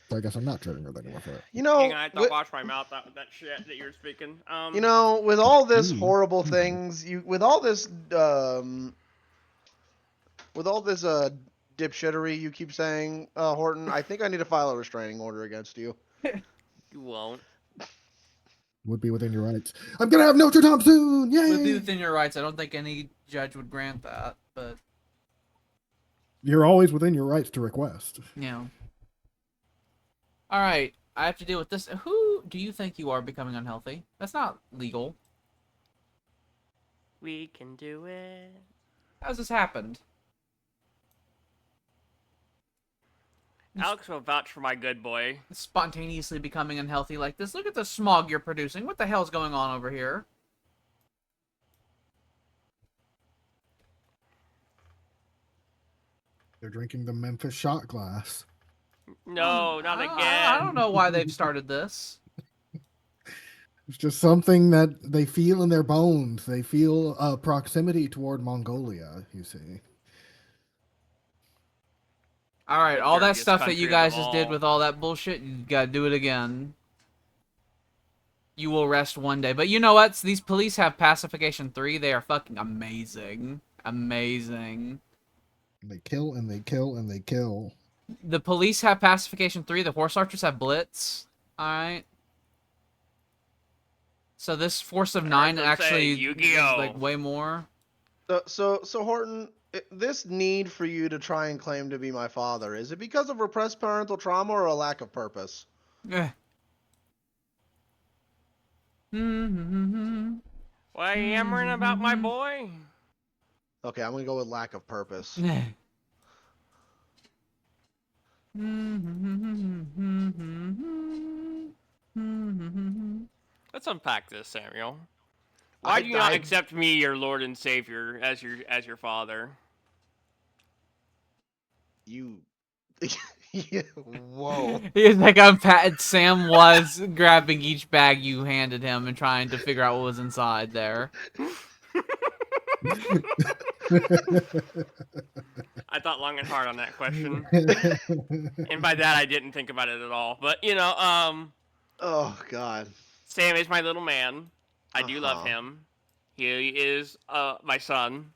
So I guess I'm not trading with anyone for it. You know, Hang on, I have to with, wash my mouth out with that shit that you're speaking. you know, with all this Ooh. horrible things, with all this dipshittery you keep saying, Horton, I think I need to file a restraining order against you. You won't. Would be within your rights. I'm gonna have Notre Dame soon! Yay! Would be within your rights. I don't think any judge would grant that, but You're always within your rights to request. you know. All right, I have to deal with this. Who do you think you are becoming unhealthy? That's not legal. We can do it. How's this happened? Alex will vouch for my good boy. Spontaneously becoming unhealthy like this. Look at the smog you're producing. What the hell's going on over here? They're drinking the Memphis shot glass. No, not I- again. I don't know why they've started this. It's just something that they feel in their bones. They feel proximity toward Mongolia, you see. All right, The all that dirtiest stuff that you country of them guys just did all. with all that bullshit, you gotta do it again. You will rest one day. But you know what? These police have Pacification 3. They are fucking amazing. Amazing. They kill and they kill and they kill. The police have Pacification 3. The horse archers have Blitz. Alright. So this Force of I heard 9 them say actually is Yu-Gi-Oh! like way more. So Horton, this need for you to try and claim to be my father, is it because of repressed parental trauma or a lack of purpose? Eh. Mm-hmm. Why are you yammering about my boy? Okay, I'm gonna go with lack of purpose. Let's unpack this, Samuel. Why do you not I- accept me, your Lord and Savior, as your father? You. Yeah, whoa. He's like Sam was grabbing each bag you handed him and trying to figure out what was inside there. I thought long and hard on that question, and by that I didn't think about it at all. But Oh God. Sam is my little man. I do love Uh-huh. him. He is my son.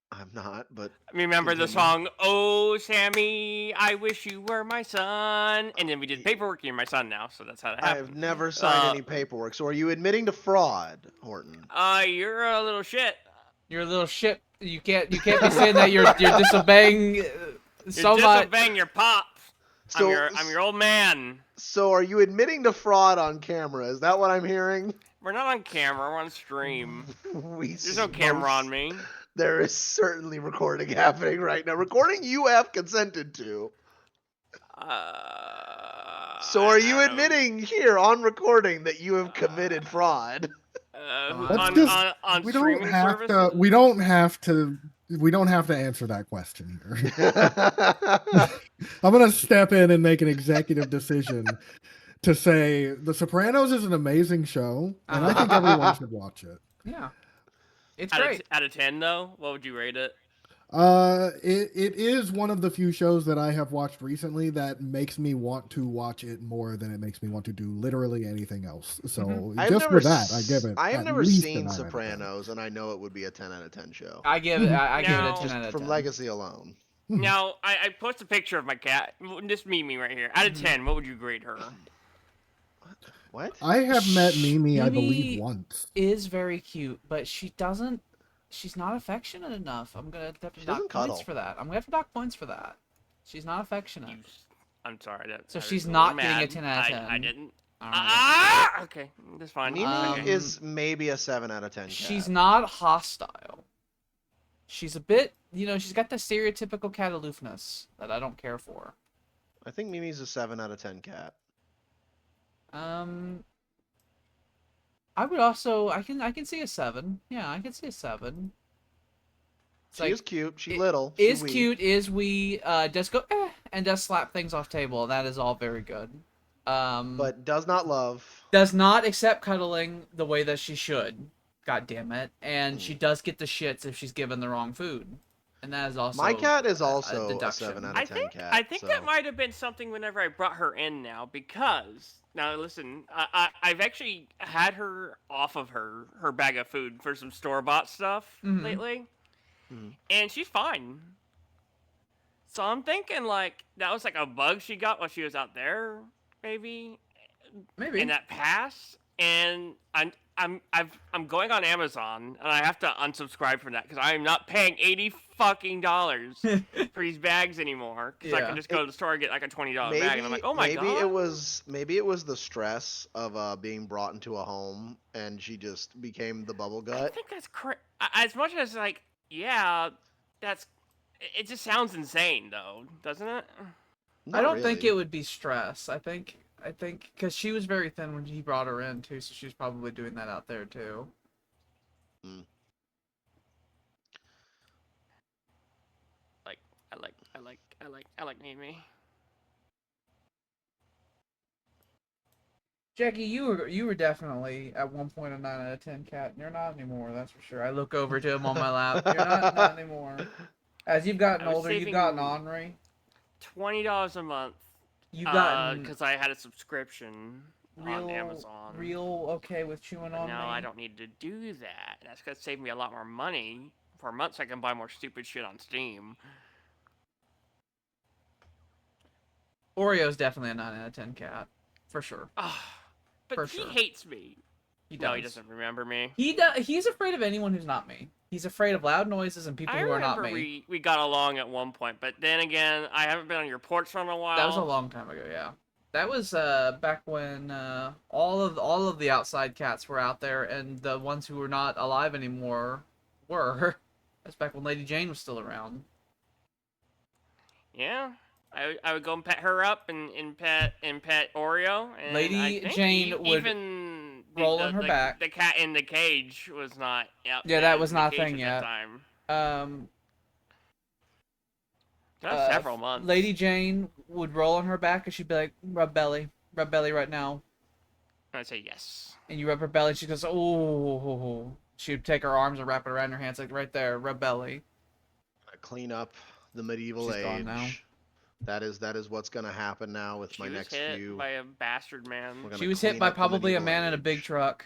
I'm not, but Remember the continue. song, "Oh Sammy, I wish you were my son," and then we did paperwork. You're my son now, so that's how that I happened. have never signed Uh, any paperwork. So are you admitting to fraud, Horton? You're a little shit. You're a little shit. You can't be saying that you're disobeying You're so much. disobeying your pop. So I'm your old man. So are you admitting to fraud on camera? Is that what I'm hearing? We're not on camera. We're on stream. We There's no camera on me. There is certainly recording happening right now. Recording you have consented to. So are you admitting here on recording that you have committed fraud? On we streaming don't have services? to. We don't have to. We don't have to answer that question here. I'm gonna step in and make an executive decision to say The Sopranos is an amazing show, and I think everyone should watch it. Yeah, it's out great. Of, out of 10, though, what would you rate it? It is one of the few shows that I have watched recently that makes me want to watch it more than it makes me want to do literally anything else. So just for that, I give it. I have at never least a seen 9 out of 10. Sopranos, and I know it would be a 10 out of 10 show. I give it. I give it a Now- 10 Just out of 10. from legacy alone. Now, I post a picture of my cat. Just Mimi right here. Out of 10, what would you grade her? What? I have met Mimi, I Mimi believe, once. Is very cute, but she doesn't. She's not affectionate enough. I'm gonna have to She dock doesn't points cuddle. for that. I'm gonna have to dock points for that. She's not affectionate. I'm sorry. So I she's was not mad. getting a 10 out of 10. I didn't. All right. Okay, that's fine. Mimi Okay. is maybe a 7 out of 10 cat. She's not hostile. She's a bit, she's got the stereotypical cat aloofness that I don't care for. I think Mimi's a 7 out of 10 cat. I would also, I can see a 7. Yeah, I can see a 7. It's She is cute. She little. She Is wee. cute, is we, does go, and does slap things off table. That is all very good. But does not love. Does not accept cuddling the way that she should. God damn it. And she does get the shits if she's given the wrong food. And that is also My cat is also a deduction. 7 out of 10 cat. I think so. that might have been something whenever I brought her in now, because now listen, I've actually had her off of her bag of food for some store-bought stuff Mhm. lately, Mhm. and she's fine. So I'm thinking like that was like a bug she got while she was out there, maybe, Maybe. and that passed. And I'm going on Amazon and I have to unsubscribe from that because I am not paying $80 fucking for these bags anymore. Because I Yeah. can just go to the store and get like a $20 bag, and I'm like, oh my god. Maybe it was the stress of being brought into a home and she just became the bubble I gut. think that's as much as like, yeah, it just sounds insane though, doesn't it? Not I don't think really. it would be stress. I think because she was very thin when he brought her in too, so she was probably doing that out there too. Like, I like Mimi. Jackie, you were definitely at one point a 9 out of 10 cat, and you're not anymore. That's for sure. I look over to him on my lap. You're not anymore. As you've gotten I was older, you've saving gotten ornery. $20 a month. You've gotten Because I had a subscription on Amazon. real okay with chewing But on now me. I don't need to do that. That's gonna save me a lot more money for months. I can buy more stupid shit on Steam. Oreo's definitely a 9 out of 10 cat, for sure. But For he sure. hates me. He does. No, he doesn't remember me. He's afraid of anyone who's not me. He's afraid of loud noises and people I who are not remember me. we got along at one point, but then again, I haven't been on your porch for a while. That was a long time ago, yeah. That was back when all of the outside cats were out there, and the ones who were not alive anymore were. That's back when Lady Jane was still around. Yeah. I would go and pet her up and pet Oreo. And Lady I think Jane would even roll on her back. The cat in the cage was not. Yep, Yeah, that in was the not a cage thing at yet. that time. That was several months. Lady Jane would roll on her back, and she'd be like, rub belly right now. I'd say yes. And you rub her belly, and she goes, oh. She would take her arms and wrap it around her hands, like right there, rub belly. Clean up the medieval She's gone now. age. That is what's gonna happen now with my next hit few. by a bastard man. She was hit by probably a man in a big truck.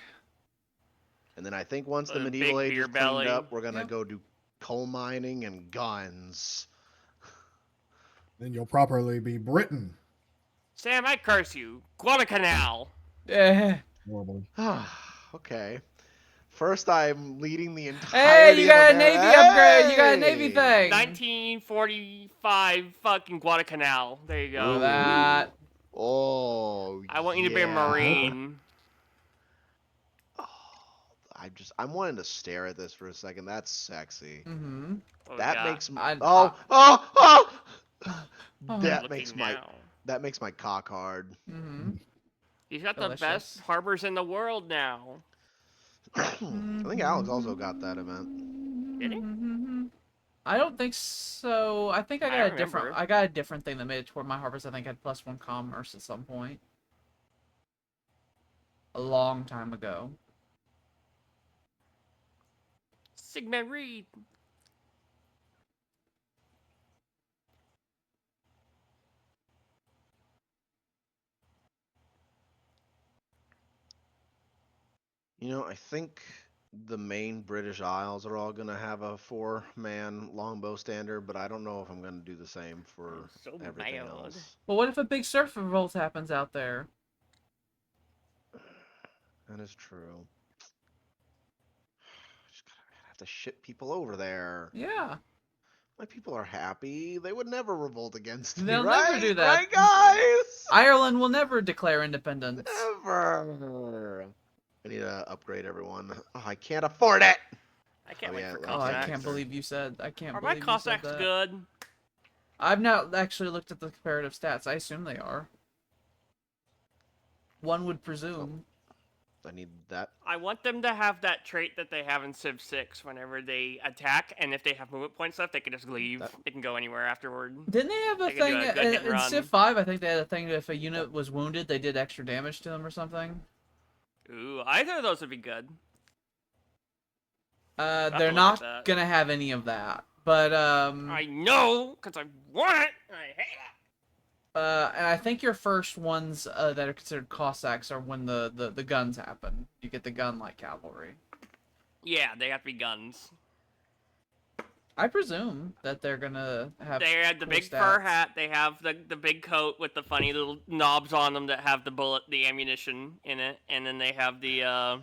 And then I think once the With a medieval big age beer is cleaned belly. up, we're gonna Yep. go do coal mining and guns. Then you'll properly be Britain. Sam, I curse you. Guadalcanal. Eh. Horrible. Okay. First, I'm leading the entirety. Hey, you got a of Navy America. upgrade. You got a Navy Hey! thing. 1945 fucking Guadalcanal. There you go. Ooh, that. Oh, I want you to be a yeah. Marine. Oh, I'm wanting to stare at this for a second. That's sexy. Mm-hmm. Oh, That God. makes me. I- That Looking makes my now. that makes my cock hard. Mm-hmm. He's got Delicious. the best harbors in the world now. I think Alex also got that event. Did he? I don't think so. I think I I got a different. remember. I got a different thing that made it toward my harbors. I think had +1 commerce at some point. A long time ago. Sigmund Reed. You know, I think the main British Isles are all gonna have a 4-man longbow standard, but I don't know if I'm gonna do the same for So everything mad. else. Well, what if a big surf revolt happens out there? That is true. Just gotta have to ship people over there. Yeah. My people are happy. They would never revolt against me, They'll right? never do that. Right, guys? Ireland will never declare independence. Never. I need to upgrade everyone. Oh, I can't afford it. I can't Oh, wait yeah, for like- Oh, I Cossacks. can't believe you said. I can't Are my believe you said Cossacks that. good? I've not actually looked at the comparative stats. I assume they are. One would presume. I need that. I want them to have that trait that they have in Civ 6 whenever they attack, and if they have movement points left, they can just leave. That- They can go anywhere afterward. Didn't they have a They could do thing a good hit and in run. Civ 5? I think they had a thing that if a unit was wounded, they did extra damage to them or something. Ooh, either of those would be good. They're look at not that. gonna have any of that. But I know, because I want it, and I hate it. and I think your first ones that are considered Cossacks are when the guns happen. You get the gun-like cavalry. Yeah, they have to be guns. I presume that they're gonna have. They have the cool big fur stats. hat, they have the big coat with the funny little knobs on them that have the ammunition in it, and then they have the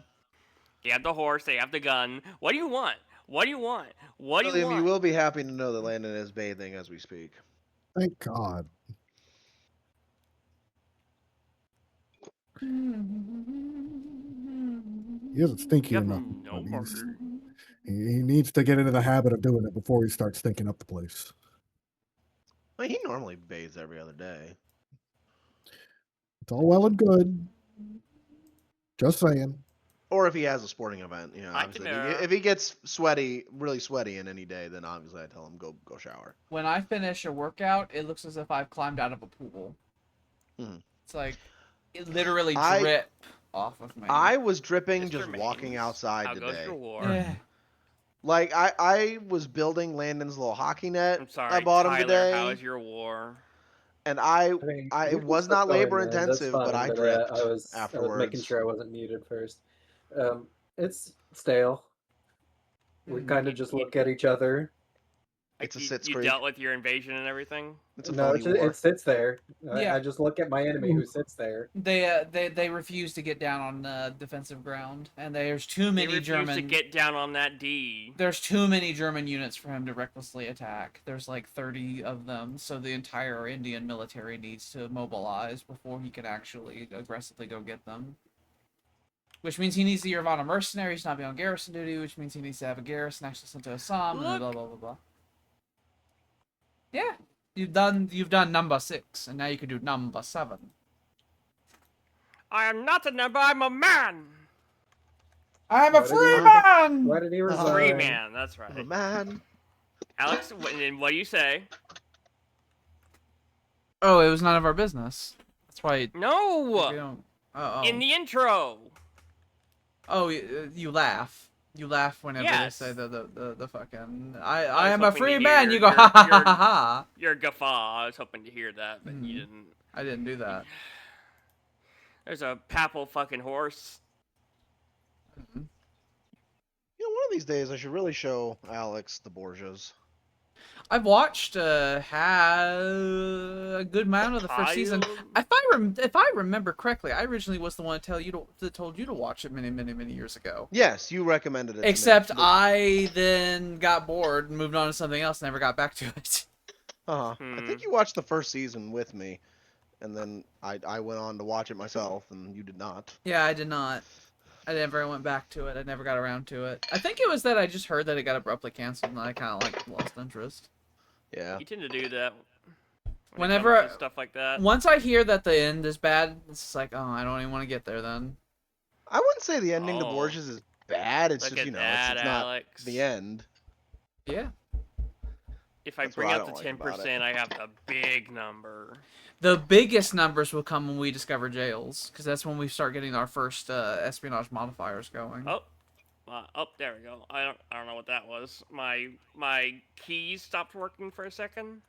horse, they have the gun. What do you want? What do you want? What do you William, want? you will be happy to know that Landon is bathing as we speak. Thank God. He isn't stinky You have enough. no but he's- murder. he needs to get into the habit of doing it before he starts stinking up the place. Well, he normally bathes every other day. It's all well and good. Just saying. Or if he has a sporting event, you know, I obviously. can, If he gets sweaty, really sweaty in any day, then obviously I tell him go shower. When I finish a workout, it looks as if I've climbed out of a pool. Mhm. It's like literally I- drip off of me. I was dripping Mr. just walking Maines, outside how goes today. your war? Eh. Like I was building Landon's little hockey net. I'm sorry, I bought him Tyler. today, How is your war? and I mean, it you can was keep not going, labor man. That's intensive, but fine, I but dripped I was afterwards. making sure I wasn't muted first. It's stale. We kind of just look at each other. It's a you, sit you creek. dealt with your invasion and everything. It's a No, phony war. it sits there. Yeah. I just look at my enemy who sits there. They refuse to get down on defensive ground, and there's too They many refuse German. to get down on that D. There's too many German units for him to recklessly attack. There's like 30 of them, so the entire Indian military needs to mobilize before he can actually aggressively go get them. Which means he needs to Yervana mercenaries, not be on garrison duty, which means he needs to have a garrison actually sent to Assam, and blah blah blah blah. Yeah, you've done number 6, and now you can do number 7. I am not a number. I'm a man. I'm Why a did free he- man. Why did he resign? Free man. That's I'm a right. man. Alex, what do you say? Oh, it was none of our business. That's why we No. don't. Oh. In the intro. Oh, you laugh. You laugh whenever Yes. they say the fucking. I was am a hoping to free hear man. You your- go your- ha ha your- ha ha. Your guffaw. I was hoping to hear that, but you Hmm. didn't. I didn't do that. There's a papal fucking horse. You know, one of these days I should really show Alex the Borgias. I've watched a good amount of the first season. If I remember correctly, I originally was the one that told you to watch it many years ago. Yes, you recommended it. Except to me, I then got bored, moved on to something else, and never got back to it. I Hmm. think you watched the first season with me, and then I went on to watch it myself, and you did not. Yeah, I did not. I never went back to it. I never got around to it. I think it was that I just heard that it got abruptly canceled, and I kind of like lost interest. Yeah. You tend to do that. when it Whenever comes to stuff like that. Once I hear that the end is bad, it's just like, oh, I don't even want to get there then. I wouldn't say the ending to Oh. Borgias is bad. It's Look just, at you know, that, it's not Alex. the end. Yeah. If I That's bring what I up the don't like about 10%, I have the big number. The biggest numbers will come when we discover jails, because that's when we start getting our first espionage modifiers going. Oh, there we go. I don't know what that was. My keys stopped working for a second.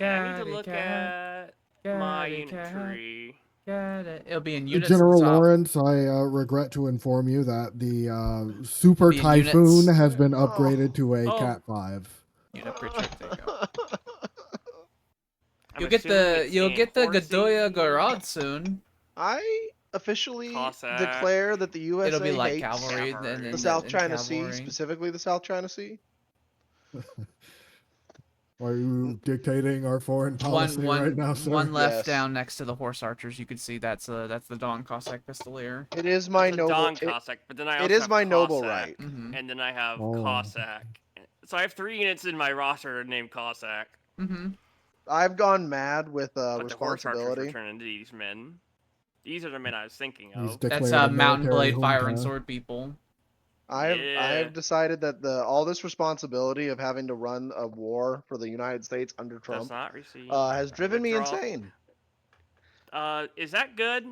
I need to look at my unit tree. It'll be in To units. at the General top. Lawrence, I regret to inform you that the Super Be in Typhoon units. has been upgraded to a Oh. Cat 5. Unit pre-check, there you go. I'm You'll get assuming the it's you'll in get the Horsey. Gadoya Garad soon. I officially Cossack. declare that the USA It'll be light hates cavalry. cavalry. the South and China Sea, cavalry. specifically the South China Sea. Are you dictating our foreign policy right now, sir? One left Yes. down next to the horse archers. You could see that's the Don Cossack Pistolier. It is my It's a noble. Don Cossack, but then I also It is have my noble Cossack, right. Mm-hmm. and then I have Oh. Cossack. So I have 3 units in my roster named Cossack. Mm-hmm. I've gone mad with But the horse archers responsibility. return into these men. These are the men I was thinking He's of. That's declared a Mountain military Blade Fire and junta. Sword people. I Yeah. have decided that all this responsibility of having to run a war for the United States under Does Trump not receive. has driven me withdraw. insane. Is that good?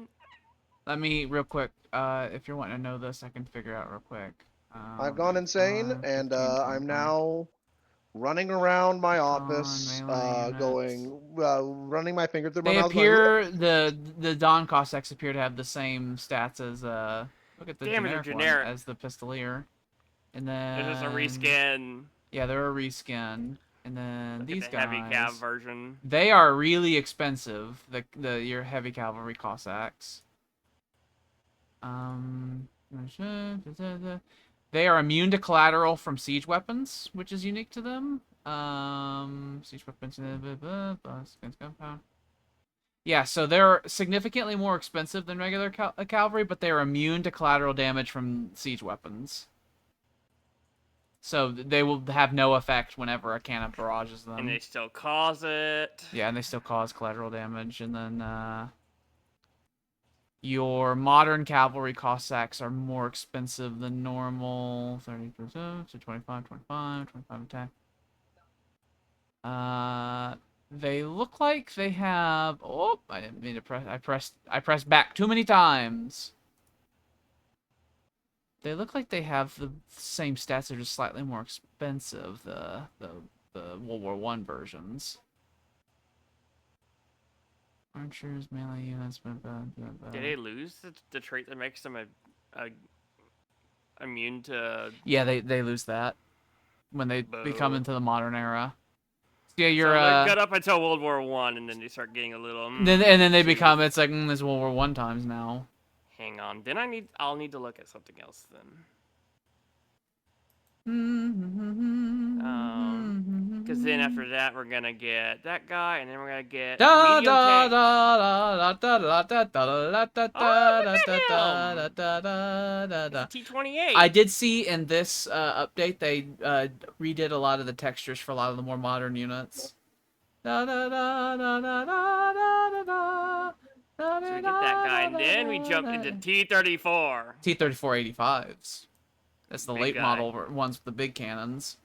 Let me real quick. If you're wanting to know this, I can figure out real quick. I've gone insane, and I'm now running around my office, melee running my finger through my They mouth. going, appear the Don Cossacks appear to have the same stats as look at the Damn it, they're generic, generic. one as the Pistolier, and then This is a reskin. Yeah, they're a reskin, and then Look these at the guys. heavy cav version. They are really expensive. Your heavy cavalry Cossacks. They are immune to collateral from siege weapons, which is unique to them. Siege weapons. Yeah, so they're significantly more expensive than regular cavalry, but they are immune to collateral damage from siege weapons. So they will have no effect whenever a cannon barrages them. And they still cause it. Yeah, and they still cause collateral damage. And then your modern cavalry Cossacks are more expensive than normal. 30%, so 25 attack. They look like they have. Oh, I didn't mean to press. I pressed back too many times. They look like they have the same stats. They're just slightly more expensive. The World War One versions. Archers, melee units. Did they lose the trait that makes them immune to? Yeah, they lose that when they become Boo. into the modern era. Yeah, So you're they're good up until World War One, and then they start getting a little. then they shitty. become. It's like it's World War One times now. Hang on. Then I'll need to look at something else then. Because then after that we're gonna get that guy, and then we're gonna get Da medium da tank. da da da da da da da da Oh, da look da at da him! da da da da. T28. I did see in this update they redid a lot of the textures for a lot of the more modern units. Da da da da da da da da. So we get that guy, and then we jump into T34. T-3485s. That's the Big late guy. model ones with the big cannons.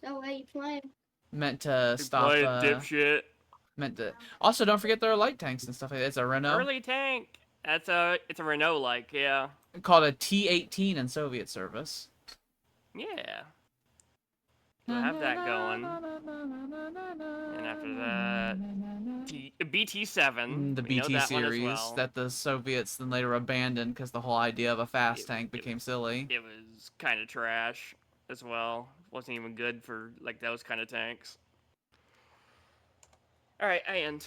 So how you playing? Meant to Big stop. boy, dipshit. Meant to. Also, don't forget there are light tanks and stuff like that. It's a Renault Early tank. It's a Renault like, yeah. called a T-18 in Soviet service. Yeah. We'll have that going. And after that, BT7. The we know BT that one as series well. that the Soviets then later abandoned because the whole idea of a fast tank It became silly. It was kind of trash as well. Wasn't even good for like those kind of tanks. All right, and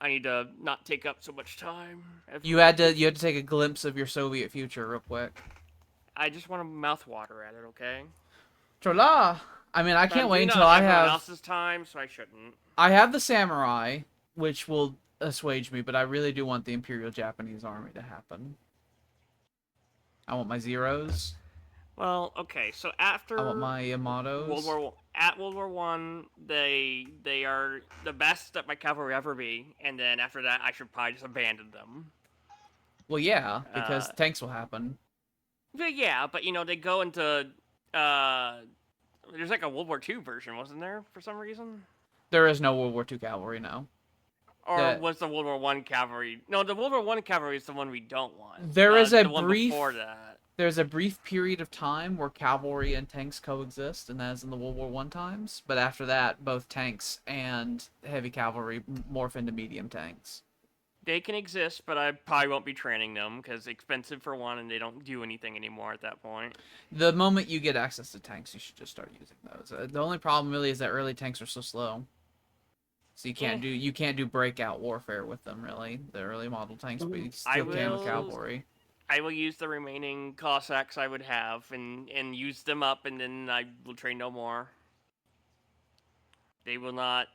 I need to not take up so much time. You had to take a glimpse of your Soviet future real quick. I just want to mouth water at it, okay? Trolla! I mean, I But can't I'm wait doing until it on I everyone have. else's time, so I shouldn't. I have the samurai, which will assuage me, but I really do want the Imperial Japanese Army to happen. I want my Zeros. Well, okay, so after I want my Yamatos. World War One, they are the best that my cavalry ever be, and then after that, I should probably just abandon them. Well, yeah, because tanks will happen. But yeah, but you know they go into there's like a World War II version, wasn't there, for some reason? There is no World War II cavalry now. Or was the World War One cavalry? No, the World War One cavalry is the one we don't want. There is a the one brief. before that. There's a brief period of time where cavalry and tanks coexist, and that is in the World War One times. But after that, both tanks and heavy cavalry morph into medium tanks. They can exist, but I probably won't be training them because expensive for one, and they don't do anything anymore at that point. The moment you get access to tanks, you should just start using those. The only problem really is that early tanks are so slow. So you can't do breakout warfare with them really. The early model tanks, but you still can with cavalry. I will use the remaining Cossacks I would have and use them up, and then I will train no more. They will not.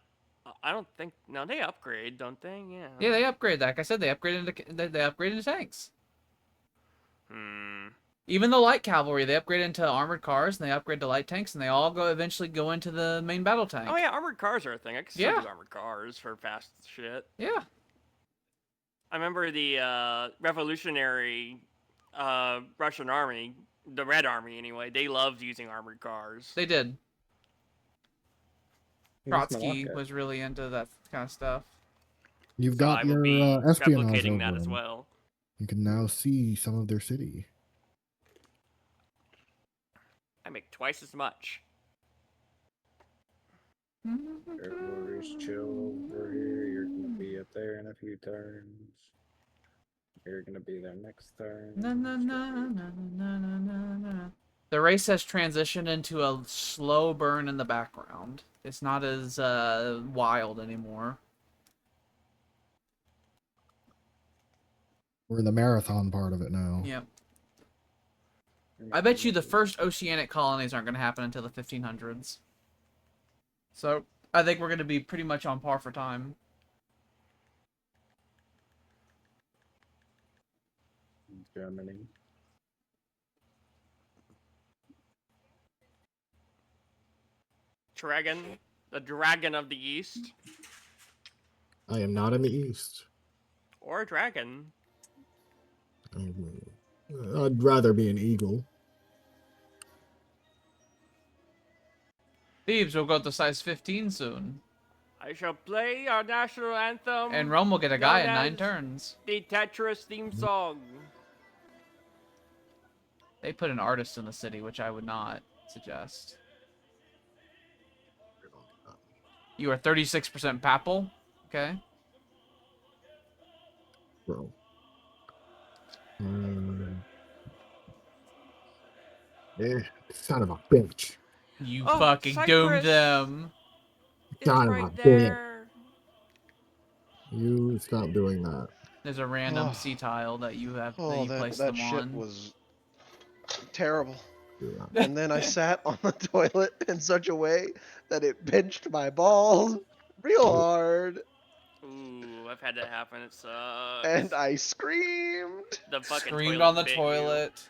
I don't think. No, they upgrade, don't they? Yeah. Yeah, they upgrade. Like I said, they upgrade into tanks. Even the light cavalry, they upgrade into armored cars, and they upgrade to light tanks, and they all eventually go into the main battle tank. Oh yeah, armored cars are a thing. I can still do armored cars for fast shit. Yeah. I remember the revolutionary Russian army, the Red Army anyway. They loved using armored cars. They did. Trotsky was really into that kind of stuff. You've got your espionage over that as them. well. You can now see some of their city. I make twice as much. Everybody's chill over here. You're gonna be up there in a few turns. You're gonna be there next turn. The race has transitioned into a slow burn in the background. It's not as wild anymore. We're in the marathon part of it now. Yep. I bet you the first oceanic colonies aren't going to happen until the 1500s. So, I think we're going to be pretty much on par for time. Germany. Dragon, the dragon of the east. I am not in the east. Or a dragon. I'd rather be an eagle. Thebes will go to size 15 soon. I shall play our national anthem. And Rome will get a guy in known 9 as turns. The Tetris theme song. They put an artist in the city, which I would not suggest. You are 36% papal. Okay. Bro. Yeah, son of a bitch. You Oh, fucking doomed Cyprus. them. It's Son of a right bitch. there. You stop doing that. There's a random C tile that you have that Oh, you place that them shit on. was terrible. Yeah. And then I sat on the toilet in such a way that it pinched my balls real hard, Ooh, I've had that happen. It sucks. and I screamed. The fucking Screamed toilet on the bit toilet.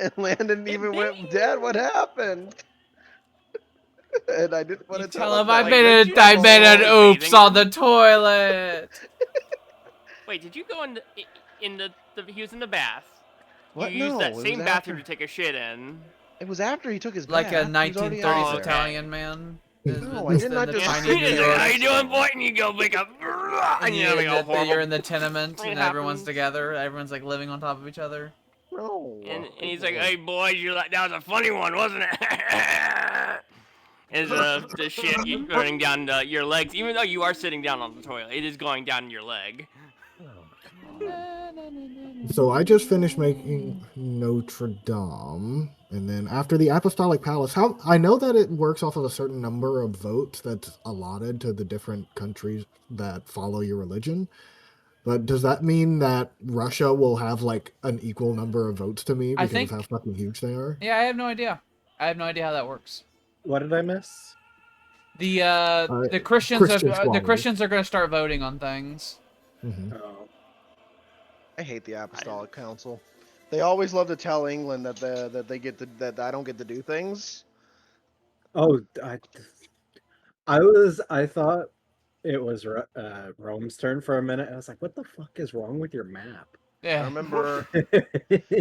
And Landon It even bit went, "Dad, what you." happened?" And I didn't want You to tell him him I that. made did I you made an go oops bathing on him? the toilet. Wait, did you go in the he was in the bath? What? You used No, that it was same bathroom after. to take a shit in. It was after he took his Like bath. a He was already 1930s out Oh, there. okay. Italian man. No, I did not the just tiny scream New at He's like, York. how you doing, boy? And you go make a and you make a horrible. You're in the tenement thing and everyone's happens. together. Everyone's like living on top of each other. No. And it he's like, wasn't. hey boys, you like that was a funny one, wasn't it? Is the shit running down your legs, even though you are sitting down on the toilet, it is going down your leg. So I just finished making Notre Dame, and then after the Apostolic Palace, how I know that it works off of a certain number of votes that's allotted to the different countries that follow your religion. But does that mean that Russia will have like an equal number of votes to me I because think- of how fucking huge they are? Yeah, I have no idea. I have no idea how that works. What did I miss? The Christians Christian the squatters. Christians are going to start voting on things. Mhm. Oh, I hate the Apostolic Council. They always love to tell England that that I don't get to do things. oh, I thought it was Rome's turn for a minute. I was like, what the fuck is wrong with your map? Yeah. I remember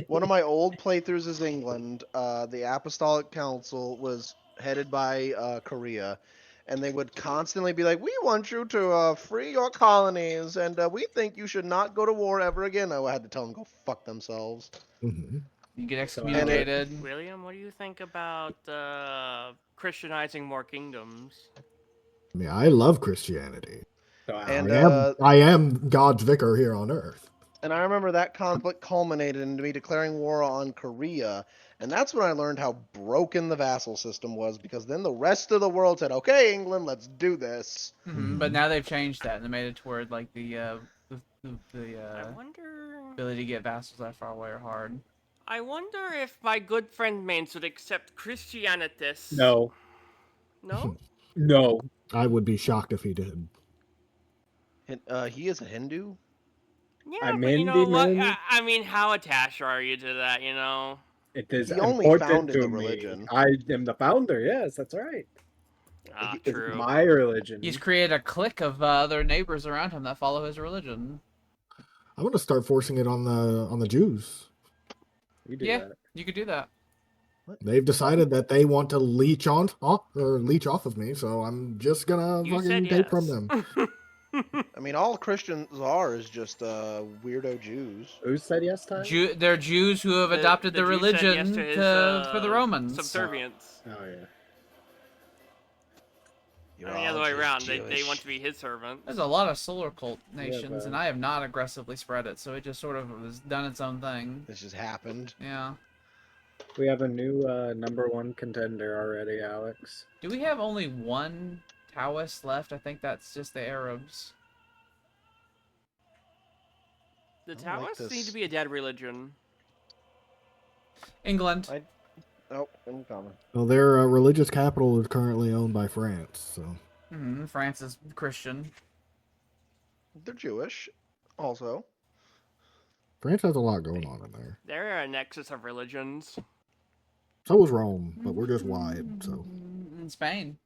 one of my old playthroughs is England. The Apostolic Council was headed by Korea, and they would constantly be like, "We want you to free your colonies, and we think you should not go to war ever again." I had to tell them go fuck themselves. Mhm. You get So, excommunicated. William, what do you think about Christianizing more kingdoms? I mean, I love Christianity. Wow. And I am God's vicar here on earth. And I remember that conflict culminated into me declaring war on Korea. And that's when I learned how broken the vassal system was, because then the rest of the world said, "Okay, England, let's do this." But now they've changed that and they made it toward like the I wonder. ability to get vassals that far away are hard. I wonder if my good friend Mains would accept Christianitas. No, No? no. I would be shocked if he did. He is a Hindu? Yeah, I'm but you know what? Indian. I mean, how attached are you to that, you know? It is He only important founded to the me. religion. I am the founder. Yes, that's right. Ah, He- It's true. my religion. He's created a clique of other neighbors around him that follow his religion. I'm gonna start forcing it on the Jews. We do Yeah. that. You could do that. They've decided that they want to leech off of me, so I'm just gonna You fucking said take from yes. them. I mean, all Christians are is just weirdo Jews. Who said yes, Tyler? They're Jews who have adopted the Jew said yes religion to his, for the Romans. Subservience. Oh yeah. You're I mean, the all other way just around. They Jewish. want to be his servants. There's a lot of solar cult nations, but- and I have not aggressively spread it, so it just sort of has done its own thing. This just happened. Yeah. We have a new #1 contender already, Alex. Do we have only one Taoist left? I think that's just the Arabs. The I like Taoists this. need to be a dead religion. England. Oh, I'm coming. Well, their religious capital is currently owned by France, so France is Christian. They're Jewish, also. France has a lot going on in there. They're a nexus of religions. So is Rome, but we're just wide. So, In Spain.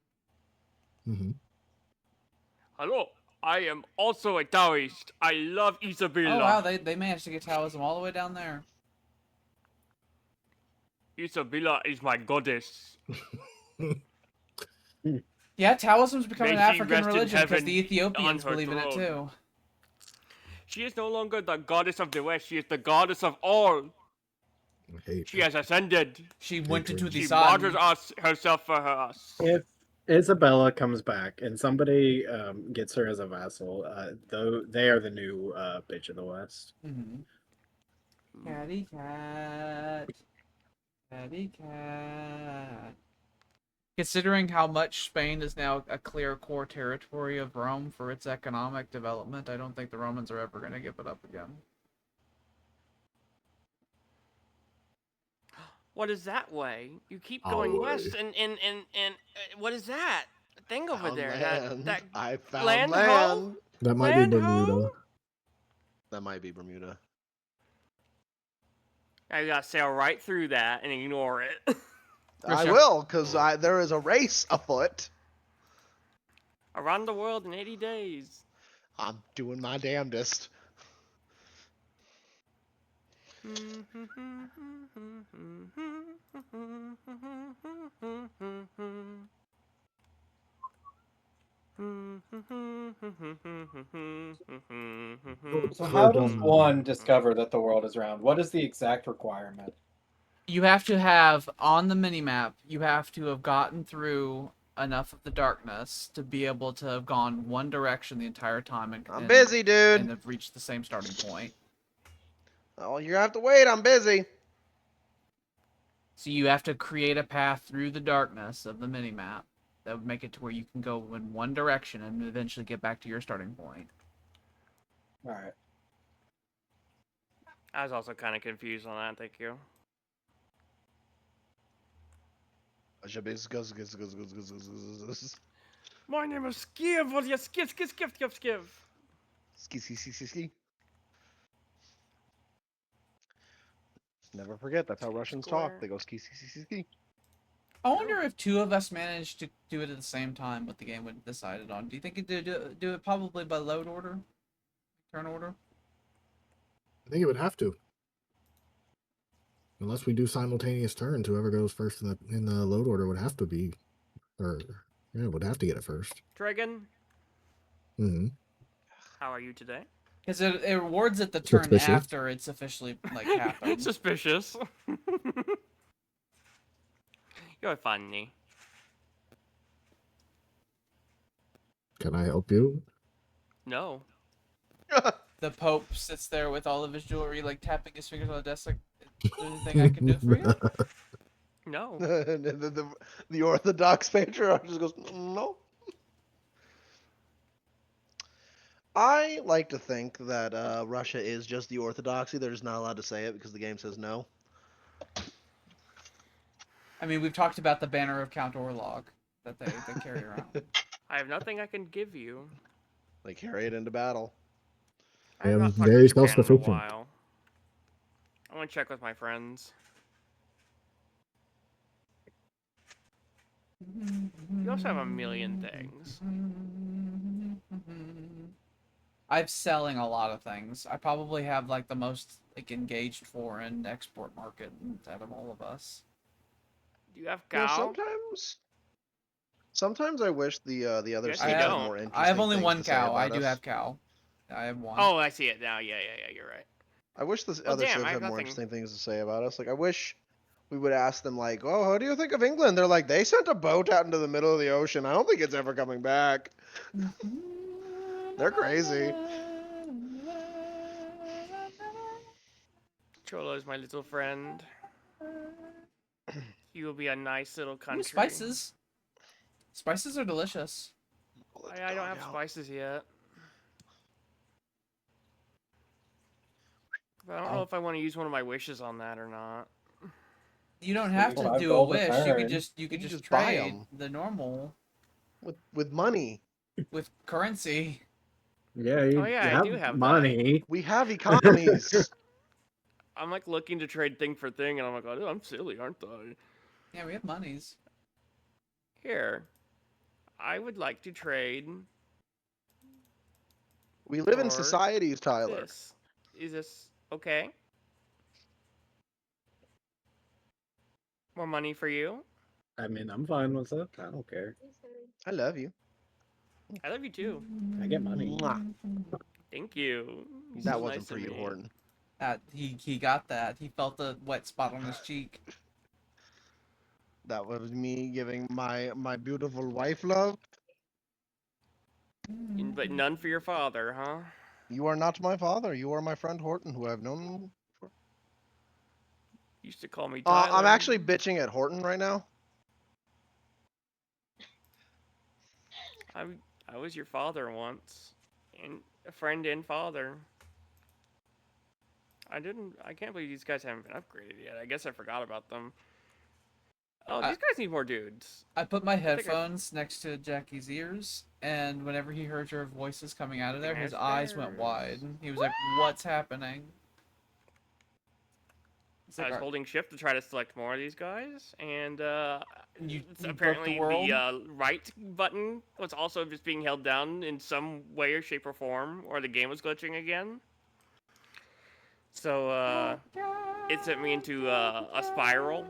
Hello, I am also a Taoist. I love Isabella. Oh wow, they managed to get Taoism all the way down there. Isabella is my goddess. Yeah, Taoism's becoming an May she African rest in religion because heaven the on Ethiopians her believe in it throne. too. She is no longer the goddess of the West. She is the goddess of all. Hate. She has ascended. She went into Hatred. the She sun. martyred us herself for us. If Isabella comes back and somebody gets her as a vassal, though they are the new bitch of the West. Mhm. Catty cat. Catty cat. Considering how much Spain is now a clear core territory of Rome for its economic development, I don't think the Romans are ever going to give it up again. What is that way? You keep going west, and what is that thing over Found there? land. That I found land land. ho? That might be Land Bermuda. ho? That might be Bermuda. Now you gotta sail right through that and ignore it. I sure. will, because there is a race afoot. Around the world in 80 days. I'm doing my damnedest. So how does one discover that the world is round? What is the exact requirement? You have to have, on the minimap, you have to have gotten through enough of the darkness to be able to have gone one direction the entire time I'm busy, dude. and have reached the same starting point. Oh, you're gonna have to wait. I'm busy. So you have to create a path through the darkness of the minimap that would make it to where you can go in one direction and eventually get back to your starting point. All right. I was also kind of confused on that. Thank you. My name is Skiv. What you skiv? Ski. Never forget, that's how Russians talk. They go ski. I wonder if two of us managed to do it at the same time, what the game would have decided on. Do you think it do it probably by load order? Turn order? I think it would have to. Unless we do simultaneous turns, whoever goes first in the load order would have to be, or yeah, would have to get it first. Dragon, Mm-hmm. how are you today? Because it rewards it the turn Suspicious. after it's officially like happened. Suspicious. You're funny. Can I help you? No. The Pope sits there with all of his jewelry, like tapping his fingers on the desk, like, is there anything I can do for you? No. The Orthodox patriarch just goes, no. I like to think that Russia is just the Orthodoxy. They're just not allowed to say it because the game says no. I mean, we've talked about the banner of Count Orlog that they carry around. I have nothing I can give you. They carry it into battle. I have am not talked very to Japan in a self-sufficient. while. I want to check with my friends. You also have a million things. I'm selling a lot of things. I probably have like the most like engaged foreign export market out of all of us. Do you have You know, cow? sometimes I wish the other Yes, states you had don't. more interesting I have only things one to say cow. I about do us. have cow. I have one. Oh, I see it now. Yeah, you're right. I wish the Well, other damn, states I had have more nothing. interesting things to say about us. Like, I wish we would ask them, like, oh, how do you think of England? They're like, they sent a boat out into the middle of the ocean. I don't think it's ever coming back. They're crazy. Cholo is my little friend. You will be a nice little Ooh, country. spices. Spices are delicious. I don't have spices yet. But I don't know if I want to use one of my wishes on that or not. You don't have to Well, I've do a rolled a wish. You could turn. just You can just just buy trade 'em. the normal With money. with currency. Yeah, you, Oh, yeah, you I do have that. money. We have economies. I'm like looking to trade thing for thing, and I'm like, oh, I'm silly, aren't I? Yeah, we have monies. Here, I would like to trade We live in Or societies, Tyler. this. Is this okay? More money for you? I mean, I'm fine with it. I don't care. I love you. I love you too. I get money. Mwah. Thank you. You're That so wasn't nice for to you, me. Horton. He got that. He felt the wet spot on his cheek. That was me giving my beautiful wife love. But none for your father, huh? You are not my father. You are my friend Horton, who I've known. Used to call me Tyler. I'm actually bitching at Horton right now. I was your father once, and a friend and father. I can't believe these guys haven't been upgraded yet. I guess I forgot about them. Oh, these guys need more dudes. I put my think I- headphones next to Jackie's ears, and whenever he heard your voices coming out of there, his There's eyes went wide. He was like, "What's happening?" It's I like, was holding shift to try to select more of these guys, and You it's broke the apparently world? the right button was also just being held down in some way or shape or form, or the game was glitching again. So it sent me into a spiral.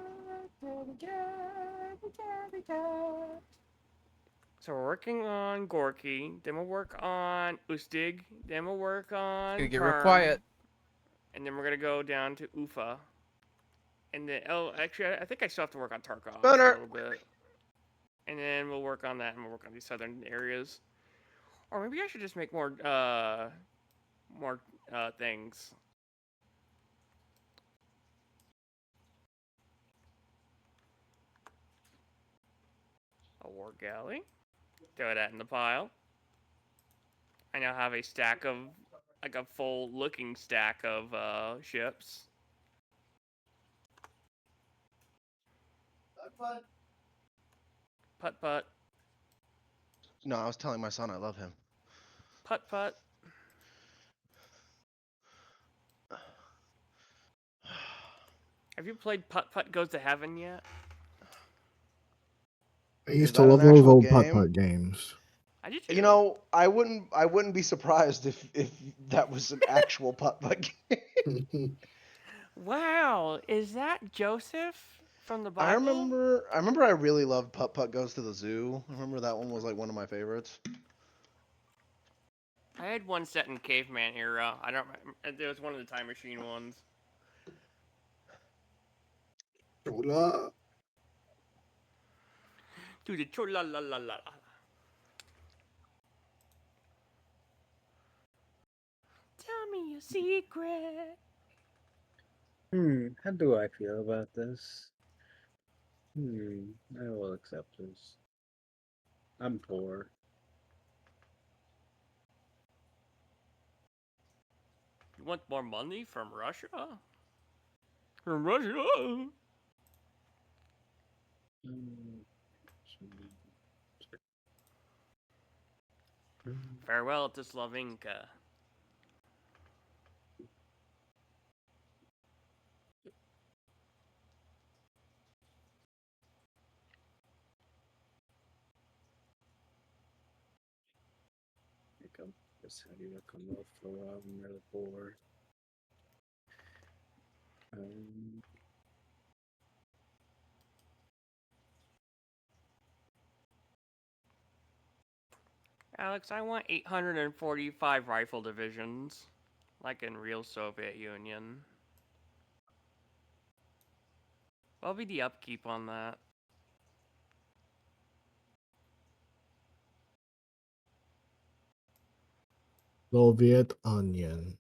So we're working on Gorky, then we'll work on Ustig, then we'll work on Gonna get real Perm, quiet. and then we're gonna go down to Ufa. And then, actually, I think I still have to work on Tarkov a Gunner. little bit. And then we'll work on that, and we'll work on these southern areas. Or maybe I should just make more things. A war galley. Throw that in the pile. I now have a stack of, like a full-looking stack of ships. Putt putt. No, I was telling my son I love him. Putt putt. Have you played Putt Putt Goes to Heaven yet? I used Is to that an love those actual old game? putt-putt games. I did too. You know, I wouldn't be surprised if that was an actual putt-putt game. Wow, is that Joseph from the Bible? I remember I really loved Putt Putt Goes to the Zoo. I remember that one was like one of my favorites. I had one set in caveman era. I don't remember. It was one of the time machine ones. Hola. Dude, the chola la la la. Tell me a secret. How do I feel about this? I will accept this. I'm poor. You want more money from Russia? From Russia? Farewell to Slavinka. Just how do you come off for a while? I'm really poor. Alex, I want 845 rifle divisions. Like in real Soviet Union. What'll be the upkeep on that? Soviet onion.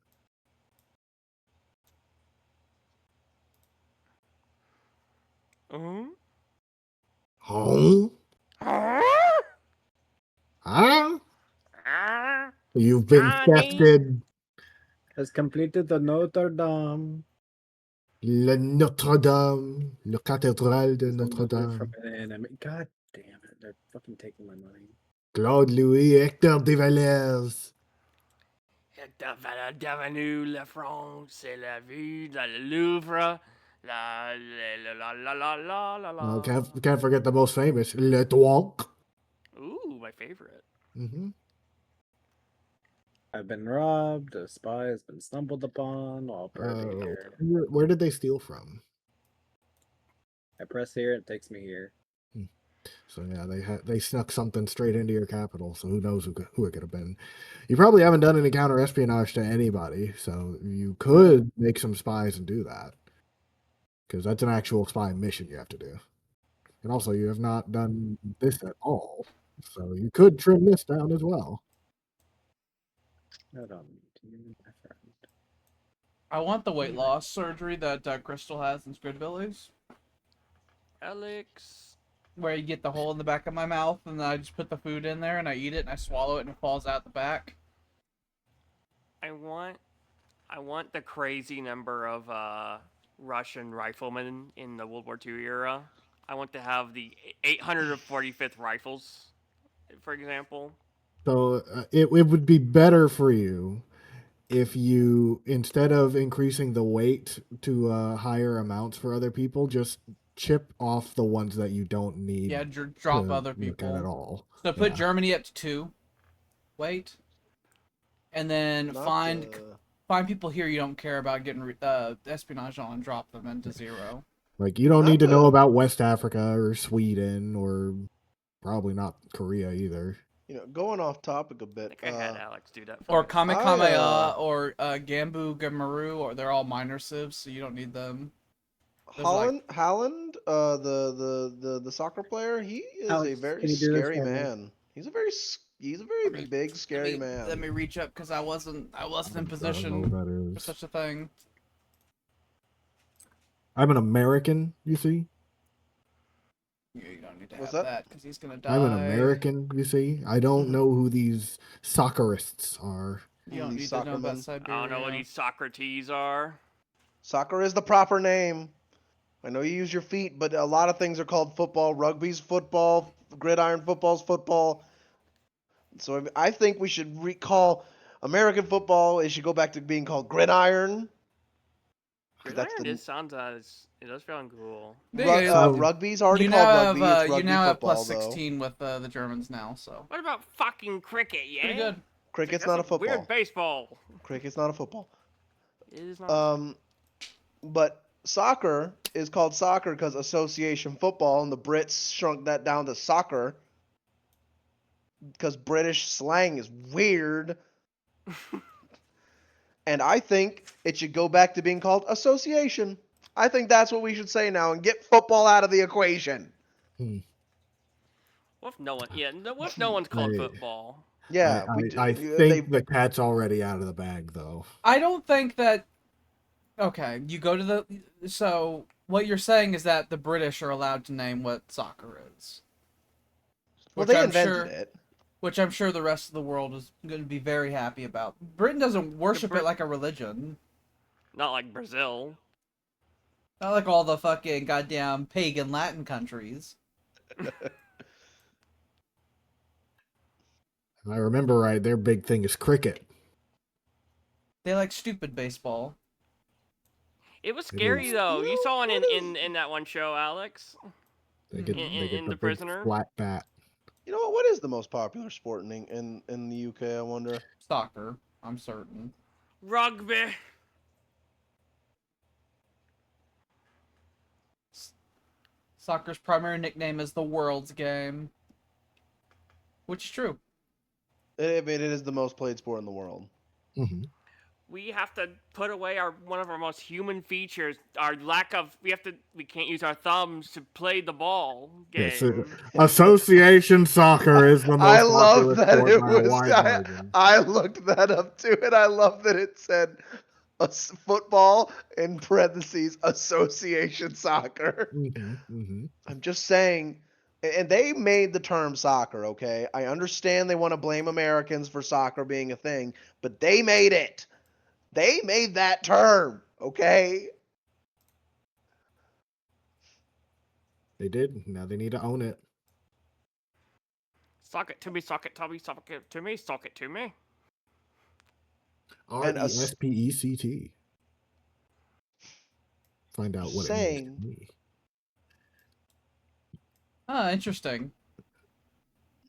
Mm-hmm. Huh? Huh? You've been thefted. Has completed the Notre Dame. Le Notre Dame. Le cathédrale de Notre From Dame. an enemy. God damn it. They're fucking taking my money. Claude Louis Hector de Valers. Bienvenue la France, c'est la vue dans le Louvre. La la la la la la la. Oh, can't forget the most famous. Le Douanque. Ooh, my favorite. Mm-hmm. I've been robbed. A spy has been stumbled upon while purging here. Where did they steal from? I press here, it takes me here. So yeah, they snuck something straight into your capital. So who knows who it could have been? You probably haven't done any counter espionage to anybody, so you could make some spies and do that, because that's an actual spy mission you have to do. And also, you have not done this at all, so you could trim this down as well. Hold on. My friend. I want the weight loss surgery that Crystal has in Squidbillies, Alex. where you get the hole in the back of my mouth, and then I just put the food in there, and I eat it, and I swallow it, and it falls out the back. I want the crazy number of Russian riflemen in the World War II era. I want to have the 845th Rifles, for example. So it would be better for you if you, instead of increasing the weight to higher amounts for other people, just chip off the ones that you don't need. Yeah, drop to other look at people. all. So put Yeah. Germany up to 2 weight, and then Not, find people here you don't care about getting espionage on and drop them into 0. Like, you don't Not need to know the- about West Africa or Sweden or probably not Korea either. Going off topic a I bit. think I had Alex do that. Or For me. Kamehameha, or Gambu Gamaru, or they're all minor civs, so you don't need them. There's Holland, the soccer player, he is a Alex, very can you do this scary for me? man. He's a very big, scary man. Let me reach up, because I wasn't in I don't know position what that for is. such a thing. I'm an American, you see? You don't need to What's have that? that, because he's gonna die. I'm an American, you see? I don't know who these soccerists are. You don't These need to know about soccermen. Siberia. I don't know what these Socrates are. Soccer is the proper name. I know you use your feet, but a lot of things are called football. Rugby's football. Gridiron football's football. So I think we should recall American football. It should go back to being called gridiron. 'Cause that's Gridiron the- just sounds it does sound cool. They- So- Rugby's already you called now rugby. have It's rugby you now have football, plus though. 16 with the Germans now, so What about fucking cricket? Yeah. pretty good. Cricket's That's not a like football. Weird baseball. Cricket's not a football. It is not. But soccer is called soccer because association football, and the Brits shrunk that down to soccer because British slang is weird. And I think it should go back to being called association. I think that's what we should say now and get football out of the equation. What if no one? Yeah. What if no one's called I- football? Yeah, I think the cat's already out of the bag, though. I don't think that. Okay, you go to the. So what you're saying is that the British are allowed to name what soccer is. well, Which they I'm invented sure- it. Which I'm sure the rest of the world is going to be very happy about. Britain doesn't worship it like a religion. Not like Brazil. Not like all the fucking goddamn pagan Latin countries. If I remember right, their big thing is cricket. They like stupid baseball. It was It scary is. though. You No, saw it what is- in that one show, Alex. They get, In- they get in the The big Prisoner? flat bat. You know what is the most popular sport in the UK? I wonder. Soccer, I'm certain. Rugby. Soccer's primary nickname is the world's game. Which is true. I mean, it is the most played sport in the world. Mm-hmm. We have to put away one of our most human features, our lack of. We can't use our thumbs to play the ball game. Yes, association soccer is the most I popular love that sport it by a was. wide margin. I looked that up too, and I love that it said football in parentheses association soccer. Mm-hmm, mm-hmm. I'm just saying, and they made the term soccer. Okay, I understand they want to blame Americans for soccer being a thing, but they made it. They made that term. Okay. They did. Now they need to own it. Sock it to me, sock it to me, sock it to me, sock it to me. And RESPECT. Find out what it Saying- means to me. Interesting.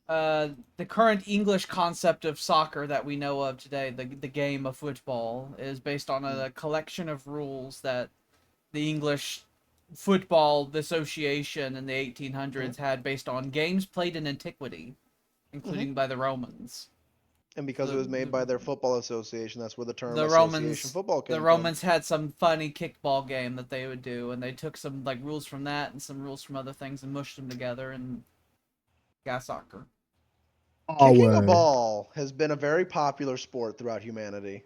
The current English concept of soccer that we know of today, the game of football, is based on a collection of rules that the English football association in the 1800s had based on games played in antiquity, including by the Romans. And because The- it was made the- by their football association, that's where the term The association Romans, football came the from. Romans had some funny kickball game that they would do, and they took some like rules from that and some rules from other things and mushed them together and got soccer. Kicking a Always. ball has been a very popular sport throughout humanity.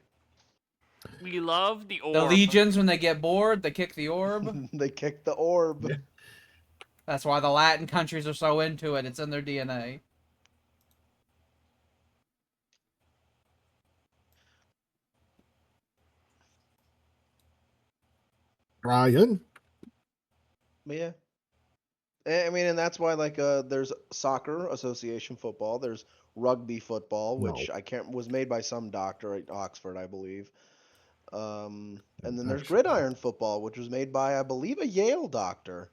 We love the orb. The legions, when they get bored, they kick the orb. They kick the orb. Yeah. That's why the Latin countries are so into it. It's in their DNA. Ryan. Yeah. I mean, and that's why there's soccer association football. There's rugby football, which No. I can't was made by some doctor at Oxford, I believe. And then there's Actually, gridiron football, which was made by I believe a Yale doctor.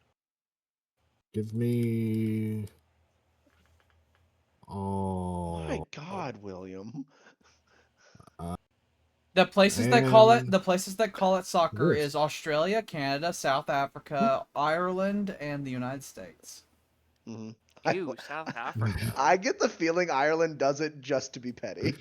give me. Oh. My God, William. The places that call it And soccer this. is Australia, Canada, South Africa, Ireland, and the United States. hmm Ew, South Africa. I get the feeling Ireland does it just to be petty.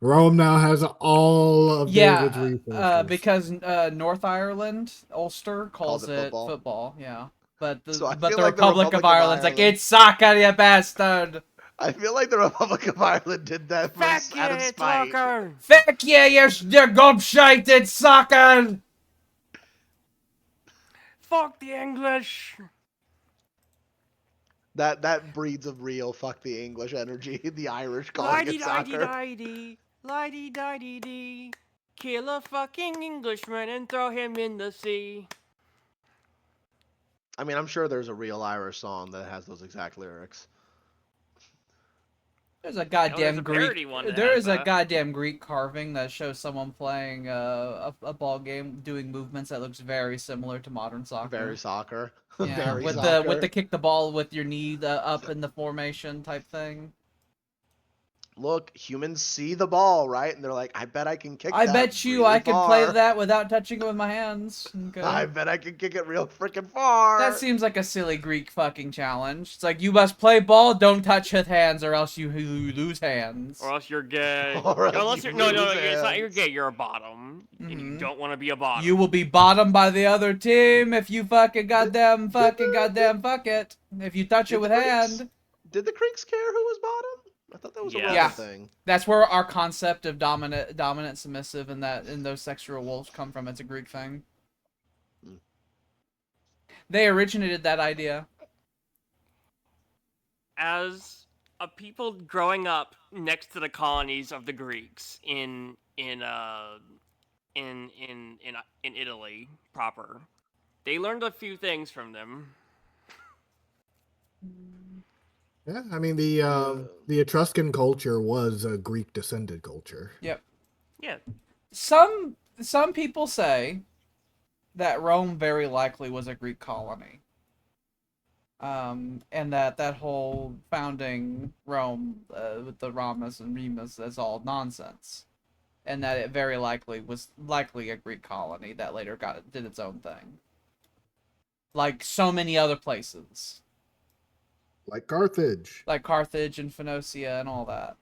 Rome now has all of David's Yeah, resources. because North Ireland, Ulster calls it it football. football. Yeah, but the So I but feel the like the Republic of Republic of Ireland's like Ireland- it's soccer, you bastard. I feel like the Republic of Ireland did that for Fuck out of yeah, it's spite. soccer! Fuck yeah, you gobshite, it's soccer. Fuck the English! That breeds of real fuck the English energy. The Irish calling it soccer. Lighty-di-di-di-di. Kill a fucking Englishman and throw him in the sea. I mean, I'm sure there's a real Irish song that has those exact lyrics. There's a there's goddamn a Greek. parody one that There has is a that. goddamn Greek carving that shows someone playing a ball game, doing movements that looks very similar to modern soccer. Very soccer. Yeah, Very with soccer. the kick the ball with your knee up in the formation type thing. Look, humans see the ball, right? And they're like, I bet I can kick I that bet you really I could play far. that without touching it with my hands. Okay. I bet I can kick it real freaking far. That seems like a silly Greek fucking challenge. It's like you must play ball, don't touch with hands, or else you lose hands. Or else you're gay. Or else Unless you you're no, lose it's not hands. you're gay. You're a bottom, and you Mhm. don't want to be a bottom. You will be bottomed by the other team if you fucking fuck it. If you touch Did it with the Greeks- hand. Did the Greeks care who was bottom? I thought that was a Yes. Roman Yeah. thing. That's where our concept of dominant, submissive, and those sexual roles come from. It's a Greek thing. Hmm. They originated that idea. As a people growing up next to the colonies of the Greeks in Italy proper, they learned a few things from them. Yeah, I mean the Etruscan culture was a Greek descended culture. Yep. Yeah, Some people say that Rome very likely was a Greek colony. And that whole founding Rome with the Ramas and Remus is all nonsense, and that it very likely was a Greek colony that later did its own thing, like so many other places, Like Carthage. like Carthage and Phoenicia and all that.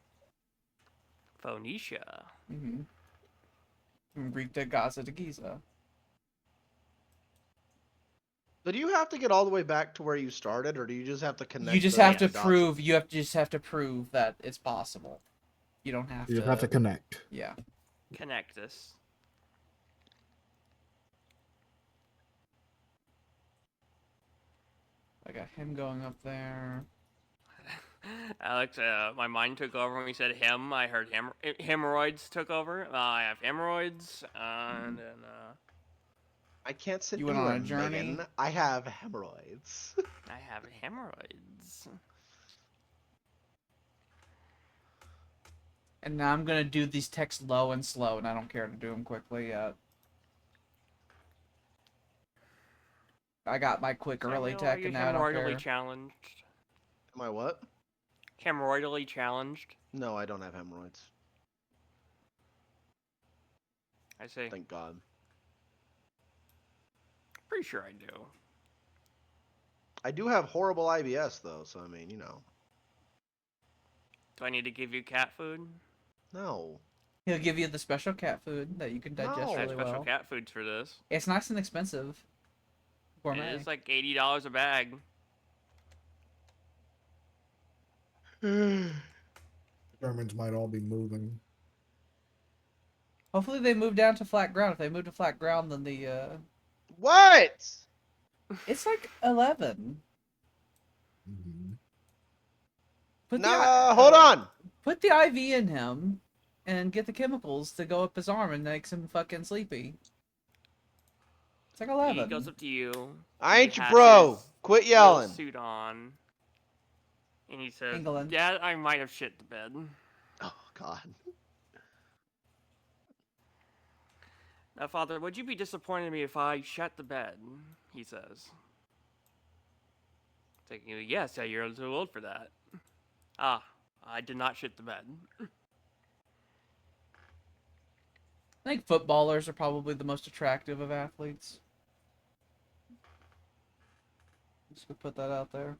Phoenicia. Mm-hmm. From Greek to Gaza to Giza. So do you have to get all the way back to where you started, or do you just have to connect? You just the have to dots? prove. Just have to prove that it's possible. You don't have You to. just have to connect. Yeah. Connect this. I got him going up there. Alex, my mind took over when we said him. I heard hemorrhoids took over. I have hemorrhoids, and then I can't sit You went anywhere, on a journey? Megan. I have hemorrhoids. I have hemorrhoids. And now I'm gonna do these texts low and slow, and I don't care to do them quickly yet. I got my quick early Samuel, are tech, you and now I don't hemorrhoidally care. challenged? Am I what? Hemorrhoidally challenged? No, I don't have hemorrhoids. I see. Thank God. Pretty sure I do. I do have horrible IBS though, so I mean, you know. Do I need to give you cat food? No. He'll give you the special cat food that you can digest No. I have really special well. cat foods for this. It's nice and expensive. Gourmet. It is like $80 a bag. Germans might all be moving. Hopefully they move down to flat ground. If they move to flat ground, then the What? it's like 11. Mhm. Put Nah, hold on. Put the IV in him, and get the chemicals to go up his arm and makes him fucking sleepy. It's like 11. He goes up to you. I he ain't your has bro. his Quit little yelling. Suit on. And he says, England. Dad, I might have shit the bed. Oh God. Now, Father, would you be disappointed in me if I shut the bed? He says. Thinking, yes, yeah, you're too old for that. Ah, I did not shit the bed. I think footballers are probably the most attractive of athletes. Just gonna put that out there.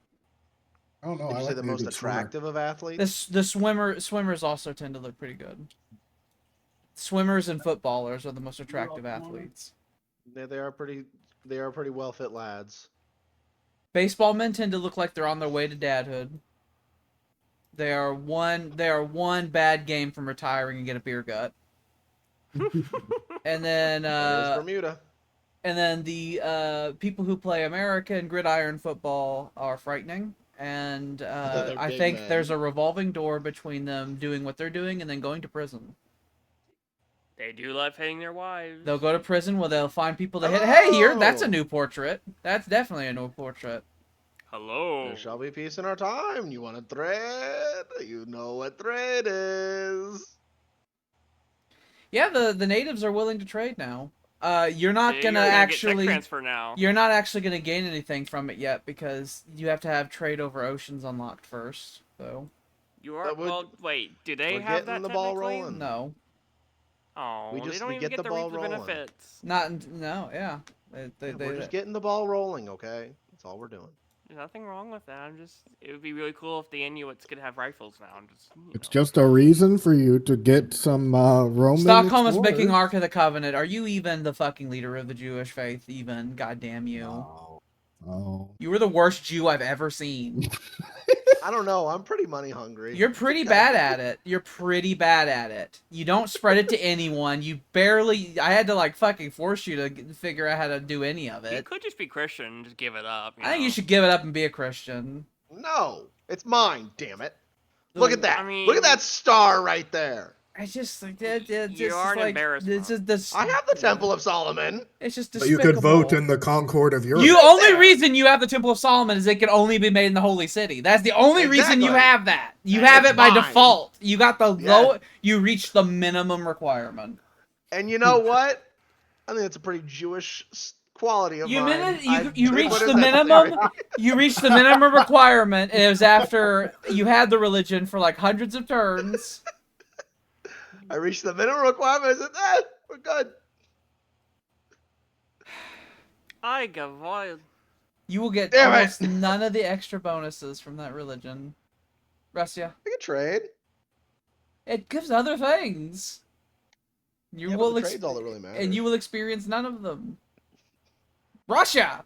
I don't know. Did I you say like the me a most good swimmer. attractive of athletes? The swimmers also tend to look pretty good. Swimmers and footballers are the most attractive athletes. They are pretty well fit lads. Baseball men tend to look like they're on their way to dadhood. They are one bad game from retiring and get a beer gut. And then That is Bermuda. and then the people who play American gridiron football are frightening. And They're I big think men. there's a revolving door between them doing what they're doing and then going to prison. They do love hitting their wives. They'll go to prison where they'll find people to hit. Hey, here, that's a Hello! new portrait. That's definitely a new portrait. Hello. There shall be peace in our time. You want a thread? You know what thread is. Yeah, the natives are willing to trade now. You're not See, gonna you're get actually. tech transfer now. You're not actually gonna gain anything from it yet because you have to have trade over oceans unlocked first. So You are. We're- Well, wait. Do they we're have getting that the ball technically? rolling. no, Oh, We they don't even get get the to ball reap the rolling. benefits. no, yeah. We're just getting the ball rolling, okay? That's all we're doing. There's nothing wrong with that. It would be really cool if the Inuits could have rifles now. It's just a reason for you to get some Roman Stockholm is making explorers. Ark of the Covenant. Are you even the fucking leader of the Jewish faith? Even, goddamn you! Oh. You were the worst Jew I've ever seen. I don't know. I'm pretty money hungry. You're pretty bad at it. You're pretty bad at it. You don't spread it to anyone. You barely. I had to like fucking force you to figure out how to do any of You it. could just be Christian and just give it up. I think you should give it up and be a Christian. No, it's mine. Damn it! Look at that. I mean- Look at that star right there. I just like You are an embarrassment. I have the Temple of Solomon. It's just But despicable. you could vote in the Concord of Europe. You only there. reason you have the Temple of Solomon is it can only be made in the Holy City. That's the only reason you Exactly. have that. You And have it's it by mine. default. You got the Yeah. low. You reached the minimum requirement. And you know what? I think that's a pretty Jewish quality of You mine. minute I you did reached what is the necessary. minimum. You reached the minimum requirement, and it was after you had the religion for like hundreds of turns. I reached the minimum requirement. I said, we're good. I got wild. You will get Damn it. almost none of the extra bonuses from that religion. Russia. We can trade. It gives other things. You Yeah, will but the trade's all that really matters. and you will experience none of them. Russia.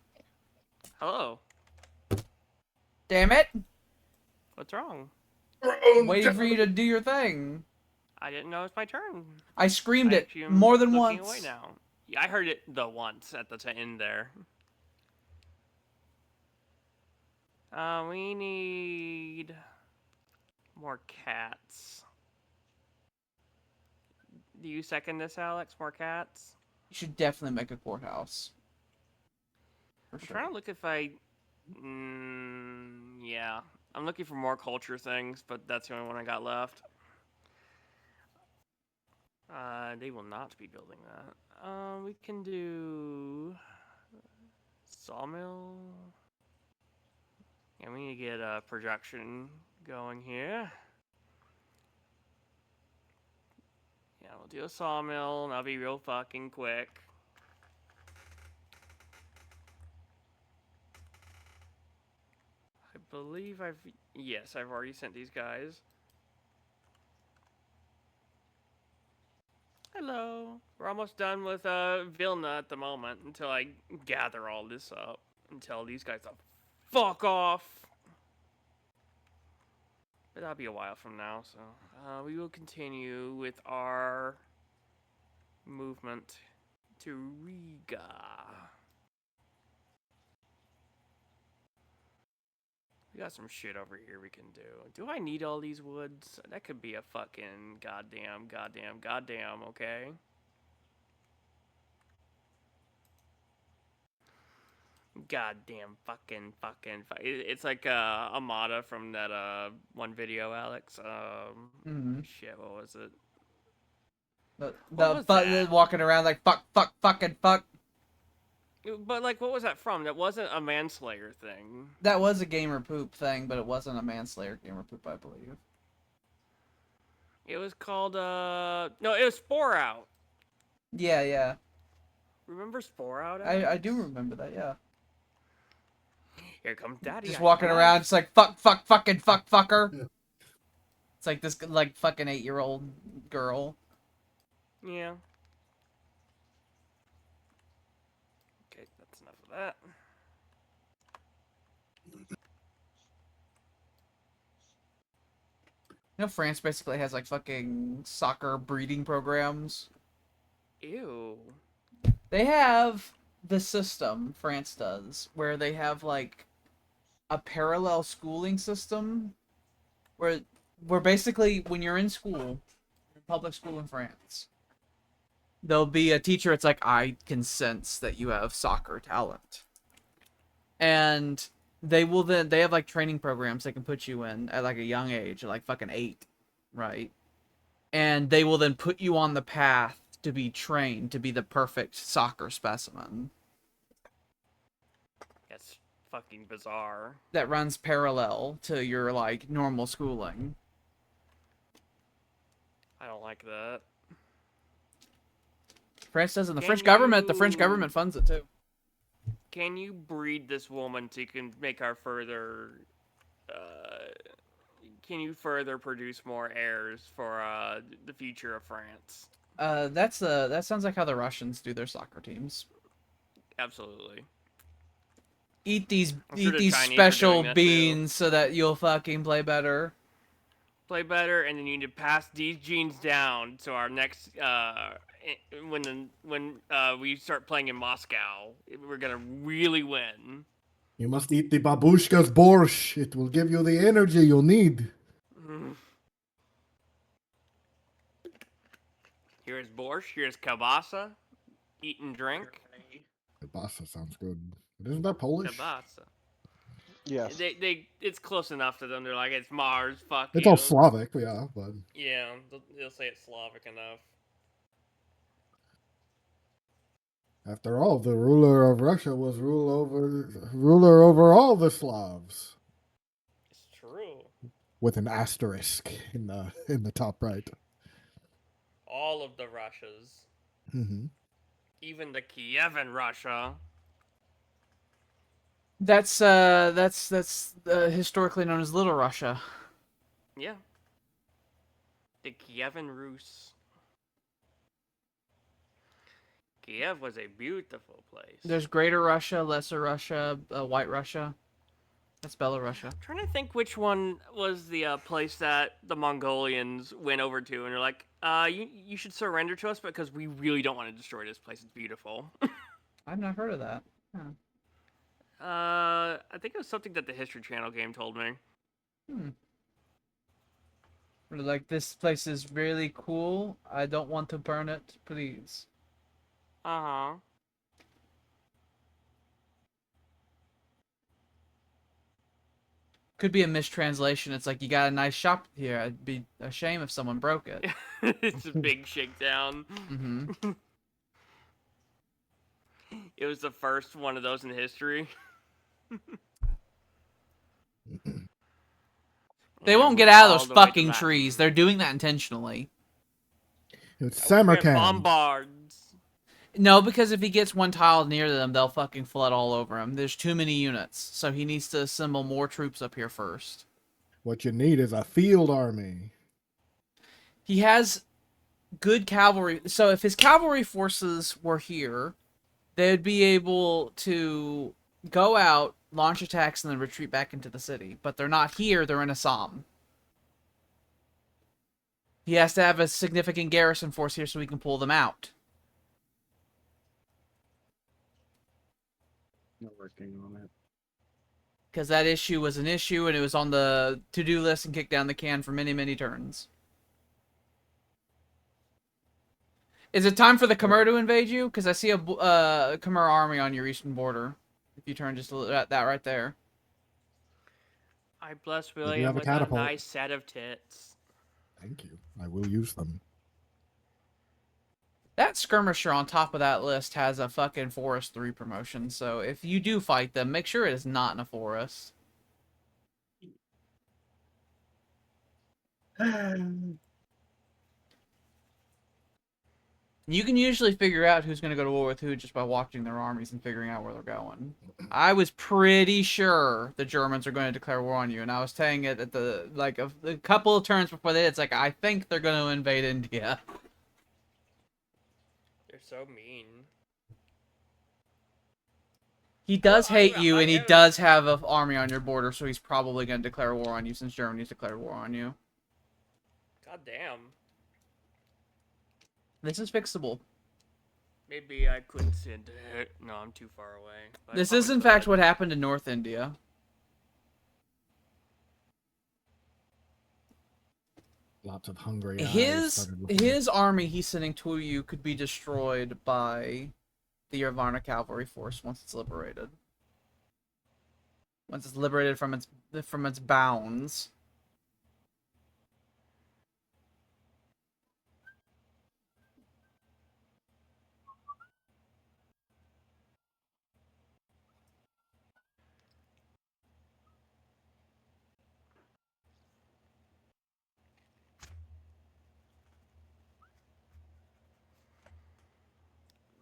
Hello. Damn it! What's wrong? Waiting for you to do your thing. I didn't know it's my turn. I screamed I it actually am more than looking once. away now. Yeah, I heard it the once at the end there. We need more cats. Do you second this, Alex? More cats? You should definitely make a courthouse. For I'm sure. trying to look if I... yeah. I'm looking for more culture things, but that's the only one I got left. They will not be building that. We can do... Sawmill. Yeah, we need to get a projection going here. Yeah, we'll do a sawmill, and that'll be real fucking quick. believe Yes, I've already sent these guys. Hello. We're almost done with Vilna at the moment until I gather all this up and tell these guys to fuck off. But that'll be a while from now, so we will continue with our movement to Riga. We got some shit over here we can do. Do I need all these woods? That could be a fucking goddamn, okay? Goddamn it's like Amada from that one video, Alex. Shit, what was it? The walking around like fucking fuck. But like, what was that from? That wasn't a manslayer thing. That was a gamer poop thing, but it wasn't a manslayer gamer poop, I believe. It was called no, it was Spore Out. Yeah. Remember Spore Out? Alex? I do remember that, yeah. Here comes Daddy. Just walking around, just like fucking fucker. It's like this like fucking 8-year-old girl. Yeah. Okay, that's enough of that. You know, France basically has like fucking soccer breeding programs. Ew. They have the system, France does, where they have like a parallel schooling system where basically when you're in school, public school in France, there'll be a teacher. It's like, I can sense that you have soccer talent, and they have like training programs they can put you in at like a young age, like fucking 8, right? And they will then put you on the path to be trained to be the perfect soccer specimen. That's fucking bizarre. That runs parallel to your like normal schooling. I don't like that. France doesn't. The Can French government you- funds it too. Can you breed this woman so you can make our further? Can you further produce more heirs for the future of France? That sounds like how the Russians do their soccer teams. Absolutely. Eat these I'm sure the Chinese are special doing that too. beans so that you'll fucking play better. Play better, and then you need to pass these genes down to our next. When we start playing in Moscow, we're gonna really win. You must eat the babushka's borscht. It will give you the energy you'll need. Here's borscht. Here's kielbasa. Eat and drink. Kielbasa sounds good. But isn't that Polish? Kielbasa. Yes. It's close enough to them. They're like, it's Mars. Fuck It's you. all Slavic, yeah, but Yeah, they'll say it's Slavic enough. after all, the ruler of Russia was ruler over all the Slavs, It's true. with an asterisk in the top right. All of the Russias. Mm-hmm. Even the Kievan Russia. That's historically known as Little Russia. Yeah. The Kievan Rus. Kiev was a beautiful place. There's Greater Russia, Lesser Russia, White Russia. That's Belarusia. I'm trying to think which one was the place that the Mongolians went over to, and they're like, you should surrender to us because we really don't want to destroy this place. It's beautiful. I've not heard of that. Huh. I think it was something that the History Channel game told me. Like, this place is really cool. I don't want to burn it, please. Uh-huh. Could be a mistranslation. It's like, you got a nice shop here. It'd be a shame if someone broke it. It's a big shakedown. Mm-hmm. It was the first one of those in history. They won't get out of those fucking trees. They're doing that intentionally. It's Samarkand. Samarkand. Bombards. No, because if he gets one tile near them, they'll fucking flood all over him. There's too many units, so he needs to assemble more troops up here first. What you need is a field army. He has good cavalry. So if his cavalry forces were here, they would be able to go out, launch attacks, and then retreat back into the city. But they're not here, they're in Assam. He has to have a significant garrison force here so we can pull them out. Not working on it. Because that issue was an issue, and it was on the to-do list and kicked down the can for many, many turns. Is it time for the Khmer to invade you? Because I see a Khmer army on your eastern border. If you turn just a little at that right there. I bless have William a with a catapult. nice set of tits. Thank you. I will use them. That skirmisher on top of that list has a fucking Forest 3 promotion, so if you do fight them, make sure it is not in a forest. You can usually figure out who's going to go to war with who just by watching their armies and figuring out where they're going. I was pretty sure the Germans are going to declare war on you, and I was saying it at the like a couple of turns before they did. It's like, I think they're going to invade India. They're so mean. He does Well, hate you, I and he have- does have an army on your border, so he's probably going to declare war on you since Germany's declared war on you. God damn. This is fixable. Maybe I couldn't send it. No, I'm too far away. But I This is, in probably fact, could. what happened in North India. Lots of hungry eyes. His started looking. his army he's sending to you could be destroyed by the Yavarna cavalry force once it's liberated. Once it's liberated from its bounds.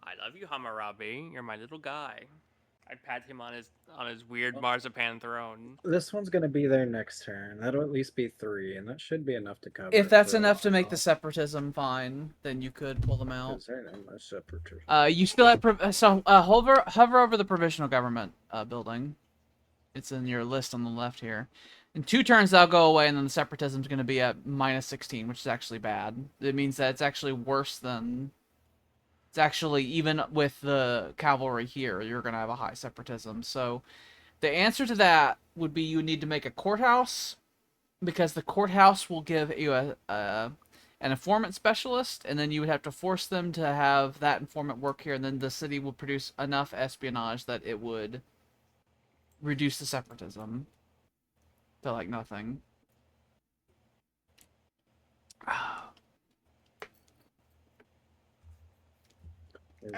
I love you, Hammurabi. You're my little guy. I'd pat him on his weird marzipan throne. This one's gonna be there next turn. That'll at least be 3, and that should be enough to cover. If it that's for a enough to make the while. separatism fine, then you could pull them out. Is there no more separatism? You still have hover over the provisional government building. It's in your list on the left here. In 2 turns, that'll go away, and then the separatism's going to be at -16, which is actually bad. It means that it's actually worse than. It's actually, even with the cavalry here, you're going to have a high separatism. So the answer to that would be you would need to make a courthouse, because the courthouse will give you an informant specialist, and then you would have to force them to have that informant work here, and then the city will produce enough espionage that it would reduce the separatism to like nothing.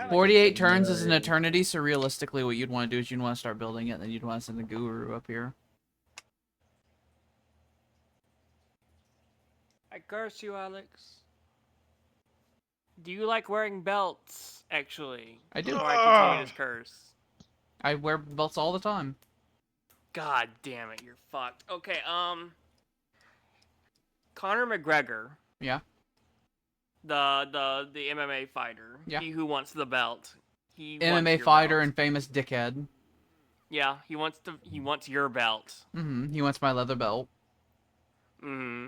48 turns is an eternity, so realistically what you'd want to do is you'd want to start building it, and then you'd want to send the guru up here. I curse you, Alex. Do you like wearing belts, actually? I do. Or I continue this curse. I wear belts all the time. God damn it, you're fucked. Okay, Conor McGregor. Yeah. The MMA fighter. Yeah. He who wants the belt. He wants MMA your fighter belt. and famous dickhead. Yeah, he wants your belt. He wants my leather belt. Mm-hmm.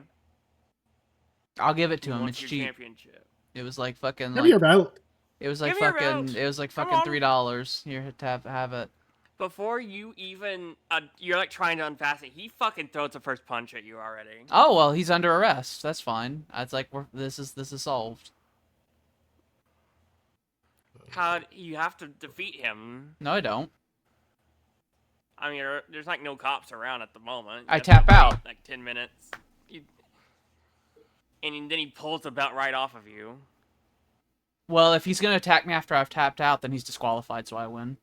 I'll give it to He him. wants It's your cheap. championship. It was like fucking Give me your like belt. it was like Give me your fucking belt. it was like Come fucking on. $3. Here to have it. Before you even, you're like trying to unfasten. He fucking throws the first punch at you already. Oh well, he's under arrest. That's fine. It's like this is solved. How you have to defeat him? No, I don't. I mean, there's like no cops around at the moment. You I have to tap wait, out. like 10 minutes. And then he pulls the belt right off of you. Well, if he's gonna attack me after I've tapped out, then he's disqualified, so I win.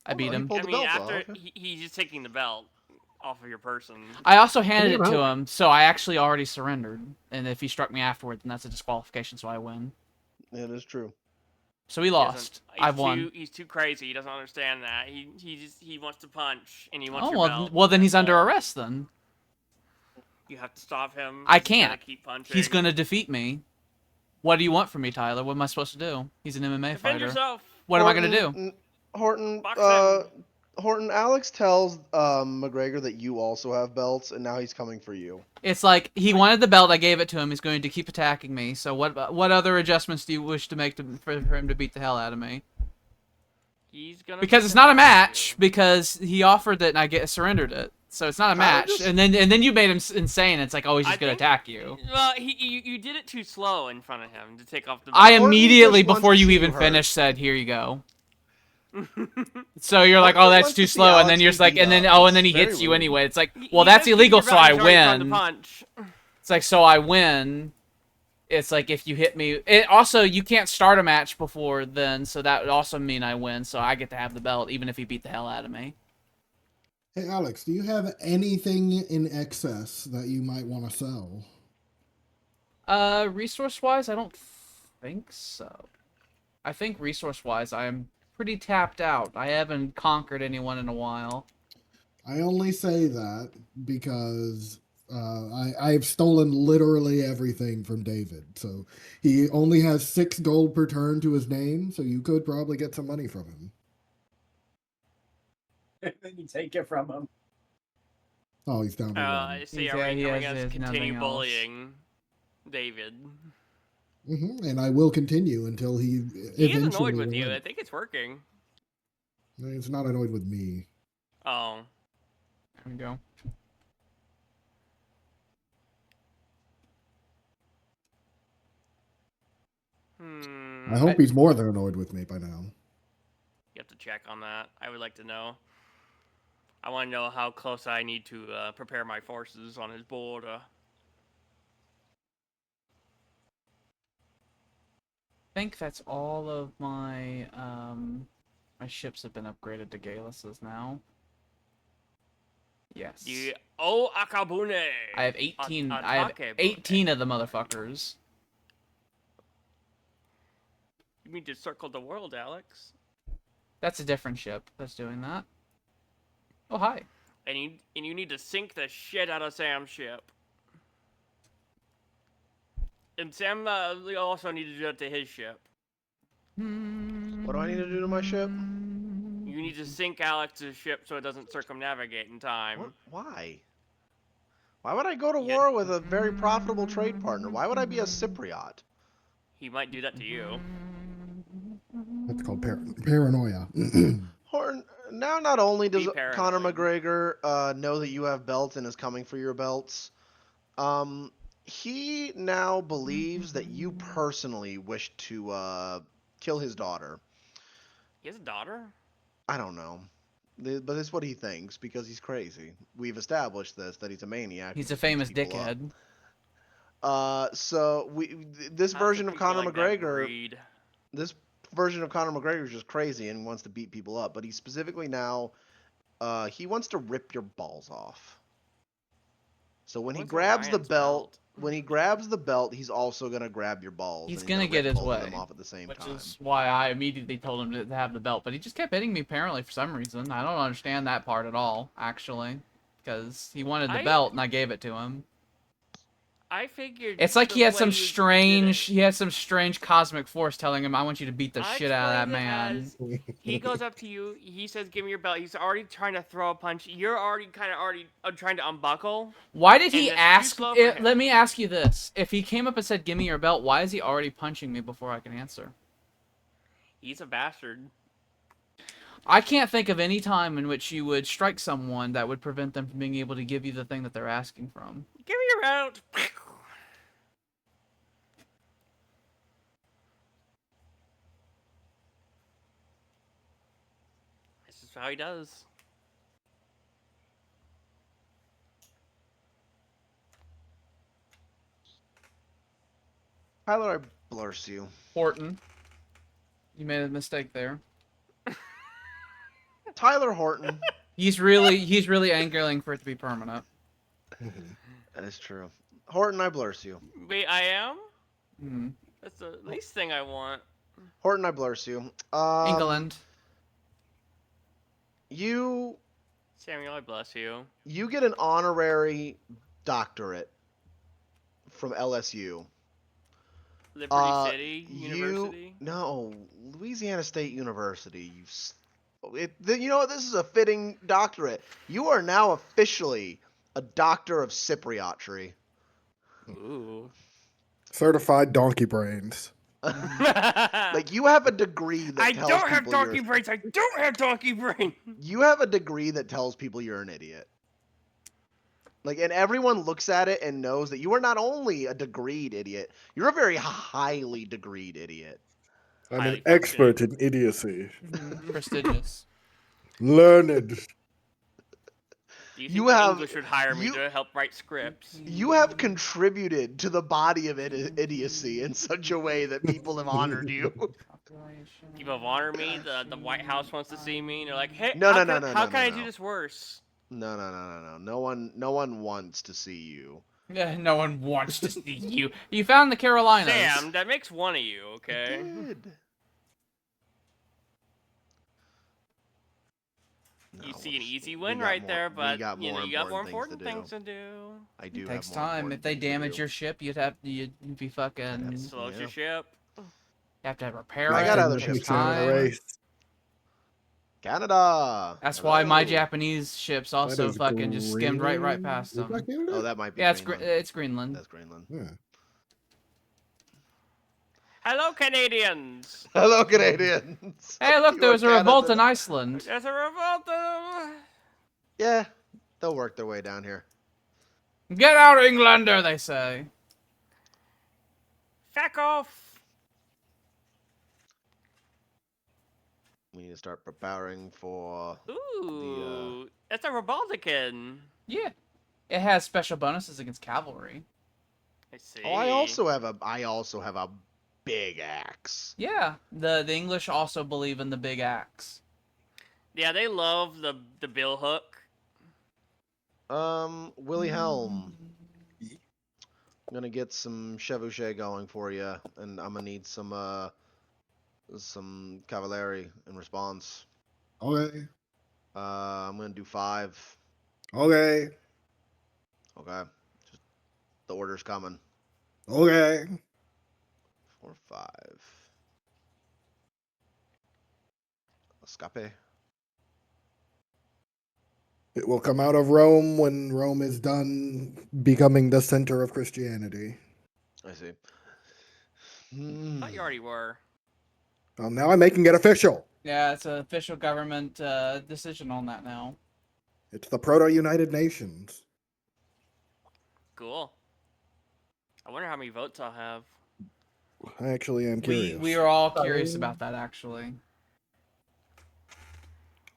I beat he him. pulled I the mean, belt off, after okay. he's just taking the belt off of your person. I also handed Give it me to your him, so I actually already surrendered. And if he struck me afterward, then that's a disqualification, so I win. It is true. So we He doesn't- lost. I won. He's too crazy. He doesn't understand that. He wants to punch and he wants Oh your well, belt. well then That's he's under all. arrest then. You have to stop him. I He's gotta can't. keep punching. He's gonna defeat me. What do you want from me, Tyler? What am I supposed to do? He's an MMA defend fighter. yourself. What am I gonna do? Horton, Box him. Horton, Alex tells McGregor that you also have belts, and now he's coming for you. It's like he wanted the belt. I gave it to him. He's going to keep attacking me. So what other adjustments do you wish to make for him to beat the hell out of me? He's gonna. Because it's not a match. Because he offered it and I surrendered it. So it's not a Tyler match. just- And then you made him insane. It's like, oh, he's I just gonna think- attack you. Well, you did it too slow in front of him to take off the. I Horton immediately, just wants before to you see even you hurt. finished, said, "Here you go." So you're like, Horton oh, that's wants too to see slow, and Alex then you're be just like, beat and then up. oh, and then he It's very hits you rude. anyway. It's like, He well, that's does keep illegal, your so belt. I He's already trying to win. punch. It's like, so I win. It's like if you hit me. It also, you can't start a match before then, so that would also mean I win. So I get to have the belt, even if he beat the hell out of me. Hey, Alex, do you have anything in excess that you might want to sell? Resource-wise, I don't think so. I think resource-wise, I'm pretty tapped out. I haven't conquered anyone in a while. I only say that because I've stolen literally everything from David. So he only has 6 gold per turn to his name, so you could probably get some money from him. And then you take it from him. Oh, he's down to 1. I see. He's- Are yeah, we he coming has us nothing continue else. bullying David? And I will continue until he He is eventually annoyed with you. I relents. think it's working. It's not annoyed with me. Oh. There we go. I hope he's more than annoyed with me by now. You have to check on that. I would like to know. I want to know how close I need to prepare my forces on his border. I think that's all of my my ships have been upgraded to Galus's now. Yes. The O Akabune. I have 18. I have Atake 18 of the motherfuckers. You mean to circle the world, Alex? That's a different ship that's doing that. Oh hi. And you need to sink the shit out of Sam's ship. And Sam also need to do that to his ship. What do I need to do to my ship? You need to sink Alex's ship so it doesn't circumnavigate in time. Why? Why would I go to Yeah. war with a very profitable trade partner? Why would I be a Cypriot? He might do that to you. That's called paranoia. Horton, now not only does Be Conor paranoid. McGregor know that you have belts and is coming for your belts, he now believes that you personally wish to kill his daughter. He has a daughter? I don't know. But it's what he thinks because he's crazy. We've established this, that he's a maniac. He's who a famous beats people up. dickhead. So this How version can of people Conor like that McGregor, breed? this version of Conor McGregor is just crazy and wants to beat people up. But he specifically now, he wants to rip your balls off. So when he What's grabs the Orion's belt, he's also gonna grab your balls. He's and gonna rip get his both of way, them off at the same Which time. is why I immediately told him to have the belt, but he just kept hitting me apparently for some reason. I don't understand that part at all, actually, because he wanted the belt and I gave it to him. I figured It's like the he had way some you did it- strange cosmic force telling him, I want you to beat the I shit out of that explained man. it as he goes up to you, he says, "Give me your belt." He's already trying to throw a punch. You're already trying to unbuckle. Why did he And that's too ask? slow for him. Let me ask you this: if he came up and said, "Give me your belt," why is he already punching me before I can answer? He's a bastard. I can't think of any time in which you would strike someone that would prevent them from being able to give you the thing that they're asking from. Give me your belt. This is how he does. Tyler, I blurse you. Horton, you made a mistake there. Tyler Horton. He's really angling for it to be permanent. That is true. Horton, I blurse you. Wait, I am? Hmm. That's the least thing I want. Horton, I bless you. England. You Samuel, I bless you. get an honorary doctorate from LSU. Liberty City You University. no Louisiana State University. You know what? This is a fitting doctorate. You are now officially a doctor of Cypriotry. Ooh. Certified donkey brains. Like you have a degree that I tells don't have people donkey brains. I don't have donkey brain. you have a degree that tells people you're an idiot. Like, and everyone looks at it and knows that you are not only a degreed idiot, you're a very highly degreed idiot. I'm Highly an expert in idiocy. Prestigious. Learned. Do you You think the have- English would hire me you- to help write scripts? You have contributed to the body of idiocy in such a way that people have honored you. People have honored me. The White House wants to see me. And they're like, hey, No, how no, can, no, how no, can I no. do this worse? No. No one wants to see you. Yeah, no one wants to see you. You found the Carolinas. Sam, that makes one of you, okay? Good. You No, see an easy we win got right more- there, we but got you know, more you got more important important things things to do. I do It have takes more time. important If they things to damage do. your ship, you'd be fucking. It slows Yeah. your ship. You have to repair I it. got other it ships takes to go time. anyway. Canada. That's why my Hello. Japanese ships also is fucking just skimmed right Greenland? past Is them. that Canada? Oh, that might be Yeah, it's Greenland. it's Greenland. That's Greenland. Yeah. Hello, Canadians! Hello, Canadians. Hey, look, You there are was a revolt in Canada. Iceland. There's a revolt. Yeah, they'll work their way down here. Get out, Englander, they say. Fuck off. We need to start preparing for. Ooh, that's a Republican. Yeah. It has special bonuses against cavalry. I see. Oh, I also have a big axe. Yeah. The English also believe in the big axe. Yeah, they love the bill hook. Willie Helm. I'm gonna get some chevauché going for you, and I'm gonna need some cavalry in response. Okay. I'm gonna do 5. Okay. Okay. Just the order's coming. Okay. 4, 5. Escape. It will come out of Rome when Rome is done becoming the center of Christianity. I see. I thought you already were. Well, now I'm making it official. Yeah, it's an official government decision on that now. It's the Proto-United Nations. Cool. I wonder how many votes I'll have. I actually am curious. We are all curious about that, actually.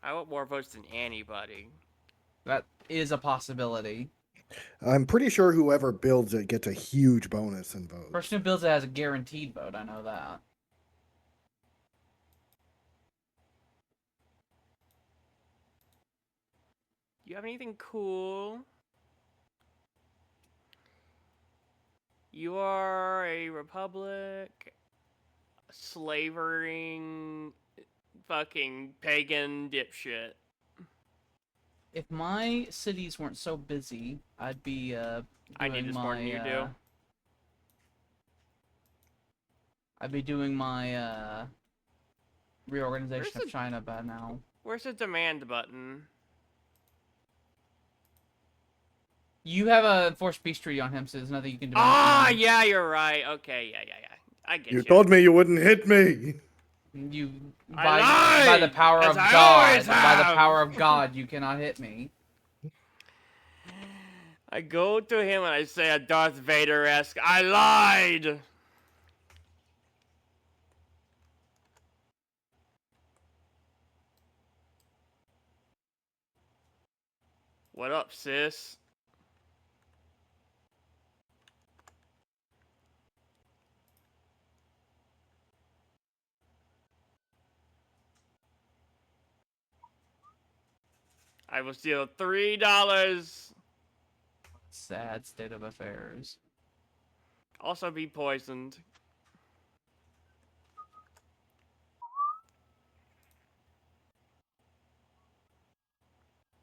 I want more votes than anybody. That is a possibility. I'm pretty sure whoever builds it gets a huge bonus in votes. Person who builds it has a guaranteed vote, I know that. Do you have anything cool? You are a republic, slavering, fucking pagan dipshit. If my cities weren't so busy, I'd be I need doing this more than you do. I'd be doing my reorganization Where's of China by now. Where's the demand button? You have a enforced peace treaty on him, so there's nothing you can do. Ah, yeah, you're right. Okay, yeah. I get you. You told me you wouldn't hit me. You I by the lied, power as of I God. always By the have. power of God, you cannot hit me. I go to him and I say a Darth Vader-esque, I lied! What up, sis? I will steal $3. Sad state of affairs. Also be poisoned.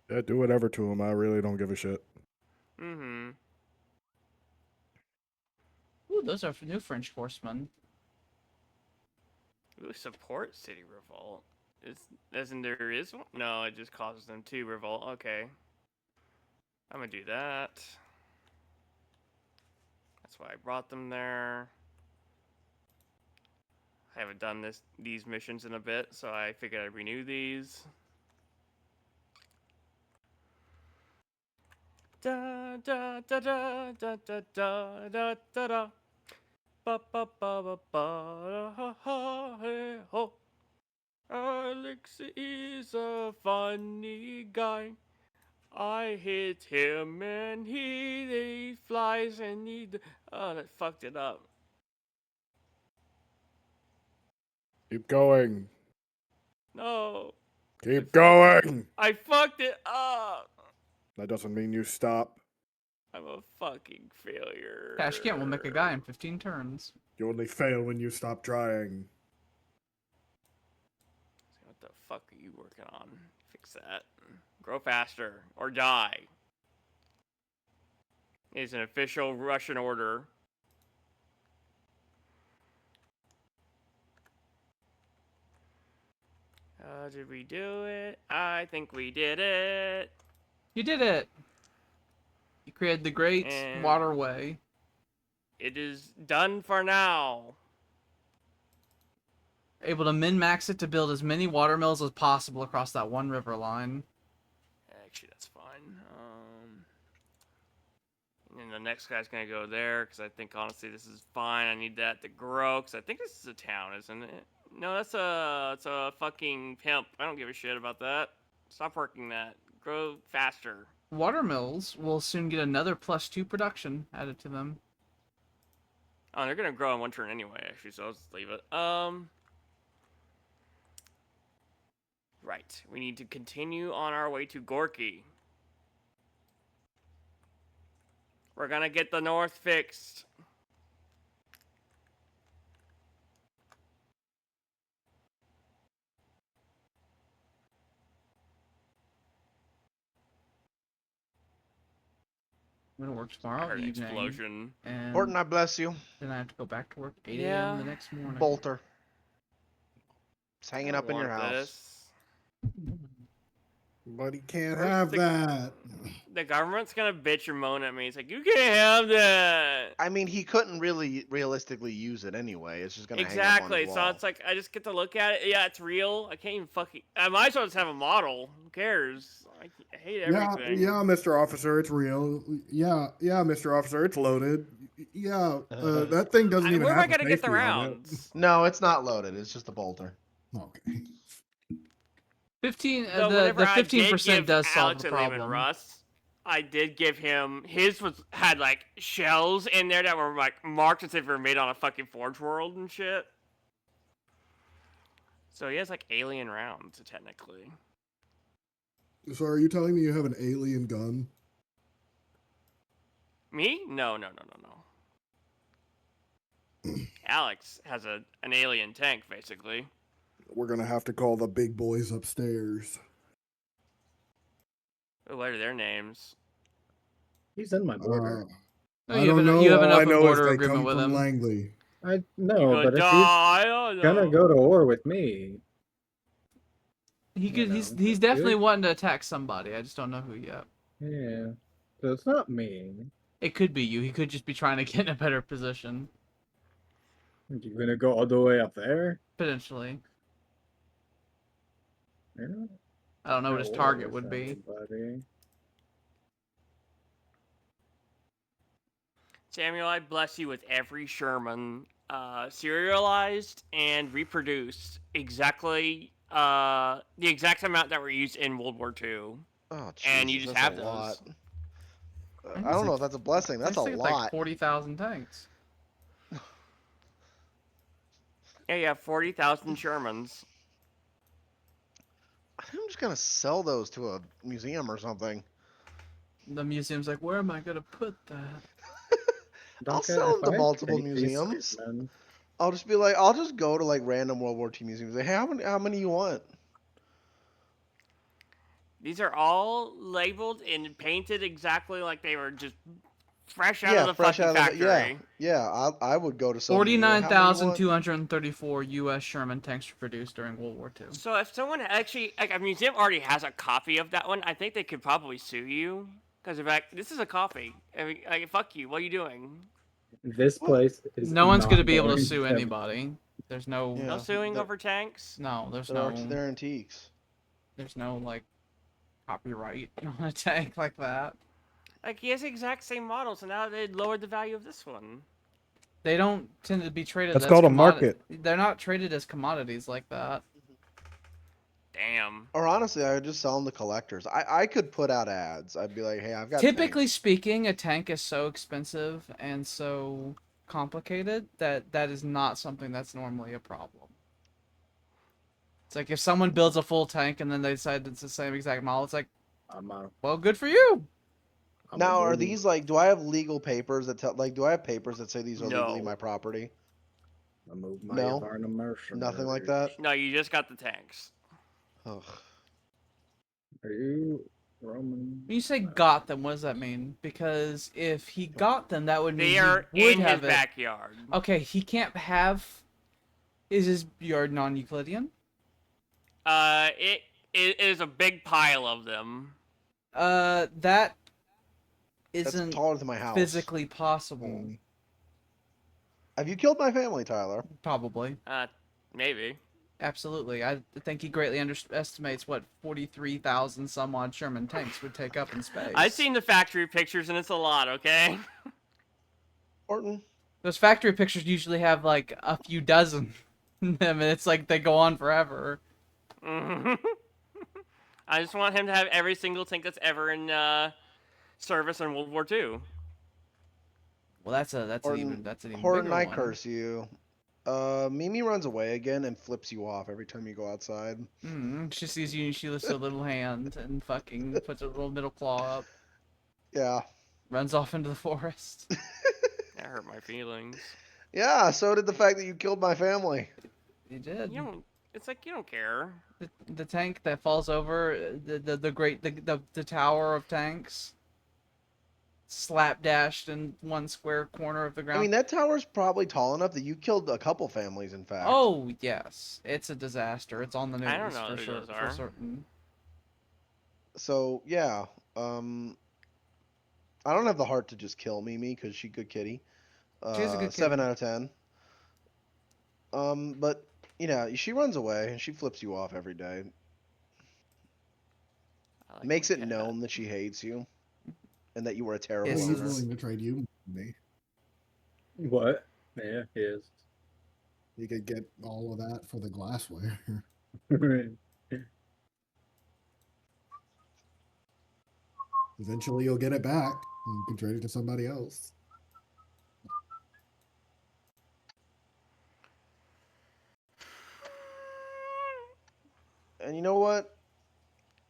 Yeah, do whatever to him. I really don't give a shit. Mm-hmm. Ooh, those are new French horsemen. Ooh, support City Revolt. Isn't there is one? No, it just causes them to revolt. Okay. I'm gonna do that. That's why I brought them there. I haven't done these missions in a bit, so I figured I'd renew these. Da da da da da da da da da da. Ba ba ba ba ba ha ha hey ho. Alex is a funny guy. I hit him and he flies and oh, that fucked it up. Keep going. No. Keep going. I fucked it up. That doesn't mean you stop. I'm a fucking failure. Tashkent will make a guy in 15 turns. You only fail when you stop trying. What the fuck are you working on? Fix that. Grow faster or die. It's an official Russian order. Did we do it? I think we did it. You did it! You created the great And waterway. it is done for now. Able to min-max it to build as many watermills as possible across that one river line. Actually, that's fine. And the next guy's gonna go there because I think honestly this is fine. I need that to grow because I think this is a town, isn't it? No, it's a fucking pimp. I don't give a shit about that. Stop working that. Grow faster. Watermills will soon get another +2 production added to them. Oh, they're gonna grow in one turn anyway, actually, so let's leave it. Right. We need to continue on our way to Gorky. We're gonna get the north fixed. I'm gonna work tomorrow Heard an evening. explosion. And Horton, I bless you. then I have to go back to work 8 Yeah. a.m. the next morning. Bolter. It's I hanging don't up in your want house. this. But he can't First have the- that. The government's gonna bitch and moan at me. It's like, you can't have that. I mean, he couldn't really realistically use it anyway. It's just gonna hang up on Exactly. his So wall. it's like I just get to look at it. Yeah, it's real. I can't even fucking. I might as well just have a model. Who cares? I hate everything. Yeah, Mr. Officer, it's real. Yeah, Mr. Officer, it's loaded. Yeah, that thing doesn't even Where am have I gonna get the safety on it. rounds? No, it's not loaded. It's just a bolter. Okay. 15. So The whenever I did 15% give does solve Alex the and Lehman problem. Russ, I did give him his had like shells in there that were like marked as if they were made on a fucking Forge World and shit. So he has like alien rounds technically. So are you telling me you have an alien gun? Me? No. Alex has an alien tank basically. We're gonna have to call the big boys upstairs. Ooh, what are their names? He's in my border. No, I you have don't an- know. you have an All I open know is border they agreement come with from him. Langley. I You know, could but if die. I don't he's gonna know. go to war with me, He could. know, He's that's definitely good. wanting to attack somebody. I just don't know who yet. yeah. So it's not me. It could be you. He could just be trying to get in a better position. You're gonna go all the way up there? Potentially. Yeah. I don't know what his War target with would be. somebody. Samuel, I bless you with every Sherman serialized and reproduced exactly the exact amount that were used in World War II. Oh, Jesus, And you just that's have a those. lot. I think I don't it's know like- if that's a blessing. That's a think it's lot. like 40,000 tanks. Yeah, you have 40,000 Shermans. I'm just gonna sell those to a museum or something. The museum's like, where am I gonna put that? I'll Duncan, sell if them to I multiple take these museums. statements- I'll just be like, I'll just go to like random World War II museums. Like, hey, how many you want? These are all labeled and painted exactly like they were just fresh out of Yeah, the fresh fucking out of the factory. I would go to Soviet Union. How many you want? 49,234 U.S. Sherman tanks were produced during World War II. So if someone actually, like a museum already has a copy of that one, I think they could probably sue you. Because they're like, this is a copy. I mean, like, fuck you. What are you doing? This What? place is No one's going to not be able to going sue anybody. There's no... Yeah. No suing they're- over tanks? No, there's They're, no... they're antiques. There's no, like, copyright on a tank like that. Like, he has the exact same model, so now they lowered the value of this one. They don't tend to be traded That's as called a market. They're not traded as commodities like that. Damn. Or honestly, I would just sell them to collectors. I could put out ads. I'd be like, hey, I've got Typically tanks. speaking, a tank is so expensive and so complicated that that is not something that's normally a problem. It's like if someone builds a full tank and then they decide it's the same exact model, it's like, I'm, well, good for you. I'm Now, are moving. these like? Do I have legal papers that tell? Like, do I have papers that say these are legally No. my property? I moved my No? Varna mercenaries. Nothing like that. No, you just got the tanks. Ugh. Are you Roman? When you say got them, what does that mean? Because if he got them, that would mean They are he would in his have it. backyard. Okay, he can't have. Is his yard non-Euclidean? It is a big pile of them. That That's isn't taller than my house. physically possible. Mm. Have you killed my family, Tyler? Probably. Maybe. Absolutely. I think he greatly underestimates what 43,000 some odd Sherman tanks would take up in space. I've seen the factory pictures and it's a lot, okay? Orton. Those factory pictures usually have like a few dozen in them, and it's like they go on forever. I just want him to have every single tank that's ever in service in World War II. Well, that's an even Horton, bigger I one. curse you. Mimi runs away again and flips you off every time you go outside. She sees you and she lifts her little hand and fucking puts her little middle claw up. Yeah. Runs off into the forest. That hurt my feelings. Yeah, so did the fact that you killed my family. You did. You don't. It's like you don't care. The tank that falls over the tower of tanks, slapdashed in one square corner of the ground. I mean, that tower's probably tall enough that you killed a couple families, in fact. Oh yes, it's a disaster. It's on the news I don't know for who sure. those For are. certain. So, yeah. I don't have the heart to just kill Mimi because she's a good kitty. She's a good 7 kitty. out of 10. But, you know, she runs away and she flips you off every day. I like Makes my it cat. known that she hates you and that you were a terrible Yes, Well, he's owner. willing to trade you me. What? Yeah, he is. You could get all of that for the glassware. Eventually, you'll get it back. And you can trade it to somebody else. And you know what?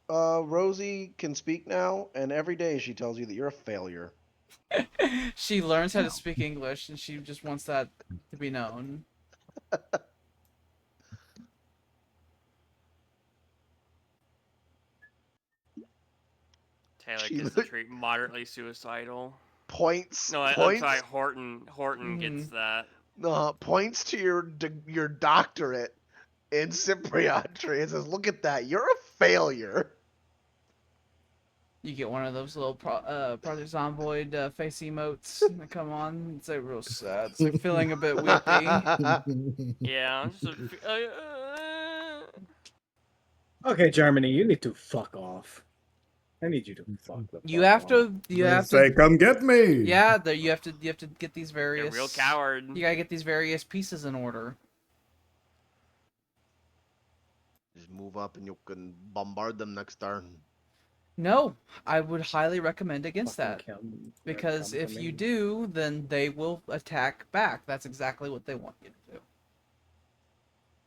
Rosie can speak now, and every day she tells you that you're a failure. She learns how to speak English, and she just wants that to be known. Taylor She gets the treat moderately suicidal. Points. No, I'm points. sorry, Horton gets that. Points to your doctorate in Cypriotry and says, "Look at that, you're a failure." You get one of those little Project Zomboid face emotes that come on. It's like real sad. It's like feeling a bit weepy. Yeah, I'm just Okay, Germany, you need to fuck off. I need you to fuck the You fuck have off. to. You have Say, to. come get me. Yeah, you have to get these You're a various. real coward. You gotta get these various pieces in order. Just move up and you can bombard them next turn. No, I would highly recommend against Fucking that. come- Because come if to you me. do, then they will attack back. That's exactly what they want you to do.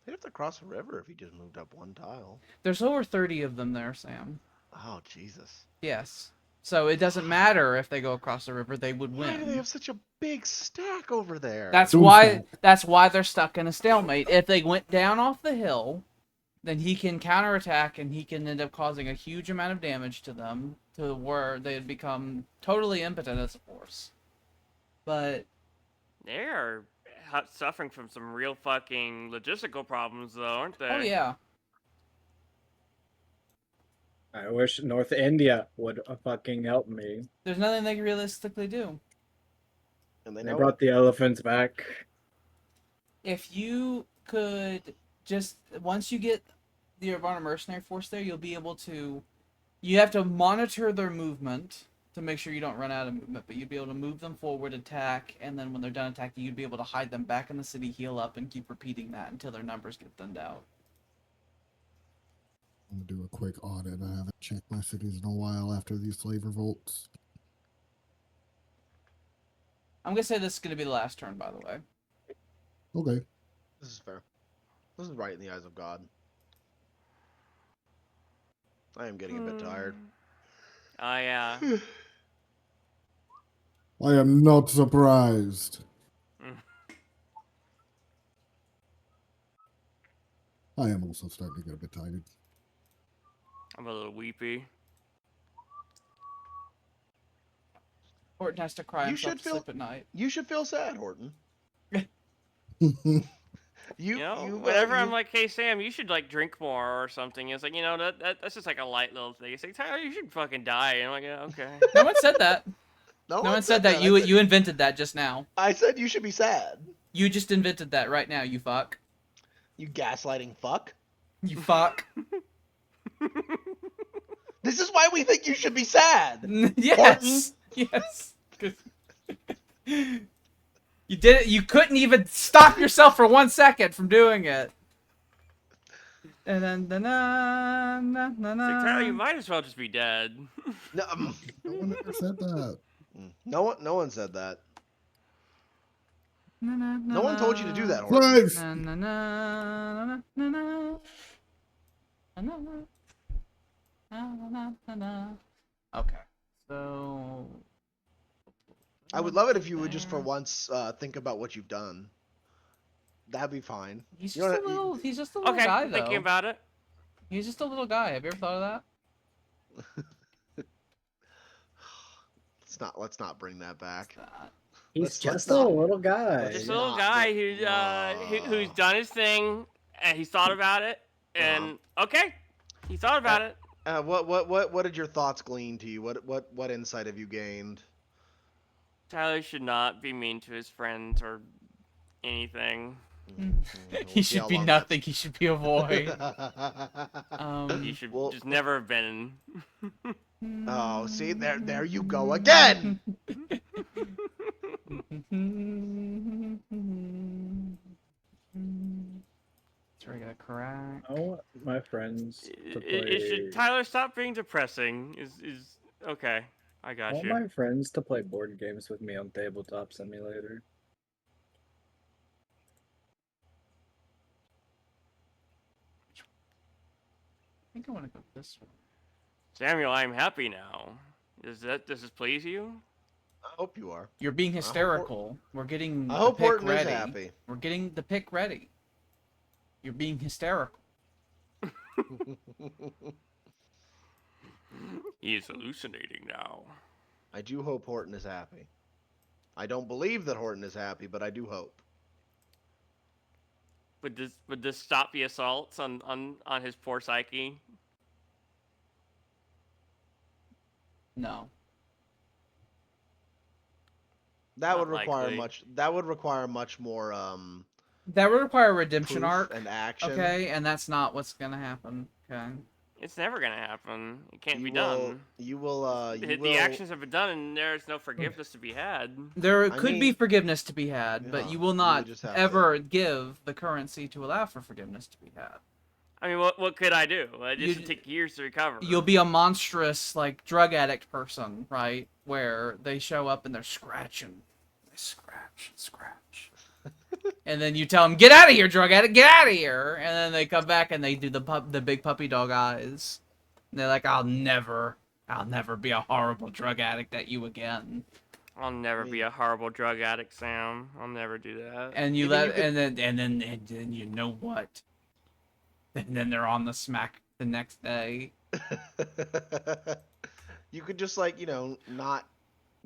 They'd have to cross a river if you just moved up one tile. There's over 30 of them there, Sam. Oh, Jesus. Yes. So it doesn't matter if they go across the river, they would Why do they win. have such a big stack over there? That's Doomsday. why they're stuck in a stalemate. If they went down off the hill then he can counterattack and he can end up causing a huge amount of damage to them to where they'd become totally impotent as a force. But They are suffering from some real fucking logistical problems, though, aren't they? oh yeah, I wish North India would fucking help me. there's nothing they can realistically do. And they They know brought it. the elephants back. If you could just once you get the Urbana mercenary force there, you'll be able to. You have to monitor their movement to make sure you don't run out of movement, but you'd be able to move them forward, attack, and then when they're done attacking, you'd be able to hide them back in the city, heal up, and keep repeating that until their numbers get thinned out. I'm gonna do a quick audit. I haven't checked my cities in a while after these slave revolts. I'm gonna say this is gonna be the last turn, by the way. Okay. This is fair. This is right in the eyes of God. I am getting a bit tired. Oh, yeah. I am not surprised. I am also starting to get a bit tired. I'm a little weepy. Horton has to cry You himself should to feel- sleep at night. You should feel sad, Horton. You know, whenever I'm like, hey, Sam, you should, like, drink more or something, it's like, you know, that's just, like, a light little thing. It's like, Tyler, you should fucking die. And I'm like, yeah, okay. No one said that. no No one said that. I You said- you invented that just now. I said you should be sad. You just invented that right now. You fuck. You gaslighting fuck. You fuck. This is why we think you should be sad. Yes. Yes. 'Cause you did it. You couldn't even stop yourself for 1 second from doing it. And then It's like, Tyler, you might as well just be dead. No, No one ever said that. no one said that. No one told you to do that, Horton. Christ! Okay, so I would love it if you would just for once think about what you've done. That'd be fine. he's You just know a what, little. He's just a little Okay, guy, though. thinking about it. He's just a little guy. Have you ever thought of that? Let's not bring that back. He's Let's just not- a little guy. let's Just a not little guy bring- who's done his thing, and he's thought about it, and okay, he thought about it. What did your thoughts glean to you? What insight have you gained? Tyler should not be mean to his friends or anything. He should be nothing. He should be a boy. He should Well- just never have been. Oh, see, there you go again. So we're gonna crack. I want my friends to It should, play. Tyler, stop being depressing. Is okay. I I got want you. my friends to play board games with me on Tabletop Simulator. I think I want to go this way. Samuel, I'm happy now. Does this please you? I hope you are. You're being hysterical. We're getting I the hope pick Horton ready. is happy. We're getting the pick ready. You're being hysterical. He is hallucinating now. I do hope Horton is happy. I don't believe that Horton is happy, but I do hope. Would this stop the assaults on his poor psyche? No. That Not would require likely. much. That would require much more That would require a redemption proof arc. and action. Okay, and that's not what's gonna happen. Okay. It's never gonna happen. It can't You be will- done. You will. You The will. actions have been done, and there's no forgiveness to be had. There I could be mean- forgiveness to be had, but Yeah, you will you not just have to- ever give the currency to allow for forgiveness to be had. I mean, what could I do? It just You- take years to recover. You'll be a monstrous, like, drug addict person, right? Where they show up and they're scratching. They scratch and scratch. And then you tell them, get out of here, drug addict, get out of here! And then they come back and they do the big puppy dog eyes. And they're like, I'll never be a horrible drug addict at you again. I'll never be a horrible drug addict, Sam. I'll never do that. And you Maybe let, you could- and then you know what? And then they're on the smack the next day. You could just like not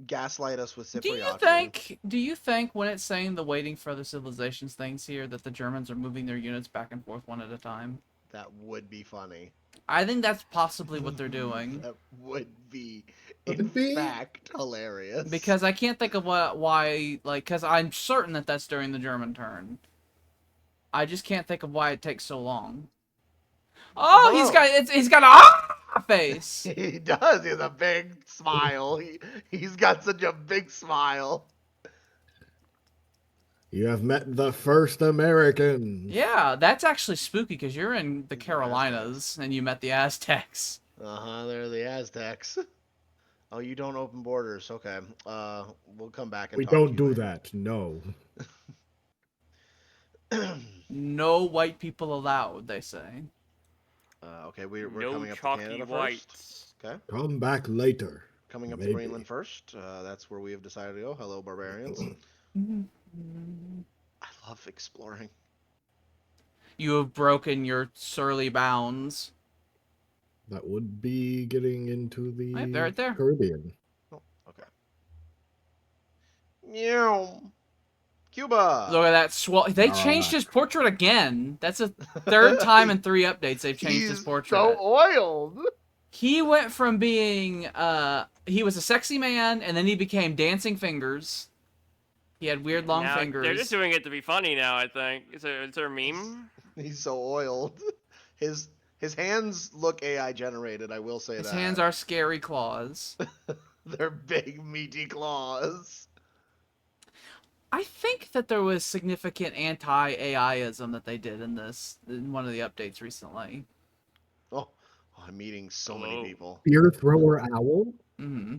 gaslight us with Do you Cypriot. think when it's saying the waiting for other civilizations things here that the Germans are moving their units back and forth one at a time? That would be funny. I think that's possibly what they're doing. That would be, Would in it be? fact, hilarious. Because I can't think of why, like, because I'm certain that that's during the German turn. I just can't think of why it takes so long. Oh, he's got a face. He does. He has a big smile. He's got such a big smile. You have met the first Americans. Yeah, that's actually spooky because you're in the The Carolinas and you met the Aztecs. They're the Aztecs. Oh, you don't open borders. Okay. We'll come back and We talk to don't you do later. that. No. No white people allowed, they say. Okay, we're No coming up to chalky Canada whites. first. Okay. Come back later. Coming up Maybe. to Greenland first. That's where we have decided to go. Hello, barbarians. I love exploring. You have broken your surly bounds. That would be getting into the Right, they're right there. Caribbean. Oh, okay. Meow. Cuba. Look at that They changed his portrait again. That's a third time in 3 updates they've changed his He's portrait. so oiled. He went from being he was a sexy man and then he became dancing fingers. He had weird long Now, fingers. They're just doing it to be funny now, I think. Is there a meme? He's so oiled. His hands look AI generated. I will say His that. hands are scary claws. They're big meaty claws. I think that there was significant anti-AIism that they did in one of the updates recently. Oh, I'm meeting so many Hello. people. Spear thrower owl. Mm-hmm.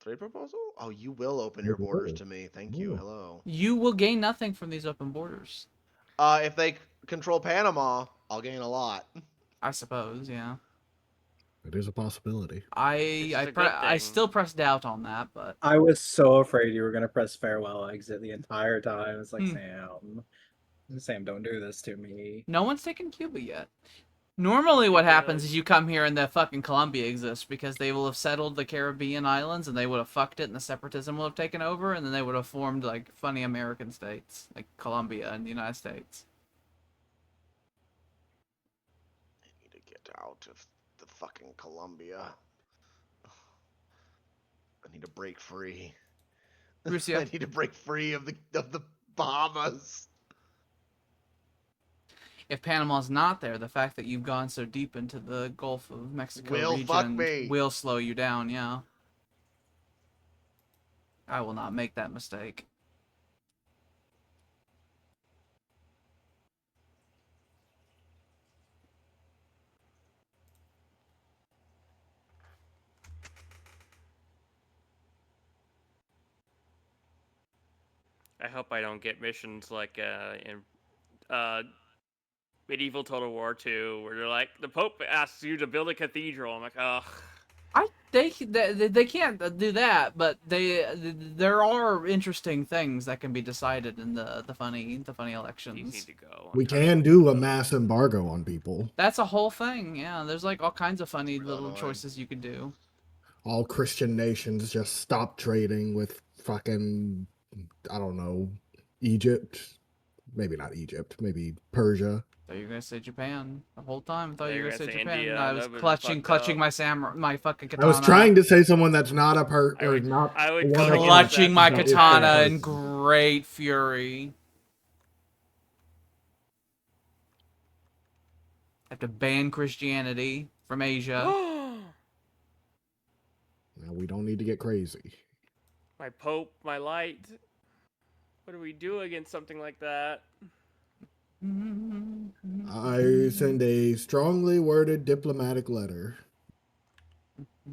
Trade proposal? Oh, you will open your borders to me. Thank you. Hello. You will gain nothing from these open borders. If they control Panama, I'll gain a lot. I suppose, yeah. It is a possibility. I still press doubt on that, but I was so afraid you were gonna press farewell exit the entire time. It's like Sam, don't do this to me. no one's taken Cuba yet. Normally what happens is you come here and the fucking Colombia exists because they will have settled the Caribbean islands and they would have fucked it and the separatism will have taken over and then they would have formed like funny American states like Colombia and the United States. I need to get out of the fucking Colombia. I need to break free. Russia. I need to break free of the Bahamas. If Panama's not there, the fact that you've gone so deep into the Gulf of Mexico region will slow you down, yeah. I will not make that mistake. I hope I don't get missions like in medieval Total War 2, where they're like, the Pope asks you to build a cathedral. I'm like, ugh. They can't do that, but there are interesting things that can be decided in the funny elections. These need to go. We can do a mass embargo on people. That's a whole thing, yeah. There's like all kinds of funny little choices you could do. All Christian nations just stop trading with fucking, I don't know, Egypt. Maybe not Egypt. Maybe Persia. I thought you were gonna say Japan the whole time. I thought you were gonna say Japan. India, And I was that would've clutching fucked my fucking katana. I was trying to say someone that's not a I would clutching my It's katana that in great fury. I have to ban Christianity from Asia. Now, we don't need to get crazy. My Pope, my light. What do we do against something like that? I send a strongly worded diplomatic letter. I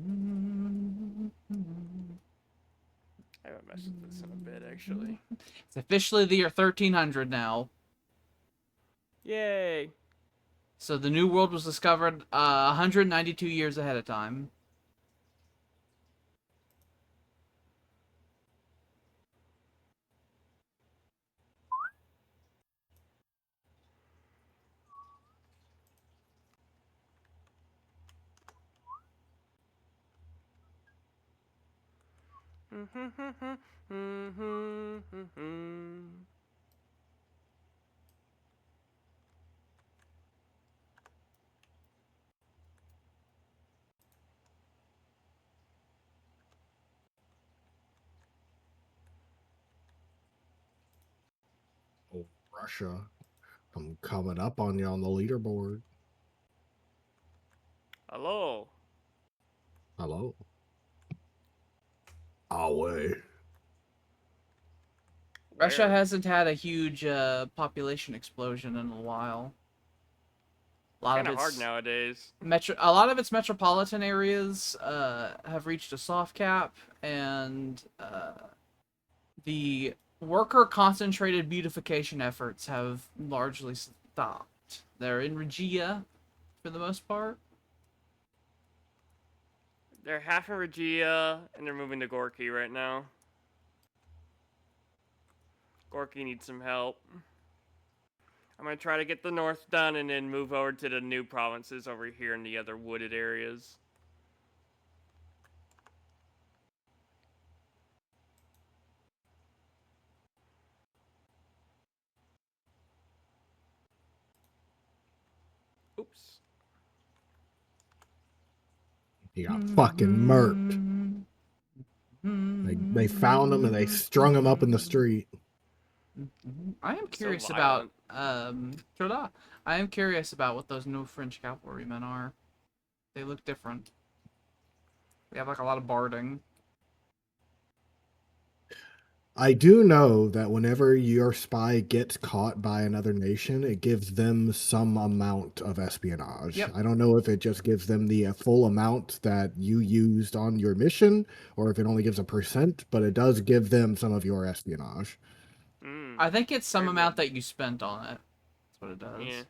haven't messed with this in a bit, actually. It's officially the year 1300 now. Yay! So the New World was discovered 192 years ahead of time. Oh, Russia. I'm coming up on you on the leaderboard. Hello. Hello. Away. Russia Where? hasn't had a huge population explosion in a while. A lot Kind of of hard its nowadays. a lot of its metropolitan areas have reached a soft cap, and the worker concentrated beautification efforts have largely stopped. They're in Regia for the most part. They're half in Regia, and they're moving to Gorky right now. Gorky needs some help. I'm gonna try to get the north done and then move over to the new provinces over here in the other wooded areas. Oops. He got fucking murked. They found him and they strung him up in the street. I am It's so curious about violent. Troda. I am curious about what those new French cavalrymen are. They look different. They have like a lot of barding. I do know that whenever your spy gets caught by another nation, it gives them some amount of espionage. Yep. I don't know if it just gives them the full amount that you used on your mission, or if it only gives a percent, but it does give them some of your espionage. I think it's some Very amount good. that you spent on it. That's what it does. Yeah.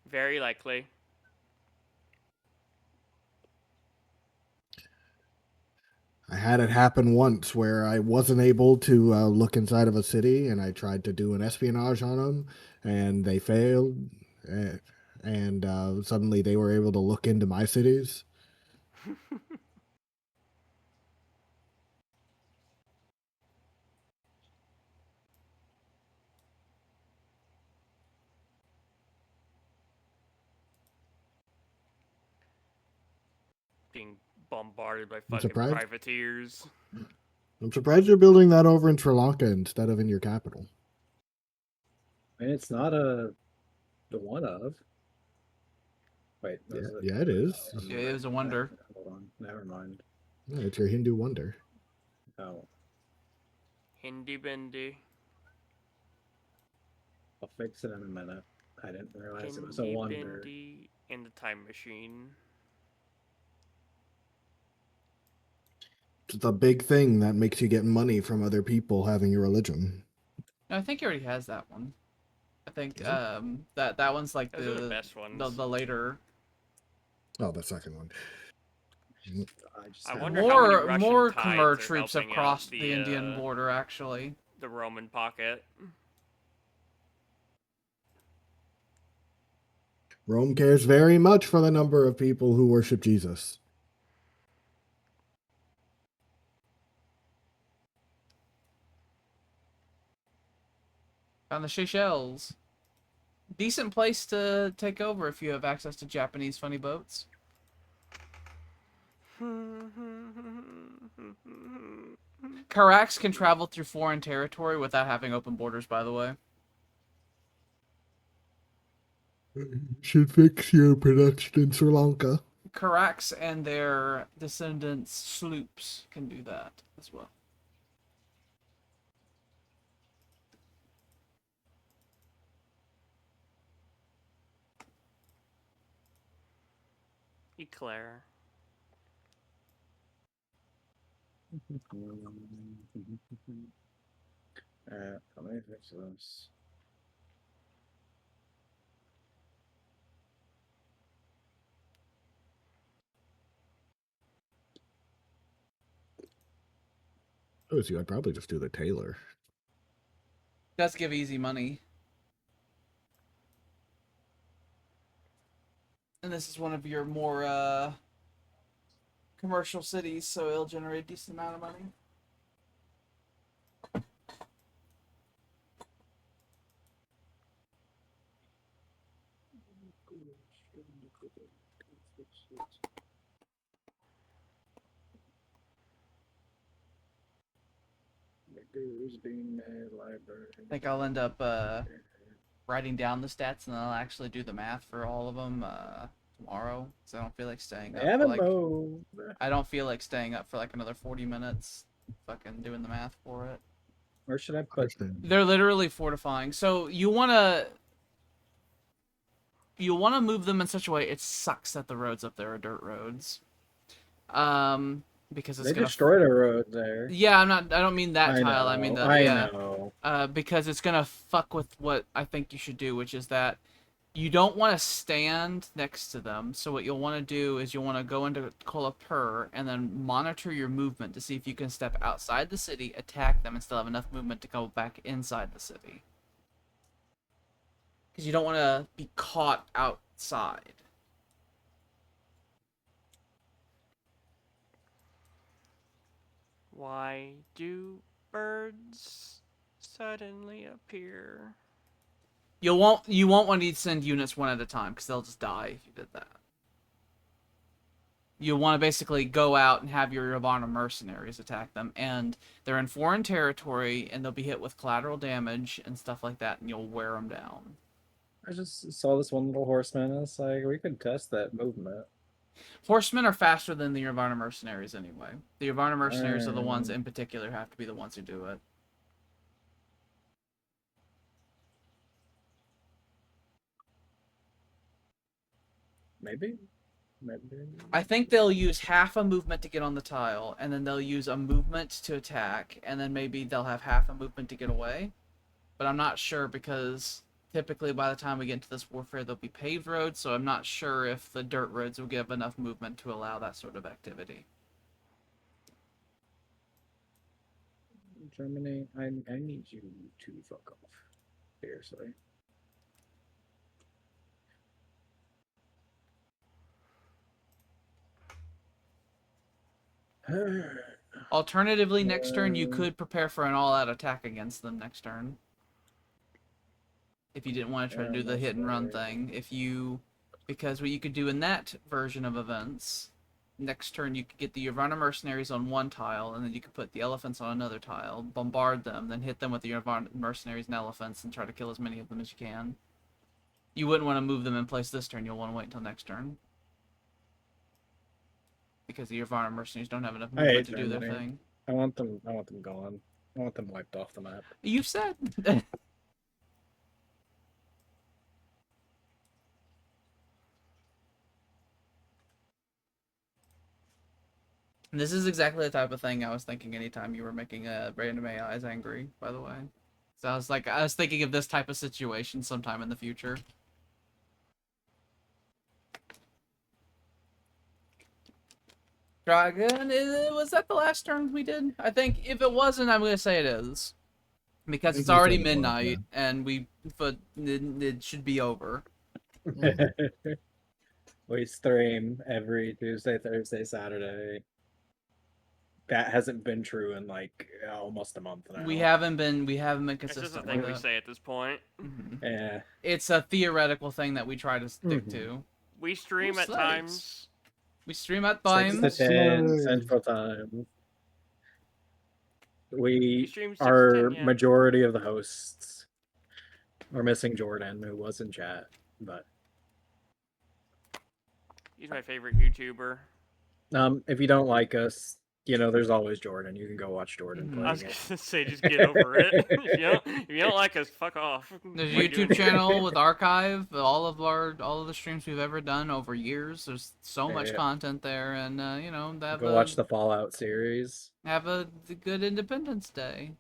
Very likely. I had it happen once where I wasn't able to look inside of a city, and I tried to do an espionage on them, and they failed. uh, And suddenly they were able to look into my cities. Being bombarded by I'm fucking surprised. privateers. I'm surprised you're building that over in Sri Lanka instead of in your capital. And it's not the one of. Wait, Yeah, is it? yeah, it is. Yeah, it was a wonder. Hold on, never mind. Yeah, it's your Hindu wonder. Oh, Hindi bendy. I'll fix it in a minute. I didn't realize it was a Hindi wonder. bendy and the time machine. It's a big thing that makes you get money from other people having your religion. No, I think he already has that one. I think Is it? that one's like Those are the best ones. the later. Oh, the second one. just I have- wonder how many Russian More tides Khmer are troops have helping crossed out the Indian border actually. the Roman pocket. Rome cares very much for the number of people who worship Jesus. Found the Seychelles. Decent place to take over if you have access to Japanese funny boats. Carax can travel through foreign territory without having open borders, by the way. Should fix your production in Sri Lanka. Carax and their descendants' sloops can do that as well. Eclair. Let me fix this. Oh, see, I'd probably just do the tailor. Does give easy money. And this is one of your more commercial cities, so it'll generate a decent amount of money. I think I'll end up writing down the stats and then I'll actually do the math for all of them tomorrow. So I don't feel like staying up. For, like, I don't feel like staying up for like another 40 minutes, fucking doing the math for it. Where should I put? Understand. They're literally fortifying. So you wanna move them in such a way. It sucks that the roads up there are dirt roads. Because it's They gonna destroyed a road there. Yeah, I don't mean that I tile. know, I mean the I yeah. know. Because it's gonna fuck with what I think you should do, which is that you don't want to stand next to them. So what you'll want to do is you'll want to go into Kolapur and then monitor your movement to see if you can step outside the city, attack them, and still have enough movement to go back inside the city. Because you don't want to be caught outside. Why do birds suddenly appear? You won't want to send units one at a time because they'll just die if you did that. You want to basically go out and have your Yavanna mercenaries attack them, and they're in foreign territory, and they'll be hit with collateral damage and stuff like that, and you'll wear them down. I just saw this one little horseman, and it's like, we could test that movement. Horsemen are faster than the Yavanna mercenaries anyway. The Yavanna mercenaries are the ones in particular have to be the ones who do it. Maybe. I think they'll use half a movement to get on the tile, and then they'll use a movement to attack, and then maybe they'll have half a movement to get away. But I'm not sure because typically by the time we get into this warfare, there'll be paved roads, so I'm not sure if the dirt roads will give enough movement to allow that sort of activity. Germany, I need you to fuck off. Seriously. Alternatively, next turn you could prepare for an all-out attack against them next turn. If you didn't want to try to do the hit and run thing. Because what you could do in that version of events, next turn you could get the Yavanna mercenaries on one tile, and then you could put the elephants on another tile, bombard them, then hit them with the Yavanna mercenaries and elephants, and try to kill as many of them as you can. You wouldn't want to move them in place this turn, you'll want to wait until next turn. Because the Yavanna mercenaries don't have enough movement to do their thing. I want them gone. I want them wiped off the map. You said. This is exactly the type of thing I was thinking anytime you were making random AIs angry, by the way. So I was thinking of this type of situation sometime in the future. Dragon, was that the last turn we did? I think if it wasn't, I'm gonna say it is. Because it's already midnight, and it should be over. We stream every Tuesday, Thursday, Saturday. That hasn't been true in like almost a month now. We haven't been consistent. It's just a thing we say at this point. Mm-hmm. Yeah. It's a theoretical thing that we try to stick to. We stream at times. We stream at times. 6 to 10 Central Time. We stream 6 to are 10, yeah. majority of the hosts. We're missing Jordan, who was in chat, but He's my favorite YouTuber. if you don't like us, you know, there's always Jordan. You can go watch Jordan play. I was gonna say, just get over it. if you don't like us, fuck off. There's a YouTube channel with archive, all of the streams we've ever done over years. There's so much content there, and you know, Go watch the Fallout series. Have a good Independence Day.